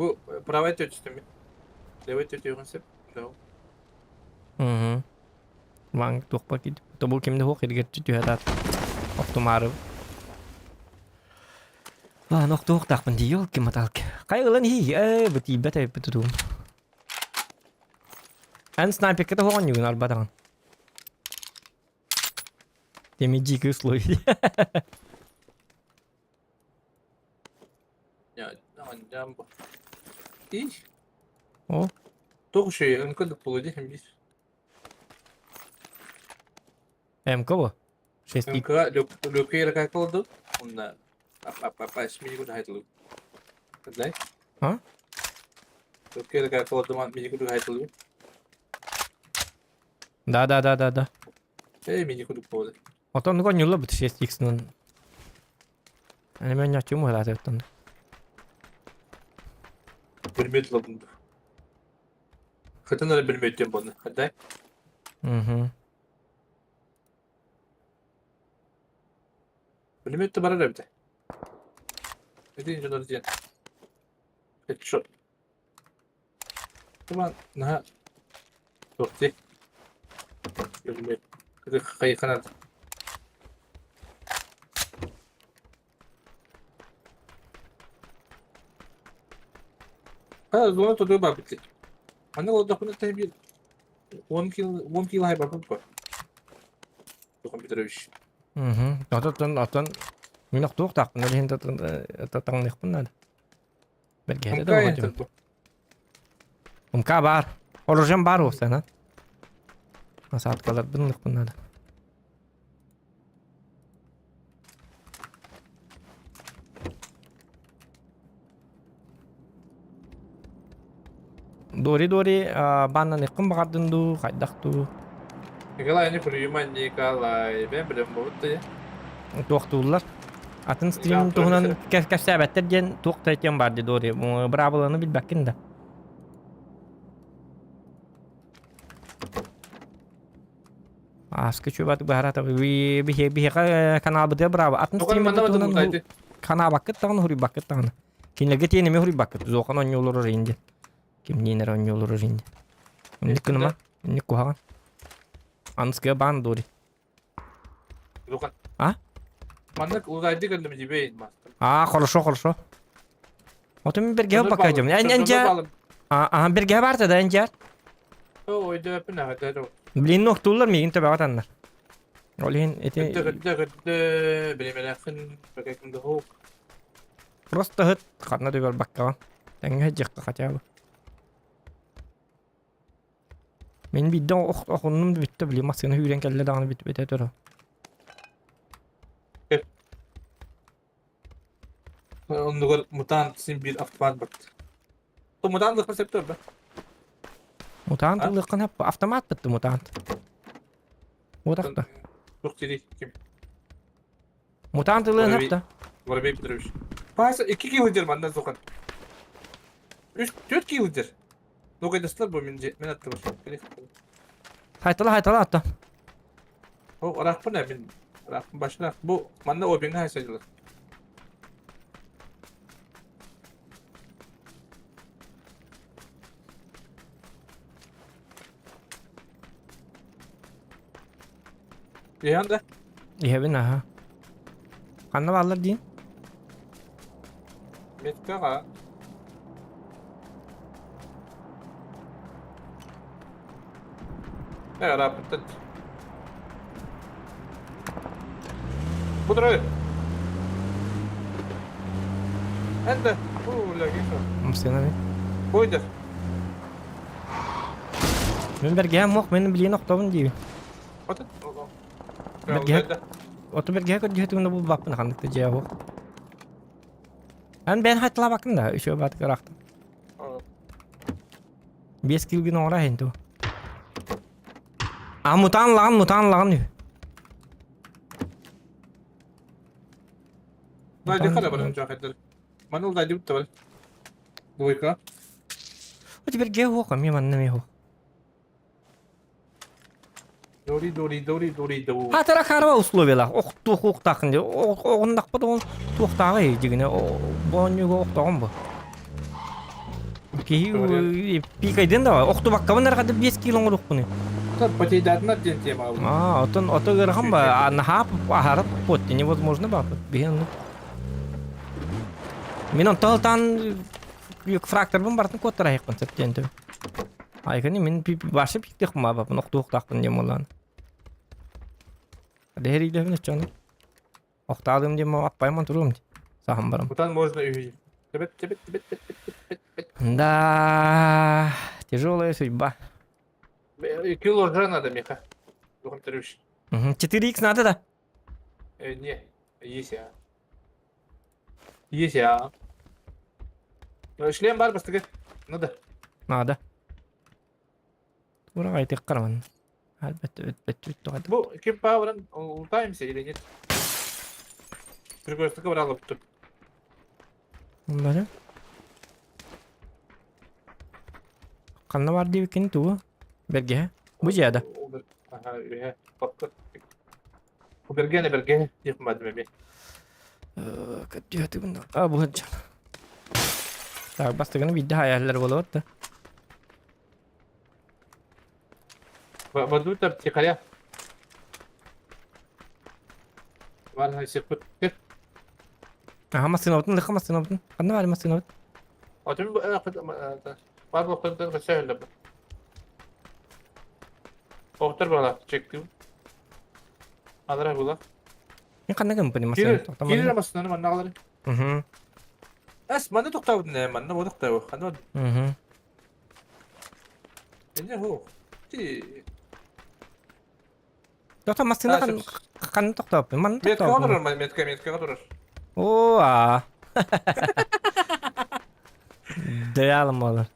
Bu правая тетя mi? Levay tete yok hesap. Mhm. Wang tuh pakit. To bul kim de hok edget tu hatat. Optomaru. Wah, nok tuh tak pendio kim matalk. Kay ulan hi beti bete betutum. En sniper kita hon yun albatan. Demici kısloy. Ya, annem bu. İyi. O. Doğru şey, ınkadık buluyor hem biz. MK bu. Şesti. Inka, lökeyle kayıp oldu. Onda, apa, ismi juga hayat lu. Kadai? Ha? Lökeyle kayıp oldu, miji kudu hayat lu. Da. Miji kudu buluyor. Otan nu kon yulla bu şesti x'nin. Hani ben yaçım mı herhalde otan. Bilmedi la bunu. Kadınlara bilmedi bunu. Kadai? Mhm. Bilmedi bana da bir de. Ne diyince ne diyeceksin? Headshot. Tamam, nah. Yok değil. Bilmedi. Kayı kanadı. Ha, zona tutuyor bak bitti. Anne o dokunu tabi bir 10 kill hay bakın ko. Dokun bitiremiş. Mhm. Otan minak tuh tak bener hin tatang nek benar. Belki ada Hamka da ya hocam. bu. Umka bar. Olacağım bar o sana. Saat kadar binlik benar. Dori bana nekim bakadın du kaydak du. Nikolay ne kuruyor man Nikolay. Ben bilmem bu ya. Tuğtular. Atın stream Yaptı tuğunan mesela. kaç sebetler gen tuğtayken vardı Dori. Bravo'larını bil bakın da. Askı çubat baharat abi bir kanal bıdı bravo. Atın Dokun stream anlamadım tuğunan buradaydı. kanal bakıt tağın huri bakıt tağın. Kinlege tiyeni mi huri bakıt. Zokan on yolur rindi. Kim niner on yolur rindi. Nik kınıma. Nik kuhagan. Anskı ban Dori. Dokun. Ha? Manlık uzaydı gönlüm cibeyin bastım. Хорошо. Otum bir gel bakacağım. Ence. Aha bir gel varsa da ence. O oydu öpün hadi. Bilin noktalar mı yine vatanlar. Olihin eti Gıdı benim yakın bakayım da hok. prosta hıt karna diyor bakka. Tenge hecek kaçağı. Men bir de okunum bitti bilim masını hüren kelle dağını bitti dur. Onu mutant sim bir автомат baktı. O mutant konseptör be. Mutant lıkın hep avtomat bitti mutant. Odakta. Yok dedi kim? Mutant ılığın hep de. Var bir bitirmiş. Paysa 2 kilometre benden sokan. 4 kilometre. Lokadaslar bu men attı var. Haytala hatta. O arak bu ne min? Arak başına bu manda o bin haysaydılar. Yehan da İyi bin aha. Kanna varlar deyin. metka ya rapitat. Budur öyle. Ende. Lagi so. Mısın abi? Buydur. Ben bir gel mok benim bilin noktabın diyor. Otur. Berge. Otu bir gel kod jihatımda bu bakın kandıkta cevap. Ben haytala bakın da şu bat karaktım. 5 kill gün ora hento. Mutan lan diyor. Daydı kada bana cahitler. Manıl daydı bitti bana. Boyka. Otu bir gel hok mi man ne hok. Dori. Hatara karva uslovela. Ok takın diyor. Oğundak bu da tuğtağı yigine. O bonyu ok tağım bu. Ки пикайден да окты баккабын аркада 5 кило урuk буны. Там потейдатнар ден тема ол. Отон ото гырган ба нахап ахарып потти невозможно ба. Беген. Мен он талтан юк фрактор бун бартын коттара хайкын септенде. Айганы мен башы пиктек ма ба нокты октакпын дем олан. Дери девне чон. Октадым дем аппайман турум. Сахам барам. Бутан можно увидеть. Тебет. Да, тяжелая судьба. Кило уже надо, Миха. Духом трюш. 4х надо, да? Не, есть я. Есть я. Шлем бар бастыгы. Надо. Надо. Тура айтык карман. Албетте бет тугады. Бу ким пауэрен ултаемся или нет? Прикольно, брал тут. Бара. Канна бар деп екен туу. Берге. Бу жада. Ага, я папка. Убергене, их мадме. Каттыяты бунда. Бу жан. Так, бастыганы видде хаяллар болот да. Баду там тихаря. Варна секунд. Хамасынабытын, хамасынабытын. Канна бар масынабыт. Отым бар бактан гасайлы. Октор бала чектим. Адра була. Мен канна компани масынабыт. Кирер масынан манналар. Мм. Ас мана токтабыт не, мана бу токтабы. Хана. Мм. Эне хо. Ти. Доктор масына канна токтап. Ман Метка токтап. отурар, метка отурар. Оа. Дәялым алар.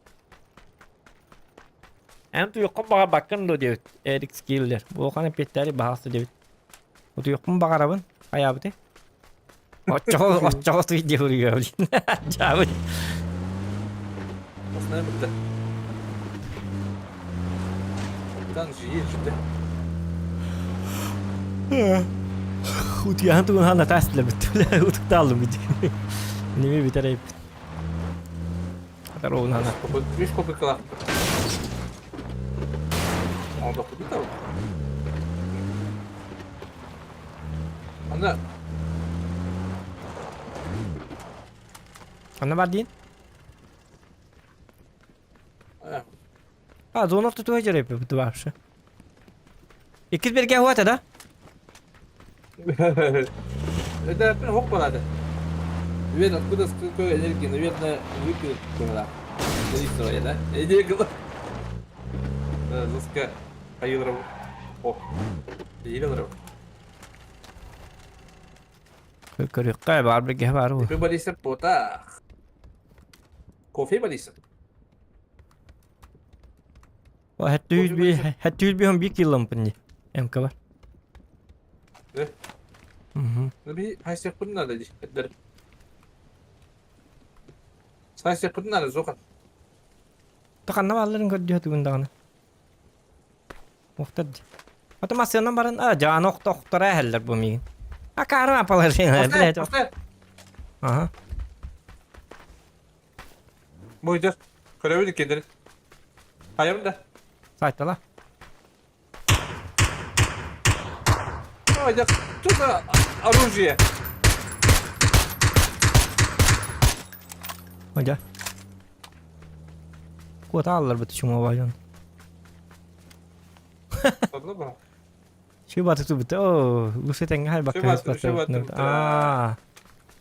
Әнту юқым баға бақын до дебет. Эрик скиллер. Бұл қаны петтәрі бағасы дебет. Оту юқым бағарабын. Аябыты. Отчоғы суй деп үрге білін. Жабы. Масына бітті. Дан жиі жіті. Утуян туғын хана тәсілі бітті. Утықта алдым бітті. Неме бітер әйіп. Қатар оғын хана. Видишь, сколько кило? Он доходит того. Anda. Ана бар дейін? Зонов тұтуға жарайып бұты бапшы. Икіз берге хуаты да? Это хоп надо. Наверное, откуда сколько энергии, наверное, выкинуть надо. Зависит, да? Энергия. Заска. Айылров. О. Айылров. Көріққа бар берге бар ол. Ты болися пота. Кофе болися. Хәтті yüz bir килом пынды. Әмкі бар. Да? Наби, хайсек пын надо здесь. Хайсек пын надо, зохан. Тақанна балларын көрді өті күндағаны. Оқтады. Оты масыянан барын, жаны оқтара әлдер бұл мейін. Қарым апалар жеңі. Поставь. Ага. Бойдыр. Көрәуді кендірі. Хайым да. Сайтала. Ой, да что за оружие? Hoca. Kuota alırlar bu tuşuma bacan. Fazla mı? Şu batı tu bitti. Oo, bu seten hal bak. Şu batı.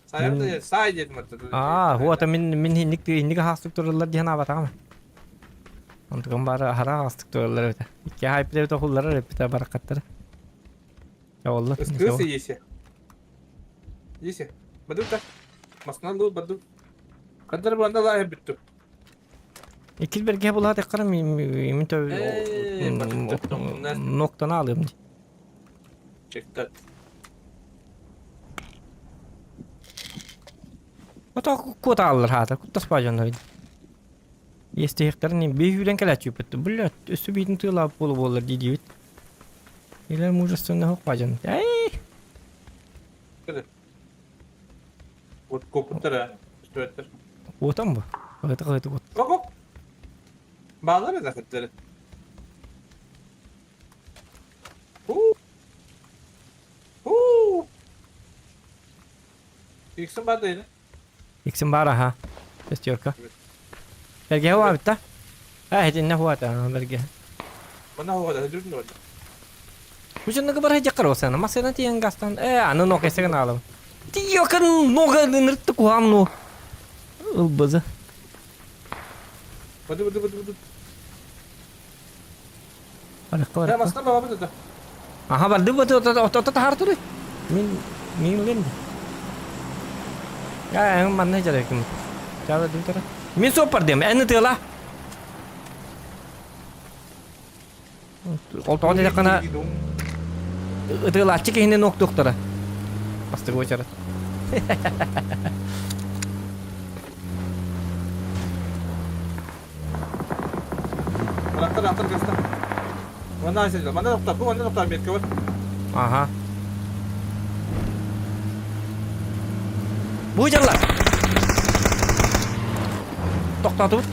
Sayımda say dedim hatta. Huwa ta min hinnik hastık dururlar diye hana batama. Ondan bara hara hastık dururlar öte. İki hype de kulları hep bir barakatları. Ya Allah. Скрылся Еси. Еси. Баду так. Масналу баду. Кадр банда лайы битту. İkiz berge buladı qarım min tö noktana alayım. Çekti. Ota kuota alır hata. Kutas bacanlar. Este hektarın bir hüren kala çöpüttü. Bulla üstü bitin tığla bolu bollar diye. İler mujasında hok bacan. Ay. Вот копутера. Что это? Otam bu. Kıtı kıtı kut. Кок. Bağlar da kıtları. Huu. Huu. Yıksın bana yine. Iksin bara ha. Pestyorka. Evet. Berge hava bitta. Ha hedin ne hava ta berge. Bana hava da dürbün orada. Mungkin nggak pernah jakar sana, masih nanti yang gastan. Anu no kese kenal. Tiyo kan no kan ngerti ku ham no. Baza. Bıdı. Ada kau. Ya masna baba bıdı da. Aha balde betul otot har tuh. Min lin. Ya yang mana aja deh kamu. Coba dulu terus. Min super dia, ini tuh lah. Kalau tahu dia kena itu lah cek ini nok dokter. Pasti gue cara. Anahtar göster. Bana açacağız. Bana nokta. Bu bana nokta bir kıvır. Aha. Bu jalan. Tok tuh.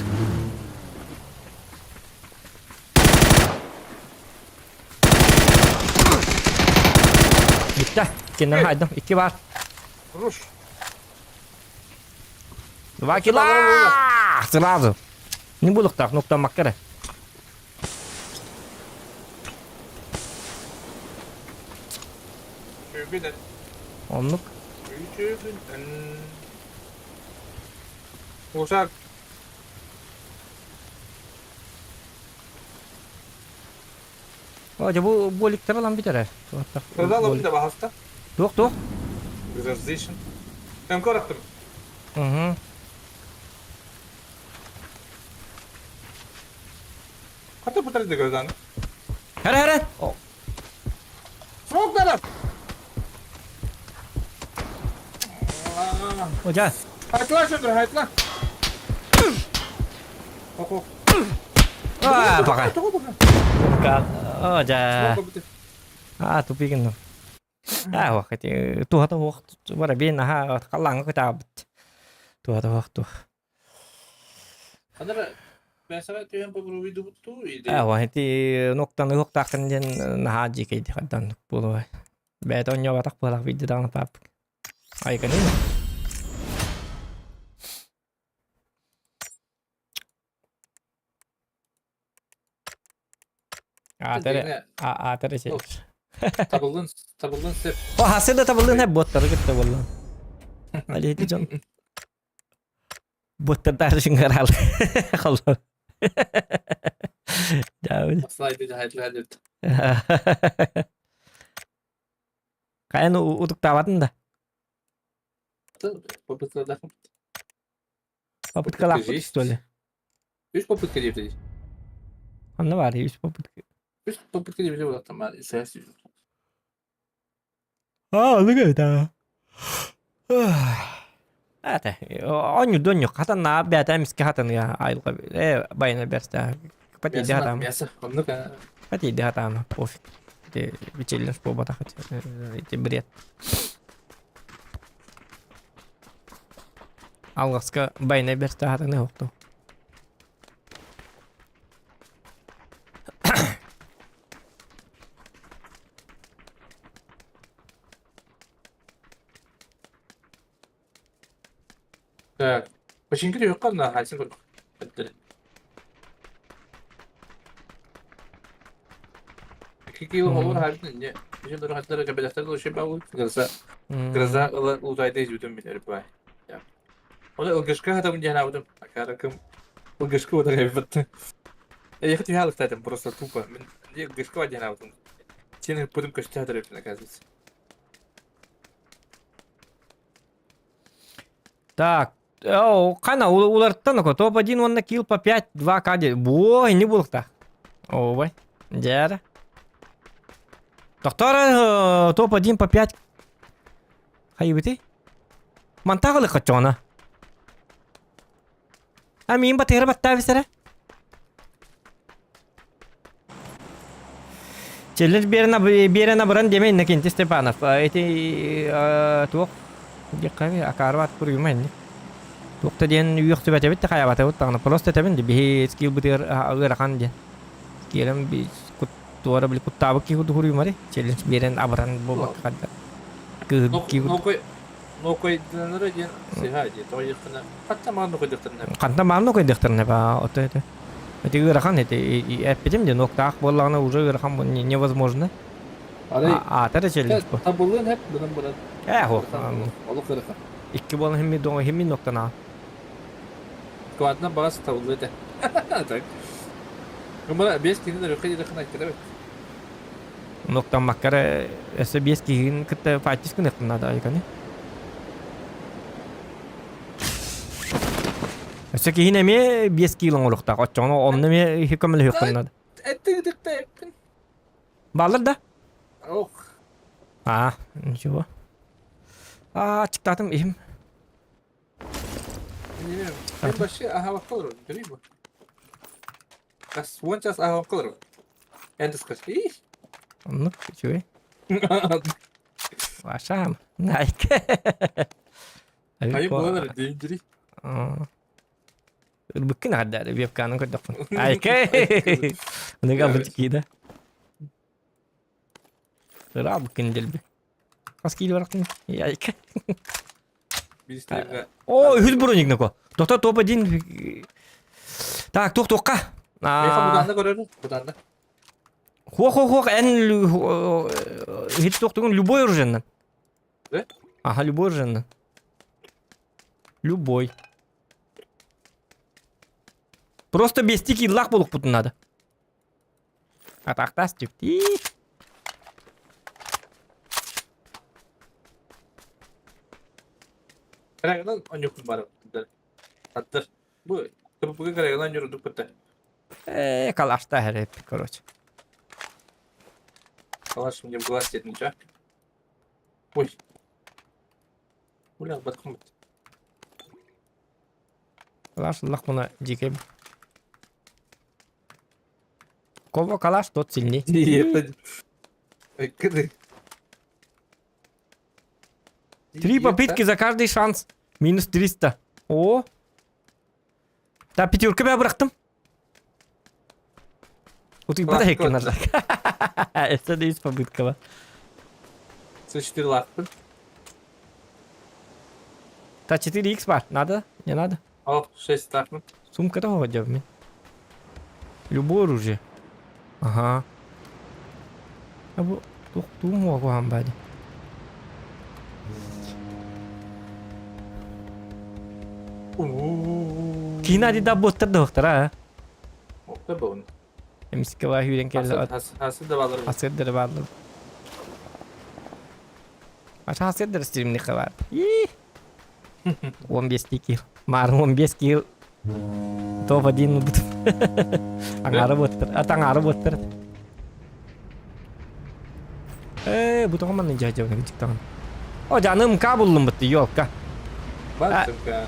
Bitti. Kenara haydım. 2 var. Ruş. 2 kilo. Selalu. Ini buluk tak nokta makkara. Büyüdün. Onluk. Büyüdün. Uşak. Oh, coba bolik terlalu bicara. Kırda alalım bir de bahasta. Tuh. Reservation. Ben koraktım. Mhm. Hatta bu tarafta gözden. Hara. Oh. Smoke taraf. Hoca. Haytla şundur haytla. Oku. Ah, pakai. Toku bakın. Bukan. Oh, ja. Smoke bitti. Ah, tu bikin tu. Ah, waktu itu tuh waktu bara bin ha kalang ko ta. Tuh. Kadar ben sana diyorum bu video bu iyiydi. Ah, waktu nokta nokta kan jen nahaji kayak di kadan pulo. Beton nyawa tak pula video dang apa. Ay kan ini. Tere şey. Tabıldın sep. Oh, hasilnya tabelin hep bot target tabelin. Ali itu John. Bot tertarik ngeral. Kalau. Jauh. Aslaydı cahitler hadi. Kayaknya untuk tawatan dah. Poputlarda. Paput kelaput itu aja. 3 poput geliyor dedi. Anne var ya 3 paput. 3 poput geliyor dedi zaten ben ses. Lu gak tahu. Ada. Onyu kata na beta miski hatan ya ail bayna bersta. Pati dia hatam. Biasa. Onu kan. Pati dia hatam. Pofik. Bir challenge po bata kat. Itu berat. Algaska bayna bersta hatan ne hokto. Evet. Başın gidiyor kan da halsin koy. Hadi. Kiki olur harbiden ya. Bir doğru hatlara kabelesler de şey bağlı. Kırsa uzayda izledim bilir bu ay. Ya. O da ılgışka adamın cenabıdım. Akarım. Ilgışka o da kaybettim. Я хочу галок стать просто тупо. Мне грешко один аут. Сильно будем костя дрыпли, оказывается. Так. Кана уларттан ко топ-1 он на килл по 5, 2 кади. Ой, не булых та. Ой. Дяра. Доктор топ-1 по 5. Хайбити. Мантагалы качона. Амин батера баттависера. Челлендж берена баран демен накинти Степанов. Эти тук. Дикави акарват пурюмен. Tokta diyen yok tübete bitti kayabata uttağına. Prosta tebin de bir skill bıdır ırakan diye. Skill'im bir kutuara bili kutabık ki kutu huruyum ari. Challenge biren abran bobak kadar. Kıhıp ki kutu. No koy dinleri diye seha diye. To yakına. Hatta mal no koy dinleri. Kanta malno koy diktir ne ba oto это. Это ırakan это. Эпидем de nokta ak bollağına уже ırakan bu невозможно. Arayı. Ата да challenge bu. Tabulun hep bunun. Ho. Olu kırıka. İki bolun hem nokta na. Kuatna bazı tabulu de. Tak. Ama beş kini de yok diye yakına gitti. Nokta makara SBS kihin kıta fatis kını kına da ayıkanı. Ese kihin emi BS kilon olukta. Koçono onne mi hikamel hükümna. Etti dik de. Balır da. Oh. Ah, nişo. Çıktım ihim. Bilmiyorum. Ben başı aha bakalım. Göreyim mi? Kas one chance aha bakalım. En discuss. İyi. Anlık çuy. Vaşam. Nike. Hayır bu kadar değindiri. Bıkkın hadda da bir kanun kodakın. Ayke. Ne kadar çıkıydı. Sıra bıkkın dilbi. Kas kilo rakın. Ayke. Biz de О, hüz burun ne ko. Doktor topa din. Tak tok tokka. buradan da görüyoruz. Buradan da. Хо, en hiç тоқтығын любой оружиеннен. Да? Ага, любой оружиеннен. Любой. Просто без тики лақ болып бұтын надо. Атақтас тюкти. Karayılan on yok var. Attır. Bu bugün karayılan yürüdük bitti. Калашта хәреп, короче. Калаш мне в глаз сидит, ничего. Ой. Улял, батком. Калаш лақ бұна жеке. Кого калаш, тот сильней. Нет. Кыды. 3 попытки за каждый шанс. Минус 300. О. Да, пятерка я бырақтым. Вот и подай Класс, нажал. Это да из попытка. Со 4 лапы. Та 4х бар. Надо? Не надо? О, 6 лапы. Сумка того водя мне. Любое оружие. Ага. А вот ту могу амбади. Кина да боттер доктора. Okta bu onu. Эмиске ва хүйрен келе. Hasıl da bağlarım. Hasedleri vardı. Aşağı hasedleri stream'de var. 15 kil. Marım 15 kil. Топ один будет. Аңары боттыр. Атаңары боттыр. Bu tamam ne cahil cahil çıktı. O canım kabullum bitti yok ka. Baktım ka.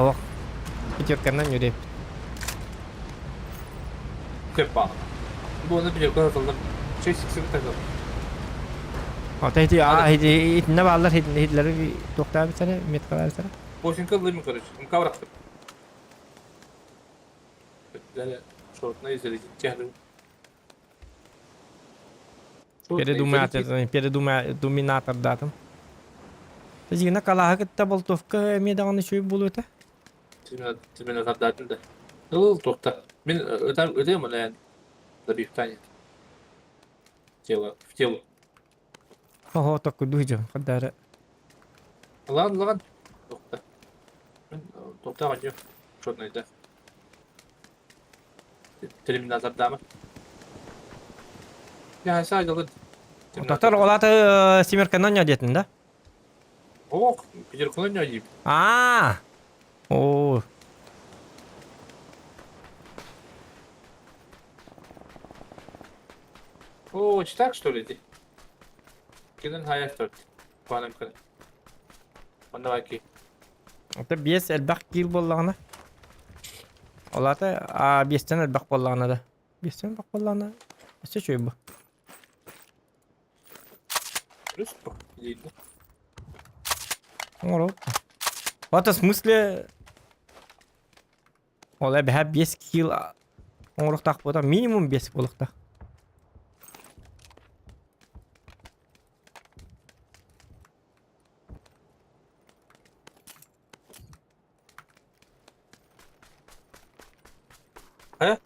O. Gidiyor kanan yürü. Kepa. Bu onu biliyor kadar kaldım. Şey sıksın takıl. O da hedi ne bağlar hedileri doktor bir tane met kadar sana. Boşun kaldı mı karış? Mıka bıraktım. Böyle şortuna izledik. Cehri. Передуматор датам. Тажигна калаха та болтовка медаганы шуй болуп та. Тизмен атардым да. Токта. Мен ödeyim ona yani. Da bir tane. В тело. Ого, так дуйжа, кадара. Lan. Tokta. Ben tokta var yok. Şortnaydı. Terminator mı? Ya sadece alır. Доктор олаты семерканан ядетін да? Oh, bir kolonya yiyip. О. О, так что ли? Кинен hayal tört. Puanım kadar. Onda var ki. Это бес элбак кил боллагына. Олаты бестен элбак боллагына да. Бестен элбак боллагына. Эсе чөй бу. Rus bu. Yiydi. Оңоро. Вот в смысле... Олай бәһә 5 кил оңрықтақ бода, минимум 5 болықтақ. He?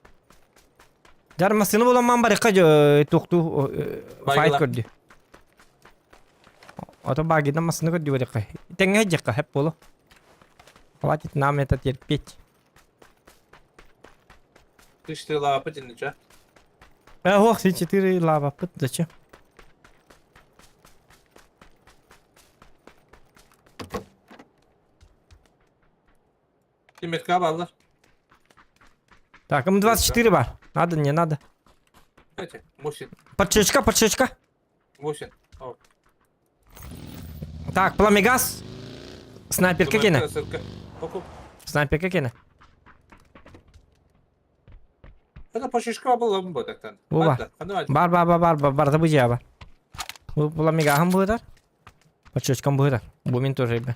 Jarmasını bulanman barıqa toqtu fight Baygılar. gördü. Ota bagidan masını gördü barıqa. Tenge hecqa hep bolu. Хватит нам это терпеть. Ты 4 лапы dinleyeceğim. Ох, все 4 лава пыт, зачем? Demet bağlar. Так, М24 бар. Надо, не надо. Hadi. Мусин. Подшечка. Мусин. О. Так, пламегаз. Снайперка кене. Okup. Снайперка кене. Это по шишка было бы так-то. Bu var. Бар, да бужия бар. Bu пламегахым бұйдар. Подшечкам бұйдар. Bu мен тоже ебе.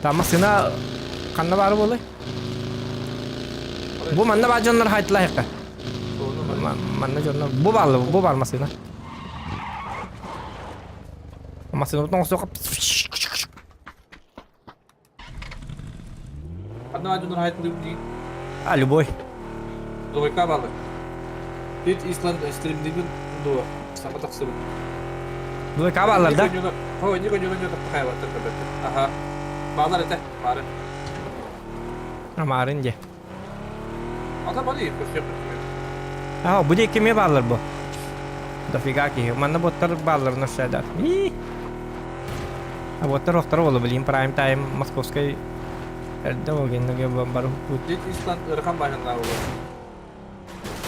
Та масына қанна бары болай? Bu manna бар жонлар хайтла хекка. Manna жонлар. Bu бар масына. Масына бұтын соқып. Одна один райт люди. А, любой. Двойка bağlar. Bir İsland stream'deki duo. Sama taksır. Любой кабалар, да? Ой, не такая вот это. Ага. Bağlar ete. Bağır. Амарын же. Adam hadi koşuyor. А, bu de kime bağlar bu? Дофига ki. Manna botar bağlar nasıl А вот рохтар болу билим прайм тайм московской эрде огенге бару. Bir İsland ırkan başında olur.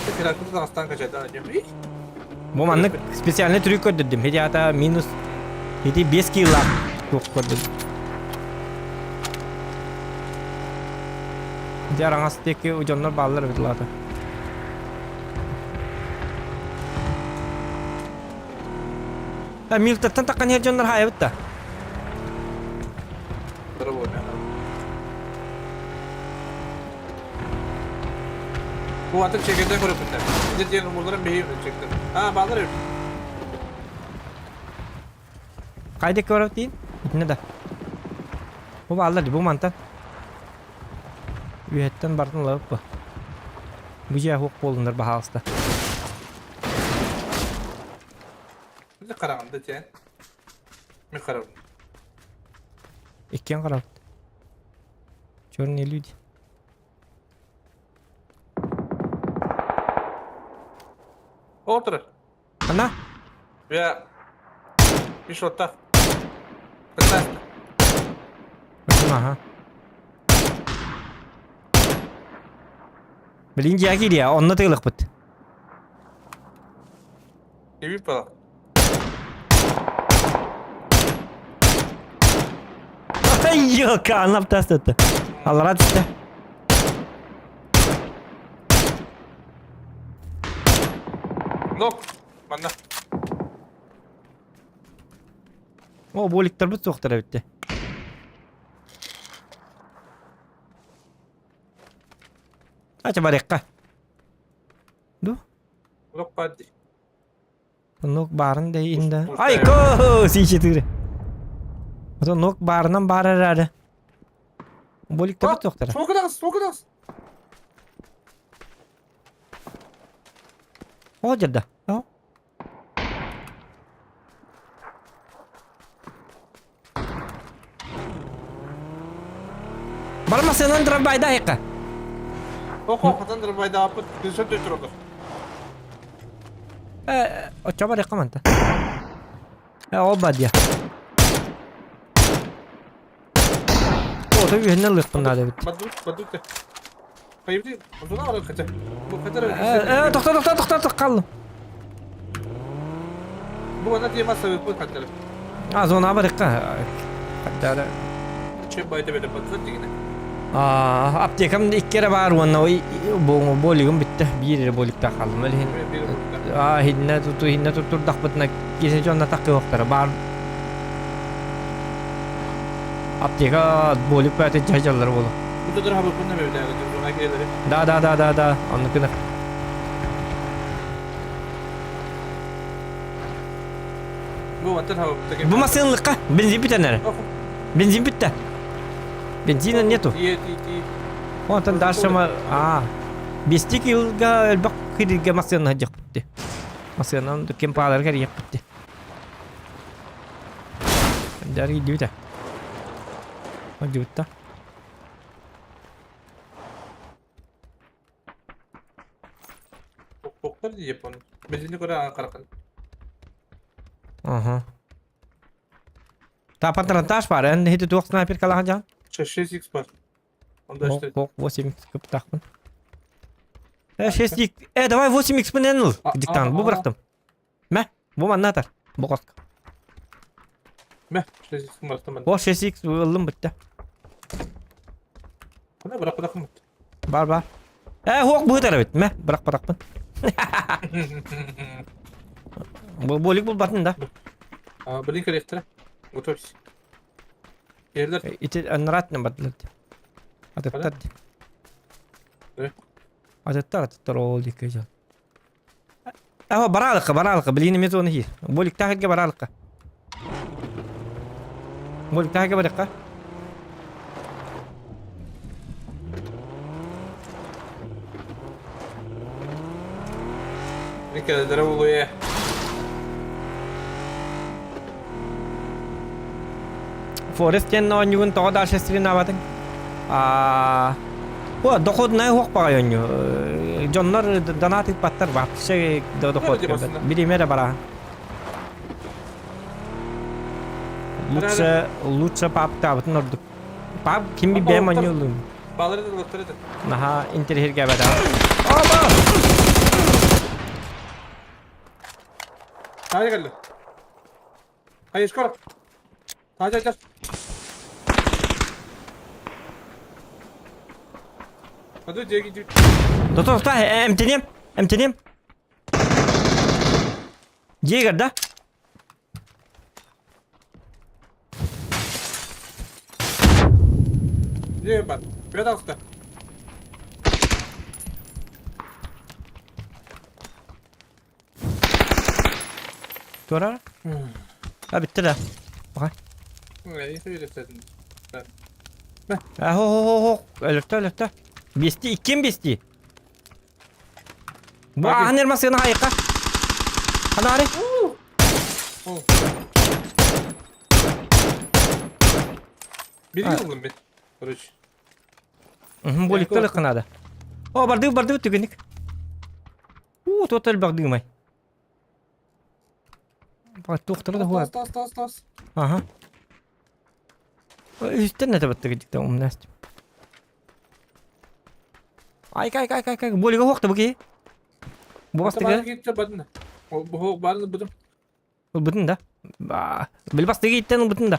Tekrar Kırgızistan kaçadı acaba. Bu manna специальный трюк ödürdüm. Hedi ata minus hedi 5 kilo çok ödürdüm. Jarang asteki ujonlar bağlar bilata. Ha milterten takkan her jonlar hayat da. Bravo. Bu atık çekirdeği kurup biter. Bir de diğer numaraların beyi çekti. Ha bağlar yok. Kayda körüp deyin. Ne da. Bu bağlar bu mantan. Üyetten bardan alıp bu. Bu jaya hok bolunlar bahasta. Bir de karanlıkta diyen. Bir karanlık. Ekken qarab. Черные люди. Otur. Ana. Ya. Bir şotta. Kısa. Aha. Birinci yaki dia, onna tığlık bit. Bir para. Yok, anlap tas tuttu. Allah razı olsun. Nok. Bana. O bolikler bit soqtara bitti. Acha barıqqa. Du. Nok padi. Nok barın da indi. Ay ko, siçi tire. O nok barından bararada. Bolikler bit soqtara. Sokudas. O жерде. О. Барма сенен драбайда айка. Oku katandır bayda apıt. Bir söz götürüyordur. O çaba rekomanda. O badya. O da yüzünden lıkpınlar da bitti. Baduk da. Hayır değil. O zaman var kaçak. Bu kadar. Doktor kaldım. Bu bana diyemez sebep bu kadar. Az ona barıkka. Kadar. Şey bayda böyle patladı yine. Aptekam iki kere var onu boligim bitti. Bir yere bolikta kaldım. Öyle Bir burada. hinne tutur dakbatına geçince onda takı yoktur. Bar apteka bolik böyle cacalar bolu. Burada dur hava bununla böyle yani. Ona girelim. Da. Onu kına. Bu mantar hava burada. Bu masınlıkka benzin bitti nere? Benzin bitti. Benzin niyatu. İyi. Ondan daşama Bistik yılga elbak kiriga masın hacak bitti. Masının dükkan pahaları kariyak bitti. Dari gidiyor da. Hadi bitti. Koklar diye yapalım. Benzinlik oraya karakan. Aha. Tapan tarantaş var. En hitu tuak sniper kalah aja. 6x var. Onda işte. Kok 8x kepetakun. 6x. Давай 8x penenul. Diktan bu bıraktım. Meh. Bu mana tar. Bu kok. Meh. 6x var tamam. O 6x aldım bitti. Buna bırak mı? Bar. Hok bu tarafı. Meh. Bırak mı? Bu bolik bul batın da. Blinker ekstra. Otobüs. Yerler. İti anrat ne batladı. Atattar. Evet. Atattar o dikeceğim. Baralık. Bilini mi zonu hier. Bolik tahke baralık. Bolik tahke baralık. Ne kadar dere oluyor. Forest ken no nyugun to da shestri na batın. Dokod na hok pa yon yo. Jonlar danatik pattar bak şey dokod. Nerede basında? Biri mere bara. Lutsa pap ta batın ordu. Pap kim bir Ama be orta- manyolun. Bağları da götürü de. Naha interhir ge bada. Hadi geldi. Hayır skor. Hadi. Hadi diye gidiyor. Doktor emtenim. Jäger da. Diye bak. Bir daha usta. Tora. Ha bitti de. Bakay. İyi söyleseydin. Ho. Ölürtü. Bisti kim bisti? Bu Bakayım. ahanir masını hayıka. Hadi hadi. Bir Ha. yıl ben. Barış. Bu likte lıkınadı. O bardı tükenik. Total bardı may. Bak doktora da huwa. Tas. Aha. Üstten ne tabattı gidikten umnast. Ay kay. Bu liga hokta bu ki. Bu bastı Bastı ki. gitti badın. O bu badın budum. Bu butun da. Bil bastı gitten butun da.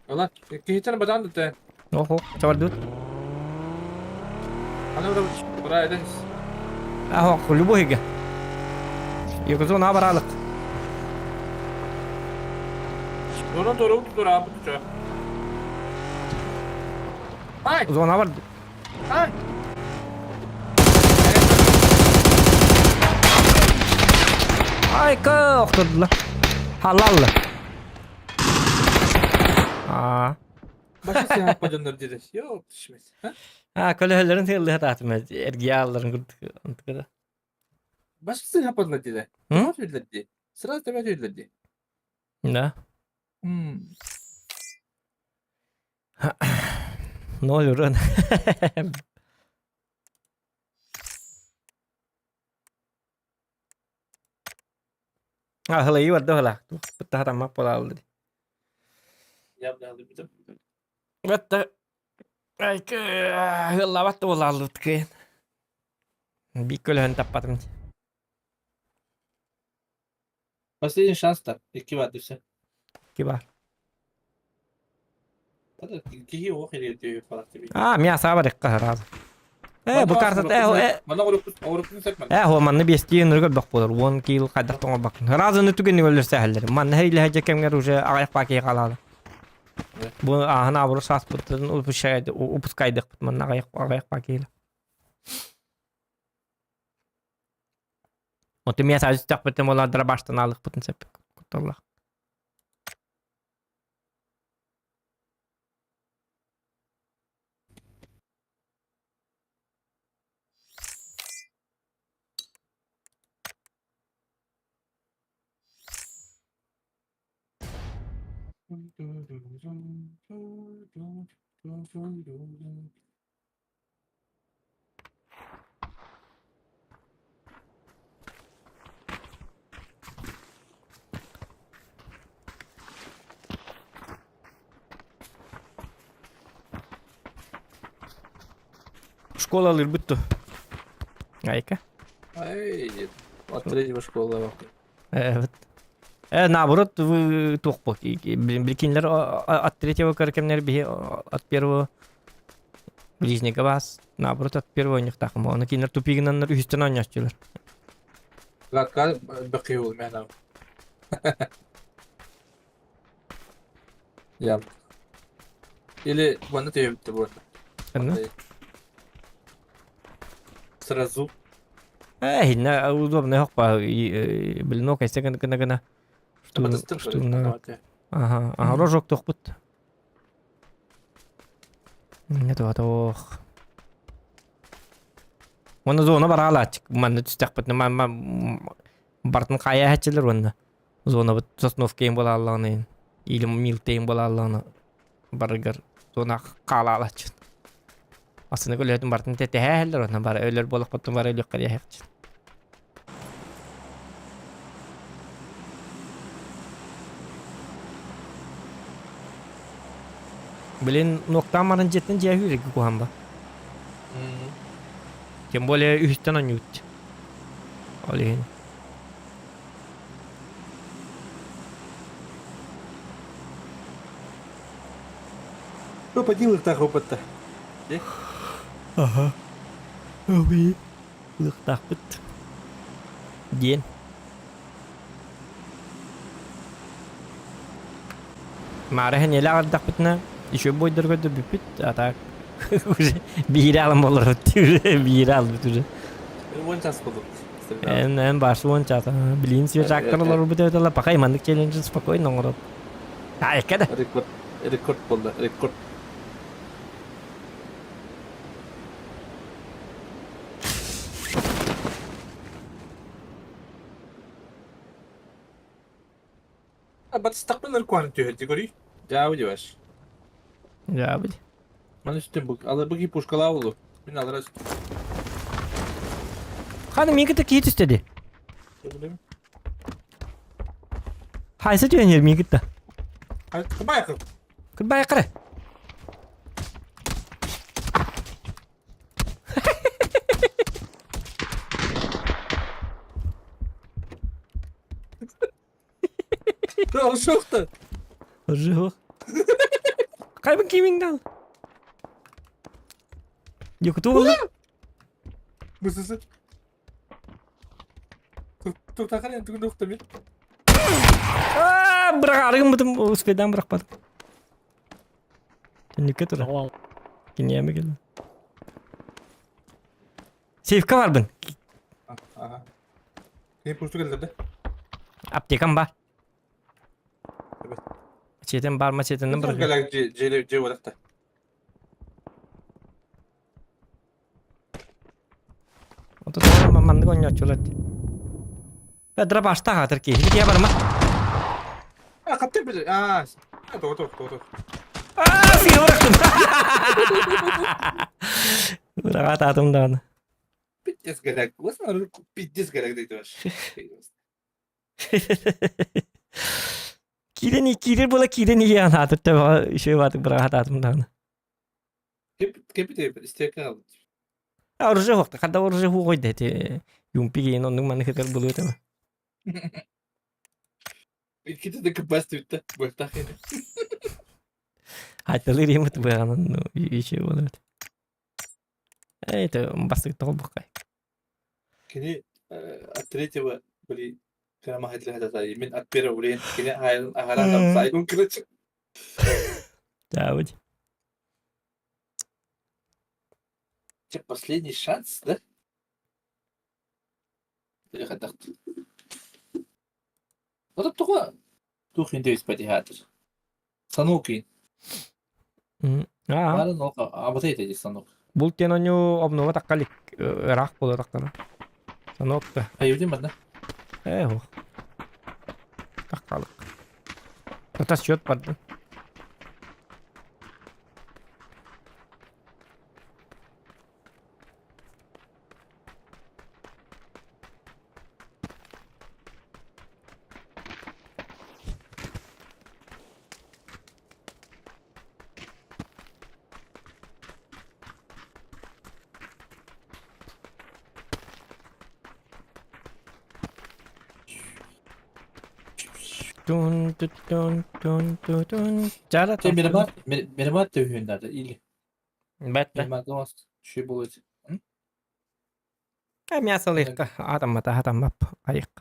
Allah. Ki badan da. Oho, çavar dut. Ana orada buraya ederiz. Aho, kullu bu higa. Yokuzo na baralık. Doğru abi tutuyor. Hay. Zona var. Hay. Ay ka oktadla. Halal. Başka sen yapmacanları dedi. Yok düşmez. Ha? Kölehelerin tığlı hatatımız. Ergiyaların kırdık. Başka sen yapmadılar dedi. Hı? Tamam söylediler dedi. Sıra temel söylediler dedi. Ne? Hmm. Ne oluyor lan? Hala iyi vardı hala. Betah tamak pola aldı. Yapma aldım. Betah. Ay ke hala battı pola aldı ki. Bir kölehen tapatım. Başlayın şans da. İki var düşse. Kibar. هذا كي هو خير يدي فرق تبي ميا صابر القهر هذا bu kartat أوركن سكمل هو من بيستين رجل بقبل 1 كيلو قدر تقوم بقى رازن نتوجني ولا سهل من هي لهجة كم جروجة أعرف باقي قلالة بو أنا أبغى صاص بتن وبشاهد وبسكايد من أعرف باقي له وتمية ساعة تقبل ولا درباش تنالك بتن سبك الله школа лирбутtu айка أي أتريج بشكل الله evet наоборот тухпок билкинлер от третьего каркемнер бихи от первого ближнего вас наоборот от первого у них так он кинер тупигнан үстен ойнашчылар لا كان بقي هو المعنى يلا или وانا تيبت بونا Конечно. سرزو هنا удобно хопа блин ну кайсы гана что на ага рожок тухпут нет ватох وانا зона баралач man тустакпыт man бартын кая хачылар ванна зона бит сосновкейм бола алланы или милтейм бола алланы баргар зона калалач асыны көлөтүн бартын тетехелер ванна бар өлөр болуп каттым бар өлөк калия хачыл Блин, ноктамарын жеттен жия хүрек кухамба. Тем более үстен анют. Олин. Что поделать так опыт-то? Ага. Ой. Лых так бит. Ден. Мара не лагал так битна. Еще бойдер году бипит, а так уже биралым болар уже бирал бит уже. Вон час будут. En başlı çata. Bilin свежакторлар битетелер пока имандык челлендж спокойно ngorot. Ай када. Рекорд болды, рекорд. بتستقبل الكوان تهدي جاوي باش Ya bil. من üstün bu alır bu puşkala oldu. Bin alırız. Hanım yıkıtı kit istedi. Bilmiyorum. Haysa diyorsun yer mi yıkıtı? Hadi kıma yakın. Kır baya kırı. Alışıktı. Живо. Kaybın kiminden? Yıkıtı oldu. Bu sesi. Tuk takar ya tuk nokta bir. Bırakarım bıdım. O sepeden bırakmadım. Yıkıtı ora. Tamam. Yine mi geldi? Seyfka var bın. Aha. Ne puştu geldi? Aptekam var. Evet. Çeten barma çetenden bırak. Galak C olarak. O da tamam mandık oynuyor çölet. Pedra başta hatır ki. Hiç yapar mı? Ha kaptı bir. Aa. Doğru. Seni bıraktım. Bırak atım da onu. Piddes galak. Wasna piddes galak dedi baş. Kiren bola kiren iyi anlatır tabi şey vardı bırak atım da onu. Kepi de istek aldı. Orje vakti kadar orje huoy dedi. Yumpi giyin onun manı kadar buluyor tabi. İkide de kapasite bitti. Bu takıydı. Айтылыр емет бұғанын үйші болады. Это басты толбықай. Кини от третьего были كان ما هيدلي هذا زي من أكبر ولين كني هاي أغراض سايكون كرتش Жабыч. последний шанс, да? Я خدخت. هذا بتوقع توخين ديوس بدي هاتر صنوكين هذا نوقع عبطية تجي صنوك Бұл тен ону обнова таққалик рақ болу таққана. Санокта. أيوة دي مدنا Хо. Таққалық. Это счет барды. Dun dun dun dun dun dun. Жара Şey Miramat da hüyünlerde iyi. Бәтті. Miramat olmaz. Şey buluyor. Мясо легко. Атамата атамап. Айық.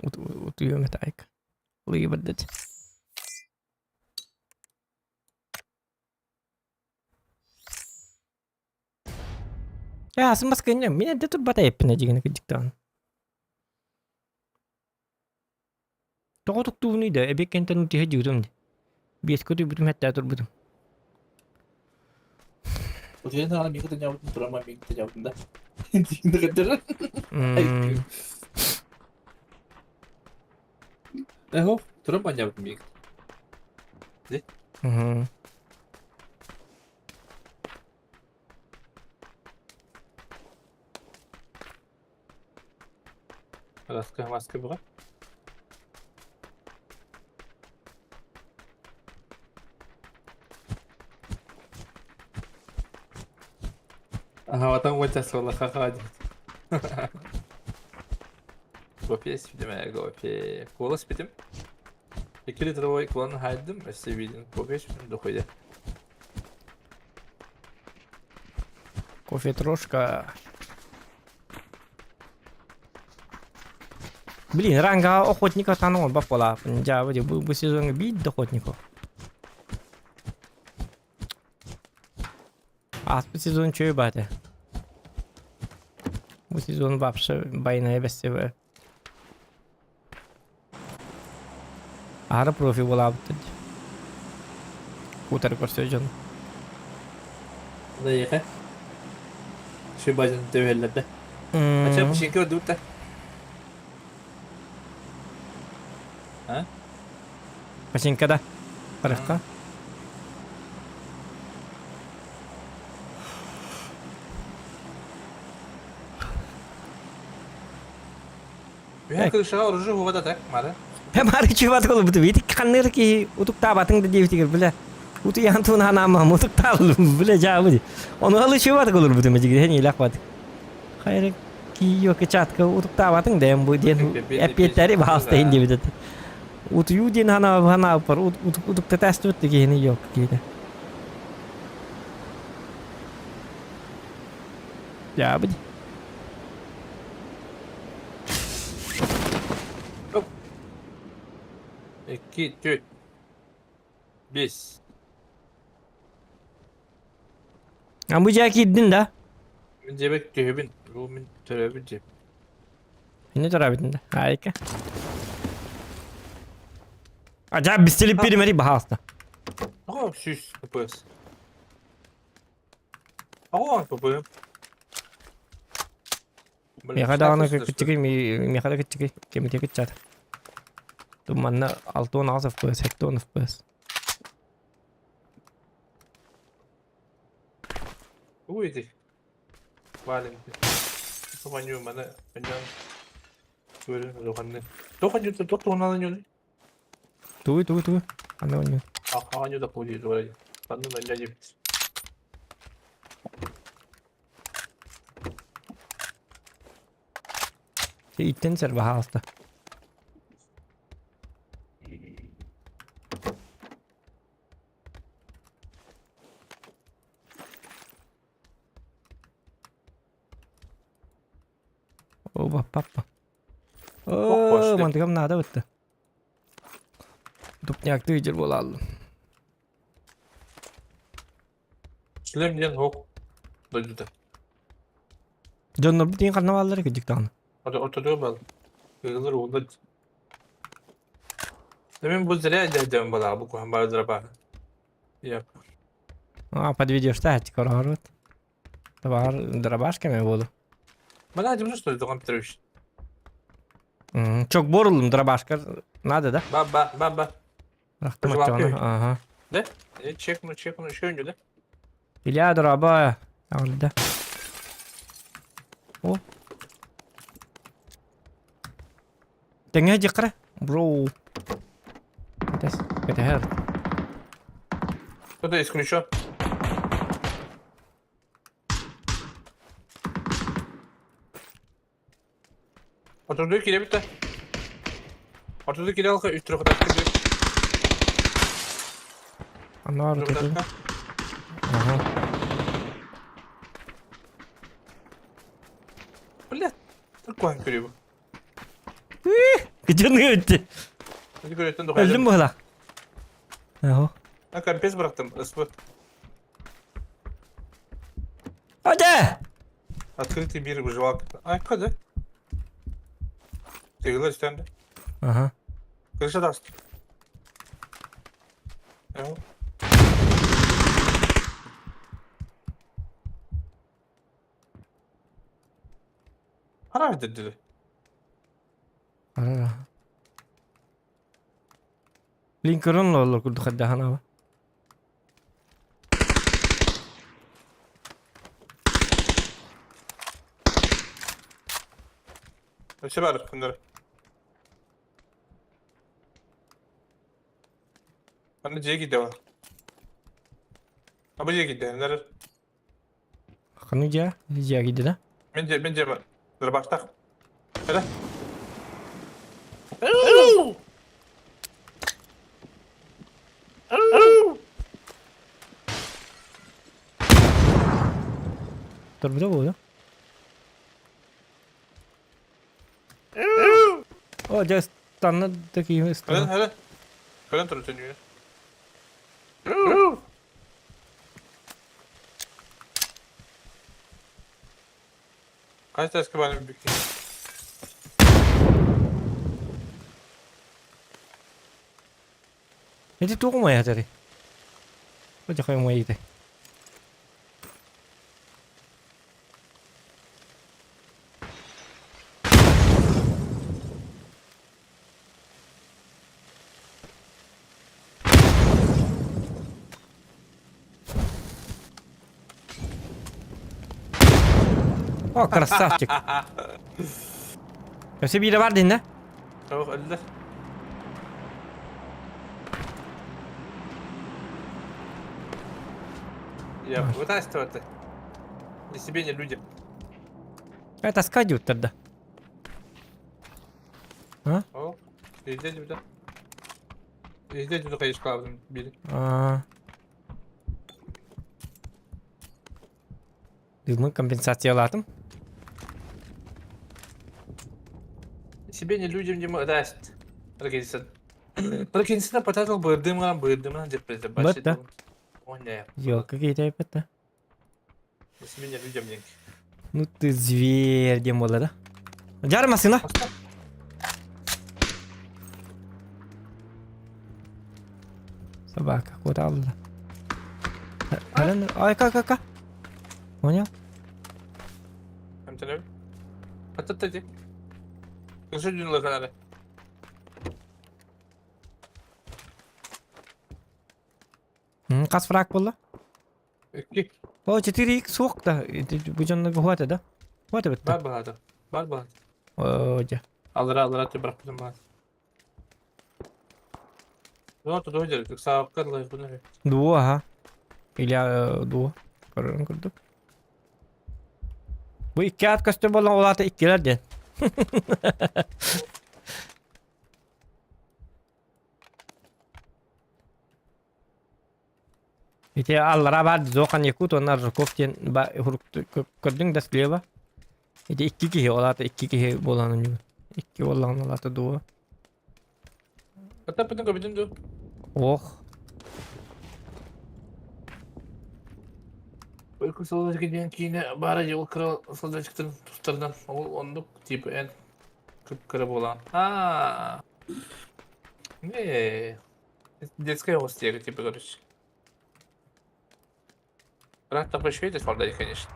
Утуйымет айық. Лыйы бірдет. Я смасканья. Меня де тут бата еппіне деген кедіктан. Тоғытық туынıydı. Ebek kenten utihe жүрдім. Бес көтü бүтім әтті тұрбыдым. O diyenin hala mikro da yaptım. Durama mikro da yaptım da. Ne kadar? Eho. Durama yaptım mikro. Раска маска была. Ага, вот там вот сейчас والله خاخادي. Gopi ispidim ya Gopi. Kola ispidim. 2 litre o kolanı haydım. Seviyelim. Gopi ispidim de koydu. Кофе трошка. Блин, ранга охотника танул бафола. Джавади был сезон бить охотников. А по сезон что ебать? Bu сезон вообще байная бессевая. Ара профи была тут. Кутер көрсөжөн. Da yıka. Şu bacın dövellerde. Açalım şey kör dur da. Ha? Пашенькада. Парашка. Bir kırışa orucu huvada tak mara. Hem hari чуват kalau betul itu kanner ki untuk tabatang da diye fikir bile. Utu yang tu nana mah untuk talu bile jauh di. Onu halu çuvat kalau betul macam ini ilak bat. Hayır ki yok kecat ke untuk tabatang da yang bu dia epiyetleri bahasta hindi betul. Utu yu dia hana par untuk tetes tu ki ini yok gitu. Jauh di. 2, 4, 5. Bu cekidin da. Min cebek cehbin. Bu min törevin ceb. Ne tarafında? Harika. Acayip bir stilip bir meri bahasta. Ага, süs yapıyoruz. Ага, yapıyorum. Мехада аны кичиги мехада кичиги кемите кичат. Туманна 6-10 FPS, 7-10 FPS. Uydu. Valim. Topanyo mana panjang. Böyle lokanne. Topanyo da tonalanyo. Tuh. Ano nyo? Akanyo da puli oraya. Tanrı bence cebit. Si itten ser bahasta. Oba pappa. boş değil. Mantıkam nada bitti. Tupnyak tıycır bolalım. Süleyman diyen hok. Duydu. Canlar bir tane karnavalları gıcık tane. Ortada bal. Yığılır oldu. Demin bu ziraya edeceğim bala bu kohan bazıra bak. Yap. Под видео что çıkar вот. Var drabашka mı oldu? Bana acımız üstüne doğan bitiriyor. Çok boruldum drabашka. Nada da. Ba. Bıraktım Acaba açacağını. yapıyor. Aha. De? Çek bunu şu önce de. İля draba. Orada. O. Tengah jekre, bro. Kita her. Bu da eskini şu. Oturduğu kile bitti. Oturduğu kile halka üst tarafa taştı. Anar Üst tarafa tutu. taştı. Aha. Блядь. Dur kohan görüyor bu. Gıcını öttü. Hadi görüyorsun da Öldüm bu hala. Yahu. Ben kampes bıraktım. Isfı. Hadi. Открытый мир выживалка. Ay hadi. Sevgiler istendi. Aha. Kırışa da astı. Evet. Para verdi dedi. Ara. Lincoln lo kudu khadahan apa? Öşe var bunları. Bana C'ye gidiyor. Abi C'ye gidiyor. Nerede? Kanu ja, ja gitu dah. Bence var. Dur başla. Hadi. Dur bir de bu ya. Oh, just tanah tak ini Hadi istana. hadi. Falan turu dönüyor. Kaç tane bana bir büyük. Jadi tu rumah ya tadi. Kau cakap yang mai teh. Oh, красавчик. Kasi bir de var dinle. Çabuk öldüler. Я вытаскиваю это. Ни себе, ни людям. Это скадют тогда. О, izle burada. İzle burada kayış kaldım biri. Dilimi kompensasiya aldım. Себе, ни людям, ни даст. Прокинься, потратил бырдыман, депрессия. Вот, да. О, не. Yok, какие-то это. Ни себе, ни людям, ни. Ну ты зверь, где мола, да? Jarmasın ha. Собака, куда Allah. Ay ka. Понял? Hem sen öyle. Patat dedi. Kırşı dünle kadar. Kas frak bolla. İki. O 4x soğuk da. Bu canlı huvata da. Huvata bitti. Var bahadır. Var bahadır. Oca. Alır atı bırakmadım bahadır. Ne oldu da hocam? Sağ kadar bu ne? Dua ha. İlla dua. Karın kurduk. Bu iki at kastı bolla olata ikiler de. İşte Allah'a var zokan yakut onlar koftien ba huruk kurdun das leva. Ede 2 kişi olata 2 kişi bolanın gibi. 2 bolan olata doğu. Hatta bütün kapitın da. Oh. Uyku salona giden kine barajı o kral salona çıktın tutardan. O onluk tipi en kıpkırı olan. Ha. Не. Детская hostия, типа, короче. Рад там пошведить, Фордали, конечно.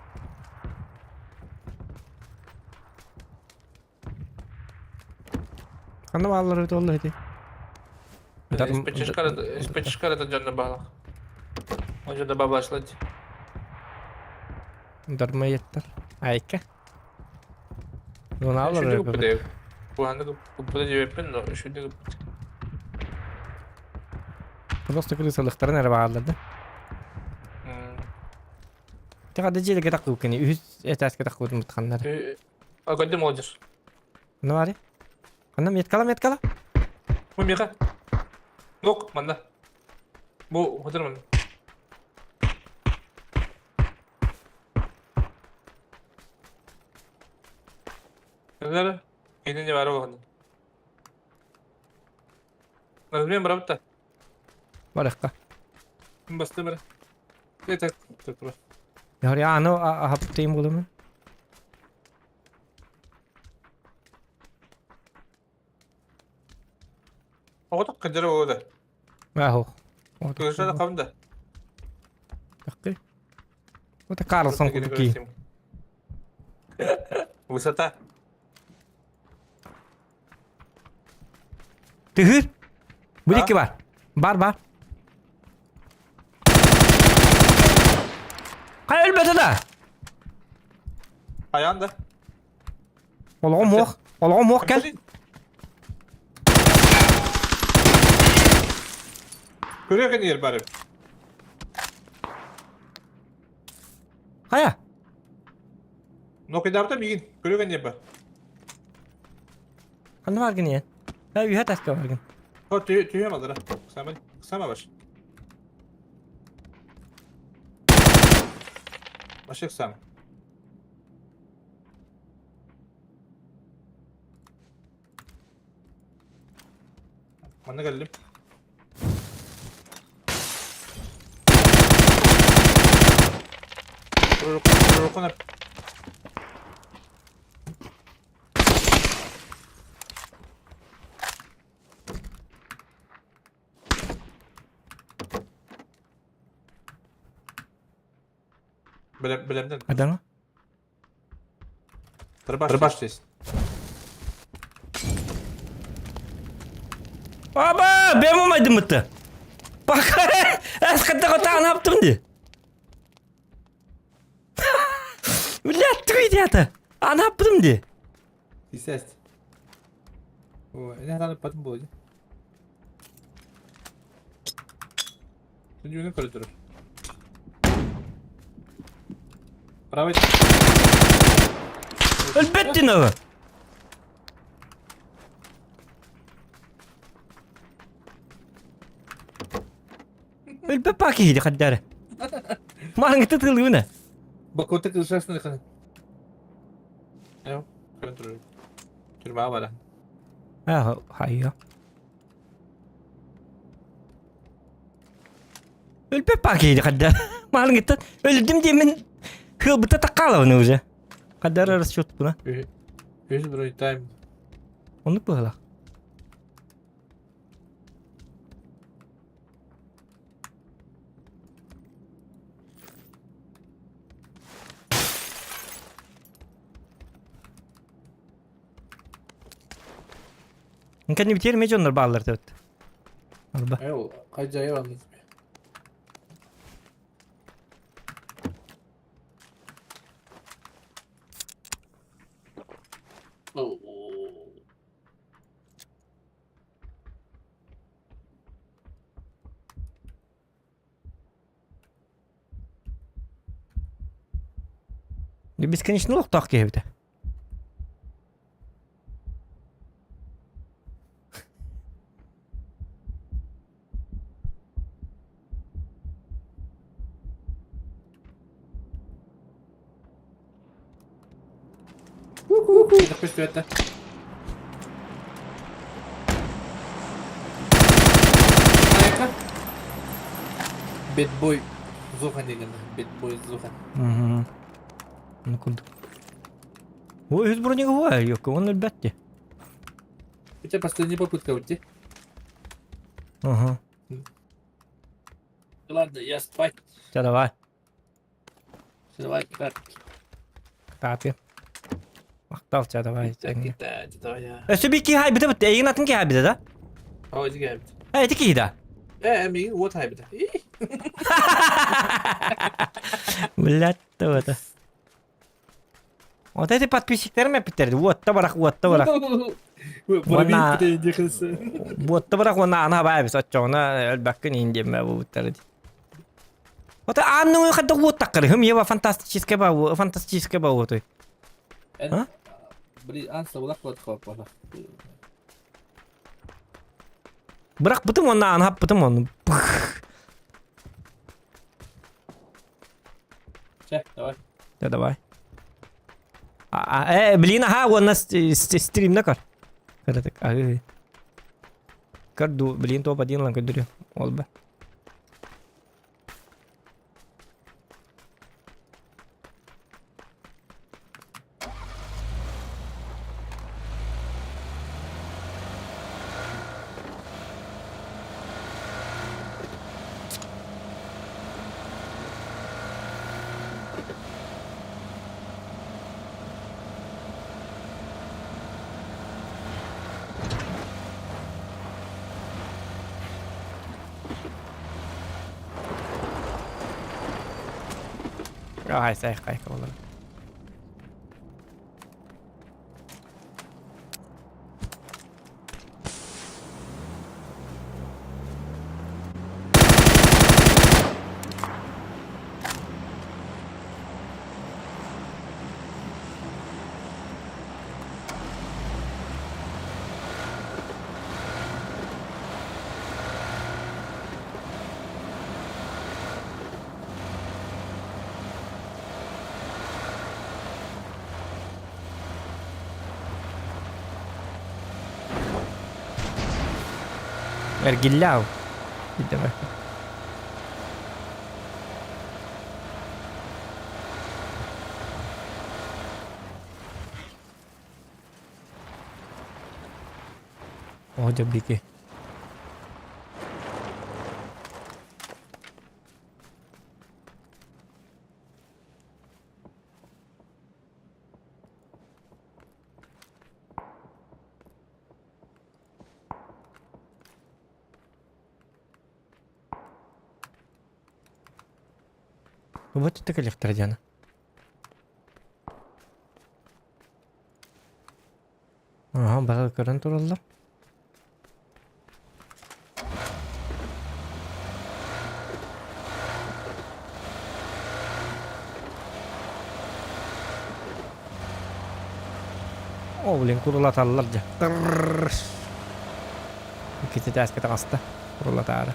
Kanı bağları da oldu. Из-под это Джонна Бала. Он же добавил шлать. Darma yeter. Ayka. Bunu Şu alır. da kupede. Bu anda kupede cevapın da şu da Просто kırısalıkları nereye bağladı? Tekrar diyeceğiz ki takı ukeni. Üç etas ki takı udum tutkanları. Академ молодежь. Ne var ya? Anam yetkala. Мы меха. Нок, манда. Bu hodur mu? Nerede? Gidince var o hani. Razumiem, правда? Var ya. Bastı bana. Ne tak? Tak. Ya ya ano haptayım bunu mu? O da kadar o da. Aho. Kırışa da kamda. Takı. O da Carlson kutuki. Высота. Tıhır. Bu iki var. Var. Hay elbette da. Ayağında. Allah'ım hoş gel. Görüyor ki yer bari. Haya. Nok edar da bilgin. Görüyor ki yer bari. Kanı var gene ya. Ha yuha taska var gene. O tüyüyor mu adına? Kısama baş. Başı kısama. Bana geldim. Rokona. Bilemden. Ada mı? Tırbaş здесь. Baba ben olmaydım mıttı. Bak eskiden kota ne yaptım diye. Ulan tüy diye. Ne yaptım diye. Естественно. Ой, не надо потом будет. Ты не коридор. Правый. Elbette ne var? Elbette pakai di kadar. Malah gitu tuh lu na. Bak o tek ışıksın da. Yok, korridor. Türbe var. Ah, hayır. Elbette pakai di kadar. Malah gitu. Öldüm diye ben hıbıta takala onu uca. Kadar arası şut buna. Yüz bro time. Onu böyle. Mungkin bitir meja onlar bağlar tut. Alba. Eyo, kacaya var mı? Бесконечно лох так evde. Nefes tuhatta. Ayakta. Bad boy. Zuhan din ganda. Bad boy Zuhan. Ну куда? Ой, из броневая, ёка, он ребятки. У тебя последняя попытка уйти. Ага. Ладно, я спать. Все, давай. Давай, так. Кстати. Мактал тебя, давай. Так, давай я. Sübiki hay bir de bu yayın atın ki hay bir de da. Aa, hadi gel. Hey tiki da. Emin, what happened? Блядь, то это. Вот эти подписчики меня питерди. Вот то барах, вот то барах. Вона- Вот то барах вона ана бай бис ачона элбакын инде ме бу питерди. Вот анну хадда вот такыр. Хым ева фантастическое ба, фантастическое ба вот. А? Beri ansa ulak buat apa? Бырак бутым вона ана бутым он. Cek, давай. Да давай. Блин, ага, он на стрим на кар. Когда так, Карду, блин, топ-1 ланка дурю. Олба. Ай, сай, кайф олар. Ergillav. Bir de bak. Oh, jab dike. Вот это коллектор, Диана. Ага, бара көрөн тураллар. О, блин, курулаталлар жа. Кити тәскә тагыста. Курулатары.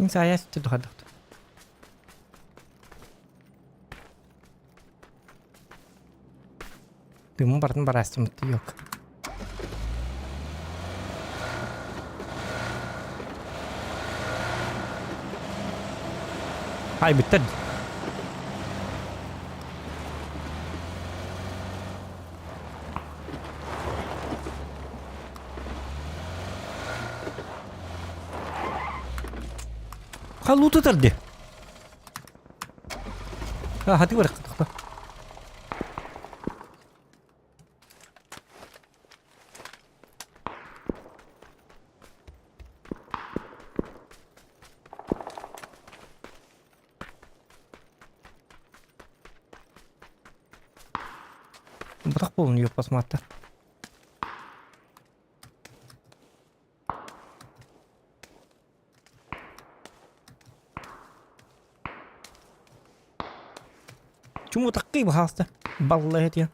Saya situ tuh ada. Tüm barın barastım yok. Hay bitti. Halu tutardı. Ha hadi bırak. Bırak bolunu yok basmatta. Cuma takki bu hasta. Vallahi ya.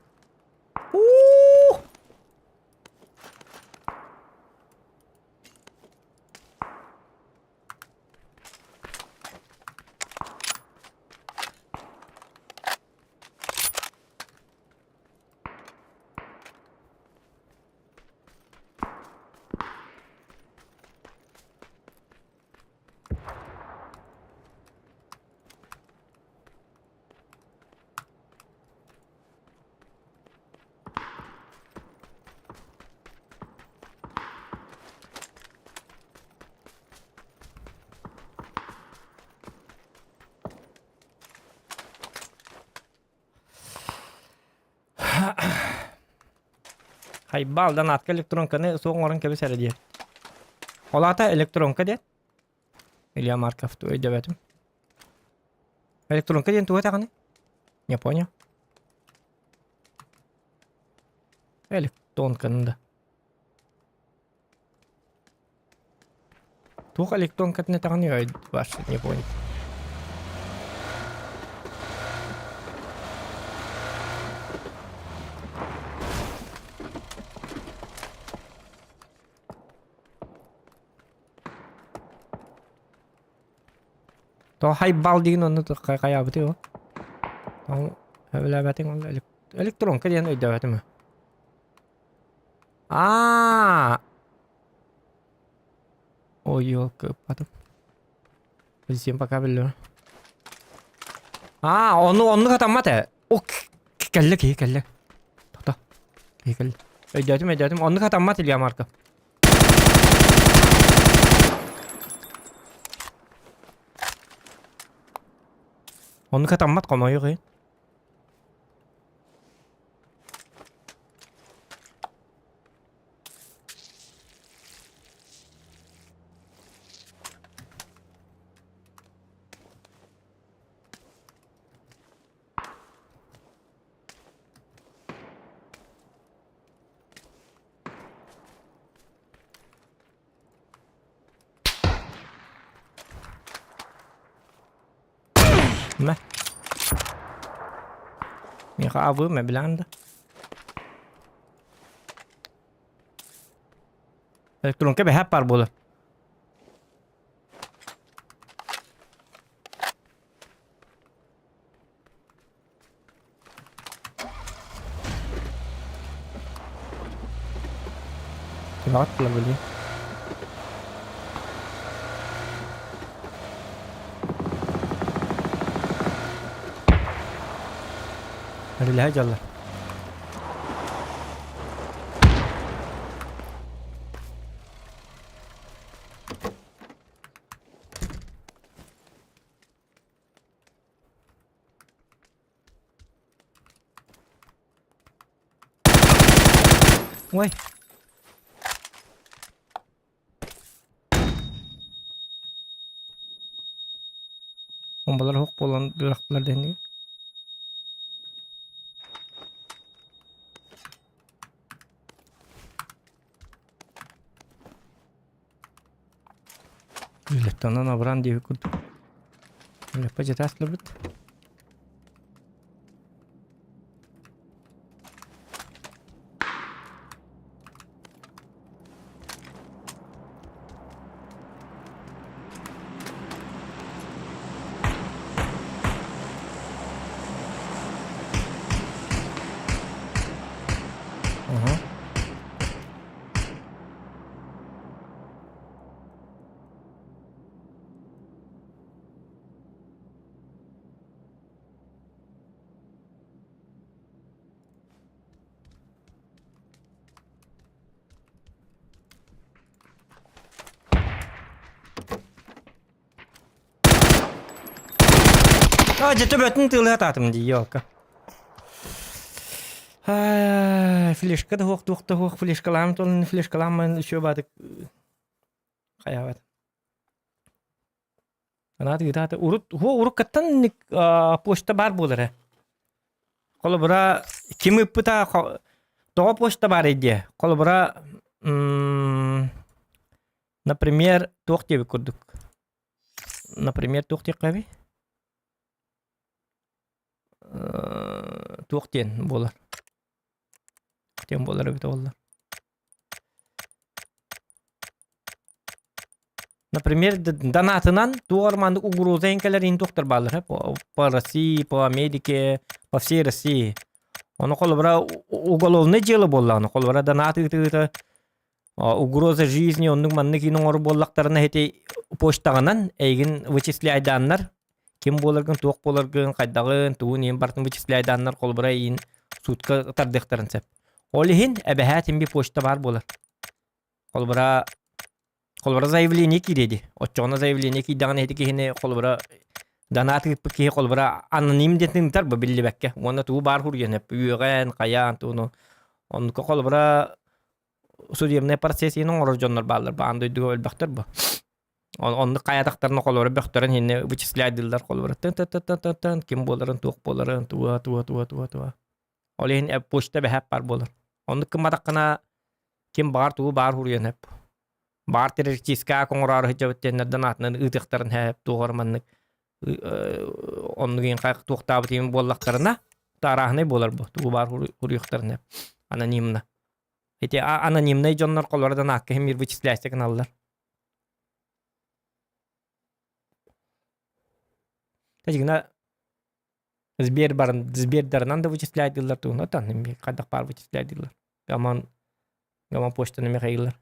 Hay baldan atka elektronkanı soğuk oran kebe sere diye. Olata elektronka diye. Ilya Markov tu ödevetim. Elektronka diye tuha takını. Не понял. Elektronkanın da. Tuh elektronkanı takını öyle var. Не понял. To hay bal digin onu kayak apa tuh? Tahu öyle batting on elektron kan öyle devam mi? Aa. Oh yok patım. Bizim pakabel. Aa onu katamat ya. O kelle. Toto. Kelle. Ödedim onu katamat ya marka. Onu katamat kok mau yuk. Meh. Ni kau abu meh bilang dah. Elektron ke behap par bola. Rahat lah beli. Ada lah jalan. Vay. Bombalar hok bolan bıraktılar deniyor. Lettona nabran diye kurdu. Lepa jetas lebet. Jete bötün tığlı atatım diye yok. Fleşka da hoq fleşkalam tolun fleşkalam ben şu badık. Hayavat. Ana diye ta uruk kattan posta bar bolar. Kolbara kimi pıta to posta bar diye. Kolbara например, тохте курдук. Например, тохте кави. Тохтен болар. Тохтен болар бит олар. Например, донатынан туарманды угроза энкелерин тохтар балар. По России, по Америке, по всей России. Оны колбара уголовный дело болла. Оны колбара донаты угроза жизни онның манны киноң ор боллактарына хете почтаганан эйгин вычисляйданнар ким боларгын тоқ боларгын кайдагын туун ем бартын вычисляйданнар колбара ин сутка тардыктарын сеп олихин эбехатин би почта бар болар колбара заявление киреди отчона заявление кидаган хете кихине колбара донаты ки колбара аноним детин тарба билли бекке оны туу бар хурген хеп үйгөн каян тууну онко колбара судебный процесс ин оңор жоннор балдар баанды дөгөл бактар бу. Онды каядактарына колор бактарын хинне вычисляйдылар колор. Тын ким боларын тоқ боларын туа. Олен почта бехап бар болар. Онды ким мадаккана ким бар туу бар хурген хеп. Бар террористка коңрар хҗабеттен донатны ытыктарын хеп тугорманны. Онны кай токтабы тим боллактарына тарахны болар бу. Туу бар хурыктарын хеп. Анонимно. Эти анонимные жоннор колордан акка хемир вычисляйся каналлар. Тажигна Сбердарнан да вычисляйдылар туна тан ми кадак пар вычисляйдылар. Гаман почтаны мехайлар.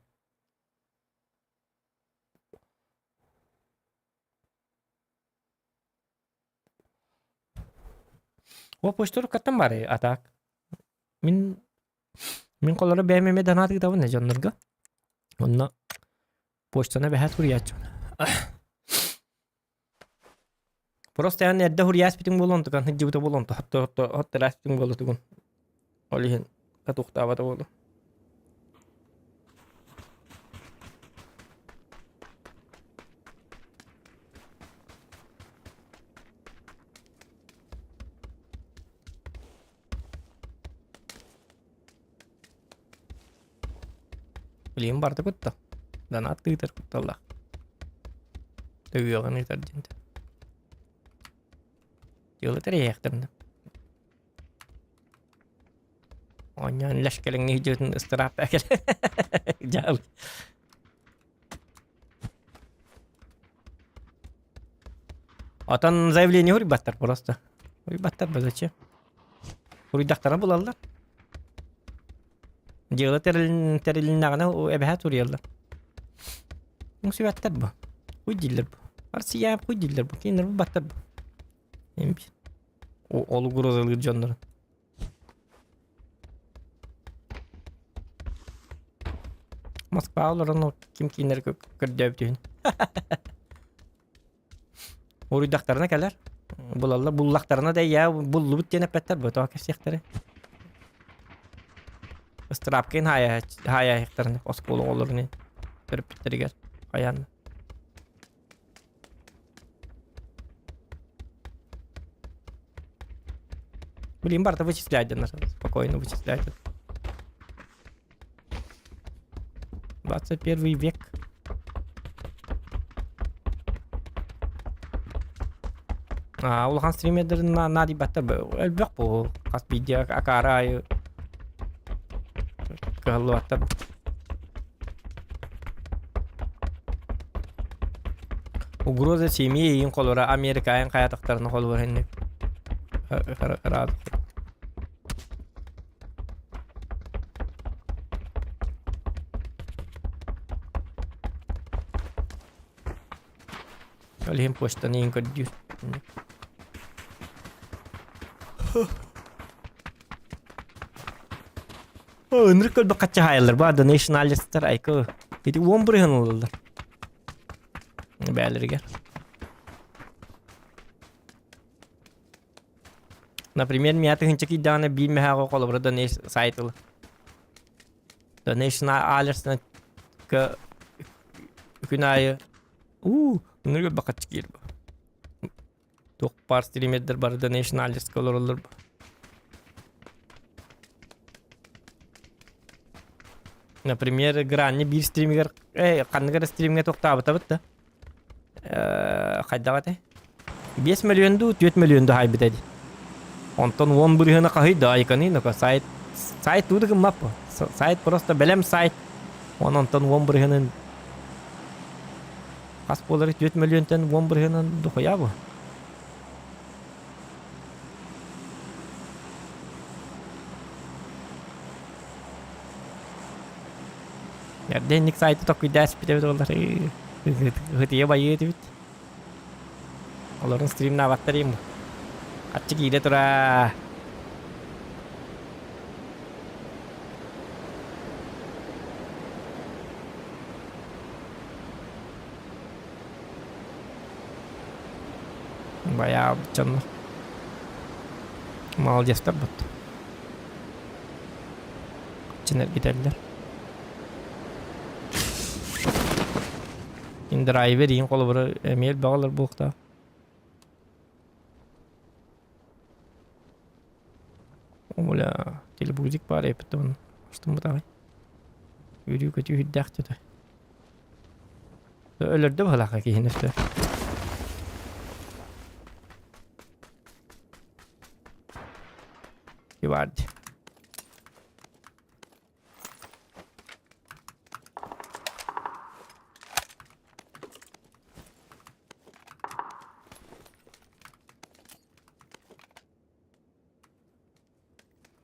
О почтор каттан бары атак. Min kolları BMM danatı kitabı ne canlarga? Onunla poştana behat huriyatçı. Просто yani edde huriyat bitim bolontu kan hıcı buta bolontu. Hatta ras bitim bolontu kan. Olihin katukta bata bolu. Bileyim barda kutta. Danat tığıtır kutta Allah. Tığıyan yeter cinte. Yolu tereye yaktarında. Onyan leşkelen ne hücutun ıstırap bekele. Jal. Atan заявление huri battar просто. Huri battar bazıçı. Huri daktara bulallar. Jığılı terilin o ebehat uriyallar. Musibattar bu. Hujjillar bu. Arsiya hujjillar bu. Kendir bu battar bu. Neymiş? O olu grozalı canları. Moskva olaran o kim kinler kördöbtüğün. Oru daktarına keler. Bulallar bullaktarına da ya bullu bittiğine petler bu. Toğa kesecekleri. Strapken haya hektarını oskolu olur ne? Görüp bitleri gel. Ayağını. Блин, Барта вычисляйте нас. Спокойно вычисляйте. 21 век. Улхан стримердерин нади баттар элбек бу. Кас видео акарай. Каллаттар. Угроза семьи ин колора Американың каятактарына кол беренник. Рад. Олим почтаны ин көддү. Ныркөл бакача хайлар ба да националисттер айкы. Эти 11 ханылдар. Бәлерге. Например, меня ты хинчики дана бил меха колобра donation сайт. Donation алерсна к күнайы. Нурга бакат кир. Ток пар стримердер бар donation алерс колорлар. Например, гранни bir стример кандыгар стримге токтабыта бытта. Кайдагаты? 5 миллионду 4 миллионду хайбитади. Онтон 10 бұрғына қағиды айқаны, нөкі сайт ұдығын маппы. Сайт просто білем сайт. Онтон 10 бұрғынан қас болары 4 миллионтен 10 бұрғынан дұқыя бұ. Ярденник сайты тоқы дәс бітебеді олар. Ғытия байы өті біт. Олардың стримна баттарым бұ. Açık iyi de tura. Bayağı canlı. Mal cestar but. Çiner giderler. Driver yiyin kolu bura emel bağlar bu okta. Ola telebuzik var yaptı bunu. Açtım bu da. Yürüyü kötü hüddakçı da. Ölürdü bu halaka ki henüz de. Bir vardı.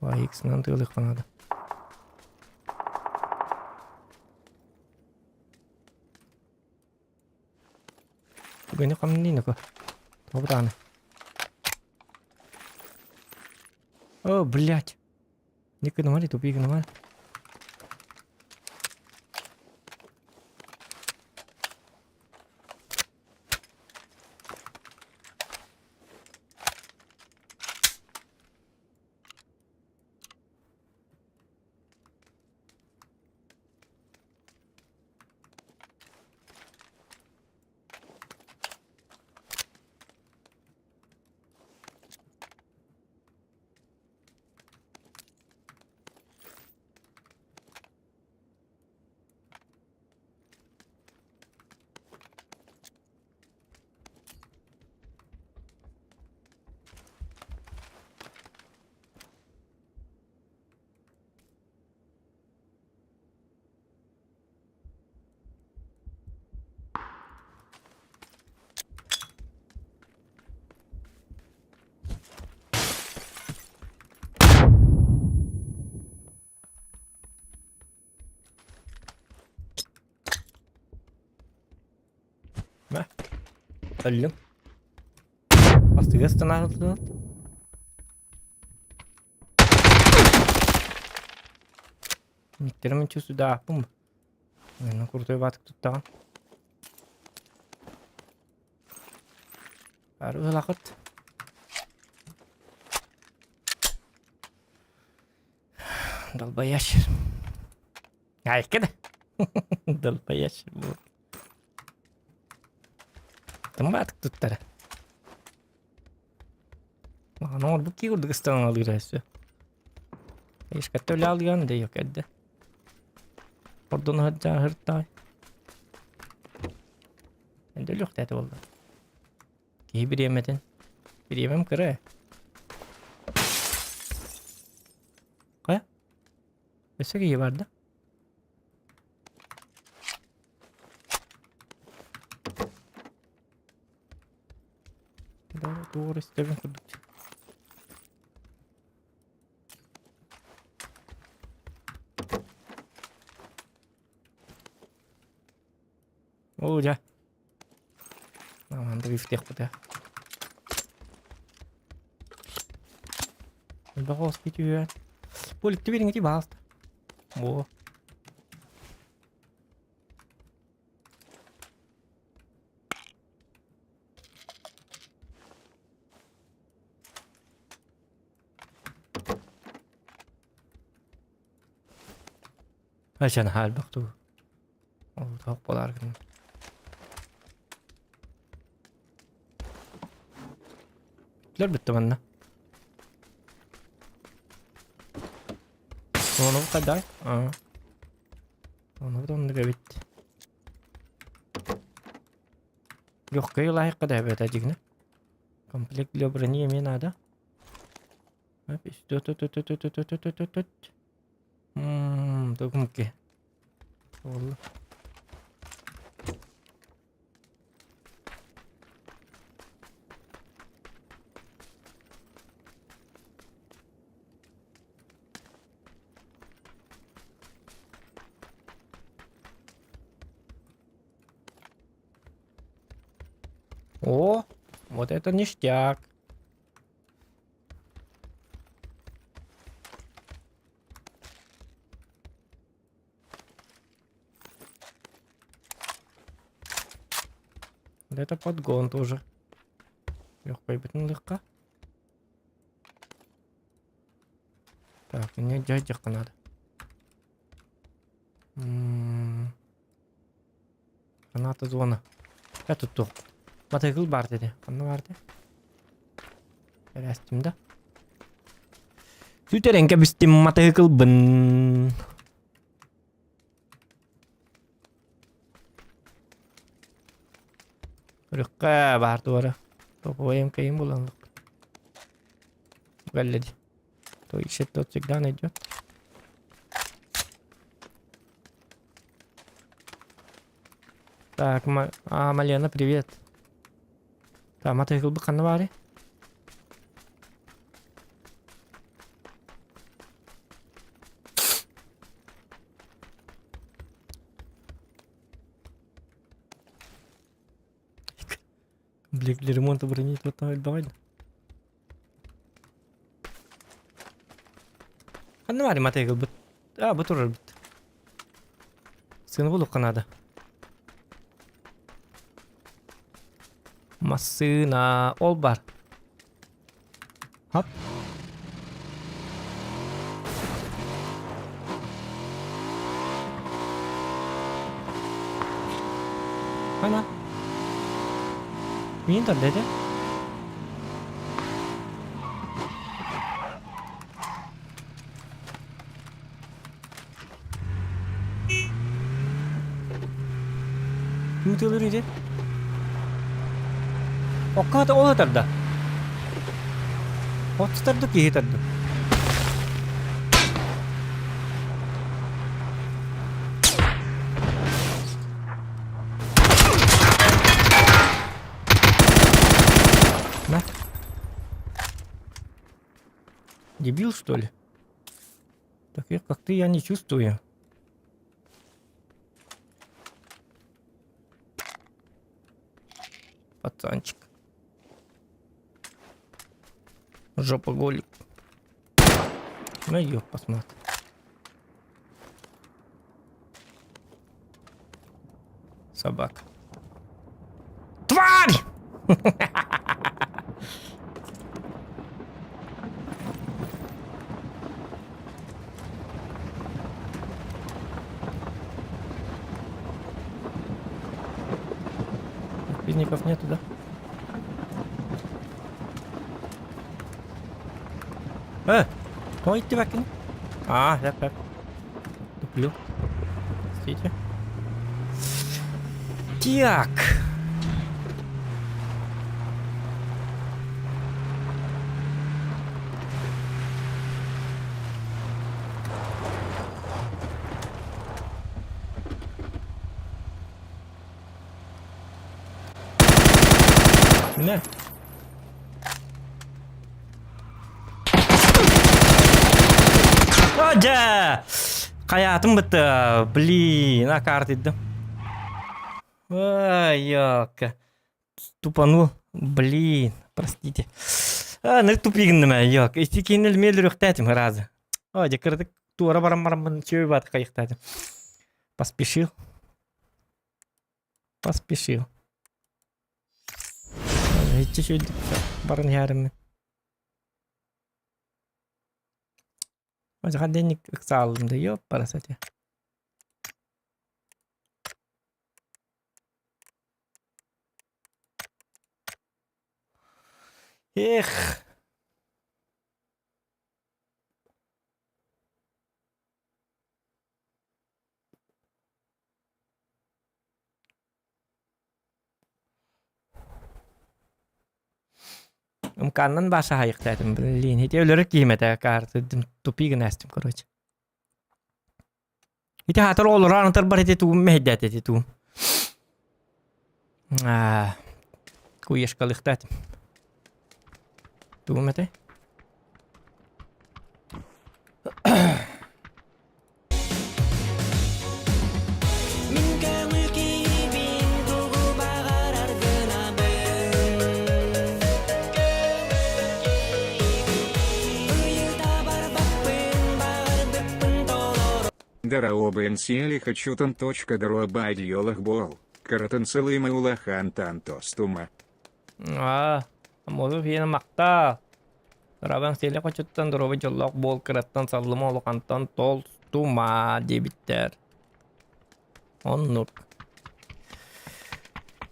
Vay ikisinden de ılık kanadı. Bugün kamen değil ne ko? Tabi tane. О, блядь. Не киномали, тупик киномали. Öldüm. Bastı gösteren ağırlığı. Niklerimin çözü daha yapın mı? Yani kurtuyu batık tuttan. Harbi ılakıt. Dalba yaşır. Ya kede. Dalba yaşır bu. Batık tuttarı. Ne oldu bu ki Kurdistan alıyor aslında. Hiç kötü öyle alıyor da yok edde. Oradan hırca hırtay. Ben de yok dedi oldu. Ki bir yemedin. Bir yemem kırı. Kaya? Mesela iyi vardı. Doğru istedim kurduk. Udah. Aman da biftek bu da. Udah kos gidiyor. Politik bir ingi bastı. Bu. عشان حال بقتو او توقع لكن لا بتمنى onu bu kadar. Aa. Onu da onu bitti. Yok kayo lahi kadar beta jigna. Komplek lo berani yemin ada. Habis tut. Tuh mungkin. Allah. О, вот это ништяк. Вот это подгон тоже. Легкой битн легко. Так, мне дядька надо. Граната зона. Это тут. Matayıkıl var dedi. Anla vardı. Restimde. Süterenke bistim matayıkıl ben. Rıkka var duvara. Topu em kayım bulanlık. Galledi. To işet tutacak ne diyor? Так, Малена, привет. Да, мотоцикл бы канавари. Блин, для ремонта брони тут давай. Канавари мотоцикл бы. А, бы тоже. Сын был Канада. Masina all bar. Hop. Mana? Minta dede. Mutlulur idi. ಒಕ್ಕತ ಓದತಡ್ದ ಹೊತ್ತದ್ದು ಕೀತದ್ದು на дебил что ли? Таких как ты я не чувствую. Пацанчик. Жопа голик. На её посмотри. Собака. Тварь! Пизников нету, да? Ой, ты вакин. Так. Туплю. Смотрите. Так. Не. Aja, hayatım bitti. Блин, накарт ettim. Yok. Тупанул. Блин, простите. Ну тупик нема, yok. Истекенел мелер юктатим разы. Aja кырдык. Тура барам чөй бат кайыктатим. Поспешил. Hiç şöyle barın yarım. Aja денег салым да ёп парасате. Эх. Kannan başa hayıktaydım. Bilin. Hiç ölerek giymete kartı. Topi gınestim koruyucu. Hiç hatır olur. Anıtır bar hiti tuğum mehdet hiti tuğum. Kuyeş kalıktaydım. Tuğum ete. Дараобен сиели хачутан точка даруабайд йолах бол. Каратан сылыма улахан тантостума. Modu fiyana makta. Raban sele kaçuttan doroba jollok bol kırattan sallama olukantan tol tuma debiter. Onur.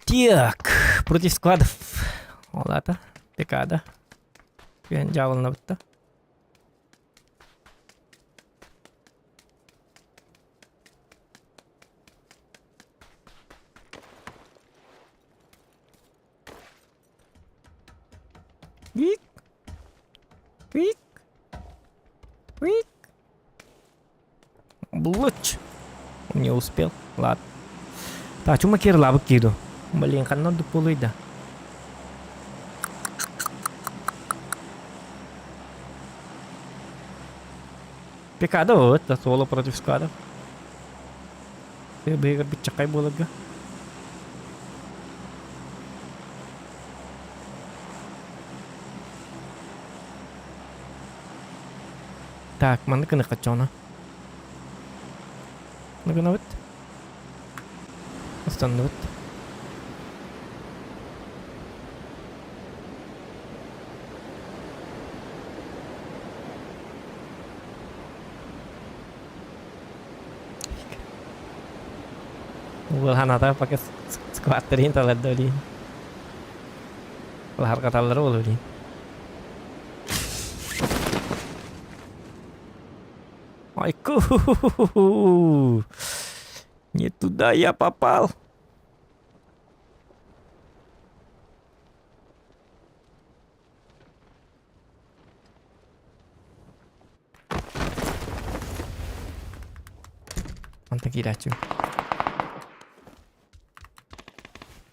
Так, против складов. Ладно, декада. Я джавал на это. Вик. Вик. Вик. Блуч. Не успел. Ладно. Так, cuma kira lah begitu. Melingkan non dupuluh dah. Pecado, tá solo против складов. Ты бы бичакай было бы. Так, mana kena kacau Nak kena wet. Stand wet. Hanata pakai squatterin talat doli. Lahar kata lalu doli. Aiku. Не туда я попал. Mantap kira cu.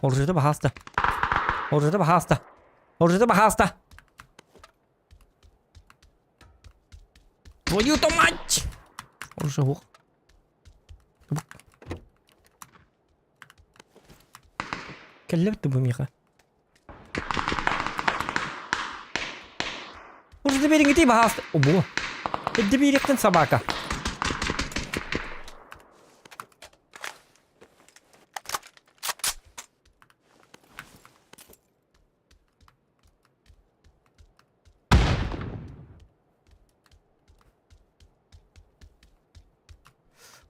Orada bahasta. Orada bahasta. Orada bahasta. Твою то мать! Уже ух. كلمت بميخا Уже добери нgeти bahas. Obo. Добери kan собака.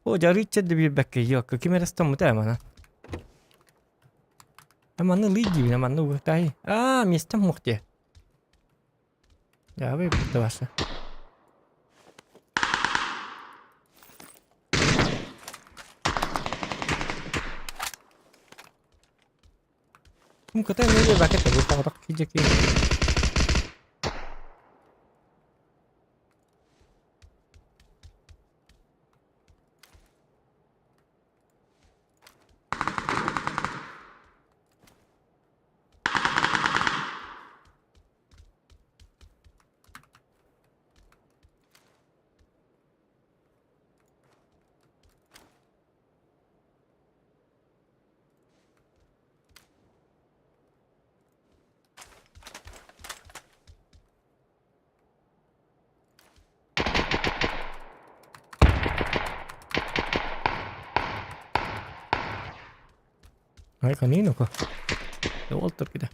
О, жарича добери бэкке yok. Кимера стому тема. Mana lidi na mana tahi. Место мухте. Ya be puta basa. Kata ni dia pakai tahu tak kijak ni. Ay, kanino ka? Walter kita.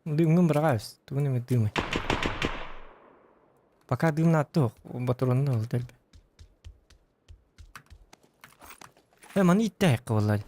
Дым набралась, то не дымы. Пока дым на то, батарон на дальбе. Мани так والله.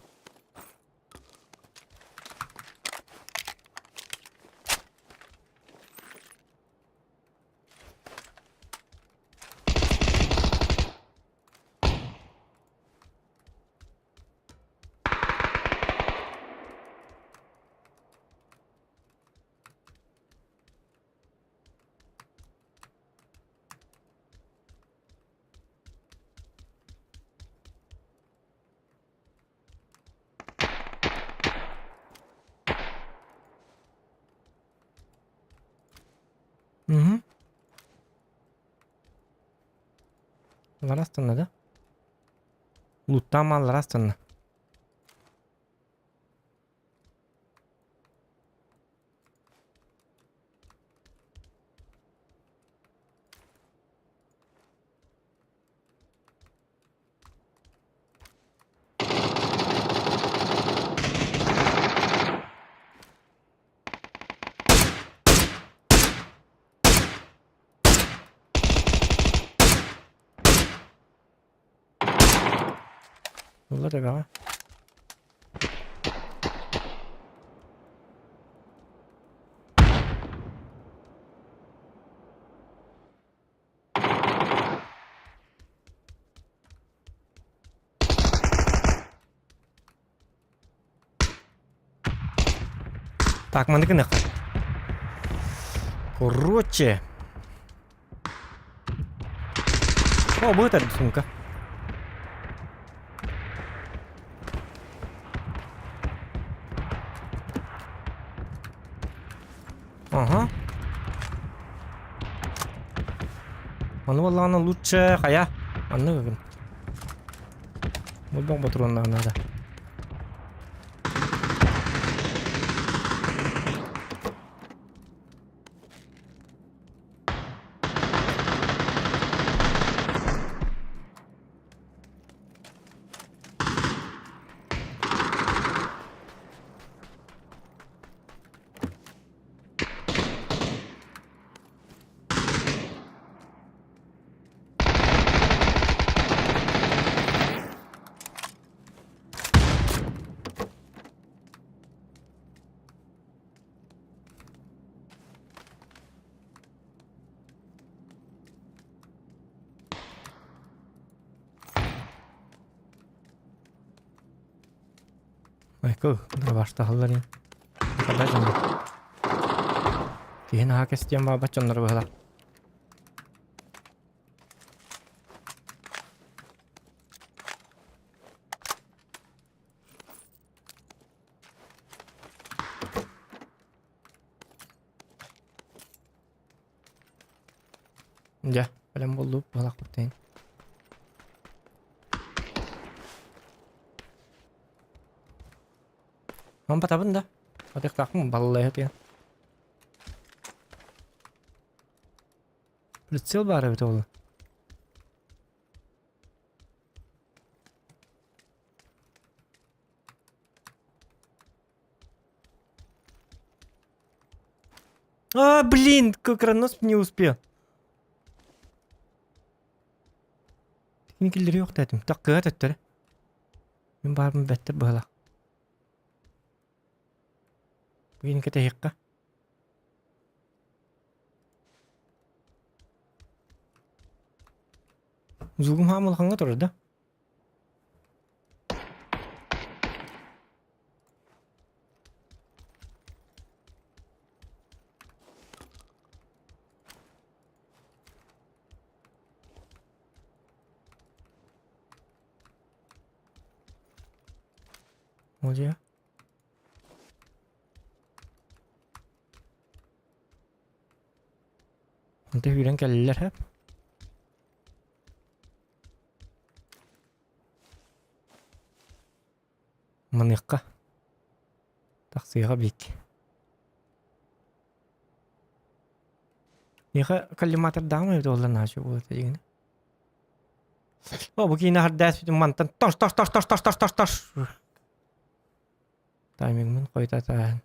Var aslında da. Loot'tan mallar aslında. Olur da be. Так, мы на Короче. О, будет эта сумка. Ага. Аны валланы лучше хая. Аны гын. Мулбон патронна надо. Айкы, башта халларын. Кандай жан. Тиен хакестен ба бачоннар бала. Ya, belum boldu balak kutain. Mampat apa nda? Otak takmu balai hati ya. Прицел бары бит ул. А, блин, как ранос не успел. Никелер yok dedim. Dakika ettiler. Ben barım better böyle. Bugün kita hikka. Zugum hamil hanga turdu. Hoca. Nanti hüren kelleler hep. Manikka. Taksiga bik. Yaka kalimat terdama itu Allah nasib buat aja ini. Oh begini hardas itu mantan tos. Timing mun koy tatan.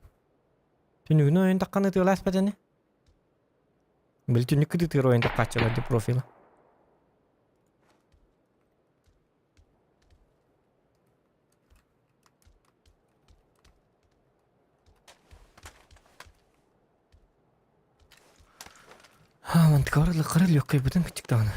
Tünüğünü oyun takkanı tığlas patene. Bel tünük kıdı tığır oyun takkaçalar di profil. Ha mantık var kırıl yok kaybeden küçük tane.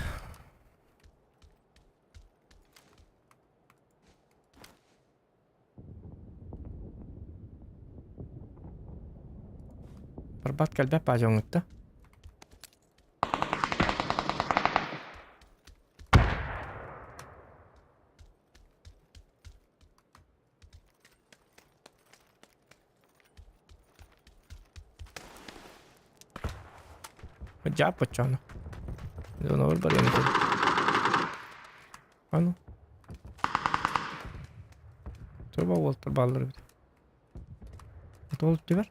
Berbat kalbe pajang itu. Jab pecah. Itu nomor baru ini. Anu. Coba Walter balları bir. Ne oldu diyor?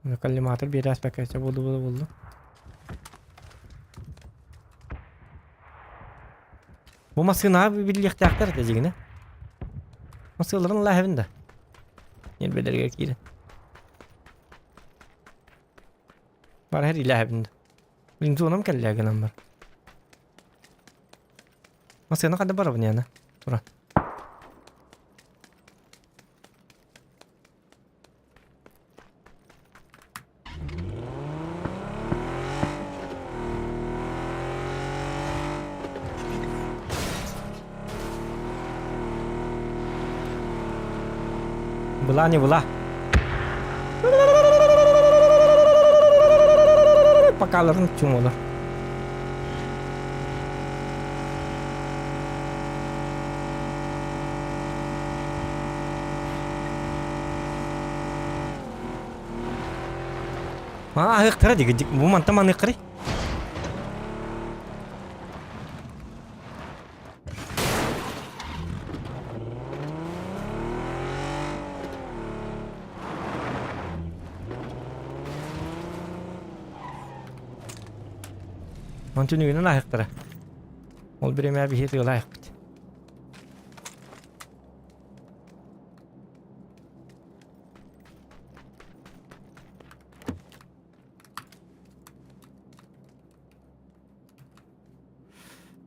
Ne kalimatır bir aspek açı buldu. Bu masına bir birlikte aktar edeceğine. Masıların lahevinde. Yeni belirge girin. Var her ilahevinde. Birinci ona mı kelli agınam var? Masına kadar var bu yana. Turan. Bula ne bula? Pakaların tüm olur. Ma ayık tıra dik bu mantım anı kırı. Mantın yönü layık tıra. Ol bir emeğe bir hiti layık bit.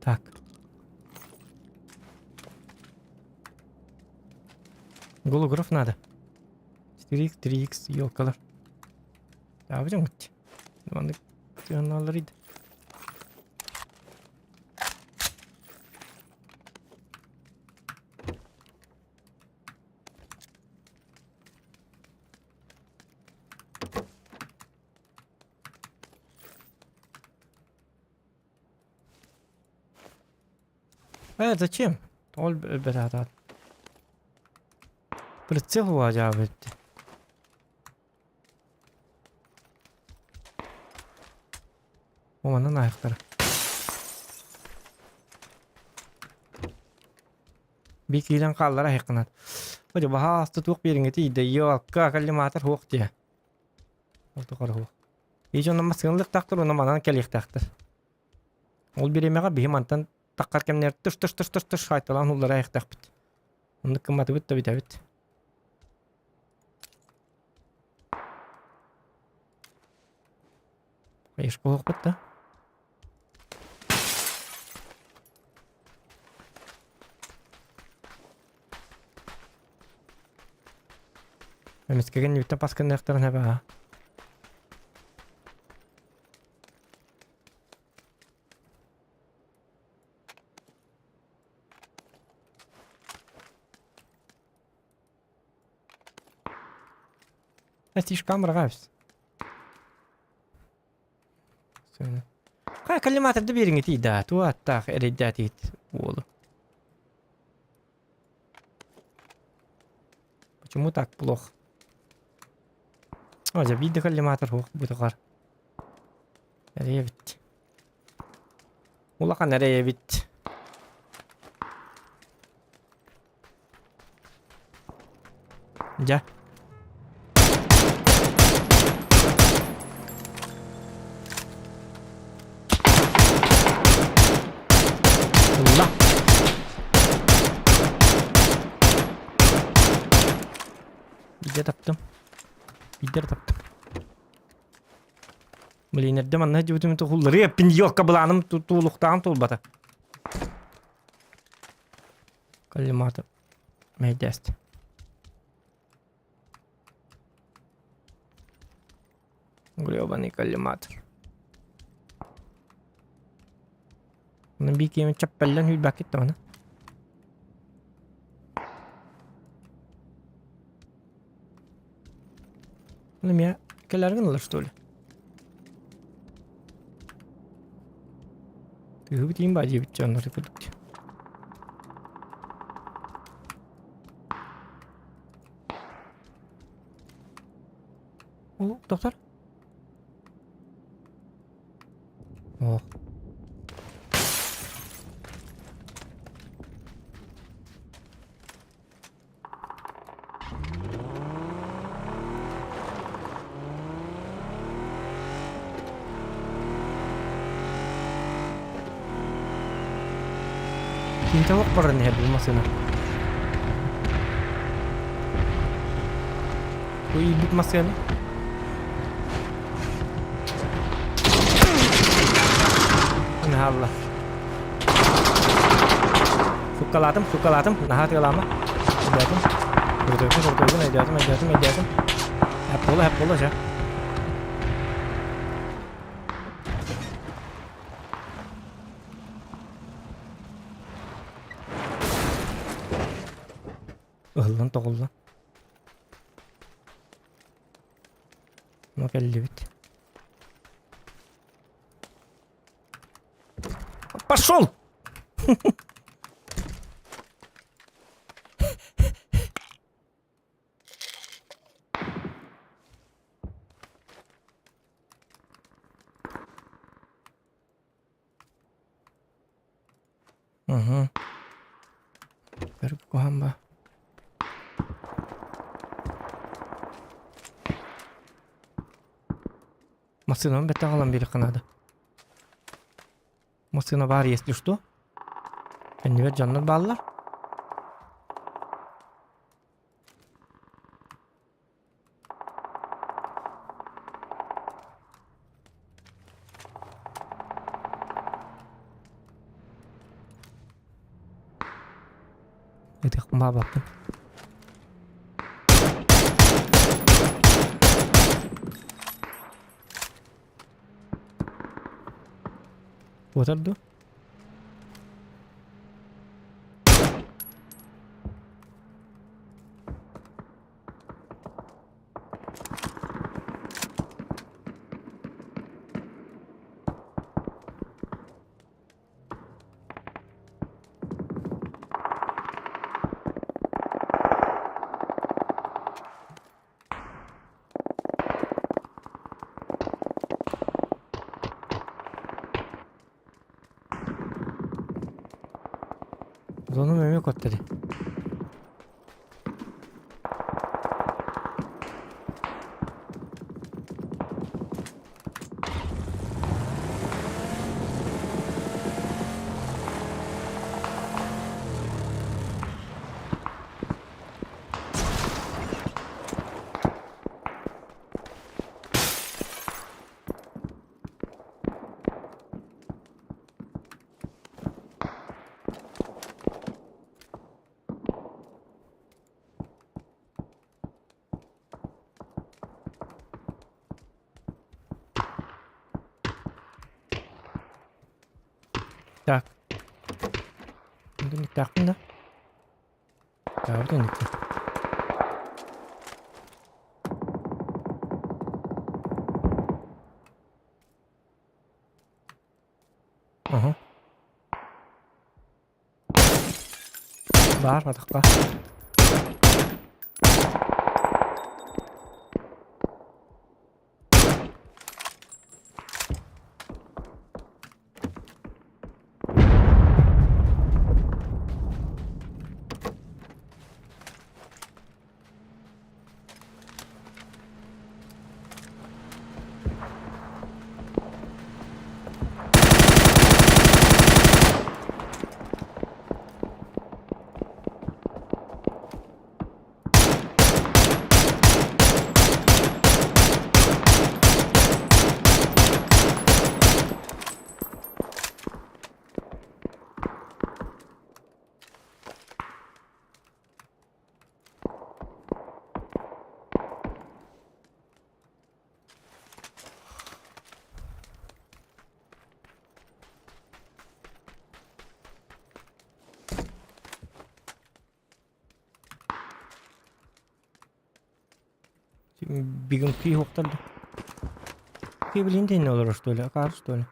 Так. Голограф надо. 4x, 3x елкалар. Ne yapacağım gitti? Zamanlık yanlarıydı. Зачем? Ол бeraber. Прицел acaba etti. Omanın ayakları. Bir kilen kallara yakınat. Hadi baha hasta tuğuk bir ingeti ide yok kalli matar hoğuk diye. Oldu kara hoğuk. Hiç ondan sığınlık taktır ondan bana kelik taktır. Ol bir emeğe bir himantan takarken ner tış haytalan onlara ayaktak bit. Onu kımmatı bit tabi bit. Hayır hoğuk bit da. Meskegen yuta paskan nektaran heba. Estiş kamera gabs. Söyle. Kay kalimat da biringi tida. Tu atta eridati oğlu. Почему так плохо? Hocam bir de kalimatlar hoş bu kadar. Nereye bitti? Ulaka nereye bitti? Ja. Allah. Bir de taptım. Beli nerede man ne cübütüm tuğulları yapın yok kablanım tuğluktan tuğulbata. Kalimatı meydest. Globani kalimat. Bunu bir kemi çappellen hül bakit ona. Oğlum ya, kelergin alır işte öyle. Tühü biteyim bacı biteceği onları yapıyorduk. O doktor. Oh. Kinta wak paran ne bu masana. Bu ibik masana. Nah Allah. Sukaladım. Nah hati lama. Edadım. Hep bola ya. Ihlan toğullan. Nok 50 bit. Пошел! Угу. Теперь гамба. Машина бетте калам бери канады. Машина бар, если что. Эннебет жаннар баллар. Этих бабапын. Отырды. Зону меме коттери. Так. Это не так, да? Да, вот они. Ага. Бар, атакка. Бегом к его тогда. Ты, блин, ты не olur, что ли? А как, что ли?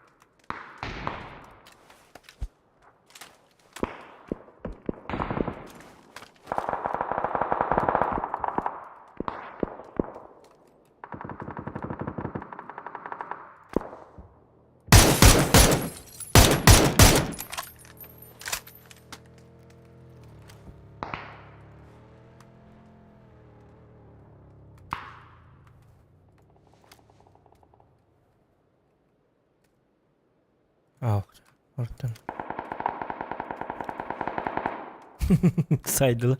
Ах, ортон. Saydılar.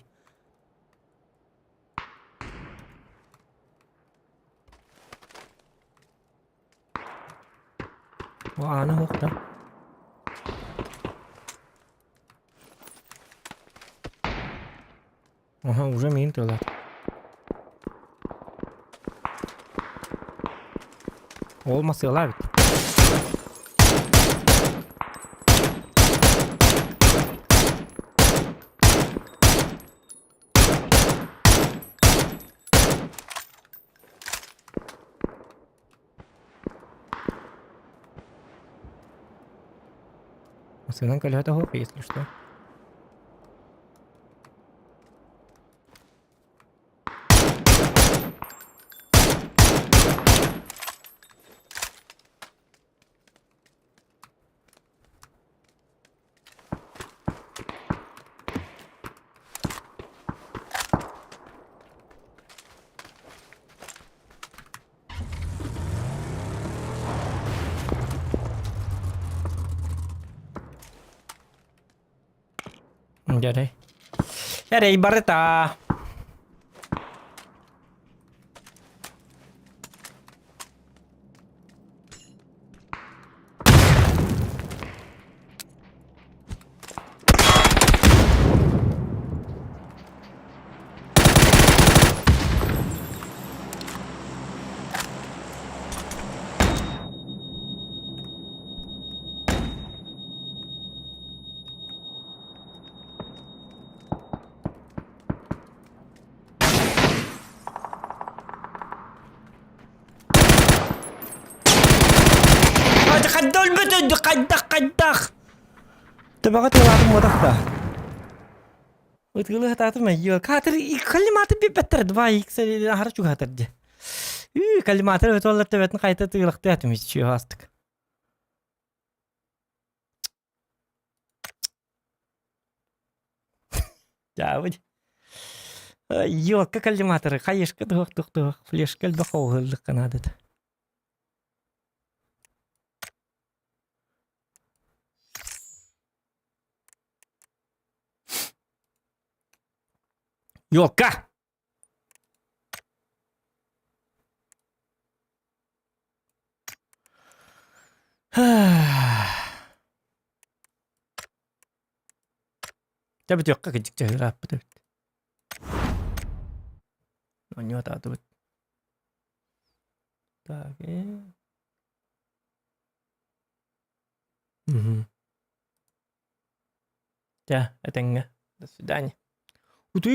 O ana yok da. Aha уже min diyorlar. Olmasıyorlar. Сынок это хоп, если что. Dạ đây. Dạ đây Barretta. قدول بدو قدخ تبغى تلعب مدخلة وتقول له تعطي ميول كاتر كلمات بيبتر دوايك سري هرجو كاتر دي كلمات اللي تقول تبعت نقايت تقول اختيات مش شو هاستك جاوج يو كلمات خيش كده وقت فليش قلب خوه اللي قنادة يوكا تبي توقع كجيك جهراب تبي نونيو تاتو تاكي Ya, ateng nga. До свидания. Вот у